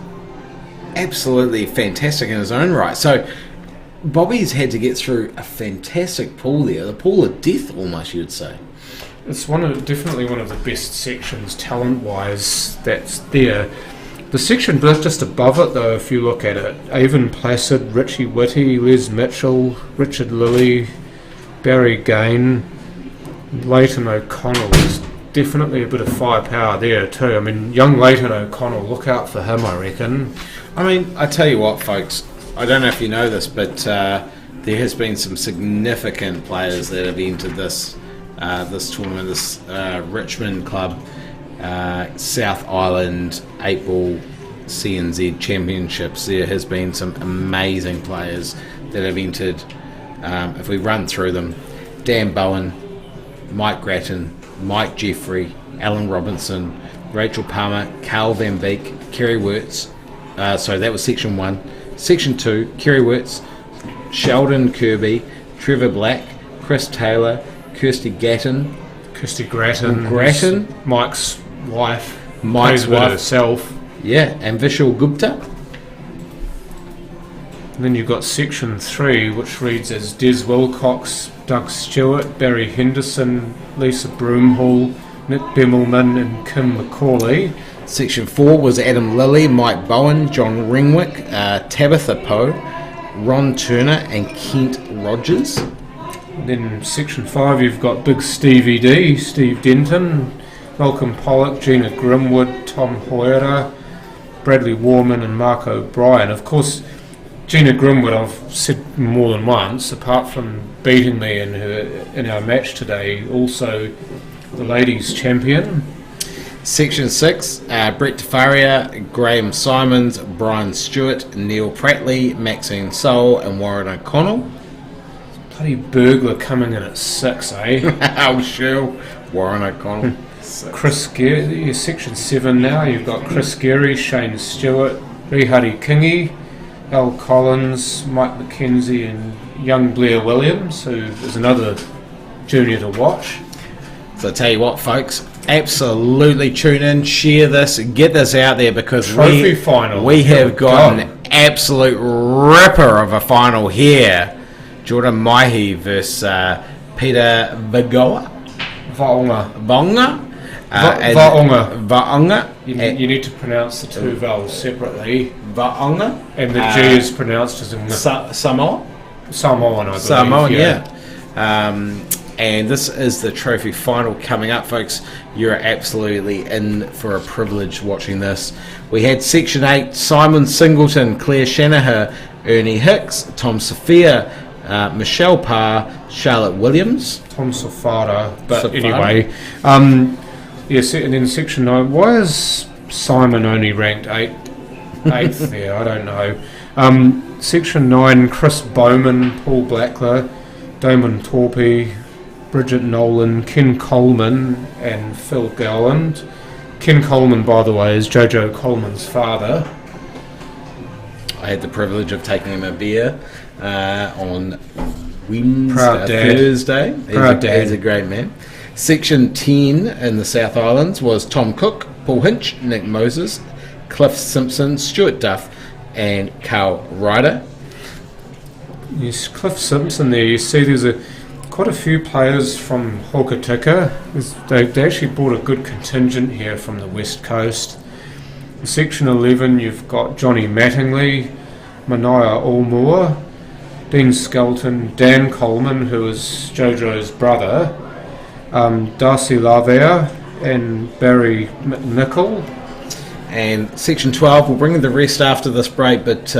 absolutely fantastic in his own right. So Bobby's had to get through a fantastic pool there, the pool of death almost, you'd say. It's definitely one of the best sections talent-wise that's there. The section just above it, though, if you look at it, Avon Placid, Richie Whitty, Les Mitchell, Richard Lilly, Barry Gain, Leighton O'Connell. Is definitely a bit of firepower there too. I mean, young Leighton O'Connell, look out for him, I reckon. I mean, I tell you what, folks, I don't know if you know this, but there has been some significant players that have entered this tournament, this Richmond club, South Island 8-ball CNZ championships. There has been some amazing players that have entered. If we run through them, Dan Bowen, Mike Grattan, Mike Jeffrey, Alan Robinson, Rachel Palmer, Carl Van Beek, Kerry Wirtz. So that was section 1. Section 2, Kerry Wirtz, Sheldon Kirby, Trevor Black, Chris Taylor, Kirsty Grattan, Mike's wife, herself. Yeah, and Vishal Gupta. And then you've got section 3, which reads as Des Wilcox, Doug Stewart, Barry Henderson, Lisa Broomhall, Nick Bimmelman and Kim McCauley. Section 4 was Adam Lilly, Mike Bowen, John Ringwick, Tabitha Poe, Ron Turner and Kent Rogers. And then section 5 you've got Big Stevie D, Steve Denton, Malcolm Pollock, Gina Grimwood, Tom Hoera, Bradley Warman and Mark O'Brien. Of course, Gina Grimwood, I've said more than once, apart from beating me in our match today, also the ladies' champion. Section 6, Brett Defaria, Graham Simons, Brian Stewart, Neil Prattley, Maxine Soul and Warren O'Connell. Bloody burglar coming in at 6, eh? Oh, sure. Warren O'Connell. Chris Geary, you're Section 7 now. You've got Chris Geary, Shane Stewart, Rihari Kingi, Al Collins, Mike McKenzie and young Blair Williams, who is another junior to watch. So I tell you what, folks, absolutely tune in, share this, get this out there, because Trophy final. We have got an absolute ripper of a final here. Jordan Maihi versus Peter Vaonga. You need to pronounce the two vowels separately. Vaonga. And the G is pronounced as a Samoa. Samoan, I believe. Samoan, yeah. And this is the trophy final coming up, folks. You're absolutely in for a privilege watching this. We had Section 8, Simon Singleton, Claire Shanahan, Ernie Hicks, Tom Sophia, Michelle Parr, Charlotte Williams. Tom Safara, but Safara. Anyway. Yes, and then Section 9, why is Simon only ranked 8th there? I don't know. Section 9, Chris Bowman, Paul Blackler, Damon Torpey, Bridget Nolan, Ken Coleman and Phil Gowland. Ken Coleman, by the way, is Jojo Coleman's father. I had the privilege of taking him a beer on Wednesday, Proud dad. Thursday. Proud dad. He's a great man. Section 10 in the South Islands was Tom Cook, Paul Hinch, Nick Moses, Cliff Simpson, Stuart Duff and Carl Ryder. Yes, Cliff Simpson there. You see there's quite a few players from Hokitika. They actually brought a good contingent here from the West Coast. In Section 11 you've got Johnny Mattingly, Mania Allmore, Dean Skelton, Dan Coleman, who is Jojo's brother, Darcy Lavere and Barry McNichol. And Section 12, we'll bring the rest after this break, but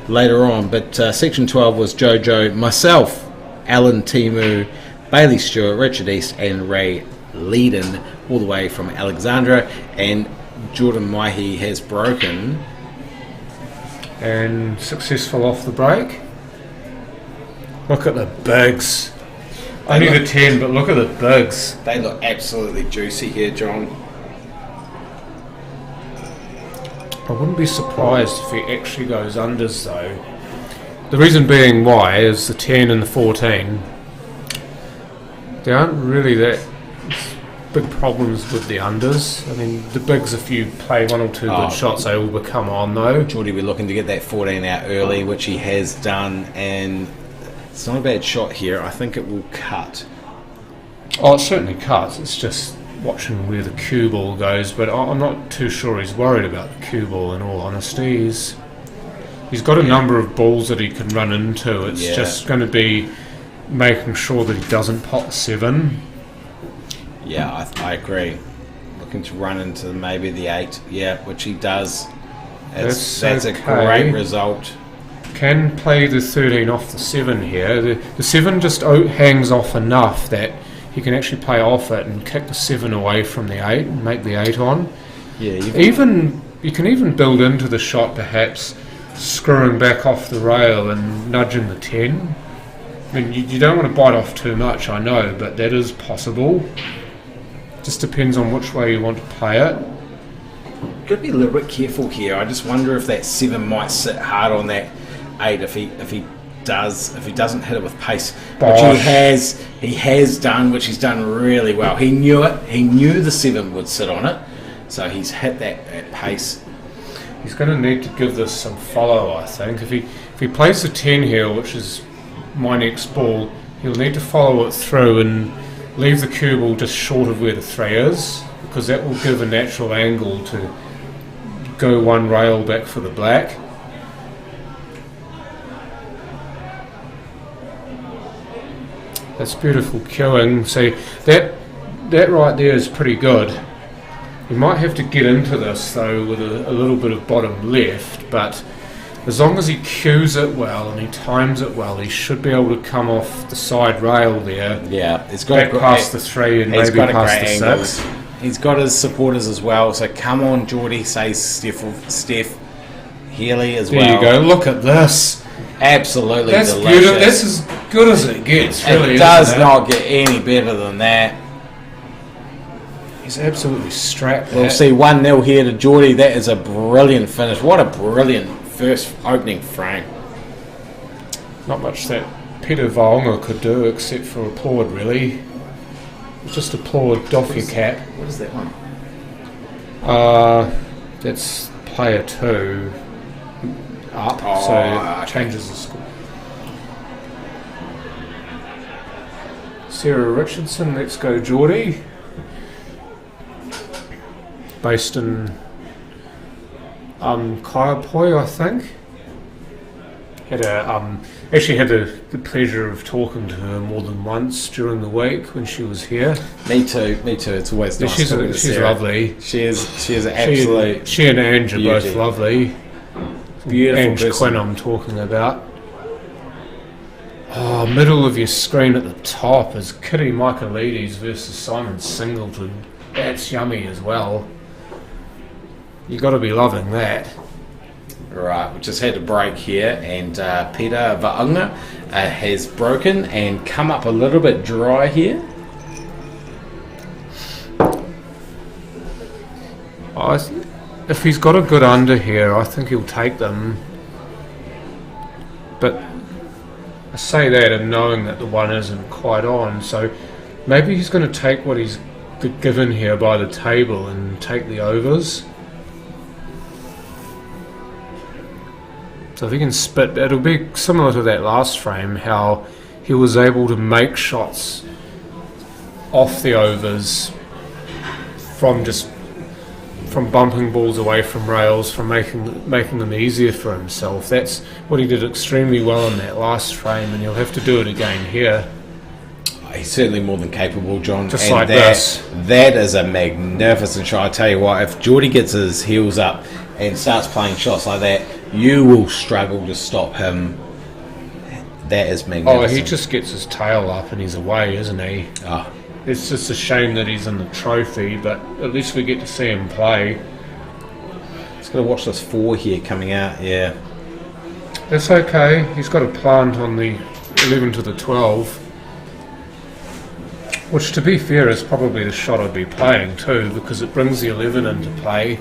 later on. But Section 12 was Jojo, myself, Alan Timu, Bailey Stewart, Richard East and Ray Leedon, all the way from Alexandra. And Jordan Maihi has broken. And successful off the break. Look at the bigs. Only the 10, but look at the bigs. They look absolutely juicy here, John. I wouldn't be surprised if he actually goes unders though. The reason being why is the 10 and the 14. There aren't really that big problems with the unders. I mean, the bigs, if you play one or two good shots, they will become on though. Geordie, we're looking to get that 14 out early, which he has done, and it's not a bad shot here. I think it will cut. Oh, it certainly cuts. It's just watching where the cue ball goes, but I'm not too sure he's worried about the cue ball in all honesty. He's got a number of balls that he can run into. It's just going to be making sure that he doesn't pot the 7. Yeah, I agree. Looking to run into maybe the 8, which he does. That's a great result. Can play the 13 off the 7 here. The 7 just hangs off enough that he can actually play off it and kick the 7 away from the 8 and make the 8 on. Yeah, you can even build into the shot, perhaps screwing back off the rail and nudging the 10. I mean, you don't want to bite off too much, I know, but that is possible. Just depends on which way you want to play it. Got to be a little bit careful here. I just wonder if that 7 might sit hard on that 8 if he doesn't hit it with pace, which he has done, which he's done really well. He knew it. He knew the 7 would sit on it, so he's hit that at pace. He's going to need to give this some follow, I think. If he plays the 10 here, which is my next ball, he'll need to follow it through and leave the cue ball just short of where the 3 is, because that will give a natural angle to go one rail back for the black. That's beautiful cueing. See, that right there is pretty good. You might have to get into this though with a little bit of bottom left, but as long as he cues it well and he times it well, he should be able to come off the side rail there. Yeah, it's got back past the 3 and maybe past the 6. He's got his supporters as well, so come on, Geordie, says Steph Healy as well. There you go, look at this. Absolutely That's delicious. beautiful. That's as good as it gets, really. It does not get any better than that. He's absolutely strapped. We'll see 1-0 here to Geordie. That is a brilliant finish. What a brilliant first opening frame. Not much that Peter Vaonga could do except for applaud, really. Just applaud, doff your cap. What is that one? That's player 2 up, so it changes the score. Sarah Richardson, let's go Geordie. Based in Kaiapoi, I think. Actually had the pleasure of talking to her more than once during the week when she was here. Me too. It's always nice. She's lovely. She is absolutely. She and Ange are both beauty. lovely. Beautiful Ange person. Quinn I'm talking about. Oh, middle of your screen at the top is Kitty Michaelides versus Simon Singleton. That's yummy as well. You got to be loving that. Right, we just had a break here, and Peter Vaonga has broken and come up a little bit dry here. If he's got a good under here, I think he'll take them. But I say that and knowing that the one isn't quite on, so maybe he's going to take what he's given here by the table and take the overs. So if he can spit, it'll be similar to that last frame, how he was able to make shots off the overs from bumping balls away from rails, from making them easier for himself. That's what he did extremely well in that last frame, and he'll have to do it again here. He's certainly more than capable, John. Just and like this. That is a magnificent shot. I tell you what, if Geordie gets his heels up and starts playing shots like that, you will struggle to stop him. That is magnificent. Oh, he just gets his tail up and he's away, isn't he? Oh. It's just a shame that he's in the trophy, but at least we get to see him play. He's got to watch this 4 here coming out, yeah. That's okay. He's got a plant on the 11 to the 12. Which, to be fair, is probably the shot I'd be playing too, because it brings the 11 into play.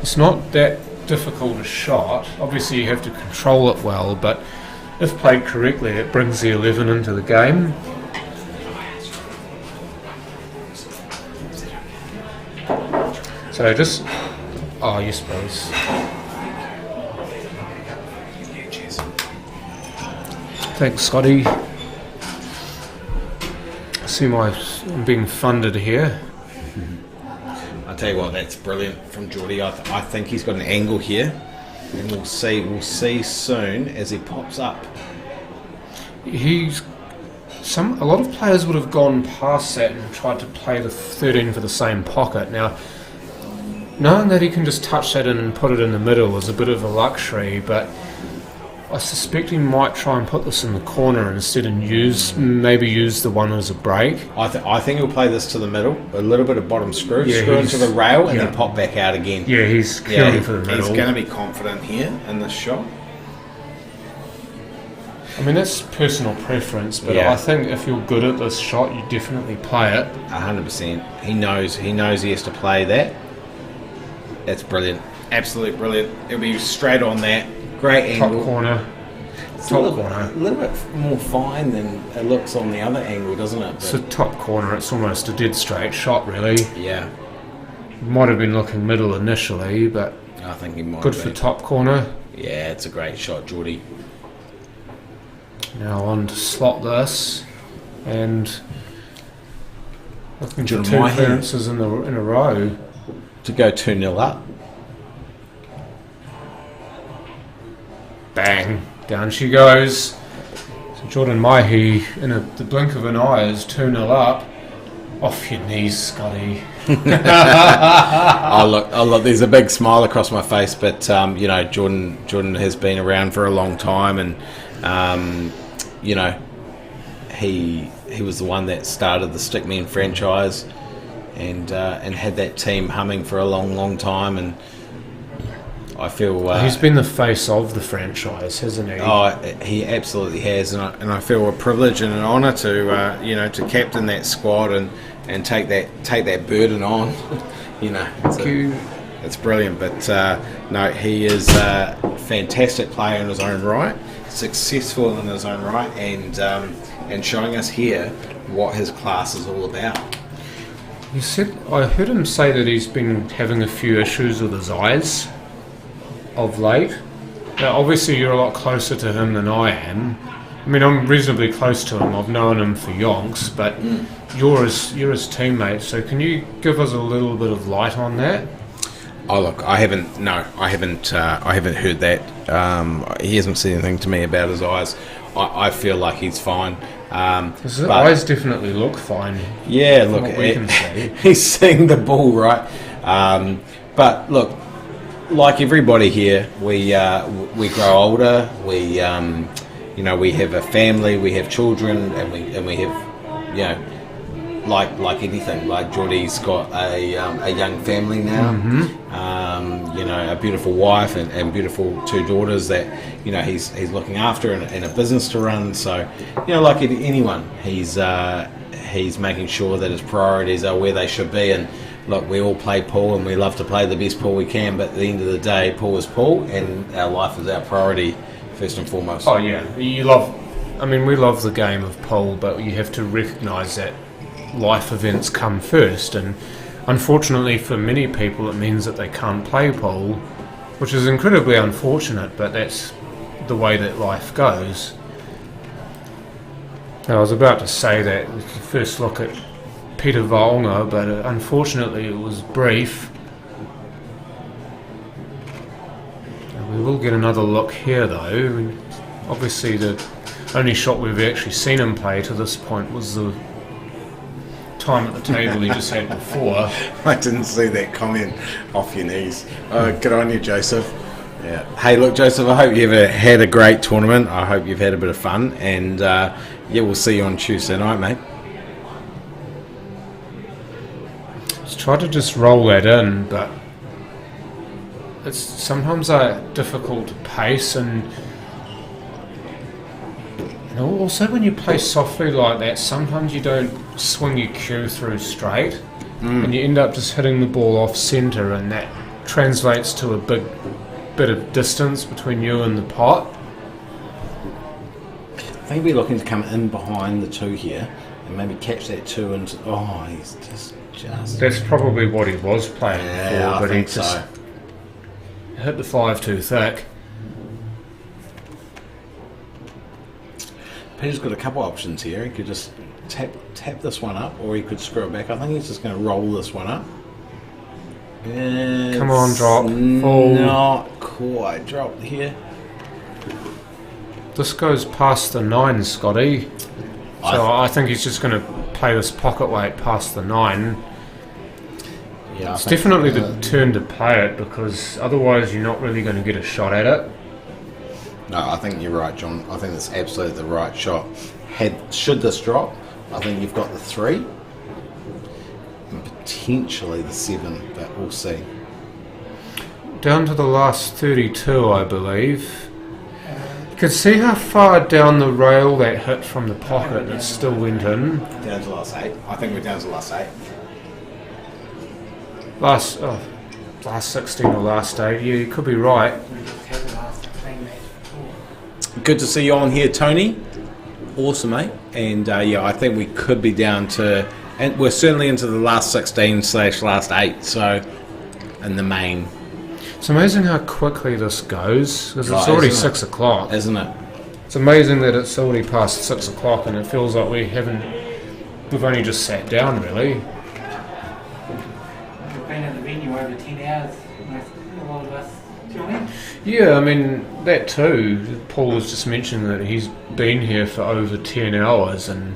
It's not that difficult a shot. Obviously, you have to control it well, but if played correctly, it brings the 11 into the game. So just... Oh, yes, please. Thanks, Scotty. See I'm being funded here. I'll tell you what, that's brilliant from Geordie. I think he's got an angle here, and we'll see soon as he pops up. A lot of players would have gone past that and tried to play the 13 for the same pocket. Now, knowing that he can just touch that in and put it in the middle is a bit of a luxury, but I suspect he might try and put this in the corner instead and maybe use the one as a break. I think he'll play this to the middle, a little bit of bottom screw into the rail, and then pop back out again. Yeah, he's queuing for the middle. He's going to be confident here in this shot. I mean, that's personal preference, but I think if you're good at this shot, you definitely play it. 100%. He knows he has to play that. That's brilliant. Absolutely brilliant. It'll be straight on that. Great Top angle. corner. A little bit more fine than it looks on the other angle, doesn't it? It's a top corner. It's almost a dead straight shot, really. Yeah. Might have been looking middle initially, but I think he might. Good for top corner. Yeah, it's a great shot, Geordie. Now on to slot this, and looking for 2 clearances in a row to go 2-0 up. Bang! Down she goes. So Jordan Mahi, in the blink of an eye, is 2-0 up. Off your knees, Scotty. Oh look, there's a big smile across my face, but you know, Jordan has been around for a long time, and you know, he was the one that started the Stickman franchise, and had that team humming for a long time, and I feel he's been the face of the franchise, hasn't he? Oh, he absolutely has, and I feel a privilege and an honour to you know, to captain that squad and take that burden on. You know, it's brilliant. But no, he is a fantastic player in his own right, successful in his own right, and showing us here what his class is all about. He said, I heard him say that he's been having a few issues with his eyes of late. Now, obviously, you're a lot closer to him than I am. I mean, I'm reasonably close to him. I've known him for yonks, but you're his teammate. So, can you give us a little bit of light on that? Oh look, I haven't heard that. He hasn't said anything to me about his eyes. I feel like he's fine. His eyes definitely look fine. Yeah, look, what we can see. He's seeing the ball right. But look, like everybody here, we grow older. We you know, we have a family, we have children, and we have, you know, like anything. Like Geordie's got a young family now. You know, a beautiful wife and beautiful 2 daughters that, you know, he's looking after, and a business to run. So, you know, like anyone, he's making sure that his priorities are where they should be. And look, we all play pool, and we love to play the best pool we can, but at the end of the day, pool is pool, and our life is our priority first and foremost. Oh yeah, we love the game of pool, but you have to recognise that life events come first, and unfortunately for many people it means that they can't play pool, which is incredibly unfortunate, but that's the way that life goes. Now, I was about to say that we could first look at Peter Vaunga, but unfortunately it was brief. And we will get another look here though. Obviously the only shot we've actually seen him play to this point was the time at the table he just had before. I didn't see that comment off your knees. Good on you, Joseph. Yeah. Hey, look, Joseph, I hope you've had a great tournament. I hope you've had a bit of fun, and yeah, we'll see you on Tuesday night, mate. Try to just roll that in, but it's sometimes difficult to pace, and you know, also when you play softly like that, sometimes you don't swing your cue through straight, and you end up just hitting the ball off centre, and that translates to a big bit of distance between you and the pot. I think we're looking to come in behind the 2 here and maybe catch that 2 and he's just. That's probably what he was playing for, but he just hit the 5 too thick. Peter's got a couple options here. He could just tap this one up, or he could screw it back. I think he's just going to roll this one up. Come on, drop. Full. Not quite dropped here. This goes past the 9, Scotty. So I think he's just going to play this pocket weight past the 9. Yeah, it's definitely the turn to play it, because otherwise you're not really going to get a shot at it. No, I think you're right, John. I think that's absolutely the right shot. Should this drop, I think you've got the 3 and potentially the 7, but we'll see. Down to the last 32, I believe. You can see how far down the rail that hit from the pocket and it still went in. Down to the last 8. I think we're down to the last 8. Last 16 or last 8, yeah, you could be right. Good to see you on here, Tony. Awesome, mate. And yeah, I think we could be down to, and we're certainly into the last 16/last 8, so in the main. It's amazing how quickly this goes, because it's already 6 o'clock. Isn't it? It's amazing that it's already past 6 o'clock and it feels like we've only just sat down, really. We've been at the venue over 10 hours, a lot of us. Do you know what I mean? Yeah, I mean, that too. Paul was just mentioning that he's been here for over 10 hours, and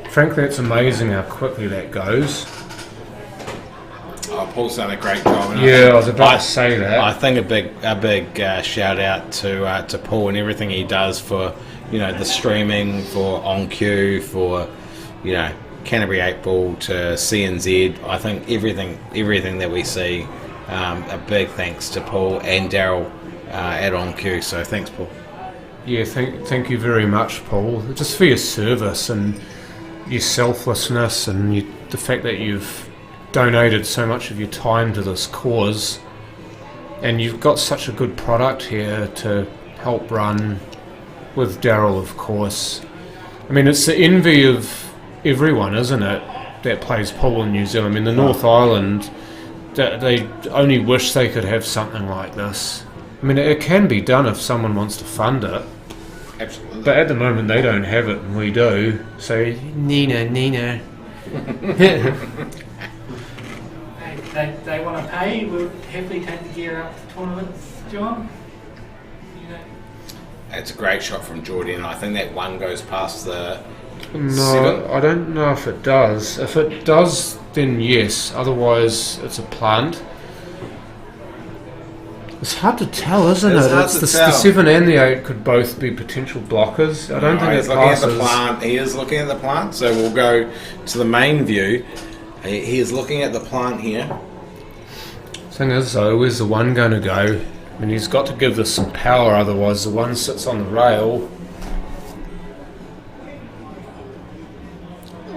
frankly, it's amazing how quickly that goes. Oh, Paul's done a great job. And Yeah, I was about to say that. I think a big shout out to Paul and everything he does for the streaming, for On Cue, for Canterbury 8 Ball to CNZ. I think everything that we see, a big thanks to Paul and Daryl at On Cue. So thanks, Paul. Yeah, thank you very much, Paul, just for your service and your selflessness and the fact that you've donated so much of your time to this cause, and you've got such a good product here to help run with Daryl, of course. I mean, it's the envy of everyone, isn't it, that plays pool in New Zealand. I mean, the North Island, they only wish they could have something like this. I mean, it can be done if someone wants to fund it. Absolutely. But at the moment they don't have it and we do. So, Nina. They want to pay, we'll happily take the gear out to tournaments, John. It's a great shot from Geordie, and I think that one goes past the No, 7. I don't know if it does. If it does, then yes. Otherwise, it's a plant. It's hard to tell, isn't It's it? hard to The tell. 7 and the 8 could both be potential blockers. I don't think he's it looking passes. at the plant. He is looking at the plant, so we'll go to the main view. He is looking at the plant here. Thing is, though, where's the 1 going to go? I mean, he's got to give this some power, otherwise the 1 sits on the rail.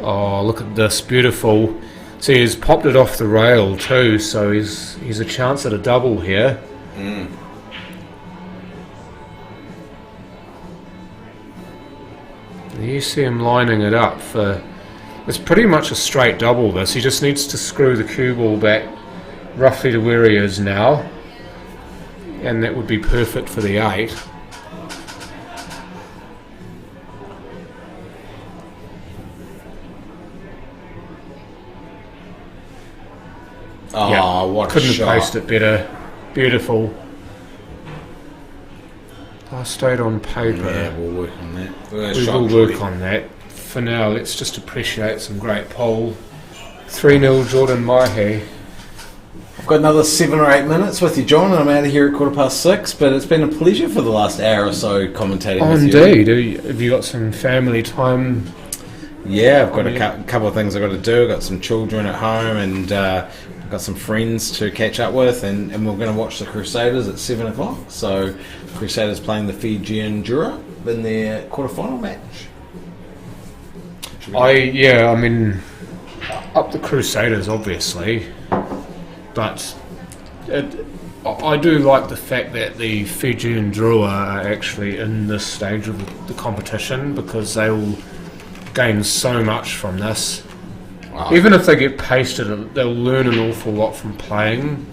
Oh, look at this, beautiful. See, he's popped it off the rail too, so he's a chance at a double here. Mm. You see him lining it up for... It's pretty much a straight double, this. He just needs to screw the cue ball back roughly to where he is now, and that would be perfect for the 8. Oh, Yeah, what couldn't a have shot. placed it better. Beautiful. I stayed on paper. Yeah, we'll work on that. We will work on that. For now, let's just appreciate some great pole. 3-0 Jordan Mahe. I've got another 7 or 8 minutes with you, John, and I'm out of here at 6:15, but it's been a pleasure for the last hour or so commentating Oh, with indeed. Have you got some family time? you. Yeah, I've got a couple of things I've got to do. I've got some children at home, and I've got some friends to catch up with, and we're going to watch the Crusaders at 7 o'clock. So, Crusaders playing the Fijian Jura in their quarterfinal match. I mean, up the Crusaders, obviously, but I do like the fact that the Fijian Drua are actually in this stage of the competition, because they will gain so much from this. Wow. Even if they get pasted, they'll learn an awful lot from playing.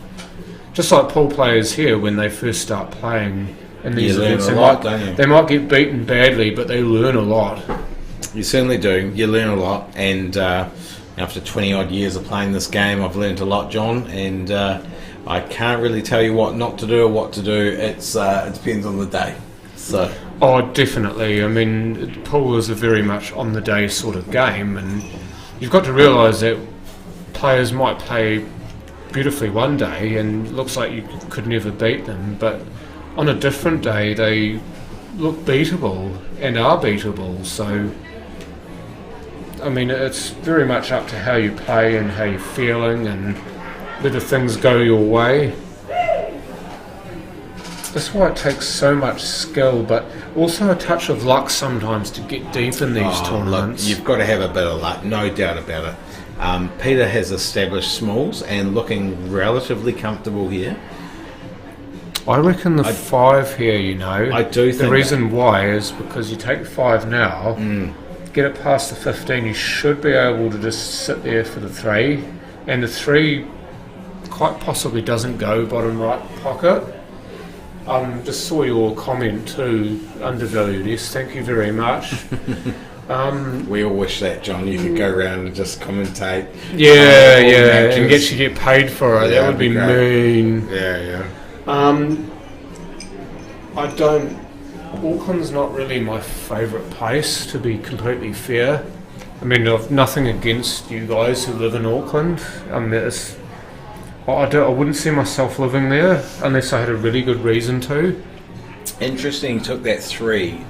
Just like pool players here, when they first start playing in these events, they might get beaten badly, but they learn a lot. You certainly do. You learn a lot, and after 20 odd years of playing this game, I've learned a lot, John, and I can't really tell you what not to do or what to do. It depends on the day. So. Oh, definitely. I mean, pool is a very much on the day sort of game, and you've got to realise that players might play beautifully one day and it looks like you could never beat them, but on a different day they look beatable and are beatable. So I mean, it's very much up to how you play and how you're feeling and whether things go your way. That's why it takes so much skill, but also a touch of luck sometimes to get deep in these tournaments. Look, you've got to have a bit of luck, no doubt about it. Peter has established smalls and looking relatively comfortable here. I reckon the 5 here, you know. I do think the reason why is because you take 5 now, get it past the 15, you should be able to just sit there for the 3, and the 3 quite possibly doesn't go bottom right pocket. Just saw your comment too, undervalued. Yes, thank you very much. We all wish that, John. You could go around and just commentate. Yeah, matches. and get paid for it. Yeah, That would be mean. Yeah. I don't. Auckland's not really my favourite place, to be completely fair. I mean, I've nothing against you guys who live in Auckland. I wouldn't see myself living there unless I had a really good reason to. Interesting, he took that 3.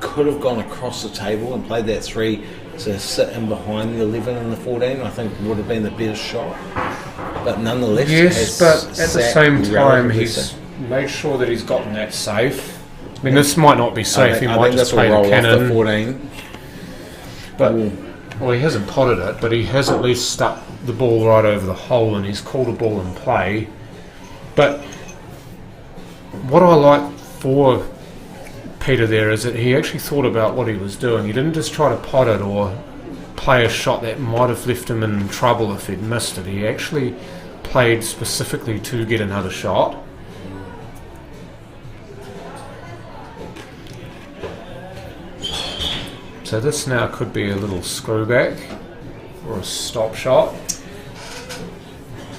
Could have gone across the table and played that 3 to sit in behind the 11 and the 14. I think would have been the better shot. But nonetheless, yes, but at the same time, he's made sure that he's gotten that safe. I mean, this might not be safe. He might just play the cannon. The 14. But well, he hasn't potted it, but he has at least stuck the ball right over the hole, and he's called a ball in play. But what I like for Peter there is that he actually thought about what he was doing. He didn't just try to pot it or play a shot that might have left him in trouble if he'd missed it. He actually played specifically to get another shot. So this now could be a little screwback or a stop shot.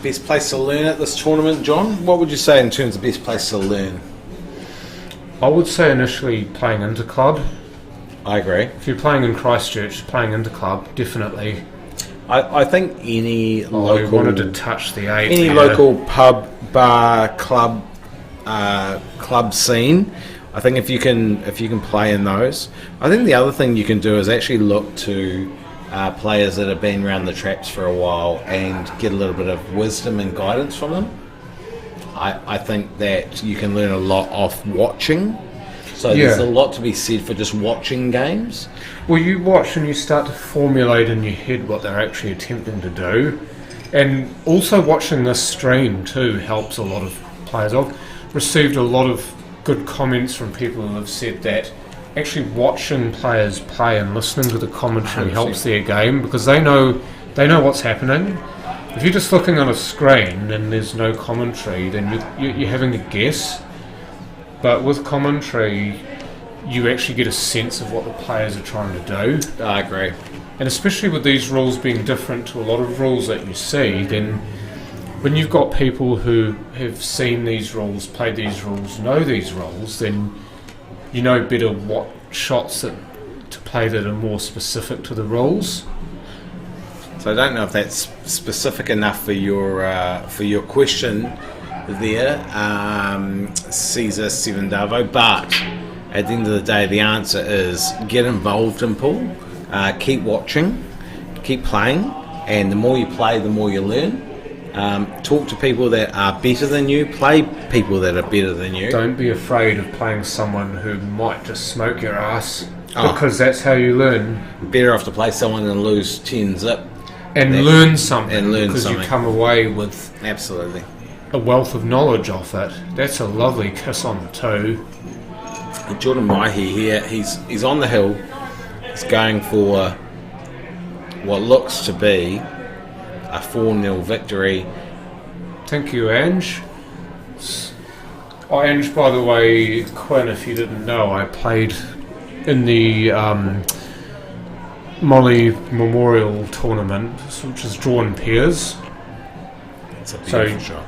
Best place to learn at this tournament, John? What would you say in terms of best place to learn? I would say initially playing interclub. I agree. If you're playing in Christchurch, playing interclub, definitely. I think any local... wanted to touch the 8. Any local pub, bar, club scene. I think if you can play in those. I think the other thing you can do is actually look to players that have been around the traps for a while and get a little bit of wisdom and guidance from them. I think that you can learn a lot off watching. So there's a lot to be said for just watching games. Well, you watch and you start to formulate in your head what they're actually attempting to do. And also watching this stream too helps a lot of players. I've received a lot of good comments from people who have said that actually watching players play and listening to the commentary 100%. Helps their game, because they know what's happening. If you're just looking on a screen and there's no commentary, then you're having to guess. But with commentary, you actually get a sense of what the players are trying to do. I agree. And especially with these rules being different to a lot of rules that you see, then when you've got people who have seen these rules, played these rules, know these rules, then you know better what shots to play that are more specific to the rules. So I don't know if that's specific enough for your question there, Caesar Seven Davo, but at the end of the day, the answer is get involved in pool, keep watching, keep playing, and the more you play, the more you learn. Talk to people that are better than you, play people that are better than you. Don't be afraid of playing someone who might just smoke your ass, because that's how you learn. Better off to play someone and lose 10 zip. And learn something, because you come away with absolutely a wealth of knowledge off it. That's a lovely kiss on the toe. Jordan Maihi here, he's on the hill. He's going for what looks to be a 4-0 victory. Thank you, Ange. Ange, by the way, Quinn, if you didn't know, I played in the Molly Memorial Tournament, which is drawn pairs. It's a beautiful shot.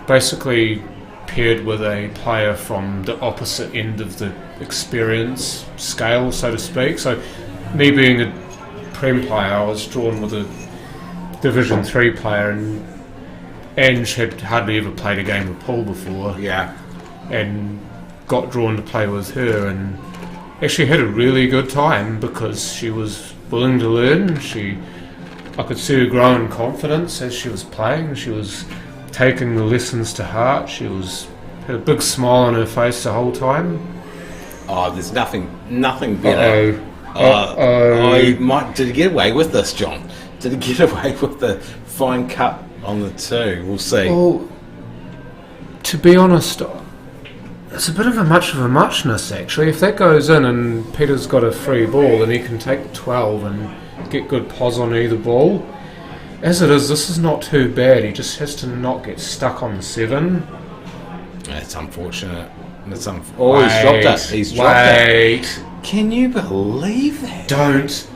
Basically paired with a player from the opposite end of the experience scale, so to speak. So me being a Prem player, I was drawn with a Division 3 player, and Ange had hardly ever played a game of pool before. Yeah. And got drawn to play with her, and actually had a really good time because she was willing to learn. I could see her grow in confidence as she was playing. She was taking the lessons to heart. She had a big smile on her face the whole time. Oh, there's nothing better. Did he get away with this, John? Did he get away with the fine cut on the 2? We'll see. Well, to be honest, it's a bit of a muchness actually. If that goes in and Peter's got a free ball, then he can take 12 and get good pos on either ball. As it is, this is not too bad. He just has to not get stuck on the 7. That's unfortunate. He's dropped it. He's dropped it. Can you believe that? Don't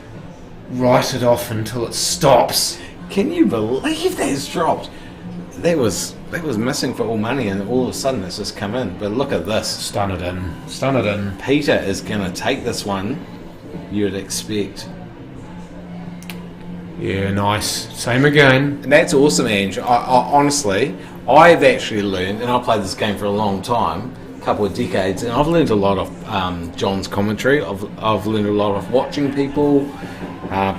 write it off until it stops. Can you believe that's dropped? That was missing for all money, and all of a sudden it's just come in. But look at this. Stun it in. Peter is going to take this one, you'd expect. Yeah, nice. Same again. And that's awesome, Ange. I honestly, I've actually learned, and I've played this game for a long time, a couple of decades, and I've learned a lot of John's commentary. I've learned a lot of watching people,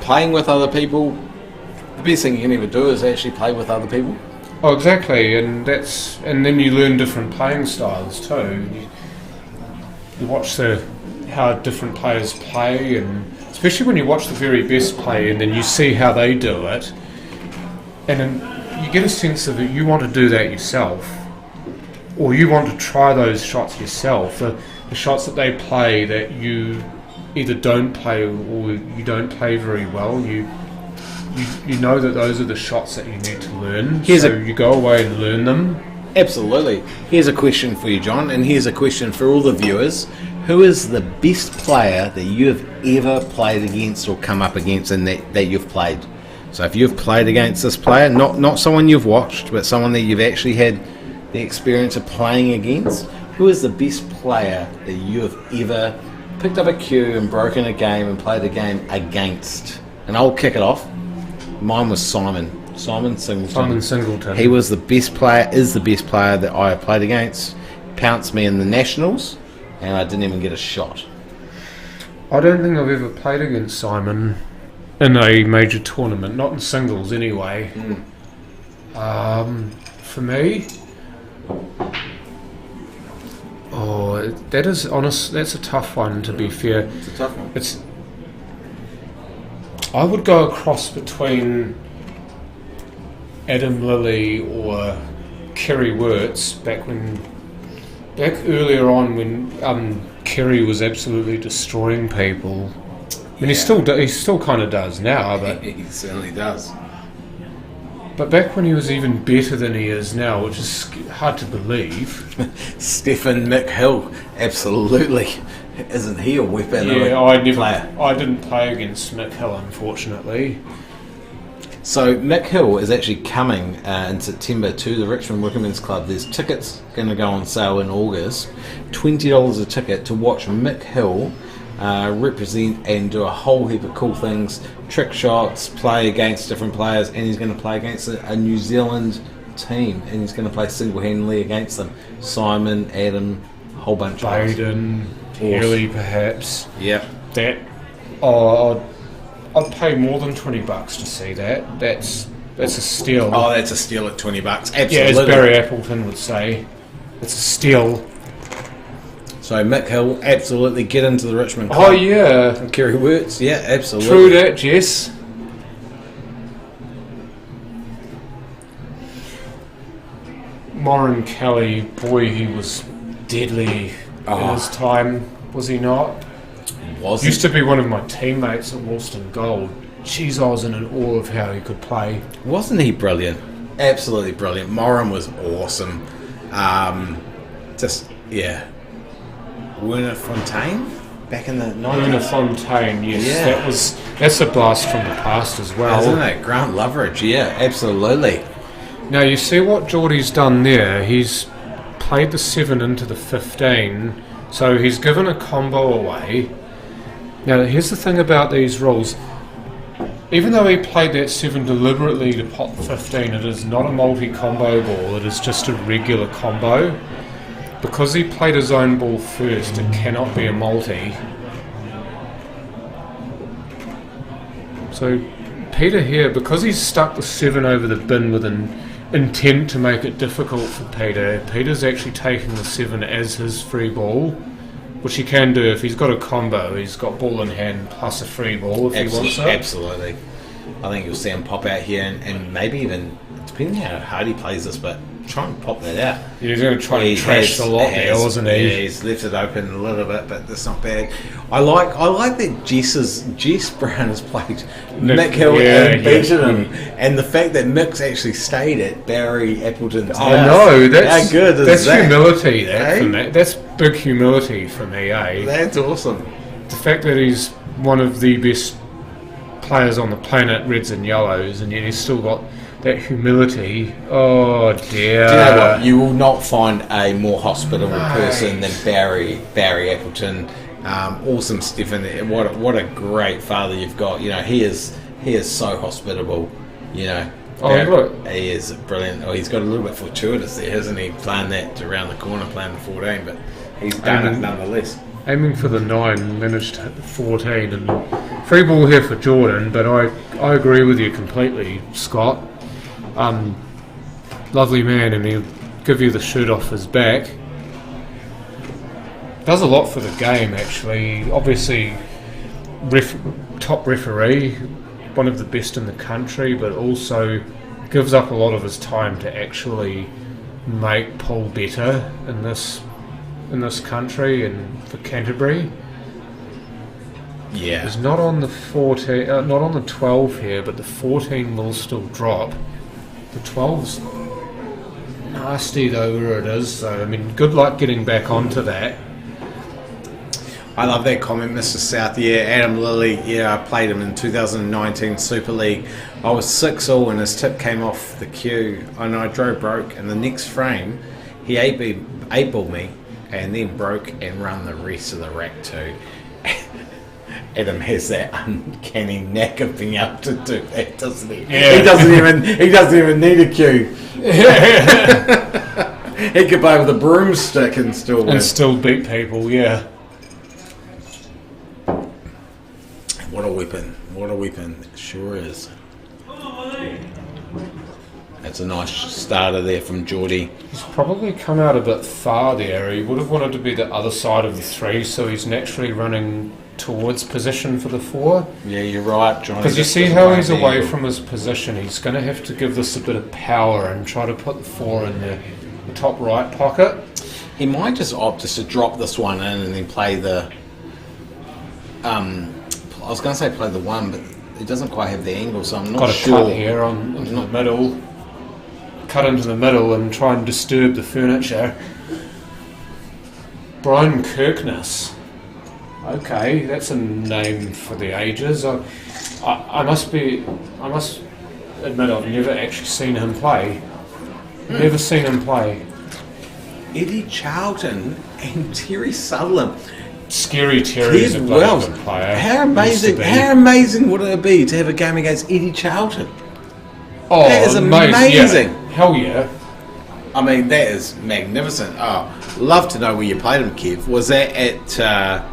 playing with other people. The best thing you can ever do is actually play with other people. Oh, exactly, and then you learn different playing styles too. You watch how different players play, and especially when you watch the very best play, and then you see how they do it, and then you get a sense of it. You want to do that yourself, or you want to try those shots yourself. The shots that they play that you either don't play or you don't play very well. You know that those are the shots that you need to learn, you go away and learn them. Absolutely. Here's a question for you, John, and here's a question for all the viewers. Who is the best player that you have ever played against or come up against and that you've played? So if you've played against this player, not someone you've watched, but someone that you've actually had the experience of playing against, who is the best player that you have ever picked up a cue and broken a game and played a game against? And I'll kick it off. Mine was Simon Singleton. He was the best player, is the best player that I have played against. Pounced me in the Nationals, and I didn't even get a shot. I don't think I've ever played against Simon in a major tournament, not in singles anyway. For me, that's a tough one, to be fair. It's a tough one. I would go across between Adam Lilly or Kerry Wirtz back earlier on when Kerry was absolutely destroying people. I mean, he still kind of does now, but he certainly does. But back when he was even better than he is now, which is hard to believe. Stephen McHill, absolutely. Isn't he a weapon? Yeah, I didn't play against McHill, unfortunately. So McHill is actually coming in September to the Richmond Workmen's Club. There's tickets going to go on sale in August. $20 a ticket to watch McHill represent and do a whole heap of cool things, trick shots, play against different players, and he's going to play against a New Zealand team, and he's going to play single-handedly against them. Simon, Adam, a whole bunch of Baden, Haley, perhaps. Yep. I'd pay more than $20 to see that. That's a steal. Oh, that's a steal at $20. Absolutely. Yeah, as Barry Appleton would say, it's a steal. So Mick Hill, absolutely get into the Richmond Club. Oh yeah. And Kerry Wirtz, yeah, absolutely. True that, Jess. Moran Kelly, boy, he was deadly in his time, was he not? Was Used to be one of my teammates at Woolston Gold. Jeez, I was in awe of how he could play. Wasn't he brilliant? Absolutely brilliant. Moran was awesome. Werner Fontaine back in the 90s. Werner Fontaine, yes. Yeah. That's a blast from the past as well. Isn't it? Grant Loveridge, yeah, absolutely. Now you see what Geordie's done there. He's played the 7 into the 15, so he's given a combo away. Now here's the thing about these rules. Even though he played that 7 deliberately to pop the 15, it is not a multi-combo ball, it is just a regular combo. Because he played his own ball first, it cannot be a multi. So Peter here, because he's stuck the 7 over the bin with an intent to make it difficult for Peter's actually taking the 7 as his free ball, which he can do if he's got a combo. He's got ball in hand plus a free ball if he wants it. Absolutely. I think you'll see him pop out here and maybe even, depending how hard he plays this, but try and pop that out. Yeah, he's going to try and trash the lot there, wasn't he? Yeah, he's left it open a little bit, but that's not bad. I like that Jess Brown has played Mick Hill and beaten him, and the fact that Mick's actually stayed at Barry Appleton's house. I know, that's how good is that's that? Humility. That's big humility for me, eh? That's awesome. The fact that he's one of the best players on the planet, Reds and Yellows, and yet he's still got that humility. Oh dear. Do you know what? You will not find a more hospitable person than Barry Appleton. Awesome, Stephen. What a great father you've got. You know, he is he is so hospitable, you know. Oh, look. He is brilliant. Oh, he's got a little bit fortuitous there, hasn't he? Playing that around the corner, playing the 14, but he's done it nonetheless. Aiming for the 9, managed to hit the 14, and free ball here for Jordan, but I agree with you completely, Scott. Lovely man, and he'll give you the shoot off his back. Does a lot for the game, actually. Obviously, top referee, one of the best in the country, but also gives up a lot of his time to actually make Paul better in this country and for Canterbury. Yeah, He's not on the 14, not on the 12 here, but the 14 will still drop. The 12's nasty though where it is, so I mean, good luck getting back onto that. I love that comment, Mr. South. Yeah, Adam Lilly. Yeah, I played him in 2019 Super League. I was 6-all and his tip came off the cue, and I drove broke. And the next frame, he 8-balled me, and then broke and run the rest of the rack too. Adam has that uncanny knack of being able to do that, doesn't he? Yeah. He doesn't even need a cue. He could play with a broomstick and still win. And still beat people, yeah. What a weapon. What a weapon. It sure is. That's a nice starter there from Geordie. He's probably come out a bit far there. He would have wanted to be the other side of the 3, so he's naturally running towards position for the 4. Yeah, you're right, John. Because you see how he's away from his position. He's going to have to give this a bit of power and try to put the 4 in the top right pocket. He might just opt just to drop this one in and then play the... I was going to say play the 1, but it doesn't quite have the angle, so I'm not sure. Got a cut here into the middle. Cut into the middle and try and disturb the furniture. Brian Kirkness. Okay, that's a name for the ages. I must admit I've never actually seen him play. Never seen him play. Eddie Charlton and Terry Sutherland. Scary Terry's a bloody good player. How amazing would it be to have a game against Eddie Charlton? Oh, that is amazing. Yeah. Hell yeah. I mean, that is magnificent. Oh, love to know where you played him, Kev. Was that at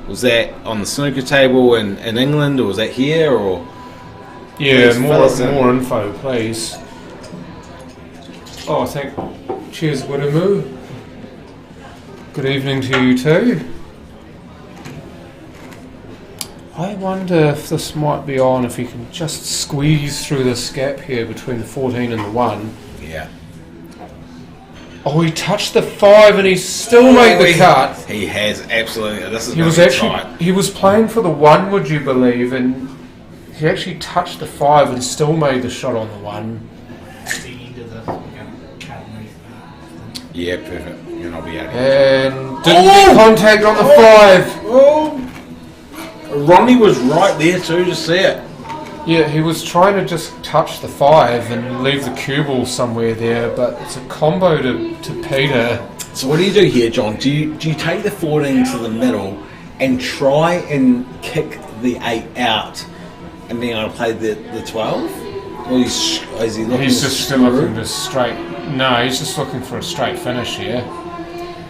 was that on the snooker table in England, or was that here, or? Yeah, more info, please. Oh, cheers, Widamu. Good evening to you too. I wonder if this might be on, if he can just squeeze through this gap here between the 14 and the 1. Yeah. Oh, he touched the 5 and he still made the cut. He has, absolutely. This is he was playing for the 1, would you believe, and he actually touched the 5 and still made the shot on the 1. At the end of the academy. Yeah, perfect. And I'll be out here. And didn't get contact on the 5. Oh! Ronnie was right there too to see it. Yeah, he was trying to just touch the 5 and leave the cue ball somewhere there, but it's a combo to Peter. So what do you do here, John? Do you take the 14 to the middle and try and kick the 8 out and being able to play the 12? Or is he looking? He's just still looking for straight. No, he's just looking for a straight finish here.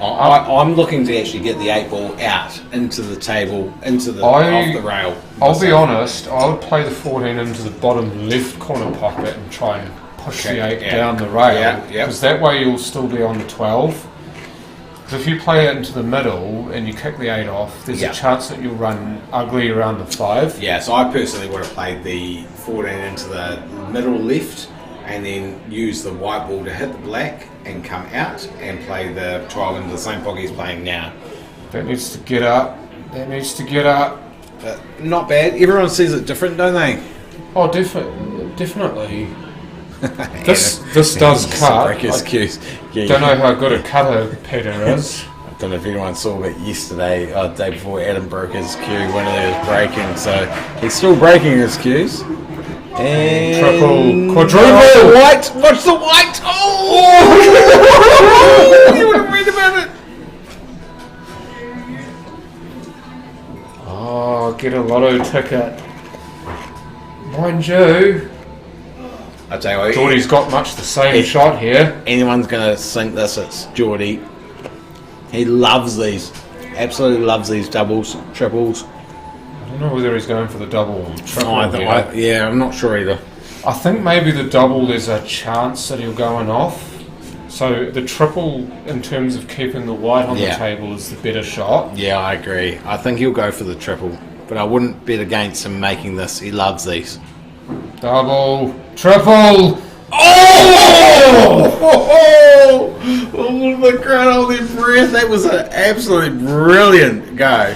I'm looking to actually get the 8 ball out into the table, off the rail. I'll be honest, I would play the 14 into the bottom left corner pocket and try and push the 8 down the rail, because that way you'll still be on the 12. Because if you play it into the middle and you kick the 8 off, there's a chance that you'll run ugly around the 5. Yeah, so I personally would have played the 14 into the middle left and then use the white ball to hit the black and come out and play the 12 into the same pocket he's playing now. That needs to get up. But not bad. Everyone sees it different, don't they? Oh, definitely. This does cut. Break his cues. Don't know how good a cutter Peter is. I don't know if anyone saw it yesterday, the day before Adam broke his cue when he was breaking, so he's still breaking his cues. And triple, quadruple, white. Watch the white. Oh! You would have read about it. Oh, get a lotto ticket. Mind you, I tell you what, Geordie's got much the same shot here. anyone's going to sink this, it's Geordie. He loves these. Absolutely loves these doubles, triples. I don't know whether he's going for the double or triple here. Yeah, I'm not sure either. I think maybe the double, there's a chance that he'll go off. So the triple, in terms of keeping the white on the table, is the better shot. Yeah, I agree. I think he'll go for the triple, but I wouldn't bet against him making this. He loves these. Double, triple. Oh, the crowd holding their breath. That was an absolutely brilliant go.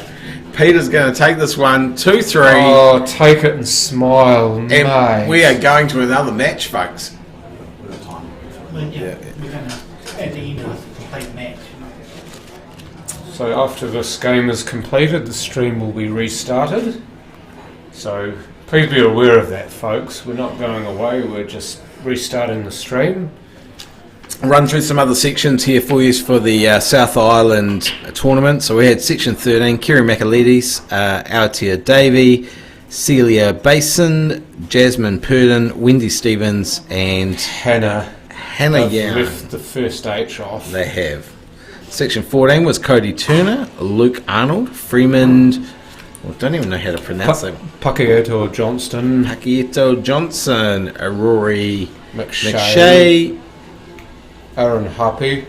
Peter's going to take this one, 2-3. Oh, take it and smile, and mate. we are going to another match, folks. We're going to, at the end of the complete match. So after this game is completed, the stream will be restarted. So please be aware of that, folks. We're not going away, we're just restarting the stream. Run through some other sections here for you for the South Island tournament. So we had section 13, Kerry Michaelides, Alatia Davey, Celia Basin, Jasmine Purdon, Wendy Stevens, and Hannah Young. Left the first H off. They have. Section 14 was Cody Turner, Luke Arnold, Freeman, I don't even know how to pronounce it. Pakeito Johnston, Pakeito Johnson, Rory McShay, Aaron Happy,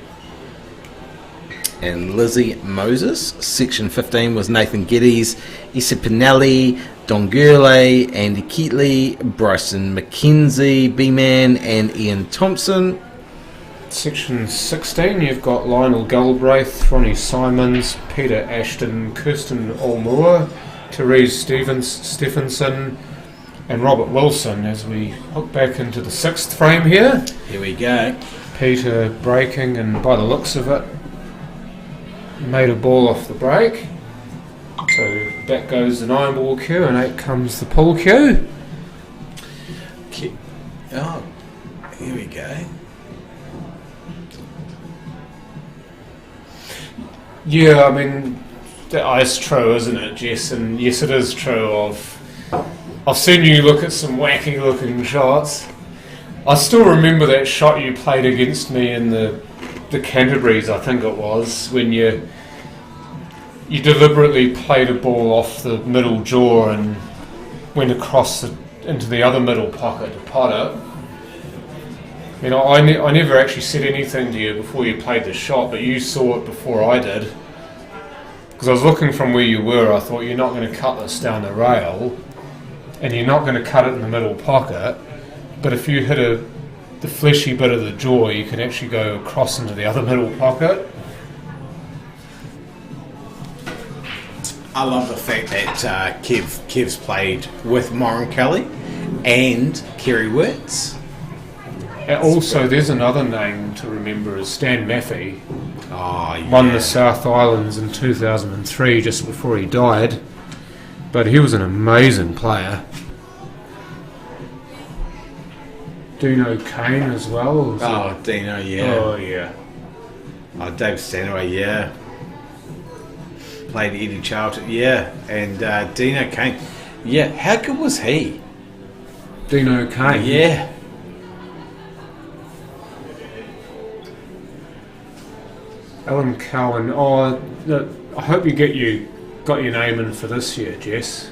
and Lizzie Moses. Section 15 was Nathan Geddes, Issa Pinelli, Don Gurley, Andy Keatley, Bryson McKenzie, B-Man, and Ian Thompson. Section 16, you've got Lionel Galbraith, Ronnie Simons, Peter Ashton, Kirsten Allmoore, Therese Stephenson, and Robert Wilson. As we hook back into the sixth frame here. Here we go. Peter breaking, and by the looks of it, made a ball off the break. So back goes the 9 ball cue, and 8 comes the pull cue. Oh, here we go. Yeah, I mean, that is true, isn't it, Jess? And yes, it is true. I've seen you look at some wacky looking shots. I still remember that shot you played against me in the Canterbury's, I think it was, when you deliberately played a ball off the middle jaw and went across into the other middle pocket to pot it. You know, I never actually said anything to you before you played the shot, but you saw it before I did. Because I was looking from where you were, I thought, you're not going to cut this down the rail, and you're not going to cut it in the middle pocket, but if you hit the fleshy bit of the jaw, you can actually go across into the other middle pocket. I love the fact that Kev's played with Moran Kelly and Kerry Wirtz. Also, there's another name to remember, is Stan Maffey. Oh, yeah. Won the South Islands in 2003, just before he died. But he was an amazing player. Dino Kane as well. Oh, Dino, yeah. Oh, yeah. Oh, Dave Stanaway, yeah. Played Eddie Charlton, yeah. And Dino Kane. Yeah, how good was he? Dino Kane? Yeah. Alan Cowan. Oh, I hope you got your name in for this year, Jess.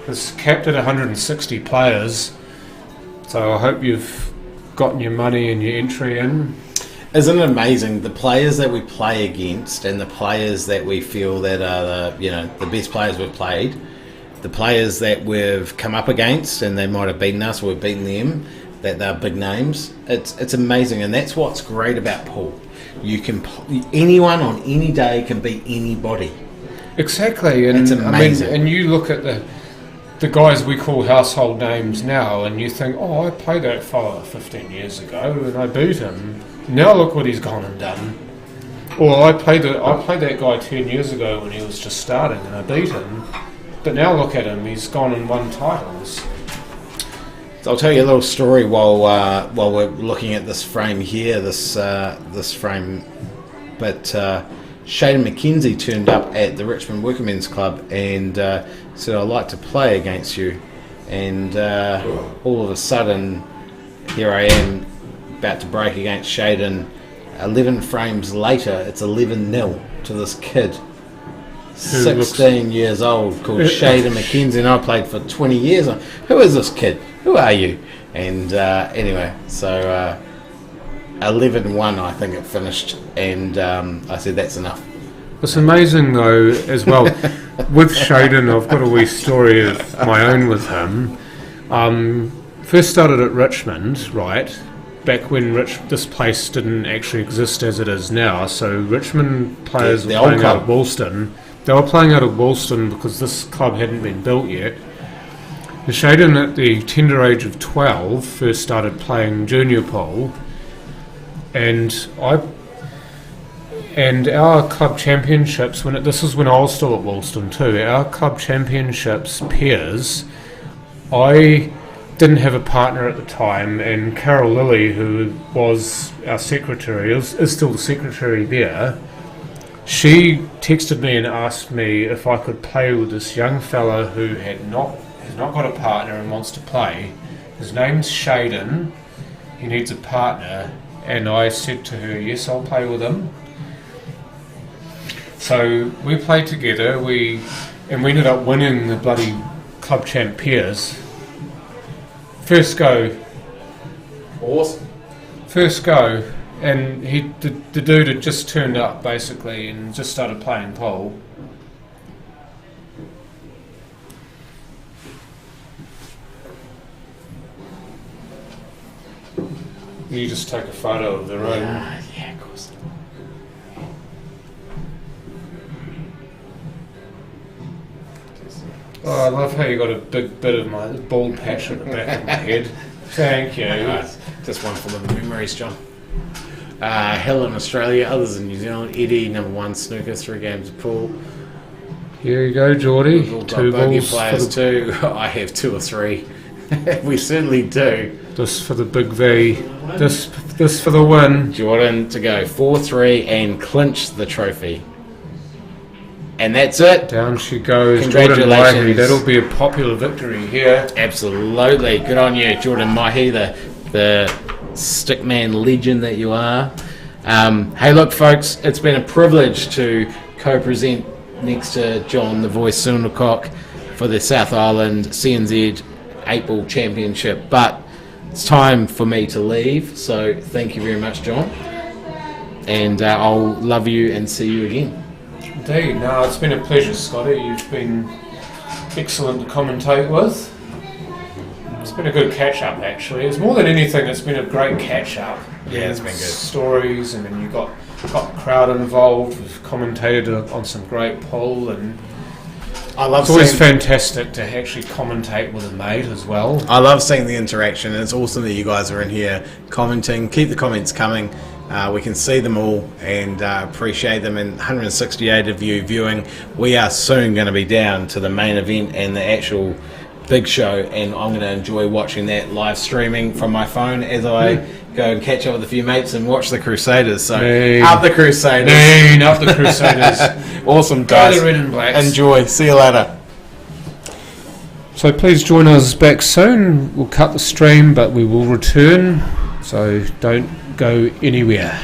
It's capped at 160 players, so I hope you've gotten your money and your entry in. Isn't it amazing, the players that we play against and the players that we feel that are the best players we've played, the players that we've come up against and they might have beaten us or we've beaten them, that they're big names. It's amazing, and that's what's great about pool. You can anyone on any day can beat anybody. Exactly, and it's amazing. I mean, and you look at the guys we call household names now, and you think, oh, I played that fella 15 years ago and I beat him. Now look what he's gone and done. Or I played that guy 10 years ago when he was just starting and I beat him. But now look at him, he's gone and won titles. So I'll tell you a little story while we're looking at this frame here, this frame. But Shaden McKenzie turned up at the Richmond Workmen's Club and said, I'd like to play against you. and all of a sudden, here I am about to break against Shaden. 11 frames later, it's 11-0 to this kid, 16 years old, called Shaden McKenzie, and I played for 20 years. Who is this kid? Who are you? And anyway, so 11-1 I think it finished, and I said that's enough. It's amazing though as well. With Shaden, I've got a wee story of my own with him. First started at Richmond, right? Back when this place didn't actually exist as it is now. So Richmond players were playing out of Woolston. They were playing out of Woolston because this club hadn't been built yet. And Shaden, at the tender age of 12, first started playing junior pool, and our club championships, this is when I was still at Woolston too, our club championships pairs, I didn't have a partner at the time, and Carol Lilly, who was our secretary, is still the secretary there, she texted me and asked me if I could play with this young fella who has not got a partner and wants to play. His name's Shaden, he needs a partner, and I said to her, yes, I'll play with him. So we played together, and we ended up winning the bloody club champ pairs. First go. Awesome. First go, and the dude had just turned up basically and just started playing pool. You just take a photo of the room. Yeah, of course. Oh, I love how you got a big bit of my bald patch at the back of my head. Thank you. Just one full of memories, John. Hill in Australia, others in New Zealand. Eddie, number 1 snooker, 3 games of pool. Here you go, Geordie. We've all got 2 bogey balls players too. I have 2 or 3. We certainly do. This for the big V. This for the win. Jordan to go 4-3 and clinch the trophy. And that's it. Down she goes. Congratulations. Jordan Mahi. That'll be a popular victory here. Absolutely. Good on you, Jordan Mahi, the stickman legend that you are. Hey, look, folks, it's been a privilege to co-present next to John, the voice Sundercock, for the South Island CNZ 8-Ball Championship. But it's time for me to leave, so thank you very much, John. And I'll love you and see you again. Indeed. No, it's been a pleasure, Scotty. You've been excellent to commentate with. It's been a good catch-up, actually. It's more than anything, it's been a great catch-up. Yeah, it's been good. Stories, and then you got the crowd involved. We've commentated on some great pool, and it's always fantastic to actually commentate with a mate as well. I love seeing the interaction, and it's awesome that you guys are in here commenting. Keep the comments coming. We can see them all and appreciate them, and 168 of you viewing. We are soon going to be down to the main event and the actual big show, and I'm going to enjoy watching that live streaming from my phone as I go and catch up with a few mates and watch the Crusaders. So up the Crusaders. Up the Crusaders. Awesome, guys. Go the red and blacks. Enjoy. See you later. So please join us back soon. We'll cut the stream, but we will return. So don't go anywhere.